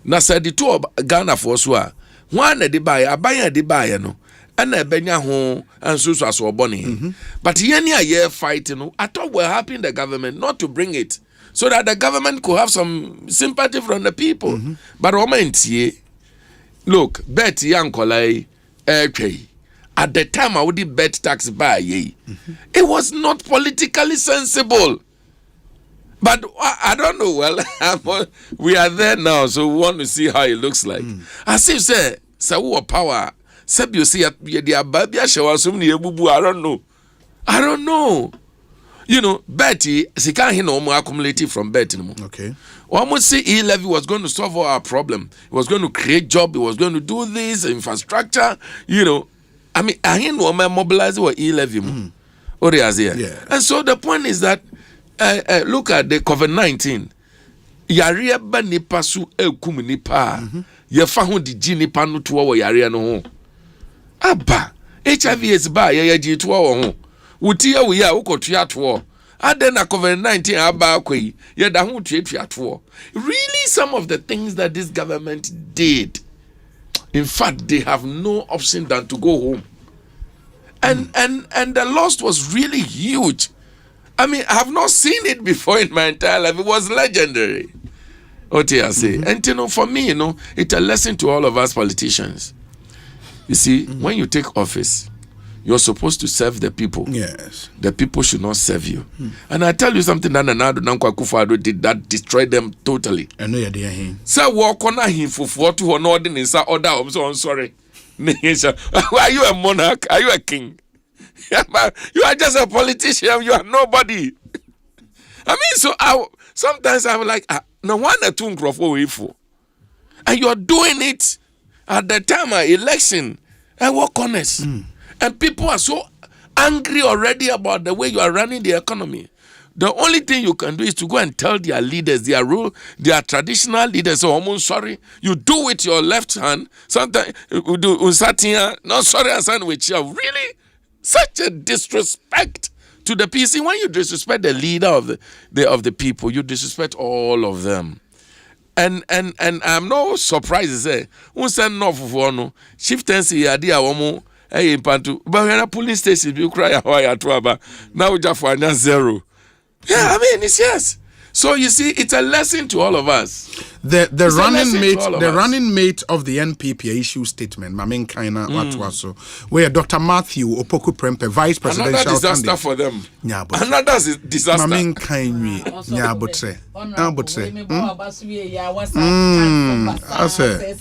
Na said the two Ghana for so one at the buy at the buyer no. And benya ho and so bonny. But any year fighting, I thought we're helping the government not to bring it so that the government could have some sympathy from the people. But look, bet young kolai at the time I would bet tax by ye. It was not politically sensible. But I don't know. Well, we are there now, so we want to see how it looks like. As if say, power. You see, I don't know. Betty, she can't hear no more accumulative from Betty. Okay. Almost say E-levy was going to solve all our problem. It was going to create job. It was going to do this infrastructure. I hear no more mobilize what E-levy. Yeah. And so the point is that look at the COVID-19. Yarea ba nipa su ekum nipa. Ye fa ho di gi nipa no to wo yarea no ho. Aba HIV is ba ye gi to wo ho. Wuti ya wo ya wo kotu ato. Aden na COVID-19 aba akwai. Ye da ho tuatua ato. Really some of the things that this government did. In fact, they have no option than to go home. And the loss was really huge. I have not seen it before in my entire life. It was legendary. And for me, it's a lesson to all of us politicians. You see, when you take office, you're supposed to serve the people. Yes. The people should not serve you. And I tell you something that Nankwa Akufo-Addo did that destroyed them totally. I know you're there. Sir, walk on him for to an ordinance order. I'm so sorry. Are you a monarch? Are you a king? You are just a politician. You are nobody. Sometimes I'm like, no one at two for, and you are doing it at the time of election. And what honest, and people are so angry already about the way you are running the economy. The only thing you can do is to go and tell their leaders, their traditional leaders, almost sorry, you do with your left hand. Sometimes you do unsatia, not sorry, and sandwich. Really, such a disrespect to the PC. When you disrespect the leader of the people, you disrespect all of them. And I'm no surprised to say, unsend no for no chieftaincy idea womo pantu, but when a police station you cry now just for zero. Yeah, it's yes. So you see, it's a lesson to all of us. running mate of the NPP issue statement, Mamin Kaina Watwaso, where Dr. Matthew Opoku Prempe, Vice Presidential Another disaster candidate for them. Nyabo. Another disaster. Mamin Kainwi Nyabotre. I say,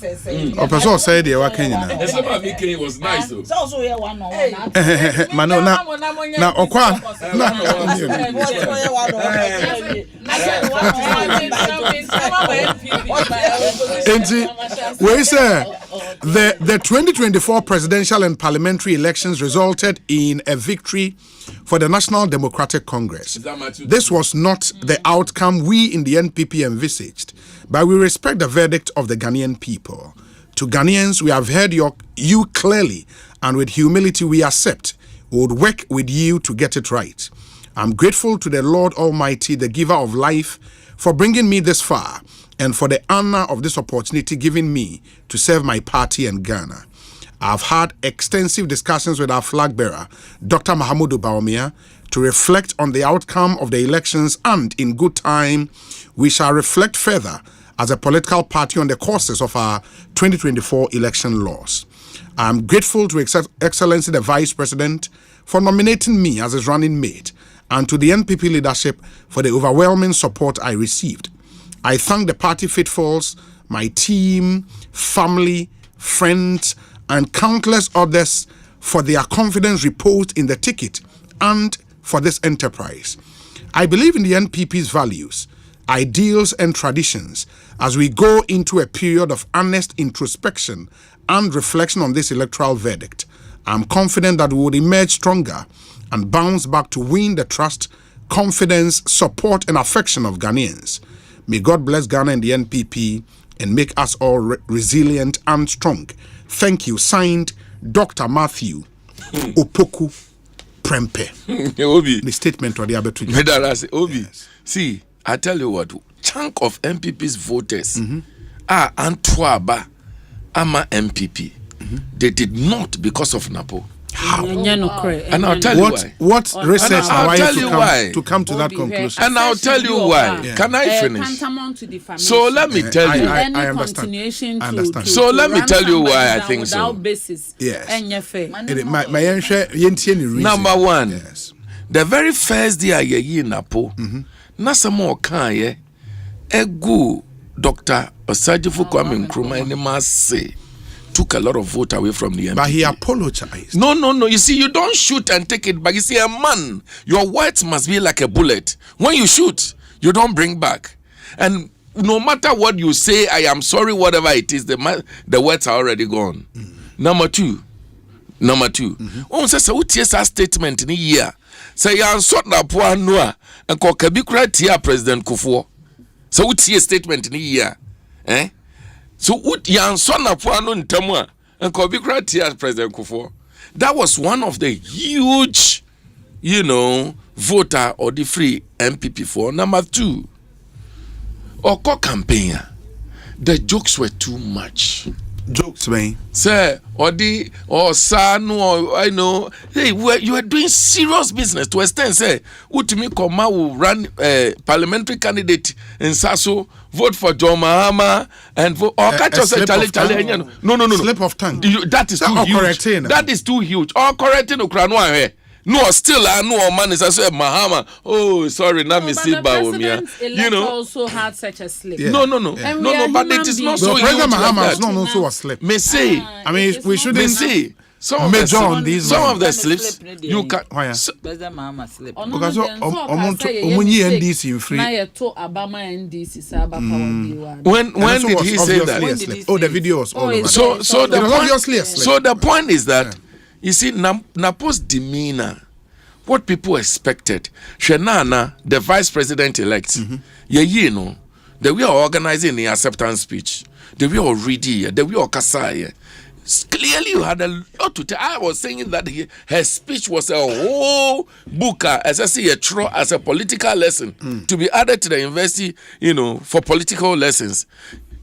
Opeso said the Wakenya. Asempa Mike was nice though. Mano na okwa we say the 2024 presidential and parliamentary elections resulted in a victory for the National Democratic Congress. This was not the outcome we in the NPP envisaged, but we respect the verdict of the Ghanaian people. To Ghanaians, we have heard you clearly, and with humility we accept. We would work with you to get it right. I'm grateful to the Lord Almighty, the giver of life, for bringing me this far, and for the honor of this opportunity given me to serve my party and Ghana. I've had extensive discussions with our flag bearer, Dr. Mahamudu Bawumia, to reflect on the outcome of the elections, and in good time, we shall reflect further as a political party on the causes of our 2024 election laws. I'm grateful to His Excellency the Vice President for nominating me as his running mate, and to the NPP leadership for the overwhelming support I received. I thank the party faithfuls, my team, family, friends, and countless others for their confidence reposed in the ticket and for this enterprise. I believe in the NPP's values, ideals, and traditions as we go into a period of honest introspection and reflection on this electoral verdict. I'm confident that we would emerge stronger and bounce back to win the trust, confidence, support, and affection of Ghanaians. May God bless Ghana and the NPP and make us all resilient and strong. Thank you. Signed, Dr. Matthew Opoku Prempe. Obi. The statement or the arbitration. Obi. Yes. See, I tell you what, chunk of MPP's voters are Antwaba Ama MPP. They did not because of Napo. How? And I'll tell you why. What research I'll tell you why to come to that conclusion? And I'll tell you why. Yeah. Can I finish? So let me tell you. I understand. So let me tell you why I think so. Yes. Number one, yes. The very first day I hear Napo, Nasamo Kanye, Egu Dr. Osajifu Kwame Nkrumah Nimase took a lot of vote away from the MPP. But he apologized. No. You see, you don't shoot and take it back. You see, a man, your words must be like a bullet. When you shoot, you don't bring back. And no matter what you say, I am sorry, whatever it is, the words are already gone. Number two. On says a UTSA statement in a year. Say, you are sort of poor noa and call Kabikra Tia President Kufuor. So UTSA statement in a year. So what yan son of one Tamwa and Kobikra Tia President Kufuor. That was one of the huge, voter or the free MPP for. Number two, Oko campaign. The jokes were too much. Jokes, man. Sir, or son, or I know. Hey, you are doing serious business to extend. Say, Utimi Koma will run parliamentary candidate in Sasso, vote for John Mahama, and vote. Or catch us a challenge. No. Slip of tongue. That is too huge. That is too huge. Or correcting Ukranwa. No, still I know man is also Mahama. Oh, sorry, now me see Bawumia. Also had such a slip. Yeah. No, but it is not so huge. President Mahama is not also a slip. Me say, I mean, we shouldn't see some of the slips. You can. President Mahama slip. Because omunyi NDC in free. When did he say that? Oh, the video was all over. So the point is that. You see, Napo's demeanor, what people expected. Shenana, the vice president-elect, the way of organizing the acceptance speech, the way of reading, the way of kasaya. Clearly, you had a lot to tell. I was saying that her speech was a whole book, as a political lesson to be added to the university, for political lessons.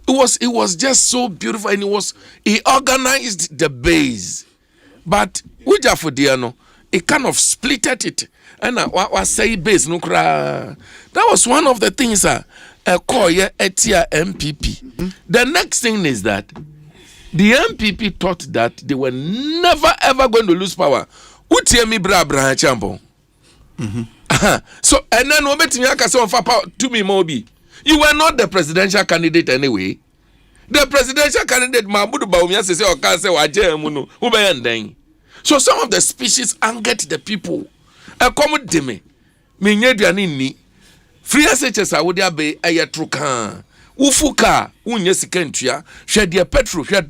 It was just so beautiful, and he organized the base. But Ujafodiano, it kind of splitted it. And I say base no cra. That was one of the things. a call ye etia MPP. The next thing is that the MPP thought that they were never ever going to lose power. Utie mi bra champo. So and then obeti mi akase on power to me mobi. You were not the presidential candidate anyway. The presidential candidate Mahmoud Bawumia say oka say waje mu no ubeyen. So some of the speeches angered the people. E come de me nye duane ni. Free SHS awodi be ayetrukan. Ufuka unye sika ntua hwe de petrol hwe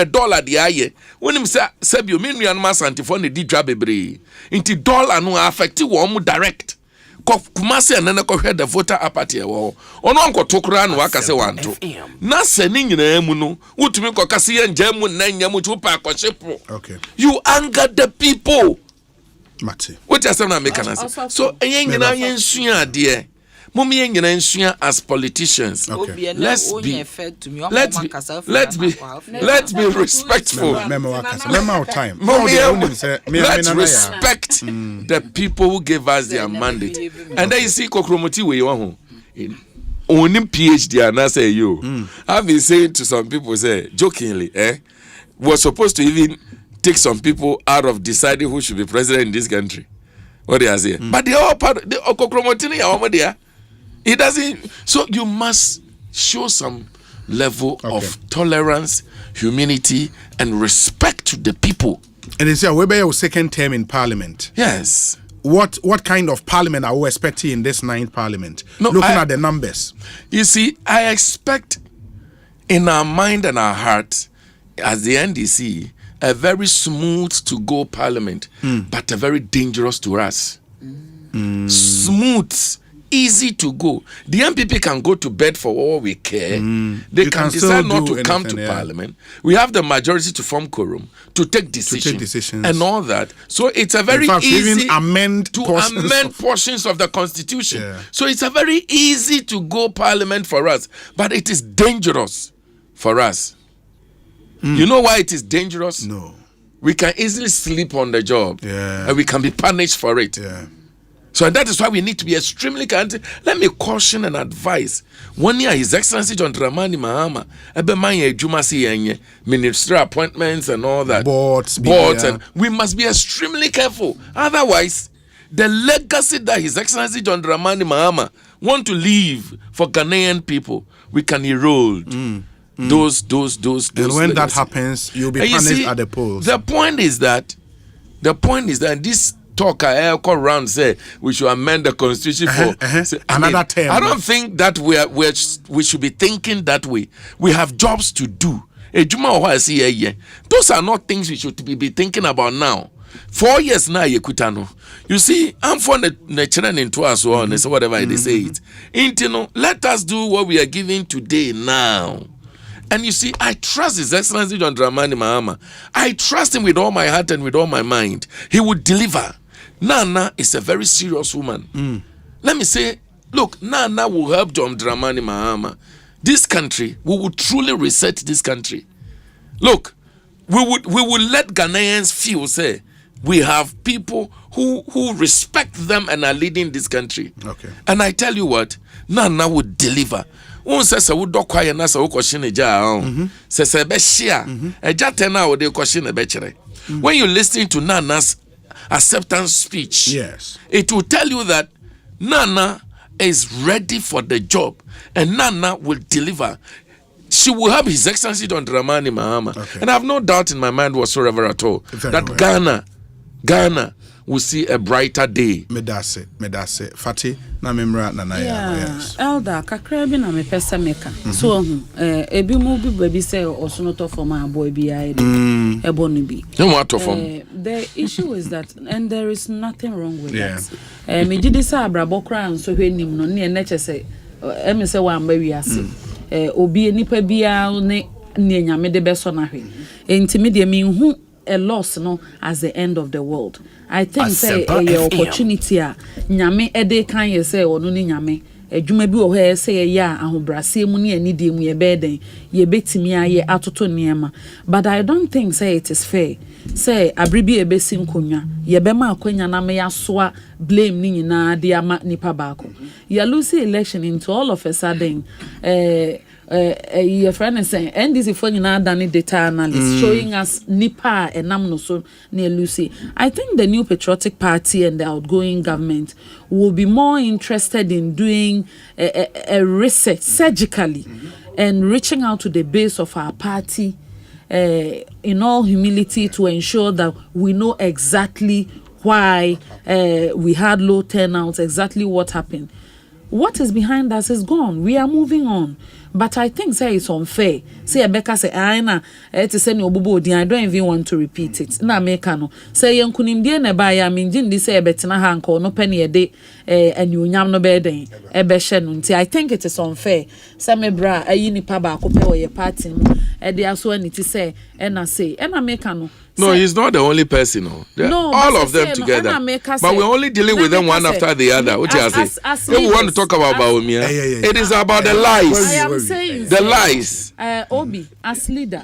dollar de aye wonim say sabio menua no masantifo ne di dwa bebre nti dollar no affect wo mu direct kumase na ko hwe the voter apathy wo ono anko tokura no aka se wanto na se ni nyina mu no utumi ko kase ye nja mu na nya mu chupa akoshepo. Okay, you anger the people mate what you say na make an so yen nyina yen sua de Mummy as politicians. Okay. Let's be respectful. Let's respect the people who gave us their mandate. And then you see Kokromoti we want only PhD and I say you. I've been saying to some people say jokingly, we're supposed to even take some people out of deciding who should be president in this country. What they are saying. But they all part the Kokromoti are there. It doesn't. So you must show some level of tolerance, humility, and respect to the people. And it's your second term in Parliament. Yes. What kind of Parliament are we expecting in this 9th Parliament? No, looking at the numbers. You see, I expect in our mind and our heart, as the NDC, a very smooth to go Parliament, but a very dangerous to us. Smooth. Easy to go. The MPP can go to bed for all we care. They can decide not to come to Parliament. We have the majority to form quorum to take decisions and all that. So it's a very easy to amend portions of the Constitution. Yeah. So it's a very easy to go Parliament for us, but it is dangerous for us. You know why it is dangerous? No. We can easily sleep on the job, and we can be punished for it. Yeah. So that is why we need to be extremely careful. Let me caution and advise. 1 year, His Excellency John Dramani Mahama, ministerial appointments and all that. Boards, and we must be extremely careful. Otherwise, the legacy that His Excellency John Dramani Mahama want to leave for Ghanaian people, we can erode those. And when that happens, you'll be punished at the polls. The point is that this talk I call around say we should amend the Constitution for another term. I don't think that we should be thinking that way. We have jobs to do. Those are not things we should be thinking about now. 4 years now, you see, I'm for the children into us or so whatever they say it. Let us do what we are giving today now. And you see, I trust His Excellency John Dramani Mahama. I trust him with all my heart and with all my mind. He would deliver. Nana is a very serious woman. Let me say, look, Nana will help John Dramani Mahama. This country, we will truly reset this country. Look, we would let Ghanaians feel, say, we have people who respect them and are leading this country. Okay. And I tell you what, Nana would deliver. When you listen to Nana's acceptance speech, yes, it will tell you that Nana is ready for the job and Nana will deliver. She will have His Excellency Don Dramani Mahama. Okay. And I have no doubt in my mind whatsoever at all that Ghana will see a brighter day. Medase. Fati na memra na yes. Elder kakra bi na me pesa meka. So ebi mu bi baby say osonoto for my boy bi ai de. Ebo no bi. The issue is that, and there is nothing wrong with that. Me did say abrabo kra so hwenim no ne neche say em say wa mba wi ase. Obi nipa bia ne nyame de beso na hwe. Enti de me hu a loss no as the end of the world. I think say a opportunity a nyame ede kan ye say ono ni nyame adwuma bi wo he say ya ahobrase mu ne anidie mu ye beden ye betimi aye atoto niema. But I don't think say it is fair say abribi ebesi nkonya ye bema akonya na me yasoa blame ni nyina de ama nipa baako ya lose election into all of a sudden your friend is saying NDC for nyina done data analysis showing us nipa enam no so near Lucy. I think the new patriotic party and the outgoing government will be more interested in doing a research surgically and reaching out to the base of our party in all humility to ensure that we know exactly why we had low turnouts, exactly what happened. What is behind us is gone. We are moving on. But I think say it's unfair. Say Rebecca say na to say no bobo I don't even want to repeat it. Na meka no. Say yankunim die na ba ya minjin di say betena ha nko no penny e de anyunyam no be den e be hye no nti I think it is unfair. Say me bra ayi nipa ba ko pe wo ye party no e de aso ani ti say na say na meka no. No, he's not the only person. No, all of them together. But we're only dealing with them one after the other. What you say? If we want to talk about Baumia, it is about the lies. I am saying the lies. Obi, as leader,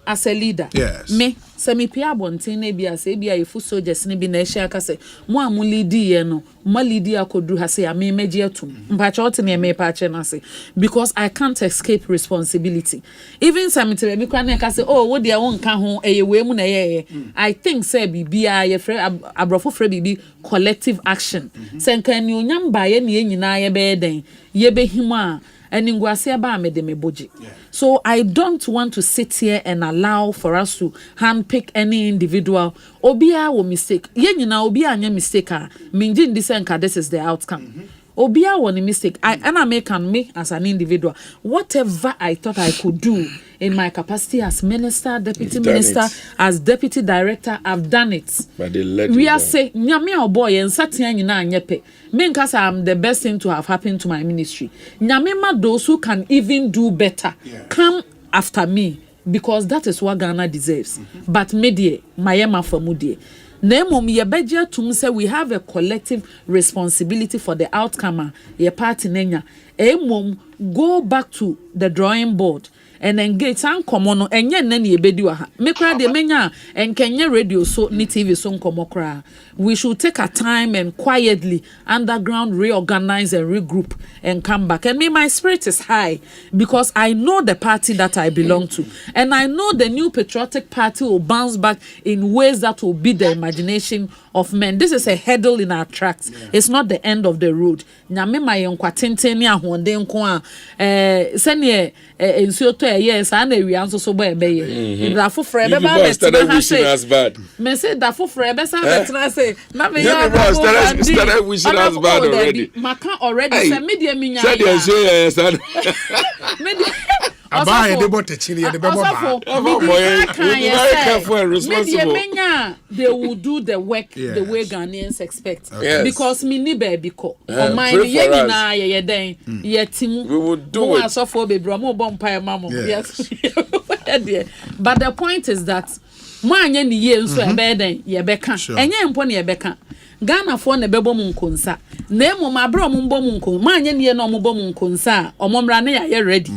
as a leader, yes. Me, semi pia bontin ne bia se bia ifu soldiers ne bi na ehia ka se mo am leadi ye no mo leadi akodu ha se ame meje atum mpacha ot ne me pa che na se because I can't escape responsibility. Even some te be kwa na ka se oh wo dia won ka ho eye we mu na ye I think say bibia ye frɛ abrofo frɛ bibi collective action se nkan ni onyam ba ye ne nyina ye be den ye be hima aningwase ba me de me boji. So I don't want to sit here and allow for us to handpick any individual. Obia wo mistake. Ye nyina obia anya mistake a minjin disenka this is the outcome. Obia won a mistake. I make me as an individual. Whatever I thought I could do in my capacity as minister, deputy minister, as deputy director, I've done it. But they let we are saying, nyame oboy and satia nyina anyepe. Me nkasa I'm the best thing to have happened to my ministry. Nyame ma those who can even do better come after me because that is what Ghana deserves. But medie, mayema for mudie. Nemom ye beja tum say we have a collective responsibility for the outcome ye party nenya. Emom go back to the drawing board and engage and common no enye nani ye bedi wa ha. Me kra de menya enkenye radio so ni TV so nkomo kra. We should take our time and quietly underground reorganize and regroup and come back. And me, my spirit is high because I know the party that I belong to. And I know the new patriotic party will bounce back in ways that will beat the imagination of men. This is a hurdle in our tracks. It's not the end of the road. Nyame ma yenkwa tenteni ahonde nko a sene ensuo to yes and we anso so boy ebe da foforo ebe ba bet me say da foforo ebe sa bet say na me started wishing us bad already. Maka already say media minya said yes media Abaya de bote chini de bebo ba. Very careful and responsible. Media they will do the work the way Ghanaians expect. Because me ni baby ko. O mind ye na ye den ye timu. We will do it. So for baby bro mo bom pa mama. Yes. But the point is that mo anya ni ye nso ebe den ye beka. Enye mpo na ye beka. Ghana for na bebo mu nkonsa. Na emu ma bro mu mbom nkon. Ma anya ni ye no mu bom nkonsa. Omomra na ya ready.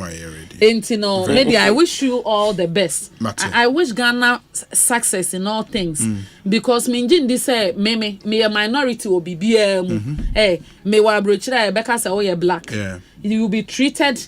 No, maybe I wish you all the best. I wish Ghana success in all things because minjin this say me a minority will be BM. Hey, me wa brochira Rebecca say oh you black. You will be treated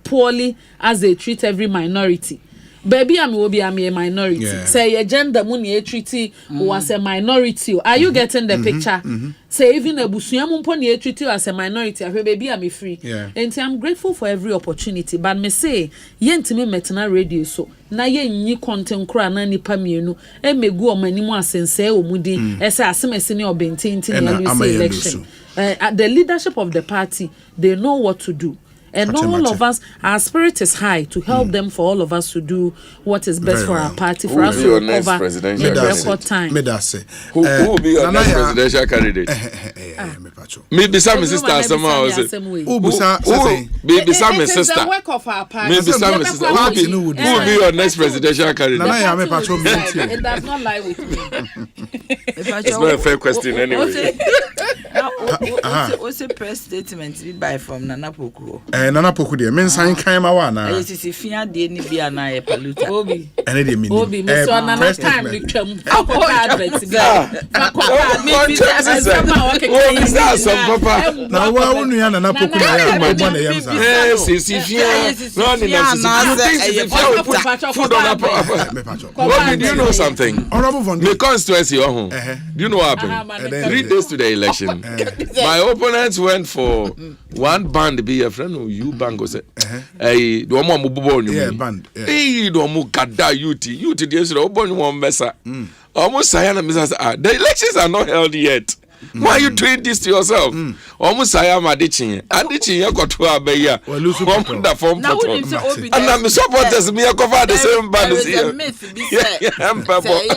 poorly as they treat every minority. Baby, I will be a minority. Say your gender money treaty was a minority. Are you getting the picture? Say even a busuamu pony treaty as a minority. Baby, I'm free. And I'm grateful for every opportunity. But me say, yentime metana radio so. Na ye nyi content kura na nipa mienu. E me go mani mu asense o mudi. Ese asemese ne obententi na election. The leadership of the party, they know what to do. And all of us, our spirit is high to help them for all of us to do what is best for our party, for us to recover in record time. Who will be your next presidential candidate? Maybe some sister somehow. Maybe some sister. It is the work of our party. Maybe some sister. Who will be your next presidential candidate? It does not lie with me. It's not a fair question anyway. What's the press statement by from Nana Poku? Nana Poku de men sign kan ma wa na. Aye sisi fia de ni bia na ye paluta. Obi. Ene de mini. Obi me so na time ni twam. Akota advert bi. Akota me bi papa. Na wa wonu ya Nana Poku na ya ma bo na yam sa. Sisi fia. No ni na sisi fia. Food on up. Do you know something? The constituency do you know what happened? 3 days to the election. My opponents went for one band be a friend of you bank was eh do mo bubo nyu. Yeah, band. Eh do mo kada UT dey so obon mo mesa. Almost say na mesa the elections are not held yet. Why are you doing this to yourself? Almost I am addiction. Addiction, you got to abeya. From the form photo. And I'm supporters me cover the same band as here.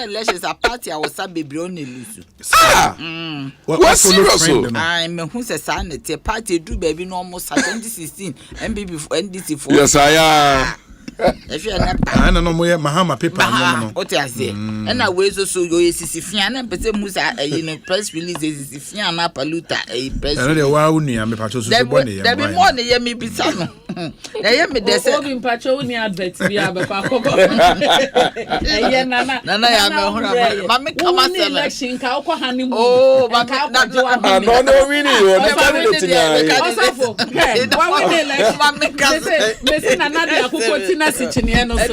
Elections a party I was a baby only lose. What's serious? I'm who's a son at a party do baby no almost 2016 and baby for NDC4. Yes, I am. If you are not, I don't know where Mahama paper. What I say, and I was also your Sisifiana, but the Musa in press release is Sifiana Paluta, a press. I know the Waunia, me patrol. There be more than Yemi Pisano. There am there's a in patrol near advert. We have a Paco. Nana, Mamma, come on, election, Kauko honeymoon. Oh, no, really, you're never getting Sichiniano, why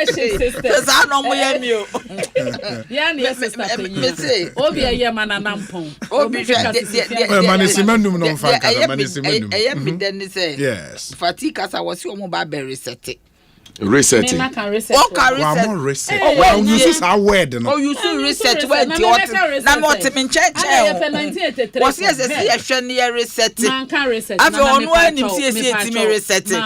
sister? I know we am you. Yan, sister. Obi a yaman and ampon. Obi, Manisimendum no fire. Yes. Fatigue as I was your mobile berry set. Resetting. One can reset. Oh, you use our word. Oh, you should reset when you want to mention. Was yes, a shiny reset. Man can reset. I've on one you see a reset. Hey,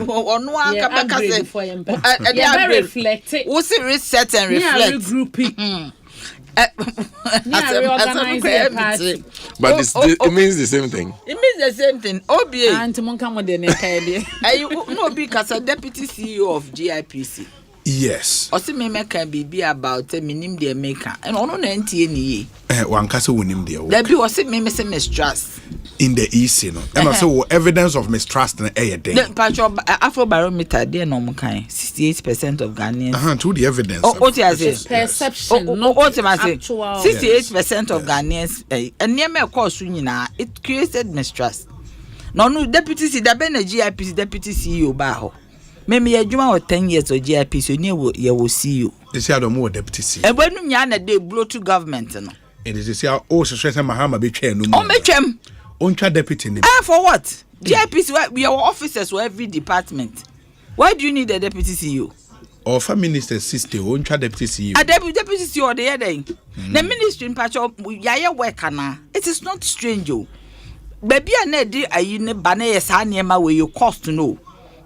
on one can for him. Reflect. Was it reset and reflect? Grouping. But it means the same thing. It means the same thing. Obi. No, because a deputy CEO of GIPC. Yes. Osi me can be about a minim de maker. And ono na NTNE. One kasa wonim de. There be osi me say mistrust. In the east, you know. And also evidence of mistrust in a day. The patro Afro barometer there no mo kan 68% of Ghanaians. To the evidence. What you say? Perception. No, what you say? 68% of Ghanaians and near me cause nyina it created mistrust. No deputy C da be na GIPC deputy CEO ba ho. Me adwuma for 10 years of GIPC ni ye wo CEO. They say more deputy CEO. E banu nya na dey blow to government no. It is say oh stress Mahama be twa no. O me twam. Oncha deputy. For what? GIPC, we are officers for every department. Why do you need a deputy CEO? Or for minister sister, oncha deputy CEO. A deputy CEO the other day. The ministry in patch yaya work na. It is not strange. Baby anedi ayine bana yesa niema where you cost to know.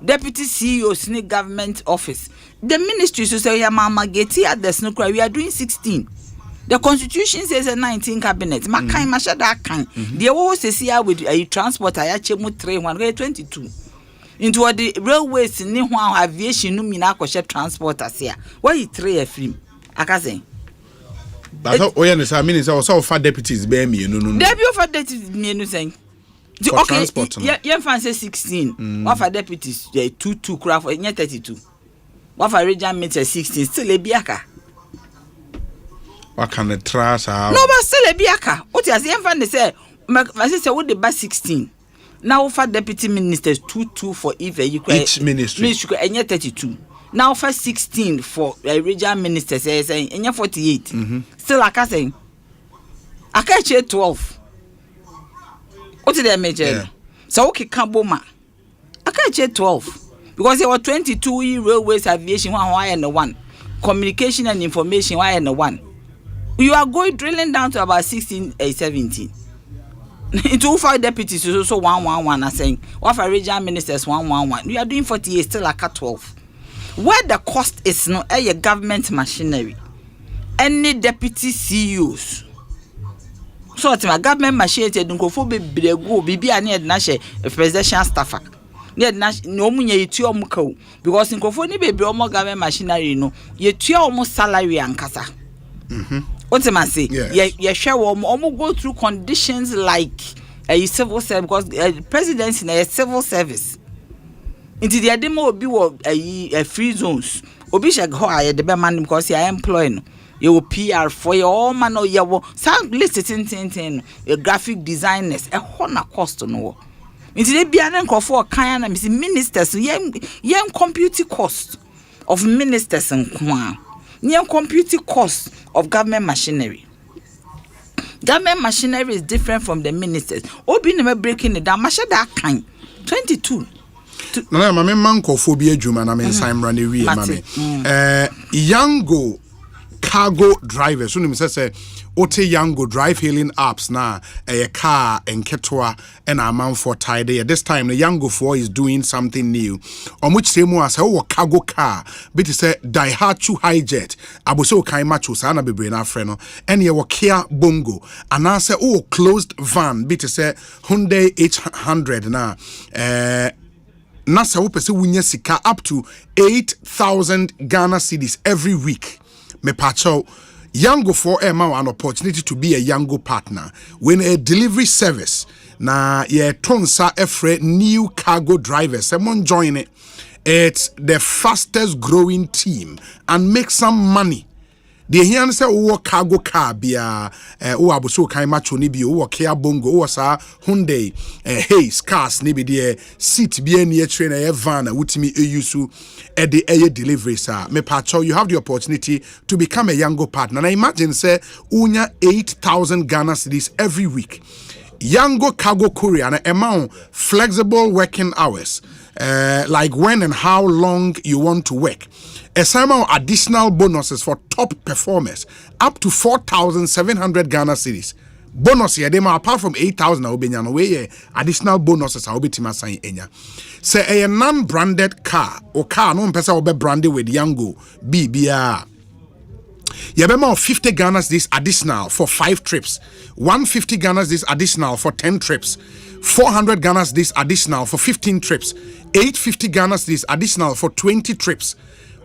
Deputy CEO sneak government office. The ministry so say mama geti at the snooker we are doing 16. The constitution says a 19 cabinet. Makai masha that kind. The wo say here with a transport I chemu 322. Into what the railways ni ho aviation no mina akoshe transport asia. Why you 3 film? Aka say. But oh yeah, no mean say also for deputies be me no. Deputy for deputies me no saying. Okay, yeah fancy 16. What for deputies 22 crap for 32. What for regional meter 16 still a biaka. What can the trash out? No, but still a biaka. What you say? Fan say, my sister would the bus 16. Now for deputy ministers 22 for each ministry and 32. Now for 16 for regional ministers saying and 48. Still like I say, I catch 12. What did I major? So okay, Kaboma. I catch 12 because there were 22 railways, aviation, one and one communication and information, one and one. You are going drilling down to about 16, 17. Into 5 deputies, also 111. I'm saying, what for regional ministers 111. You are doing 48, still like a 12. Where the cost is no a government machinery. Any deputy CEOs. So it's my government machinery. Don't go for be a near national presidential staffer. Near no munya you muko because in Kofoni baby almost government machinery no you almost salary and casa. What am I saying? Yeah, share almost go through conditions like a civil service because presidency is a civil service. Into the demo will be a free zones. Obi shall go the be man because you are employing. You will PR for your man or your sound listing a graphic designers a honor cost to know. Into the be an encore for kind of ministers, young computing cost of ministers and Kwan. Near computing cost of government machinery. Government machinery is different from the ministers. Obi never breaking it down. Masha that kind. 22. No, my man phobia Juma, I mean, Simon Randy, mammy. Yango cargo drivers, so you say, Ote Yango drive hailing apps now, a car and Ketwa and a man for tide. This time, the Yango 4 is doing something new. On which same was a cargo car, but it's a Daihatsu Hijet, Abuso Kaimachu Sana Bibrina Freno, and ye were Kia Bongo, and I say, closed van, but it's a Hyundai 800 now. Nasa upese winye sika up to 8,000 Ghana cedis every week. Me pacho Yango for an opportunity to be a Yango partner when a delivery service na ye tonsa efre new cargo drivers. Someone join it. It's the fastest growing team and make some money. The here say cargo car bia abuso kan macho ni bi Kia Bongo sa Hyundai Hayes cars ni bi de seat bia ni train van wutimi eyusu e de delivery sir me pacho you have the opportunity to become a Yango partner. Now imagine say unya 8,000 Ghana cedis every week. Yango cargo courier na amount flexible working hours like when and how long you want to work. Some additional bonuses for top performers up to 4,700 Ghana cedis. Bonus here, apart from 8,000 additional bonuses are saying enya. Say a non-branded car or car no person will be branded with Yango BBR. Yabema 50 Ghana cedis additional for 5 trips. 150 Ghana cedis additional for 10 trips. 400 Ghana cedis additional for 15 trips. 850 Ghana cedis additional for 20 trips.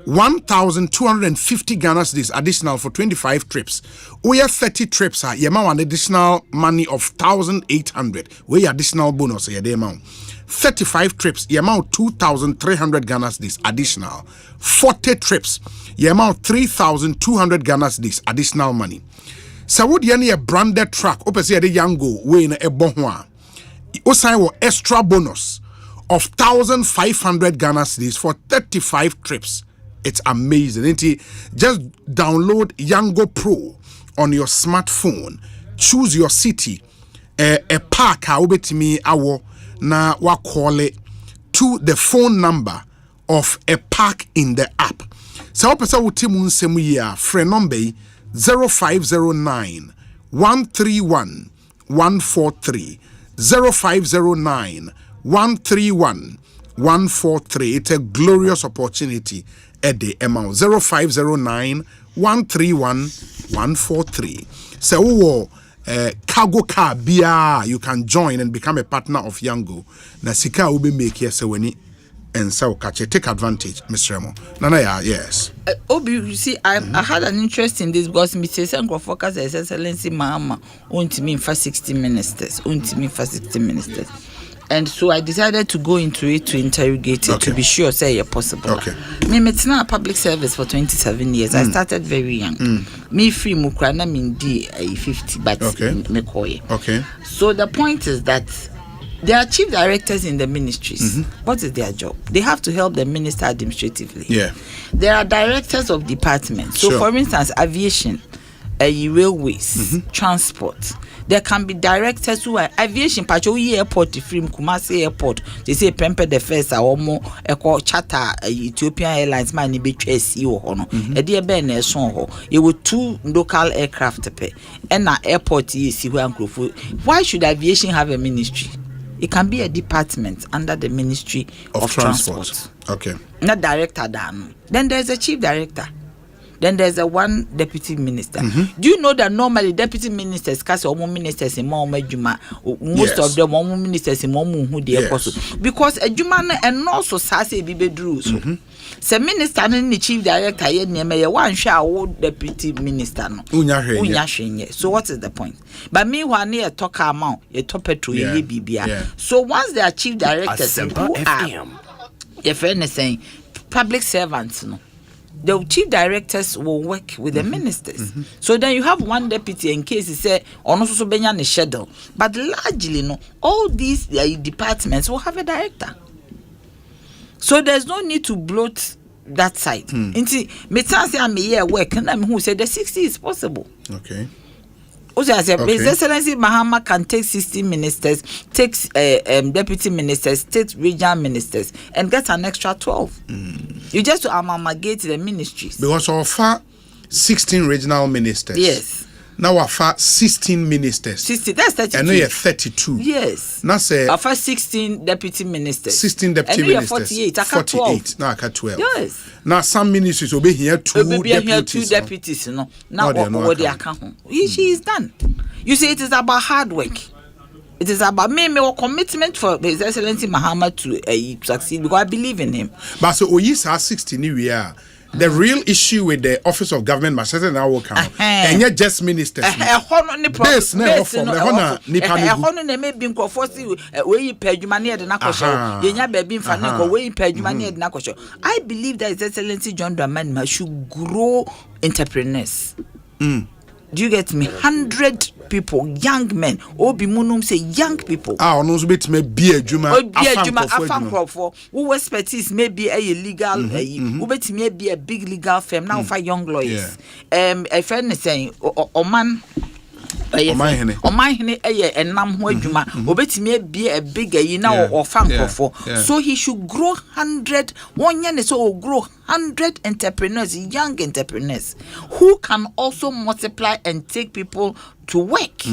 1,250 Ghana cedis additional for 25 trips. We have 30 trips. You have an additional money of 1,800. We additional bonus. The amount 35 trips. You amount 2,300 Ghana cedis additional. 40 trips. You amount 3,200 Ghana cedis additional money. So would you need a branded truck? Open say the Yango we in a bonhwa. Osei will extra bonus of 1,500 Ghana cedis for 35 trips. It's amazing. Just download Yango Pro on your smartphone. Choose your city. A park me awo na wa call it to the phone number of a park in the app. So pesa utimun semu ya friend number 0509 131 143 0509 131 143. It's a glorious opportunity at the amount 0509 131 143. So cargo car bia you can join and become a partner of Yango. Na sika will be make here so when and so catch take advantage, Mr. Remo. Nana, yes. Obi, you see, I had an interest in this because Mr. Senko focus as excellency mama won't mean for 60 ministers, and so I decided to go into it to interrogate it to be sure say you're possible. Okay. Me it's not a public service for 27 years. I started very young. Me free mukrana mindi 50 but me koye. Okay. So the point is that there are chief directors in the ministries. What is their job? They have to help the minister administratively. Yeah. There are directors of departments. So for instance, aviation, railways, transport. There can be directors who are aviation patrol airport from Kumasi airport. They say Pempe the first or more charter Ethiopian Airlines man be SEO hono. A dear Ben ho. You with 2 local aircraft pay. And na airport is why should aviation have a ministry? It can be a department under the Ministry of Transport. Okay. Not director then. Then there's a chief director. then there's a one deputy minister. Do you know that normally deputy ministers cast ministers in more most of them ministers in more who they are because a Jumana and also Sase Bibe so. Se minister and the chief director one shall deputy minister no. So what is the point? But meanwhile near talk amount a top to bibia. So once they are chief directors who are your friend is saying public servants no. The chief directors will work with the ministers. So then you have one deputy in case he say on also benya schedule. But largely no, all these departments will have a director. So there's no need to bloat that side. Inti me say I'm here work and I'm who said the 60 is possible. Okay. Also, I said, His Excellency Mahama can take 60 ministers, takes deputy ministers, takes regional ministers, and get an extra 12. You just to amalgamate the ministries. Because of 16 regional ministers. Yes. Now I 16 ministers. 60, that's 32. And now you're 32. Yes. Now say I 16 deputy ministers. 16 deputy ministers. 48. I got 12. Now I got 12. Yes. Now some ministries will be here two deputies. No. Now what they account. She is done. You see, it is about hard work. It is about me commitment for His Excellency Mahama to succeed because I believe in him. But so Oyis has 16 we are. The real issue with the Office of Government Machete now will count. And yet just ministers. Base na from the hona nipa ne me bi nkofo we pay adwumane de na kwosho. Yenya ba bi mfa ne ko we pay adwumane de na kwosho. I believe that His Excellency John Dramani should grow entrepreneurs. Do you get me? 100 people, young men. Obi munum say young people. No so bet me be adwuma afan who expertise maybe a legal who bet me be a big legal firm now for young lawyers. A friend is saying Oman Omahene enam ho adwuma obetimi be a big now or fan for. So he should grow 100 one year so grow 100 entrepreneurs, young entrepreneurs who can also multiply and take people to work.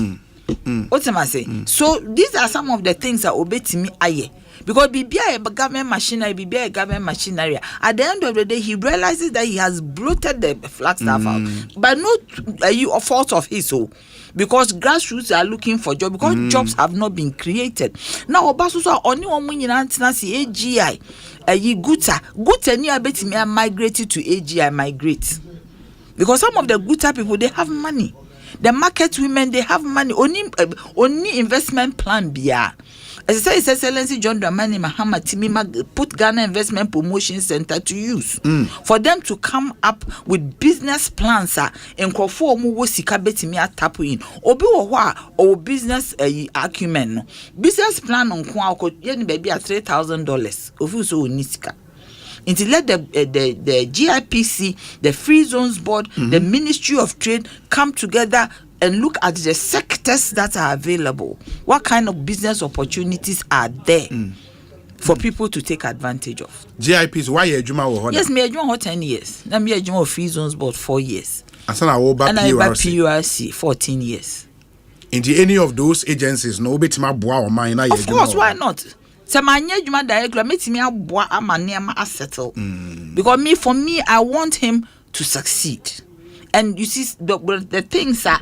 What am I saying? So these are some of the things that obetimi aye. Because BBI a government machinery, BBI a government machinery. At the end of the day, he realizes that he has bloated the Flagstaff out, but not a fault of his own. Because grassroots are looking for jobs, because jobs have not been created. Now, Obasoso only one when you see AGI, Guta ni abeti me migrated to AGI migrate. Because some of the Guta people they have money. The market women they have money. Only investment plan biya. As I say, His Excellency John Dramani Mahama Timima put Ghana Investment Promotion Center to use for them to come up with business plans. And Krofo Omu Sika Betimi tapu in. Obi Owa or business acumen. Business plan on Kwa yen baby at $3,000. Ofuso Nisika. Until let the GIPC, the Free Zones Board, the Ministry of Trade come together and look at the sectors that are available. What kind of business opportunities are there for people to take advantage of? GIPs, why you Juma? Yes, me Juma 10 years. Then me Juma Free Zones Board 4 years. And I PURC 14 years. Into any of those agencies, no bit my boa or mine. Of course, why not? So my Juma directly makes me a boa a settle. Because for me, I want him to succeed. And you see, the things are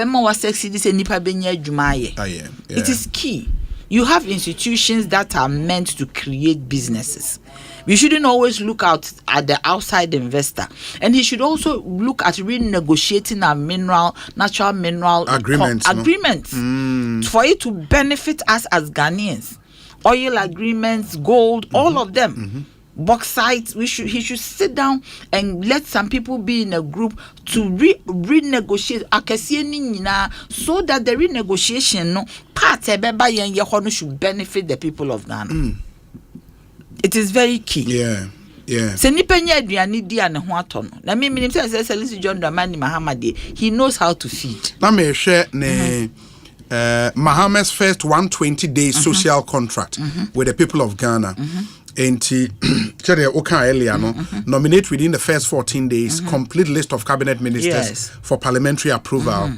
more sexy. This is nipa benye jumaye. It is key. You have institutions that are meant to create businesses. We shouldn't always look out at the outside investor, and he should also look at renegotiating our natural mineral agreements for it to benefit us as Ghanaians. Oil agreements, gold, all of them. Bauxite, he should sit down and let some people be in a group to renegotiate so that the renegotiation part should benefit the people of Ghana. It is very key. Yeah. John Dramani Mahama, he knows how to feed. Mahama's first 120 days social contract with the people of Ghana. And nominate within the first 14 days, complete list of cabinet ministers for parliamentary approval.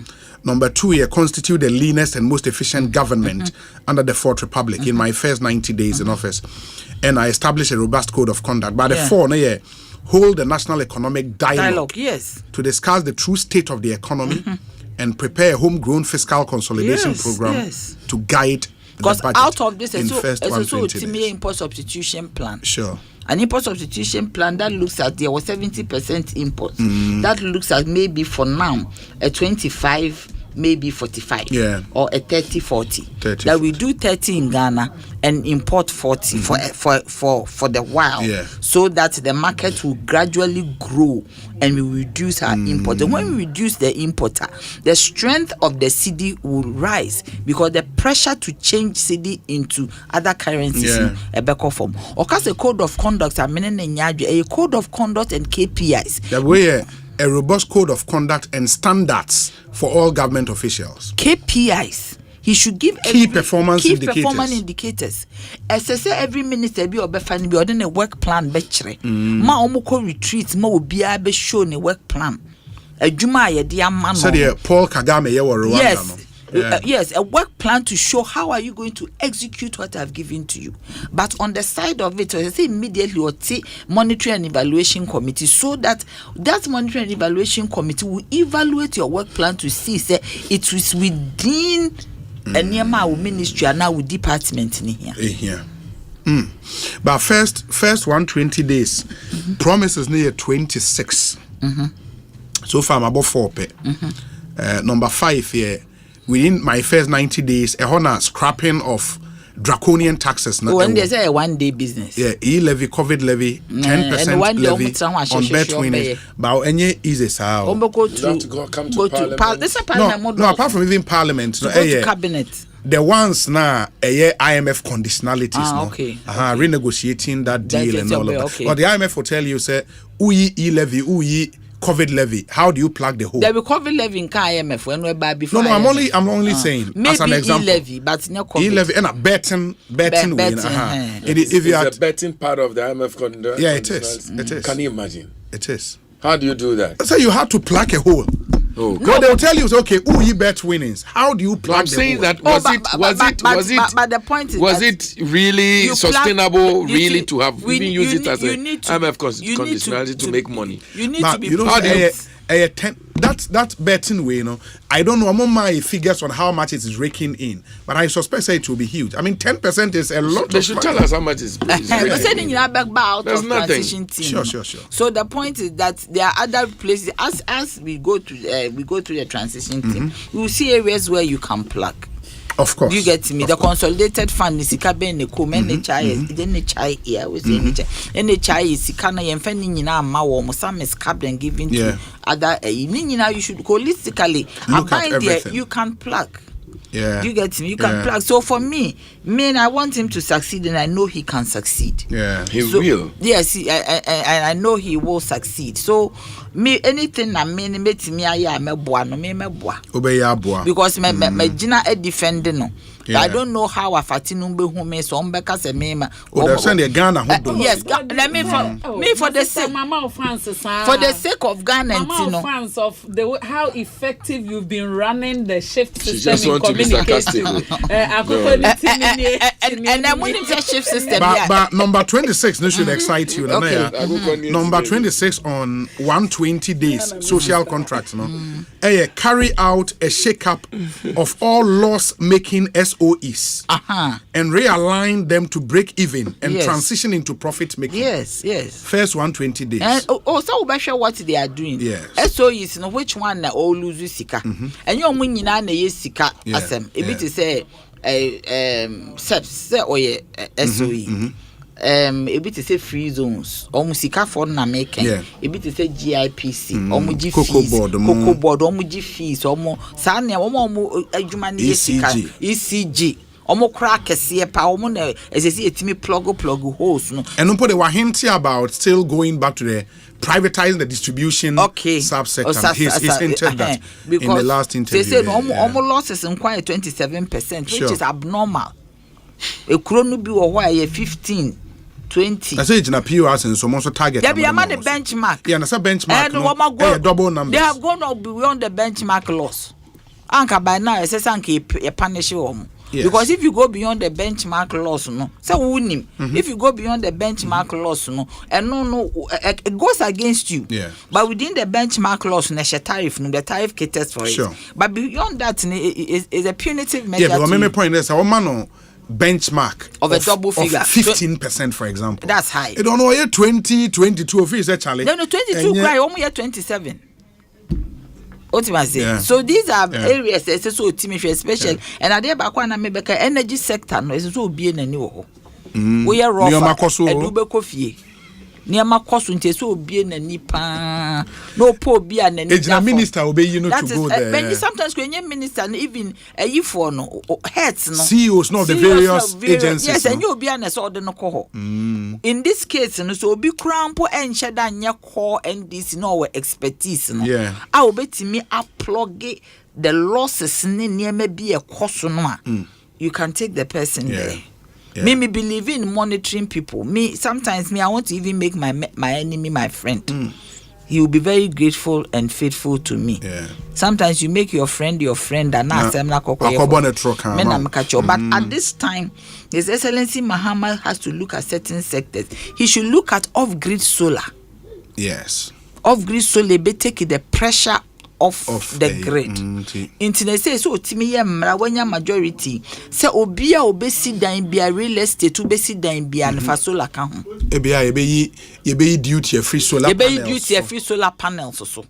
Number 2, constitute the leanest and most efficient government under the Fourth Republic in my first 90 days in office. And I established a robust code of conduct. But the 4, hold the national economic dialogue, yes, to discuss the true state of the economy and prepare a homegrown fiscal consolidation program to guide the budget. Out of this, in it's also a import substitution plan. Sure. An import substitution plan that looks at there was 70% import. That looks at maybe for now a 25, maybe 45, or a 30-40. That we do 30 in Ghana and import 40 for the while, so that the market will gradually grow and we reduce our import. And when we reduce the importer, the strength of the cedi will rise because the pressure to change cedi into other currencies a better form. Or because a code of conduct, a code of conduct and KPIs. The way a robust code of conduct and standards for all government officials. KPIs. He should give key performance indicators. As I say, every minister be obefani be ordering a work plan bechere. Ma omuko retreat ma obiya be show ne work plan. Ejuma ayedi amano. Said Paul Kagame ye were Rwanda. Yes. Yes, a work plan to show how are you going to execute what I've given to you. But on the side of it, I say immediately or monitoring and evaluation committee, so that monitoring and evaluation committee will evaluate your work plan to see say it is within a nearby ministry and now with department in here. But first 120 days, promises near 26. So far I'm above 4 pay. Number 5 here. Within my first 90 days, a honor scrapping of draconian taxes. When they say a 1 day business. Yeah, e-levy, COVID levy, 10% levy on bet winnings. But any easy sao. Come to parliament. No, apart from even parliament. To go to cabinet. The ones now, IMF conditionalities. Okay. Renegotiating that deal and all of that. But the IMF will tell you, say, uyi e-levy, COVID levy. How do you plug the hole? There will COVID levy in IMF when we buy before. No, I'm only saying maybe as an example. E-levy, but no COVID. E-levy and a betting win. If you are betting part of the IMF condition. Yeah, it is. Can you imagine? It is. How do you do that? So you have to plug a hole. Oh, no, they'll tell you, okay, you bet winnings. How do you plug the hole? That but the point is, was it really sustainable to have even used it as a IMF conditionality to make money? You need to be that betting way, I don't know among my figures on how much it is raking in, but I suspect it will be huge. I mean, 10% is a lot. They should tell us how much is raking in. There's nothing. Sure. So the point is that there are other places. As we go through the transition team, we will see areas where you can plug. Of course. You get me? The consolidated fund is Sikabe Neko, NHI, then NHI here with NHI is Sikana Yemfeni Nina Mawo, some is capped and given to other. You should holistically abide there. You can plug. Yeah. You get me? You can plug. So for me, I want him to succeed, and I know he can succeed. Yeah, he will. Yes, I know he will succeed. So anything I mean, me because my Gina a defender no. Yeah. I don't know how Afatinu be who me so umbeka se me ma. They're sending Ghana. Yes, let me for the sake for the sake of Ghana and Tino. Fans of how effective you've been running the shift system in communication. And I'm winning the shift system. But number 26 this should excite you. Okay. Number 26 on 120 days social contracts. Carry out a shake-up of all loss-making SOEs and realign them to break even and transition into profit making. Yes. First 120 days. And also we sure what they are doing. Yes. SOEs, which one na all lose sika. And you when you na sika asem. If it say SOE. A bit to say free zones, almost sika for na making. A bit to say GIPC, almost G fees, Cocoa board, almost G fees, almost Sanya, almost ECG. Almost crack a see a power as I see it me plug holes. No, and no, they were hinting about still going back to the privatizing the distribution subsector. He's hinted that in the last interview. They said almost losses in quite 27%, which is abnormal. A chrono be or 15. 20. I say it's in a POS and some also target. There be a man benchmark. Yeah, that's a benchmark. And double numbers. They have gone up beyond the benchmark loss. Anka by now, I say sanke a punish home. Because if you go beyond the benchmark loss, no, so winning. If you go beyond the benchmark loss, no, and no, it goes against you. Yeah. But within the benchmark loss, the tariff, no, the tariff caters for it. Sure. But beyond that, is a punitive measure. Yeah, but my point is, our man benchmark of a double figure, 15%, for example. That's high. You don't know, 20, 22 of is a challenge. No, 22 cry, only 27. What you say? Yeah. So these are areas that so timid, special, and I dare back when I make energy sector no is so be in a new. We are raw. Edube coffee. Near my costume so be in a nipa. No poor be an minister obey you know to go there. When you sometimes when you minister and even a you for no heads no CEOs no the various agencies. Yes, and you'll be an assault no coho. In this case, no so be crampo and shada nya core and this no expertise no. Yeah. I will bet me a plug the losses near maybe a cost no. You can take the person there. Yeah. Me believe in monitoring people. Me sometimes I want to even make my enemy my friend. He will be very grateful and faithful to me. Yeah. Sometimes you make your friend and not but at this time, His Excellency Mahama has to look at certain sectors. He should look at off-grid solar. Yes. Off-grid solar be take the pressure off the grid. Internet say so timi ye mra wanya majority say obia obesi dan bia real estate obesi dan bia na solar ka ho. Ye be duty free solar panels. Ye be duty free solar panels so.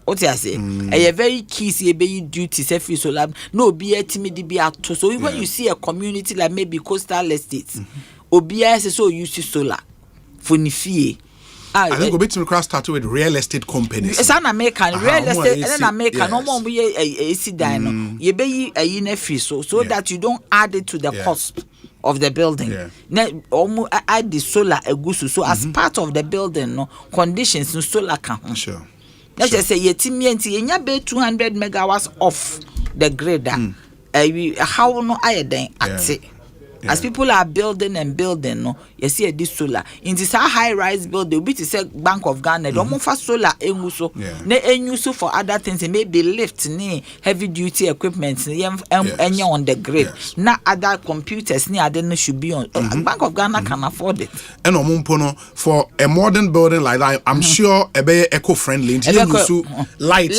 What you say? A very key ye be duty free solar no obia timi di bia to. So when you see a community like maybe coastal estates, obia say so use solar for ni fie. I think go between cross start with real estate companies. It's an American real estate and an American no more be AC dino. You be a free so that you don't add it to the cost of the building. Now almost add the solar egusu so as part of the building no conditions no solar can. Sure. Let's just say yetimienti enya be 200 megawatts off the grid. How no iodine at it. As people are building, no, you see this solar. In this high-rise building, we say Bank of Ghana. Don't move for solar, so for other things. It may be lift, heavy-duty equipment, and on the grid. Not other computers, other should be on. Bank of Ghana can afford it. And for a modern building like that, I'm sure a be eco-friendly. Light,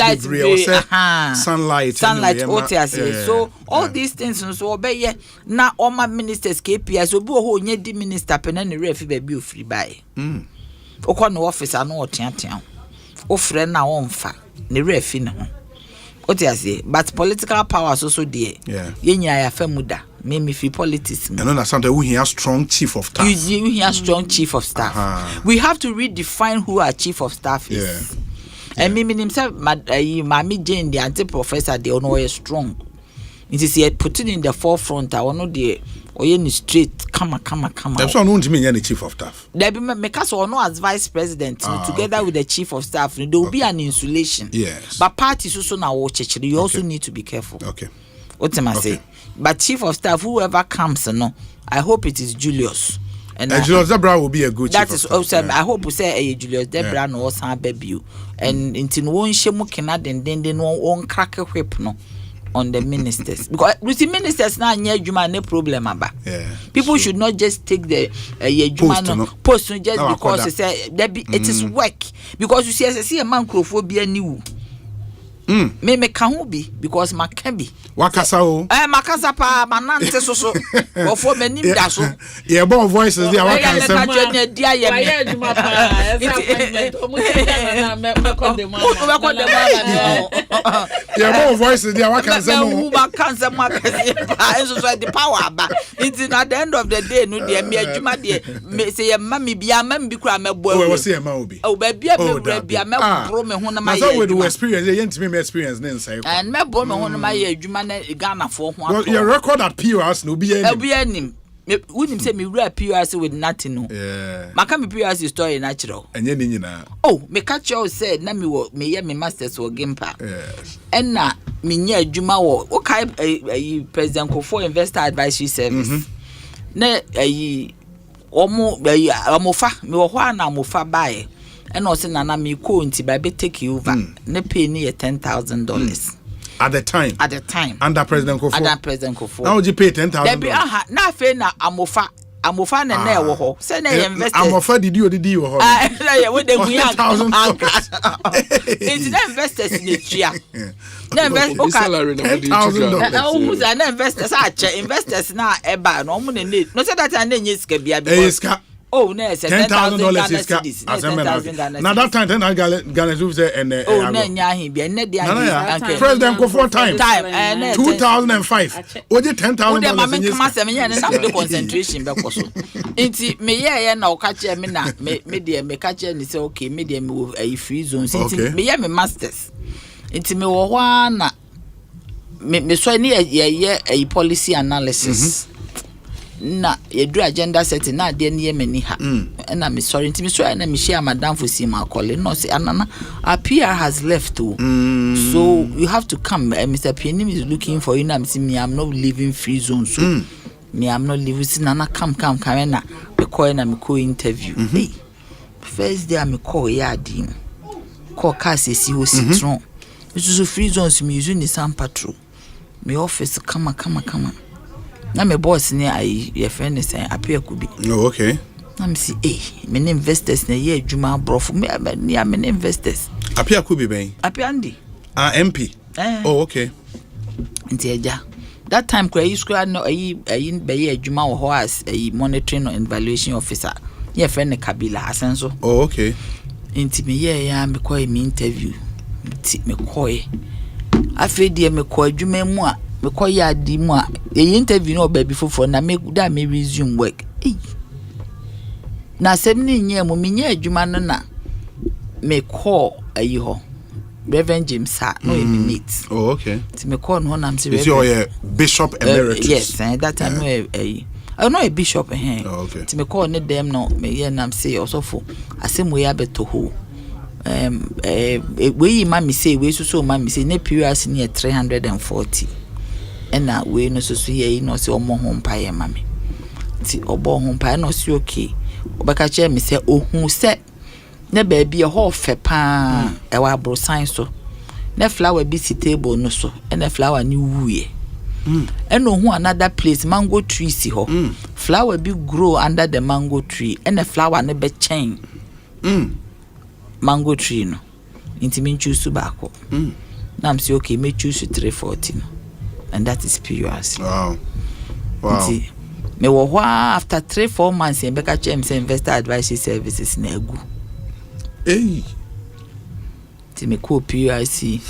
sunlight. So all these things, so obey now all my ministers KPIs obi ho nye di minister pena ne refi ba bi ofri bae okọ no office anu otiatia ofre na wonfa ne refi ne ho otiase but political power so there yenya ya famuda me free politics and understand that we hear strong chief of staff you hear strong chief of staff we have to redefine who our chief of staff is and me himself Mami Jane the anti professor they know is strong. It is yet put it in the forefront. I want the Oyeni straight, come. That's why I don't mean any chief of staff. There be because or no as vice president together with the chief of staff. There will be an insulation. Yes. But parties also now watch it. You also need to be careful. Okay. What am I saying? But chief of staff, whoever comes, no, I hope it is Julius. And Julius Debra will be a good that chief is of also staff. I hope we say Julius Debra no san baby. And until one shemu kena then one crack a whip no. On the ministers because with the ministers now juma no problem about. People should not just take the post just because they say it is work because you see a man crophobia new. Me can be because ma can be. Wakasa o. Makasa pa manante so. For many da so. Yeah, bon voices there wakasa. Yeah, bon voices there wakasa. Who cancer the power ba. It's at the end of the day no dey me adwuma dey say mami bia mam bi kura me boy. Oh, we say ma obi. Oh, baby me bro me ho na my. So we experience yentimi experience then say. And me bro me ho na my adwuma na Ghana for ho. Well, your record at POS no be any. Be any. Wouldn't say me real POS with nothing no. Yeah. Maka me POS story natural. Enye ni nyina. Oh, me catch you said na me wo me ye me masters wo Gimpa. Yes. And na me nya adwuma wo okay President Kofo Investor Advisory Service. Na omofa me wo ho na omofa bae. And also na me ko nti ba be take you over. Ne pay ni $10,000. At the time. Under President Kofo. Now you pay $10,000. Na fe na amofa na na wo ho. Say na investors. Amofa did you ho. Na ye we dem ya. It's the investors in Nigeria. Na investors salary na $10,000. Na who's an investors investors na eba no mo ne. No say that na nye sika bia because oh, no, it's $10,000 is now that time, $10,000 say and President Kofo time 2005. Only $10,000. Concentration because inti me yeah na okache me na me catch ni say okay me dey me a free zone inti me yeah me masters inti me wo hwa na me so ni a policy analysis. Na yedu agenda setting na de ne yemani ha na me sorry ntimi so na me share madam for sima call no say anana our PR has left too. So you have to come. Mr. PNM is looking for you. Na me I'm not leaving free zone so me I'm not leaving nana come na me call na me co interview. Hey, first day me call yadi call case si ho citron so free zones me use ni sam patrol me office kama na me boss ni your friend is appear could be. Oh, okay. I'm see many investors na ye adwuma brofo me many investors. Appear could be ben. Appear andi. MP. Oh, okay. Nti eja. That time kra square no be ye adwuma wo ho as monitoring and evaluation officer. Your friend Kabila Asenso. Oh, okay. Nti me ye me call me interview. Nti me call afi de me call adwuma mu a me call ya di mu a interview no baby for na me resume work. Na sem ni nye mo me nya adwuma no na me call ho Reverend James no eminate. Oh, okay. Ti me call no na say is your bishop emeritus. Yes, that time I know a bishop here. Oh, okay. Ti me call ne dem no me ye nam say also for asem we abeto ho. We mama say we so mama say ne period near 340. Ena we no so ye no say omo ho mpa ye mama. Ti obo ho mpa no say okay. Obaka che me say ohun say ne baby e ho fe pa e wa bro science so. Ne flower bi si table no so. Ena flower ni wuye. Eno hu another place mango tree si ho. Flower bi grow under the mango tree. Ena flower ne be chain. Mango tree no. Inti me choose baako. Na am say okay, me choose 340 no. And that is PURC. Wow. Inti me wo hwa after 3-4 months in Beka Chem say investor advisory services na egu. Hey. Ti me ko PURC.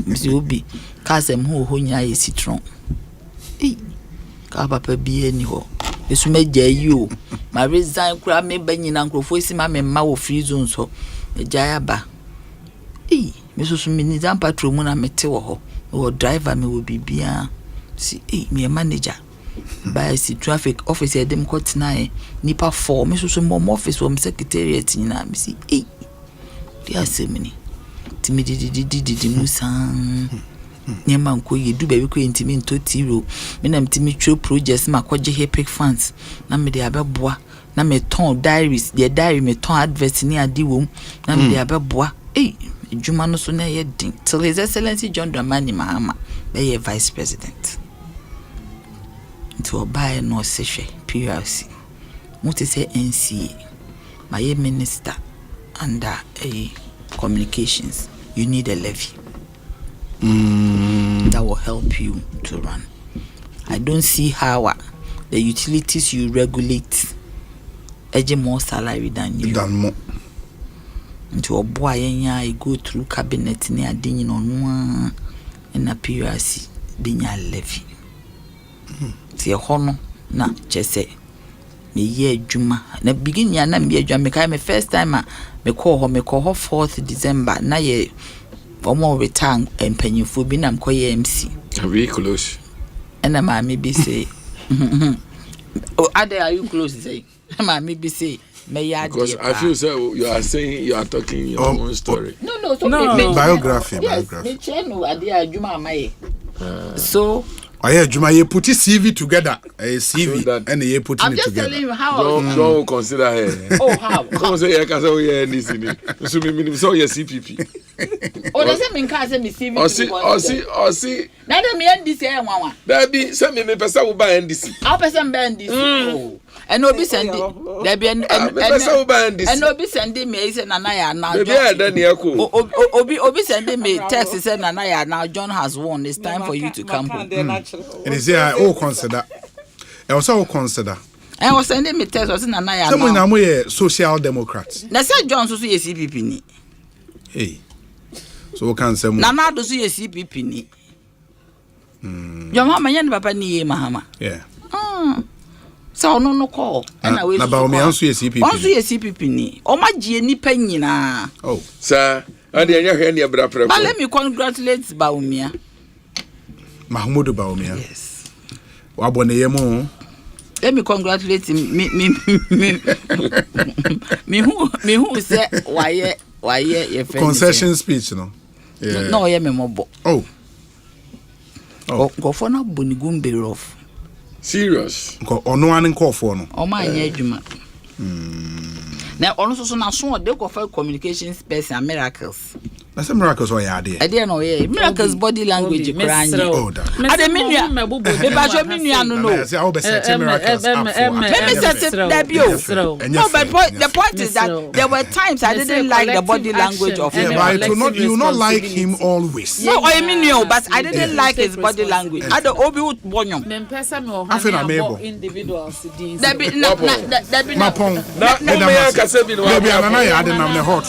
Msi obi kasem ho nya ye citron. Ka papa bi eni ho. Esu meja yi o. Ma resign kura me banyina nkrofo esi ma me ma wo free zone so. Ejaya ba. Me so me ni zam patrol mu na mete wo ho. Wo driver me wo bibia. Si me manager. By si traffic officer dem ko tena nipa 4 me so mo office wo secretariat nyina me si dia semini. Timi di musan. Nyama nko ye du baby ko intimi nto tiro. Me na mtimi tro projects ma kwaje hepic funds. Na me de abeboa. Na me ton diaries, the diary me ton adverts ni adi wom. Na me de abeboa. Juma no so na ye din. Till His Excellency John Dramani Mahama be vice president. To buy no session PRC. What is say NCA? My minister under communications. You need a levy. That will help you to run. I don't see how the utilities you regulate edge more salary than you. Than more. Into a boy, you go through cabinet near dinning on one and a PRC being a levy. See a honor na just say me ye Juma. Na begin ya na me Juma. Me first time me call her 4th December. Na ye more return and penny for being am call MC. Very close. And I maybe say, oh, are you close? Say, I maybe say, may I? Because I feel so. You are saying you are talking your own story. No. Biography. Yes, me channel idea Juma my. So yeah, Juma, you put his CV together, a CV, so and you put it together. I'm just telling you how. Don't consider her. Oh, how? Come say, I can say, yeah, this in it. So, me, so your CPP. Oh, doesn't mean can't say me CV. Or see. Now, let me end this year, Mama. There be some me person will buy NDC. I'll person buy NDC. Oh. And no be sending. There be and no be sending me. Is Nanaya now. Obi sending me text. Said Nanaya now. John has won. It's time for you to come home. And is here all consider. I also consider. I was sending me text. Was in Nanaya. Someone I'm a social democrat. Na say John so ye CPP ni. Hey. So can say Nana do so ye CPP ni. Your mama yen papa ni ye mahama. Yeah. So no call. Na ba me anso ye CPP. Anso ye CPP ni. O ma gie nipa nyina. Oh. Sir, and enya hwe ne bra pra. But let me congratulate Baumia. Mahmoud Baumia. Yes. Wabone ye mo. Let me congratulate him. Me who say why ye concession speech no. Yeah. No ye me mobo. Oh. Go for na bonigumbe rough. Serious. Go ono an call for no. O ma anya adwuma. Na ono so na so de go for communications person miracles. That's a miracles or ya there. I didn't know miracles body language crying. Oh that. I dey mean you. Me ba show me you no. Say how be set miracles up for. Me set debut. No, but the point is that there were times I didn't like the body language of him. Yeah, but you not like him always. No, I mean you, but I didn't like his body language. I don't obi bonyo. Me pesa me o ha individuals din. Debi na Mapon. Na me ya kase bi no. Debi anana ya de nam ne hot.